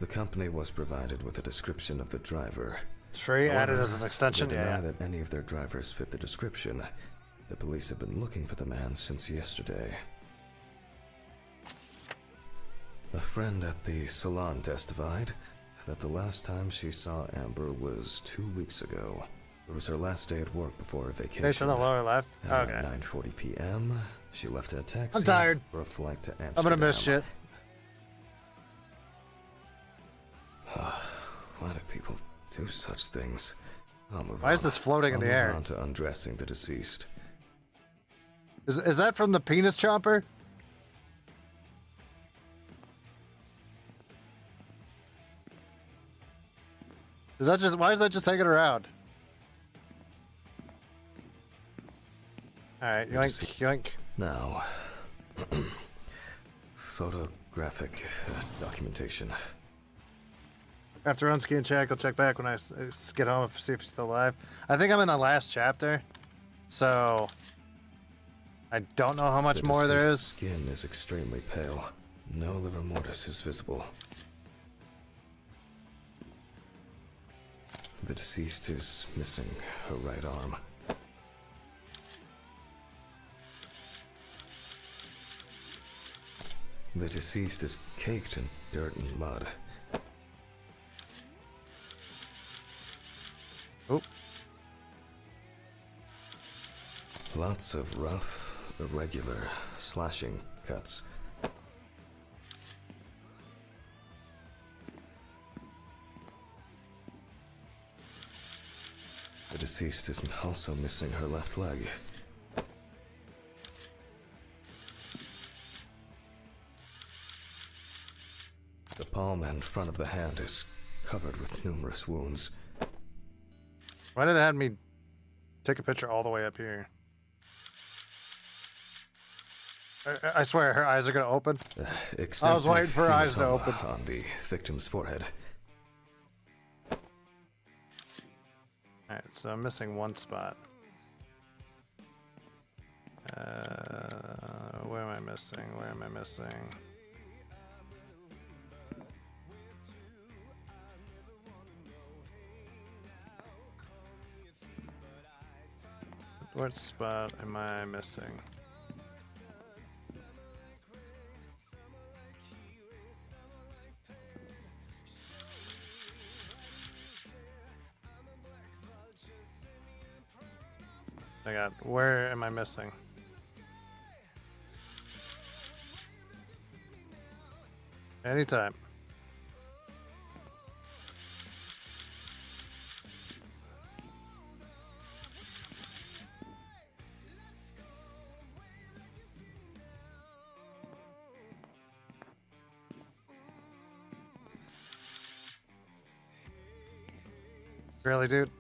The company was provided with a description of the driver. It's free, added as an However, extension. they deny Yeah. that any of their drivers fit the description. The police have been looking for the man since yesterday. A friend at the salon testified that the last time she saw Amber was 2 weeks ago. It was her last day at work before her vacation. It's in the lower left. At Okay. 9:40 p.m., she left in a taxi I'm tired. for a flight to Amsterdam. I'm gonna miss shit. Why do people do such things? I'll move Why on. is this floating in the I'll move air? on to undressing the deceased. Is that from the penis chomper? Is that just, why is that just hanging around? Alright, yoink, yoink. Now, photographic documentation. After unski and check, I'll check back when I get home to see if he's still alive. I think I'm in the last chapter, so I don't know how much The more there is. deceased's skin is extremely pale. No livor mortis is visible. The deceased is missing her right arm. The deceased is caked in dirt and mud. Oh. Lots of rough, irregular slashing cuts. The deceased is also missing her left leg. The palm and front of the hand is covered with numerous wounds. Why did it have me take a picture all the way up here? I swear her eyes are gonna open. I was waiting for her eyes to open. On the victim's forehead. Alright, so I'm missing one spot. Where am I missing? Where am I missing? What spot am I missing? I got, where am I missing? Anytime. Really, dude?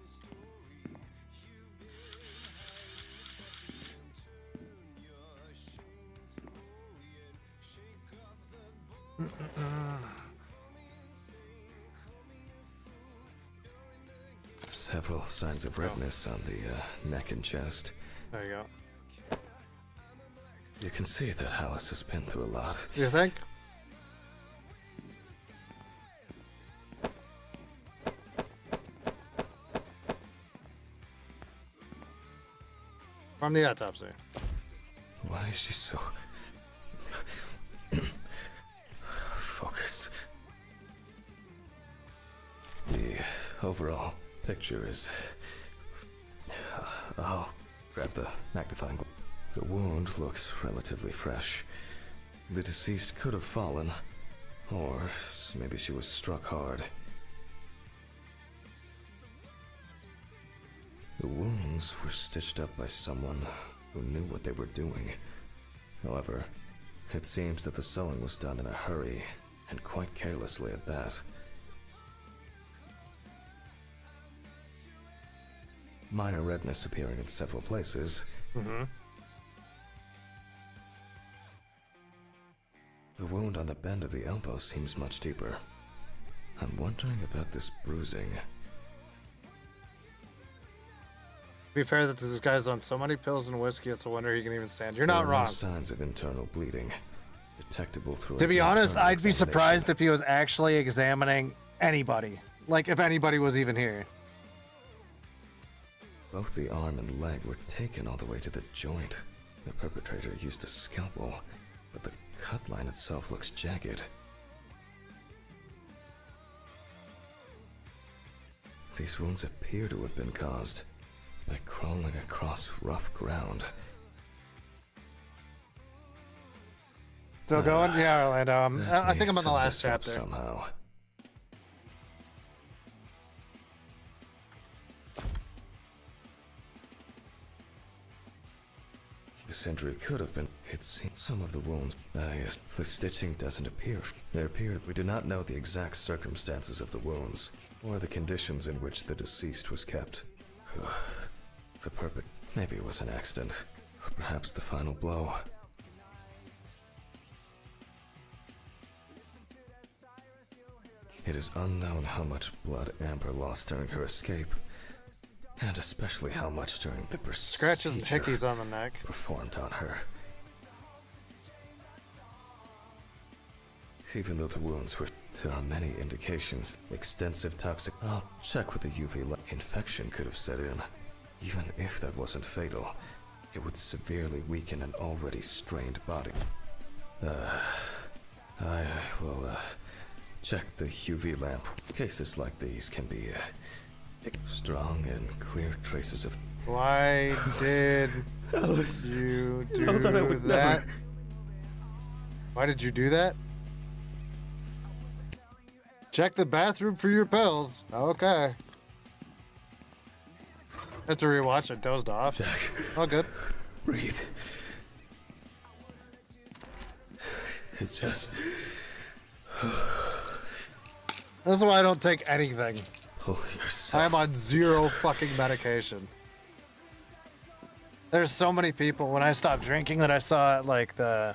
Several signs of redness on the neck and chest. There you go. You can see that Alice has been through a lot. You think? From the autopsy. Why is she so... Focus. The overall picture is... I'll grab the magnifying glass. The wound looks relatively fresh. The deceased could have fallen, or maybe she was struck hard. The wounds were stitched up by someone who knew what they were doing. However, it seems that the sewing was done in a hurry, and quite carelessly at that. Minor redness appearing in several places. The wound on the bend of the elbow seems much deeper. I'm wondering about this bruising. To be fair, that this guy's on so many pills and whiskey, it's a wonder he can even stand. You're not There are wrong. no signs of internal bleeding, detectable through. To be honest, I'd be surprised if he was actually examining anybody. Like, if anybody was even here. Both the arm and leg were taken all the way to the joint. The perpetrator used a scalpel, but the cut line itself looks jagged. These wounds appear to have been caused by crawling across rough ground. Still going? Yeah, Orlando. That I think may I'm on the sum last this up chapter. somehow. This injury could have been. It seems some of the wounds. Yes, the stitching doesn't appear. We do not know the exact circumstances of the wounds, or the conditions in which the deceased was kept. The perpet. Maybe it was an accident, or perhaps the final blow. It is unknown how much blood Amber lost during her escape, and especially how much during the procedure Scratches and hickeys on the neck. performed on her. Even though the wounds were, there are many indications. Extensive toxic. I'll check with the UV light. Infection could have set in. Even if that wasn't fatal, it would severely weaken an already strained body. I will check the UV lamp. Cases like these can be strong and clear traces of. Why did Alice, you do know that I would that? never- Why did you do that? Check the bathroom for your pills. Okay. I have to rewatch it. Dozed off. Jack, All good. breathe. It's just. This is why I don't take anything. Pull yourself. I am on zero fucking medication. There's so many people when I stopped drinking that I saw like the,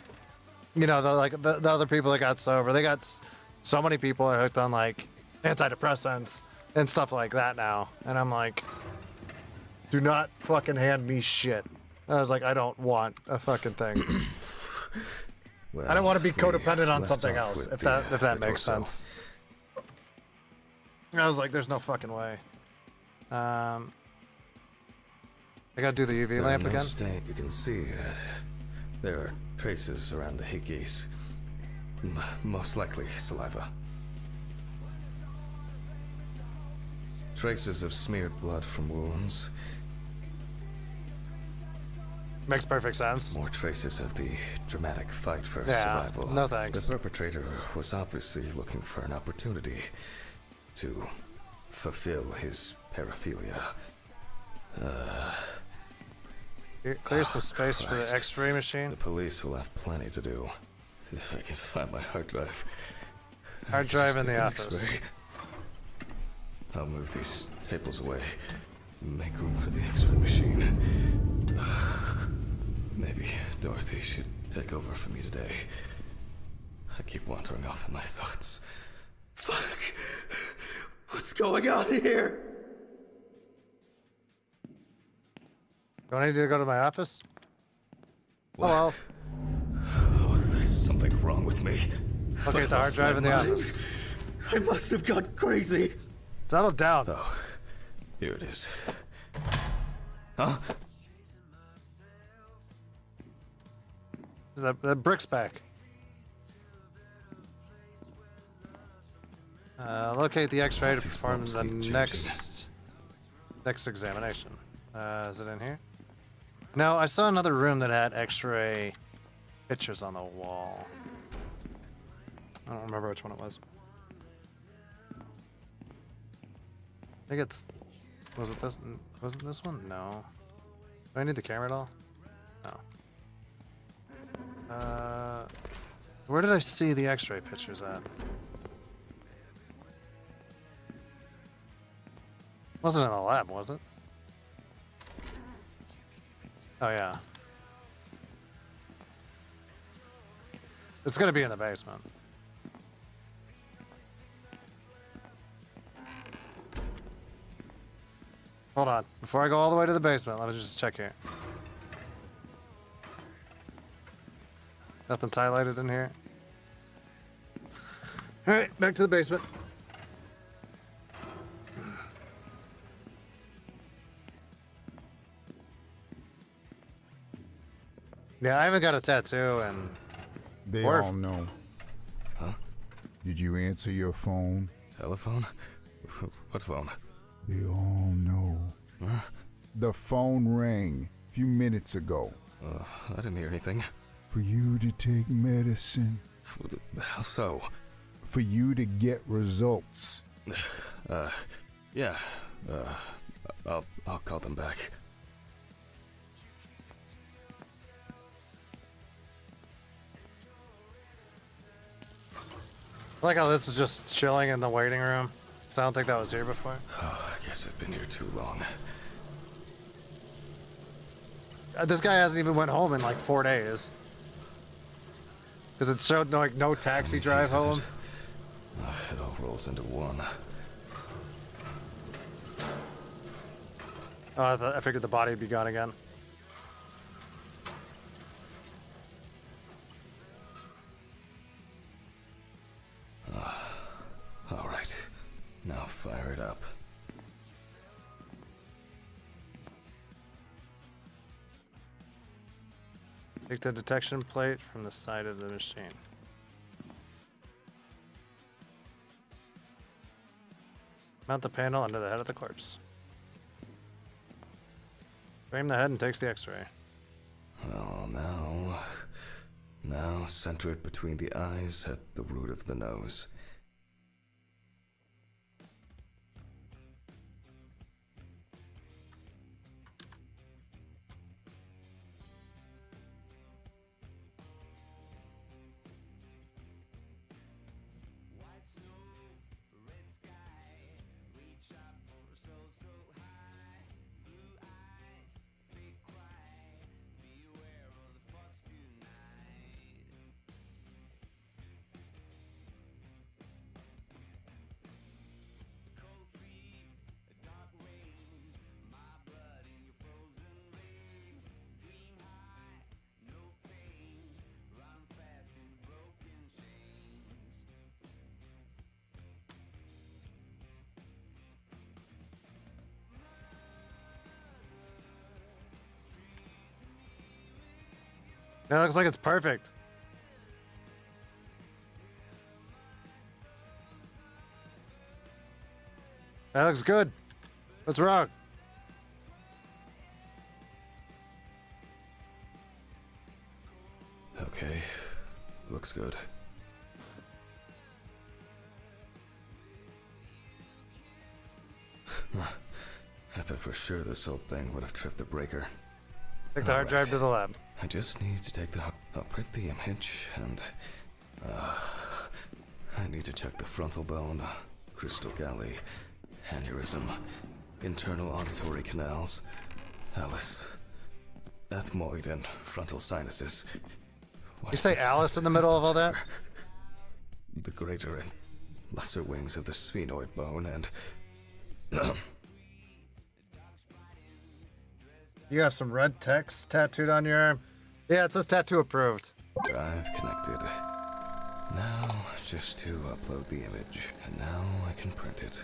you know, the other people that got sober. They got so many people are hooked on like antidepressants and stuff like that now, and I'm like, do not fucking hand me shit. I was like, I don't want a fucking thing. Well, I don't want to be we codependent on left something off else. with If the, that the makes torso. sense. I was like, there's no fucking way. I gotta do the UV There are lamp no again. You can see that there are traces around the hickeys. Most likely saliva. Traces of smeared blood from wounds. Makes perfect sense. More traces of the dramatic fight for Yeah, survival. no thanks. The perpetrator was obviously looking for an opportunity to fulfill his paraphilia. Clear some space for the Christ. X-ray machine. The police will have plenty to do. If I can find my hard drive. Hard drive in Just the take an office. X-ray. I'll move these April's away. Make room for the X-ray machine. Maybe Dorothy should take over for me today. I keep wandering off in my thoughts. Fuck! What's going on here? Do I need to go to my office? Hello. Oh, there's something wrong with me. Okay, the hard drive in the office. I must have gone crazy. Settle down. Oh, here it is. Huh? Is that brick's back? Locate the X-ray to These perform bulbs the need next examination. Is it in here? No, I saw another room that had X-ray pictures on the wall. I don't remember which one it was. I think it's... Was it this one? No. Do I need the camera at all? No. Where did I see the X-ray pictures at? Wasn't in the lab, was it? Oh yeah. It's gonna be in the basement. Hold on. Before I go all the way to the basement, let me just check here. Nothing's highlighted in here. Alright, back to the basement. Yeah, I haven't got a tattoo and... They all know. Huh? Did you answer your phone? Telephone? What phone? They all know. Huh? The phone rang a few minutes ago. I didn't hear anything. For you to take medicine. How so? For you to get results. Yeah. I'll call them back. I like how this is just chilling in the waiting room. So I don't think that was here before. Oh, I guess I've been here too long. This guy hasn't even went home in like 4 days. Because it showed like no taxi drive home. It all rolls into one. Oh, I figured the body would be gone again. All right. Now fire it up. Take the detection plate from the side of the machine. Mount the panel under the head of the corpse. Frame the head and takes the X-ray. Oh, now center it between the eyes at the root of the nose. That looks like it's perfect. That looks good. What's wrong? Okay, looks good. I thought for sure this old thing would have tripped the breaker. Take the hard drive to the lab. I just need to take I'll print the image and I need to check the frontal bone, crystal galley, aneurysm, internal auditory canals, Alice, ethmoid and frontal sinuses. What You say is- Alice in the middle of all that? The greater and lesser wings of the sphenoid bone and You have some red text tattooed on your arm? Yeah, it says tattoo approved. drive connected. Now, just to upload the image, and now I can print it.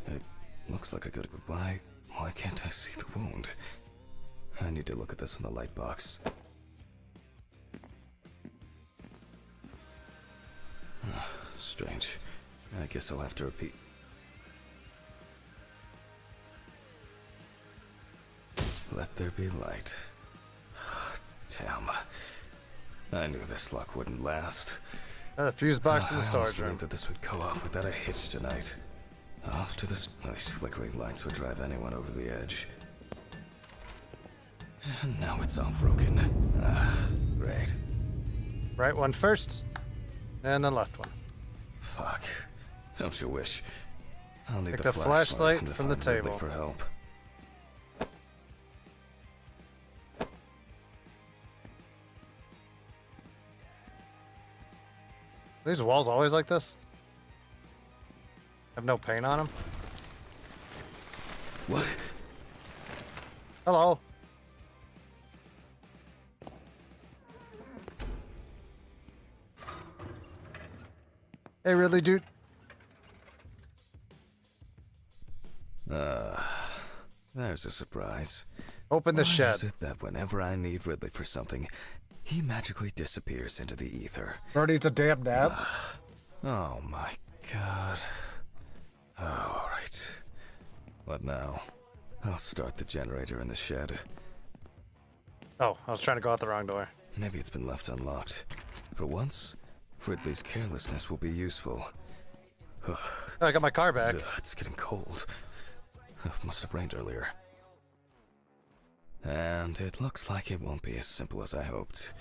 It looks like a good goodbye. Why can't I see the wound? I need to look at this in the light box. Strange. I guess I'll have to repeat. Let there be light. Damn. I knew this luck wouldn't last. The fuse box in the I almost storage room. believed that this would go off without a hitch tonight. Off to this. These flickering lights would drive anyone over the edge. And now it's all broken. Great. Right one first, and then left one. Fuck. Don't you wish? I'll need Take the the flashlight and to from the find Ridley table. for help. Are these walls always like this? Have no paint on them? What? Hello. Hey, Ridley, dude. There's a surprise. Open the Why shed. is it that whenever I need Ridley for something, he magically disappears into the ether? Bro needs a damn nap. Oh my god. Oh, alright. What now? I'll start the generator in the shed. Oh, I was trying to go out the wrong door. Maybe it's been left unlocked. For once, Ridley's carelessness will be useful. Oh, I got my car back. Ugh, it's getting cold. It must have rained earlier. And it looks like it won't be as simple as I hoped.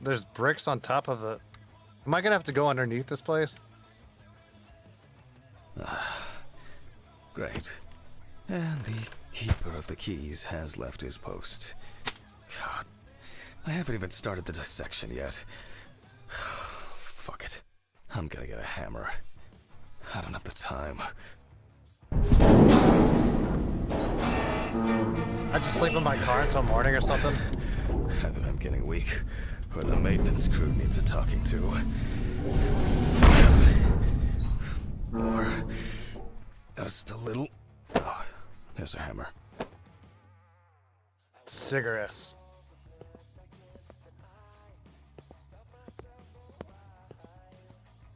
There's bricks on top of the... Am I gonna have to go underneath this place? Great. And the keeper of the keys has left his post. God, I haven't even started the dissection yet. Fuck it. I'm gonna get a hammer. I don't have the time. I just sleep in my car until morning or something. Either I'm getting weak, or the maintenance crew needs a talking to. Or just a little. Oh, there's a hammer. Cigarettes.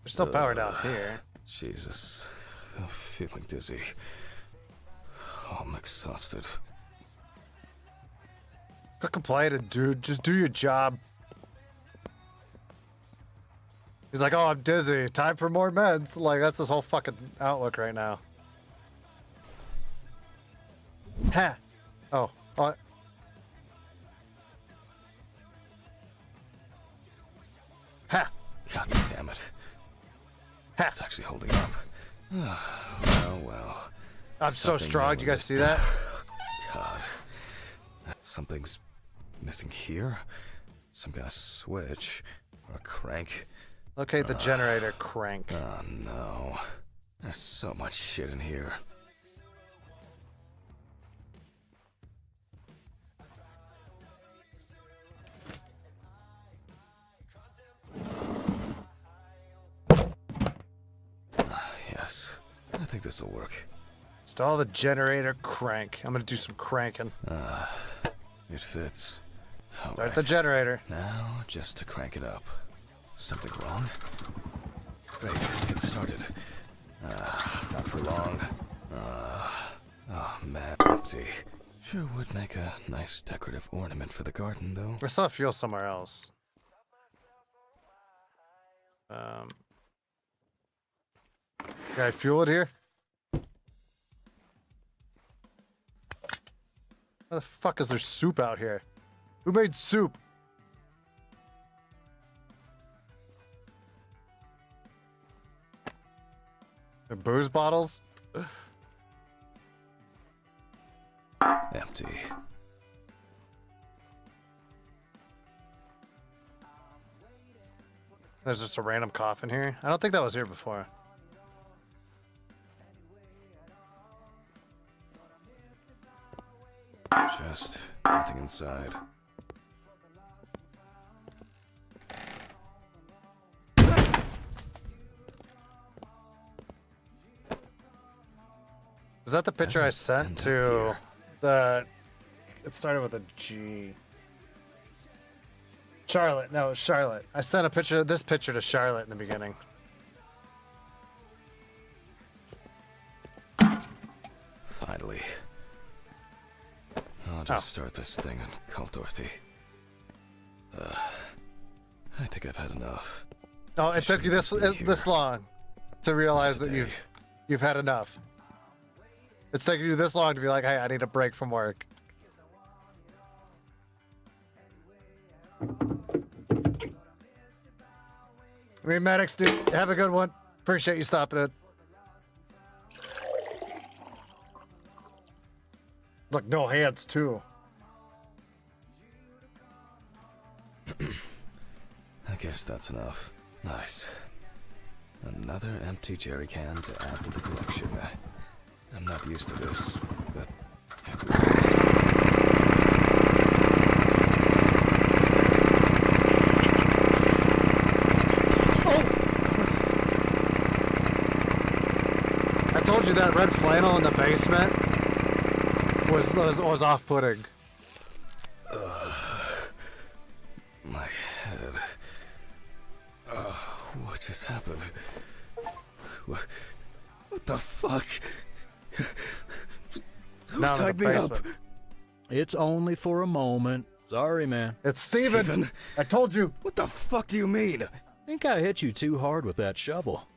There's still power down here. Jesus. I'm feeling dizzy. Oh, I'm exhausted. Quit complaining, dude. Just do your job. He's like, oh, I'm dizzy. Time for more meds. Like, that's his whole fucking outlook right now. Ha! Oh. Oh. Ha! God damn it. Ha! It's actually holding up. Well. I'm so Something strong. new Do you in guys this- see that? God. Something's missing here. Some kind of switch. Or a crank. Locate the generator crank. Oh no. There's so much shit in here. Yes. I think this will work. Install the generator crank. I'm gonna do some cranking. It fits. All Start right. the generator. Now, just to crank it up. Something wrong? Great, get started. Not for long. Oh man, empty. Sure would make a nice decorative ornament for the garden, though. I saw fuel somewhere else. Can I fuel it here? Why the fuck is there soup out here? Who made soup? Booze bottles? Empty. There's just a random coffin here. I don't think that was here before. Just nothing inside. Is that the picture I sent to the... It started with a G. Charlotte. No, it was Charlotte. I sent this picture to Charlotte in the beginning. Finally. I'll just start this thing and call Dorothy. I think I've had enough. Oh, it took you this long to realize that you've had enough. It's taking you this long to be like, hey, I need a break from work. I mean, Maddox, dude, have a good one. Appreciate you stopping in. Look, no hands, too. I guess that's enough. Nice. Another empty jerry can to add to the collection. I'm not used to this, but at least it's... I told you that red flannel in the basement was off-putting. My head. What just happened? What the fuck? Who Down in tied the me up? basement. It's only for a moment. Sorry, man. It's Steven. I told you. What the fuck do you mean? Think I hit you too hard with that shovel.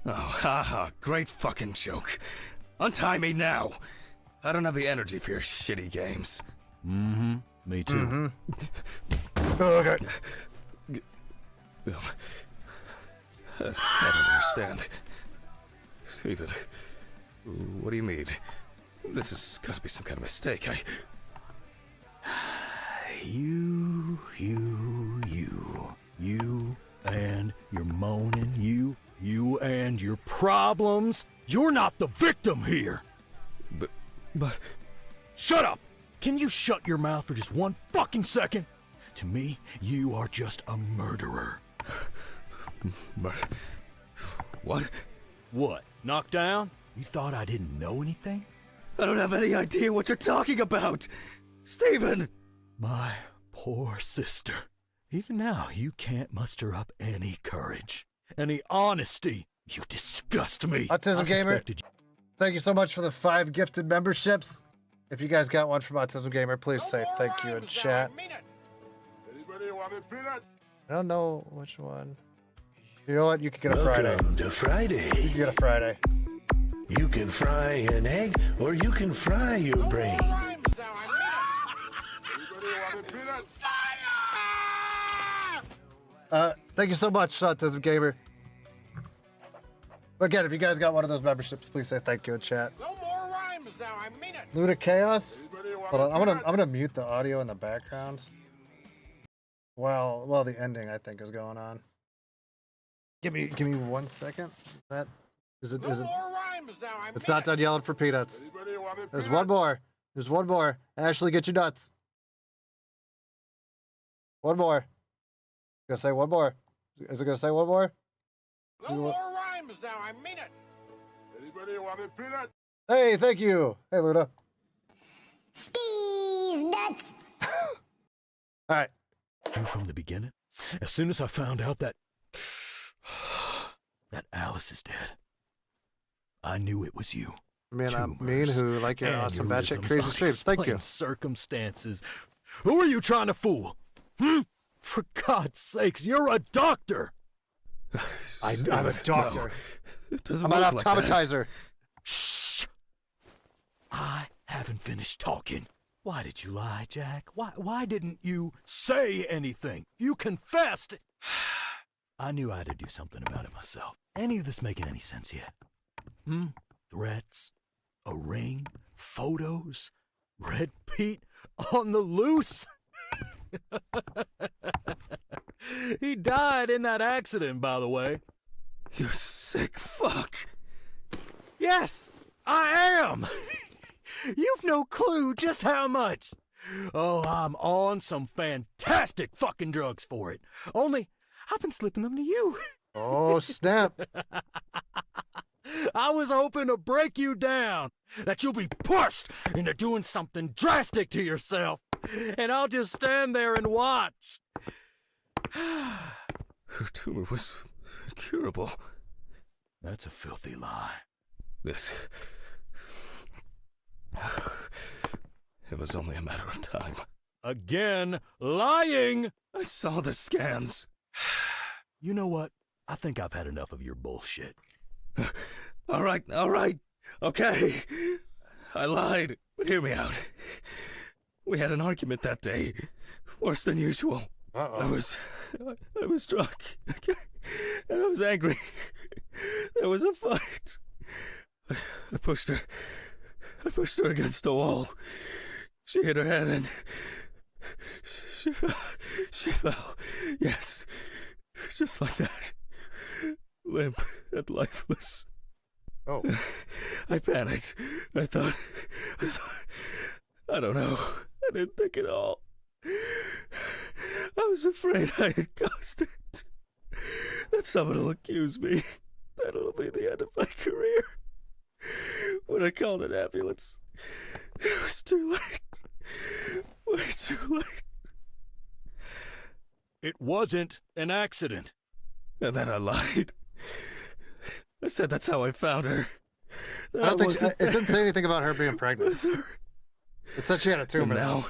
Oh, haha, great fucking joke. Untie me now. I don't have the energy for your shitty games. Mm-hmm. Me too. Okay. I don't understand. Steven, what do you mean? This has got to be some kind of mistake. You and your moaning, you and your problems. You're not the victim here. But... Shut up! Can you shut your mouth for just one fucking second? To me, you are just a murderer. What? What? Knocked down? You thought I didn't know anything? I don't have any idea what you're talking about! Steven! My poor sister. Even now, you can't muster up any courage, any honesty. You disgust me. Autism Gamer, thank you so much for the 5 gifted memberships. If you guys got one from Autism Gamer, please say thank you in chat. I don't know which one. You know what? You can get a Friday. Welcome to Friday. You can get a Friday. You can fry an egg, or you can fry your brain. Thank you so much, Autism Gamer. Again, if you guys got one of those memberships, please say thank you in chat. No more rhymes now, I mean it. Luda Chaos. Hold on, I'm gonna mute the audio in the background. Well, the ending I think is going on. Give me 1 second. Is it? No more rhymes now, I mean It's not done yelling for peanuts. There's one more. There's one more. Ashley, get your nuts. One more. Gonna say one more. Is it gonna say one more? No more rhymes now, I mean it. Anybody want a peanut? Hey, thank you. Hey, Luda. Skis nuts. All right. You from the beginning? As soon as I found out that Alice is dead, I knew it was you. Man, I'm mean who like your awesome batshit crazy streams. Thank you. Circumstances. Who are you trying to fool? For God's sakes, you're a doctor. I'm a doctor. It doesn't I'm an work like that. automatizer. Shh! I haven't finished talking. Why did you lie, Jack? Why didn't you say anything? You confessed. I knew I had to do something about it myself. Any of this making any sense yet? Threats, a ring, photos, Red Pete on the loose. He died in that accident, by the way. You sick fuck. Yes, I am. You've no clue just how much. Oh, I'm on some fantastic fucking drugs for it. Only, I've been slipping them to you. Oh, snap. I was hoping to break you down, that you'll be pushed into doing something drastic to yourself, and I'll just stand there and watch. Her tumor was incurable. That's a filthy lie. This... It was only a matter of time. Again, lying! I saw the scans. You know what? I think I've had enough of your bullshit. All right. Okay. I lied, but hear me out. We had an argument that day. Worse than usual. Uh-oh. I was drunk. And I was angry. There was a fight. I pushed her. I pushed her against the wall. She hit her head and she fell. She fell. Yes. Just like that. Limp and lifeless. Oh. I panicked. I thought, I don't know. I didn't think at all. I was afraid I had caused it. That someone will accuse me. That it'll be the end of my career. When I called an ambulance, it was too late. Way too late. It wasn't an accident. And then I lied. I said that's how I found her. I don't think it didn't say anything about her being pregnant. It said she had a tumor. And now,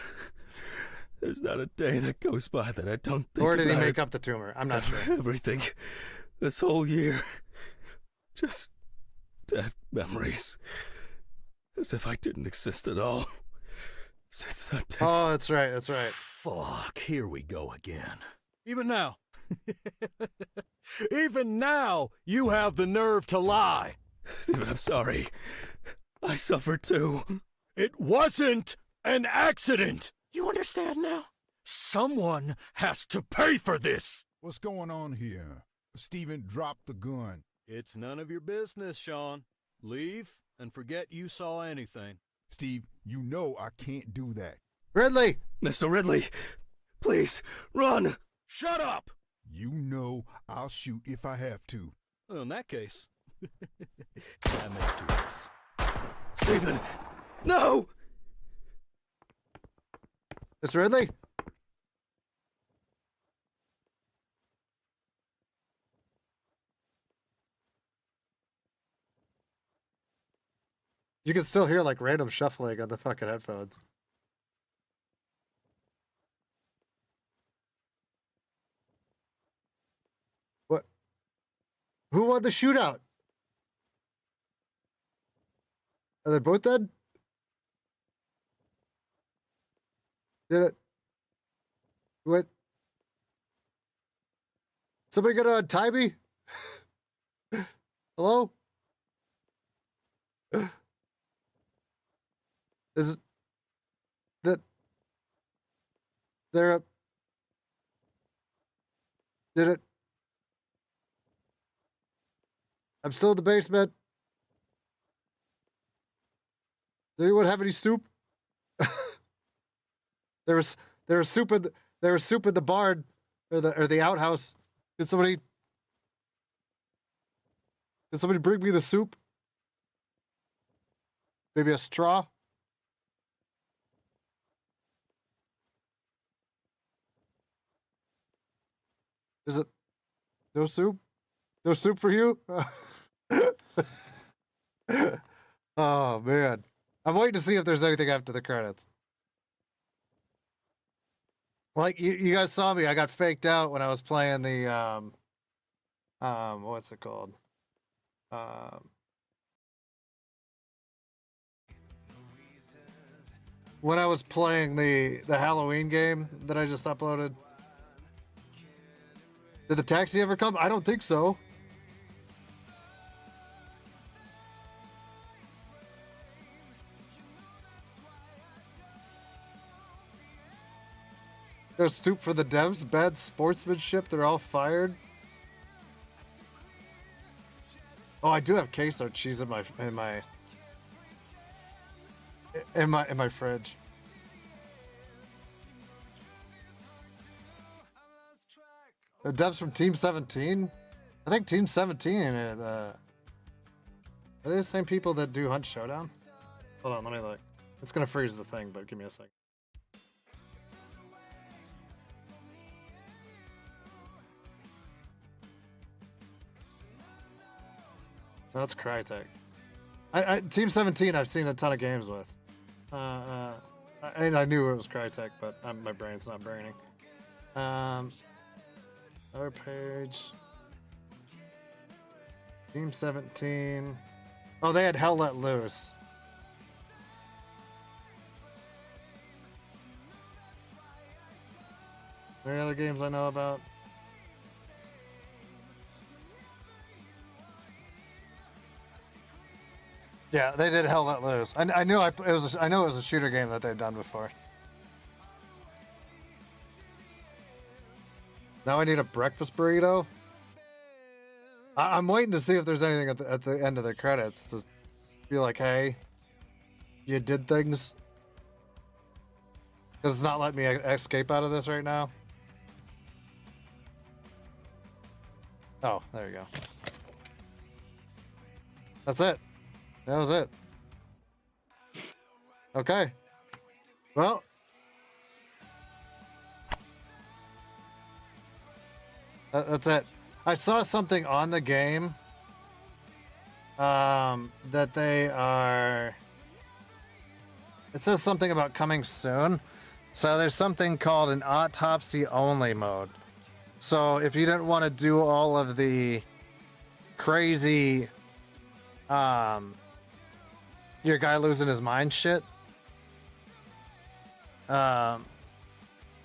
there's not a day that goes by that I don't think Or did he about make up the tumor? I'm not sure. everything. This whole year. Just dead memories. As if I didn't exist at all. Since that day. Oh, that's right. That's right. Fuck, here we go again. Even now. Even now, you have the nerve to lie. Stephen, I'm sorry. I suffered too. It wasn't an accident. You understand now? Someone has to pay for this. What's going on here? Steven, drop the gun. It's none of your business, Sean. Leave and forget you saw anything. Steve, you know I can't do that. Ridley! Mr. Ridley, please, run! Shut up! You know I'll shoot if I have to. Well, in that case, that makes two of us. Stephen, no! Mr. Ridley? You can still hear like random shuffling on the fucking headphones. What? Who won the shootout? Are they both dead? Did it? What? Somebody gonna untie me? Hello? Is that there? Did it? I'm still in the basement. Does anyone have any soup? There was soup in the barn or the outhouse. Did somebody bring me the soup? Maybe a straw? Is it no soup? No soup for you? Oh man. I'm waiting to see if there's anything after the credits. Like you guys saw me, I got faked out when I was playing the what's it called? When I was playing the Halloween game that I just uploaded. Did the taxi ever come? I don't think so. They're stooped for the devs. Bad sportsmanship. They're all fired. Oh, I do have queso cheese in my fridge. The devs from Team 17? I think Team 17 are they the same people that do Hunt Showdown? Hold on, let me look. It's gonna freeze the thing, but give me a second. That's Crytek. Team 17 I've seen a ton of games with. And I knew it was Crytek, but my brain's not burning. Other page. Team 17. Oh, they had Hell Let Loose. Any other games I know about? Yeah, they did Hell Let Loose. I know it was a shooter game that they've done before. Now I need a breakfast burrito. I'm waiting to see if there's anything at the end of the credits to be like, hey, you did things. Because it's not letting me escape out of this right now. Oh, there you go. That's it. That was it. Okay. Well. That's it. I saw something on the game that they are... It says something about coming soon. So there's something called an autopsy only mode. So if you didn't want to do all of the crazy your guy losing his mind shit,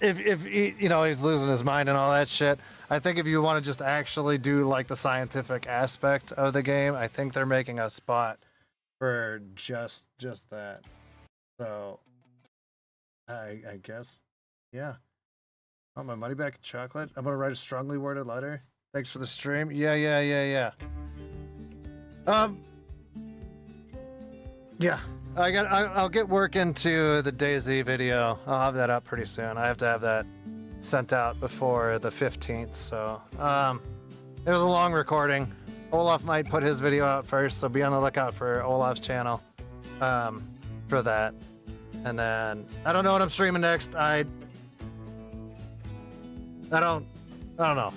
if he, you know, he's losing his mind and all that shit, I think if you want to just actually do like the scientific aspect of the game, I think they're making a spot for just that. So I guess, yeah. Oh, my money back in chocolate. I'm gonna write a strongly worded letter. Thanks for the stream. Yeah. Yeah. I'll get work into the DayZ video. I'll have that up pretty soon. I have to have that sent out before the 15th. So it was a long recording. Olaf might put his video out first, so be on the lookout for Olaf's channel for that. And then I don't know what I'm streaming next. I don't know.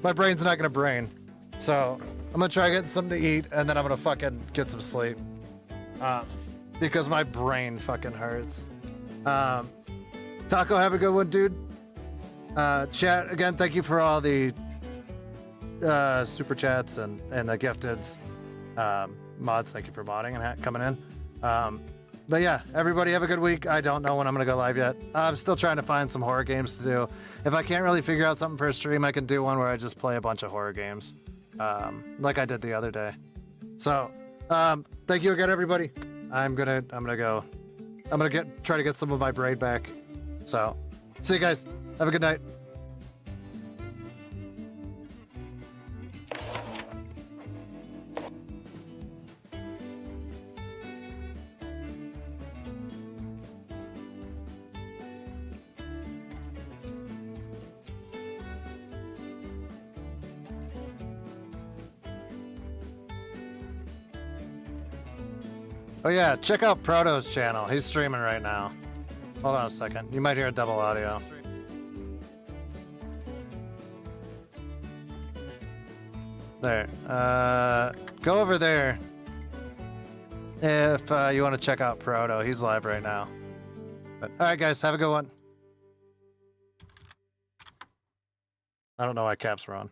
My brain's not gonna brain. So I'm gonna try getting something to eat, and then I'm gonna fucking get some sleep. Because my brain fucking hurts. Taco, have a good one, dude. Chat, again, thank you for all the super chats and the gifteds. Mods, thank you for modding and coming in. But yeah, everybody have a good week. I don't know when I'm gonna go live yet. I'm still trying to find some horror games to do. If I can't really figure out something for a stream, I can do one where I just play a bunch of horror games. Like I did the other day. So, thank you again, everybody. I'm gonna go. I'm gonna try to get some of my braid back. So, see you guys. Have a good night. Oh yeah, check out Proto's channel. He's streaming right now. Hold on a second. You might hear a double audio. There. Go over there if you want to check out Proto. He's live right now. But all right, guys, have a good one. I don't know why caps were on.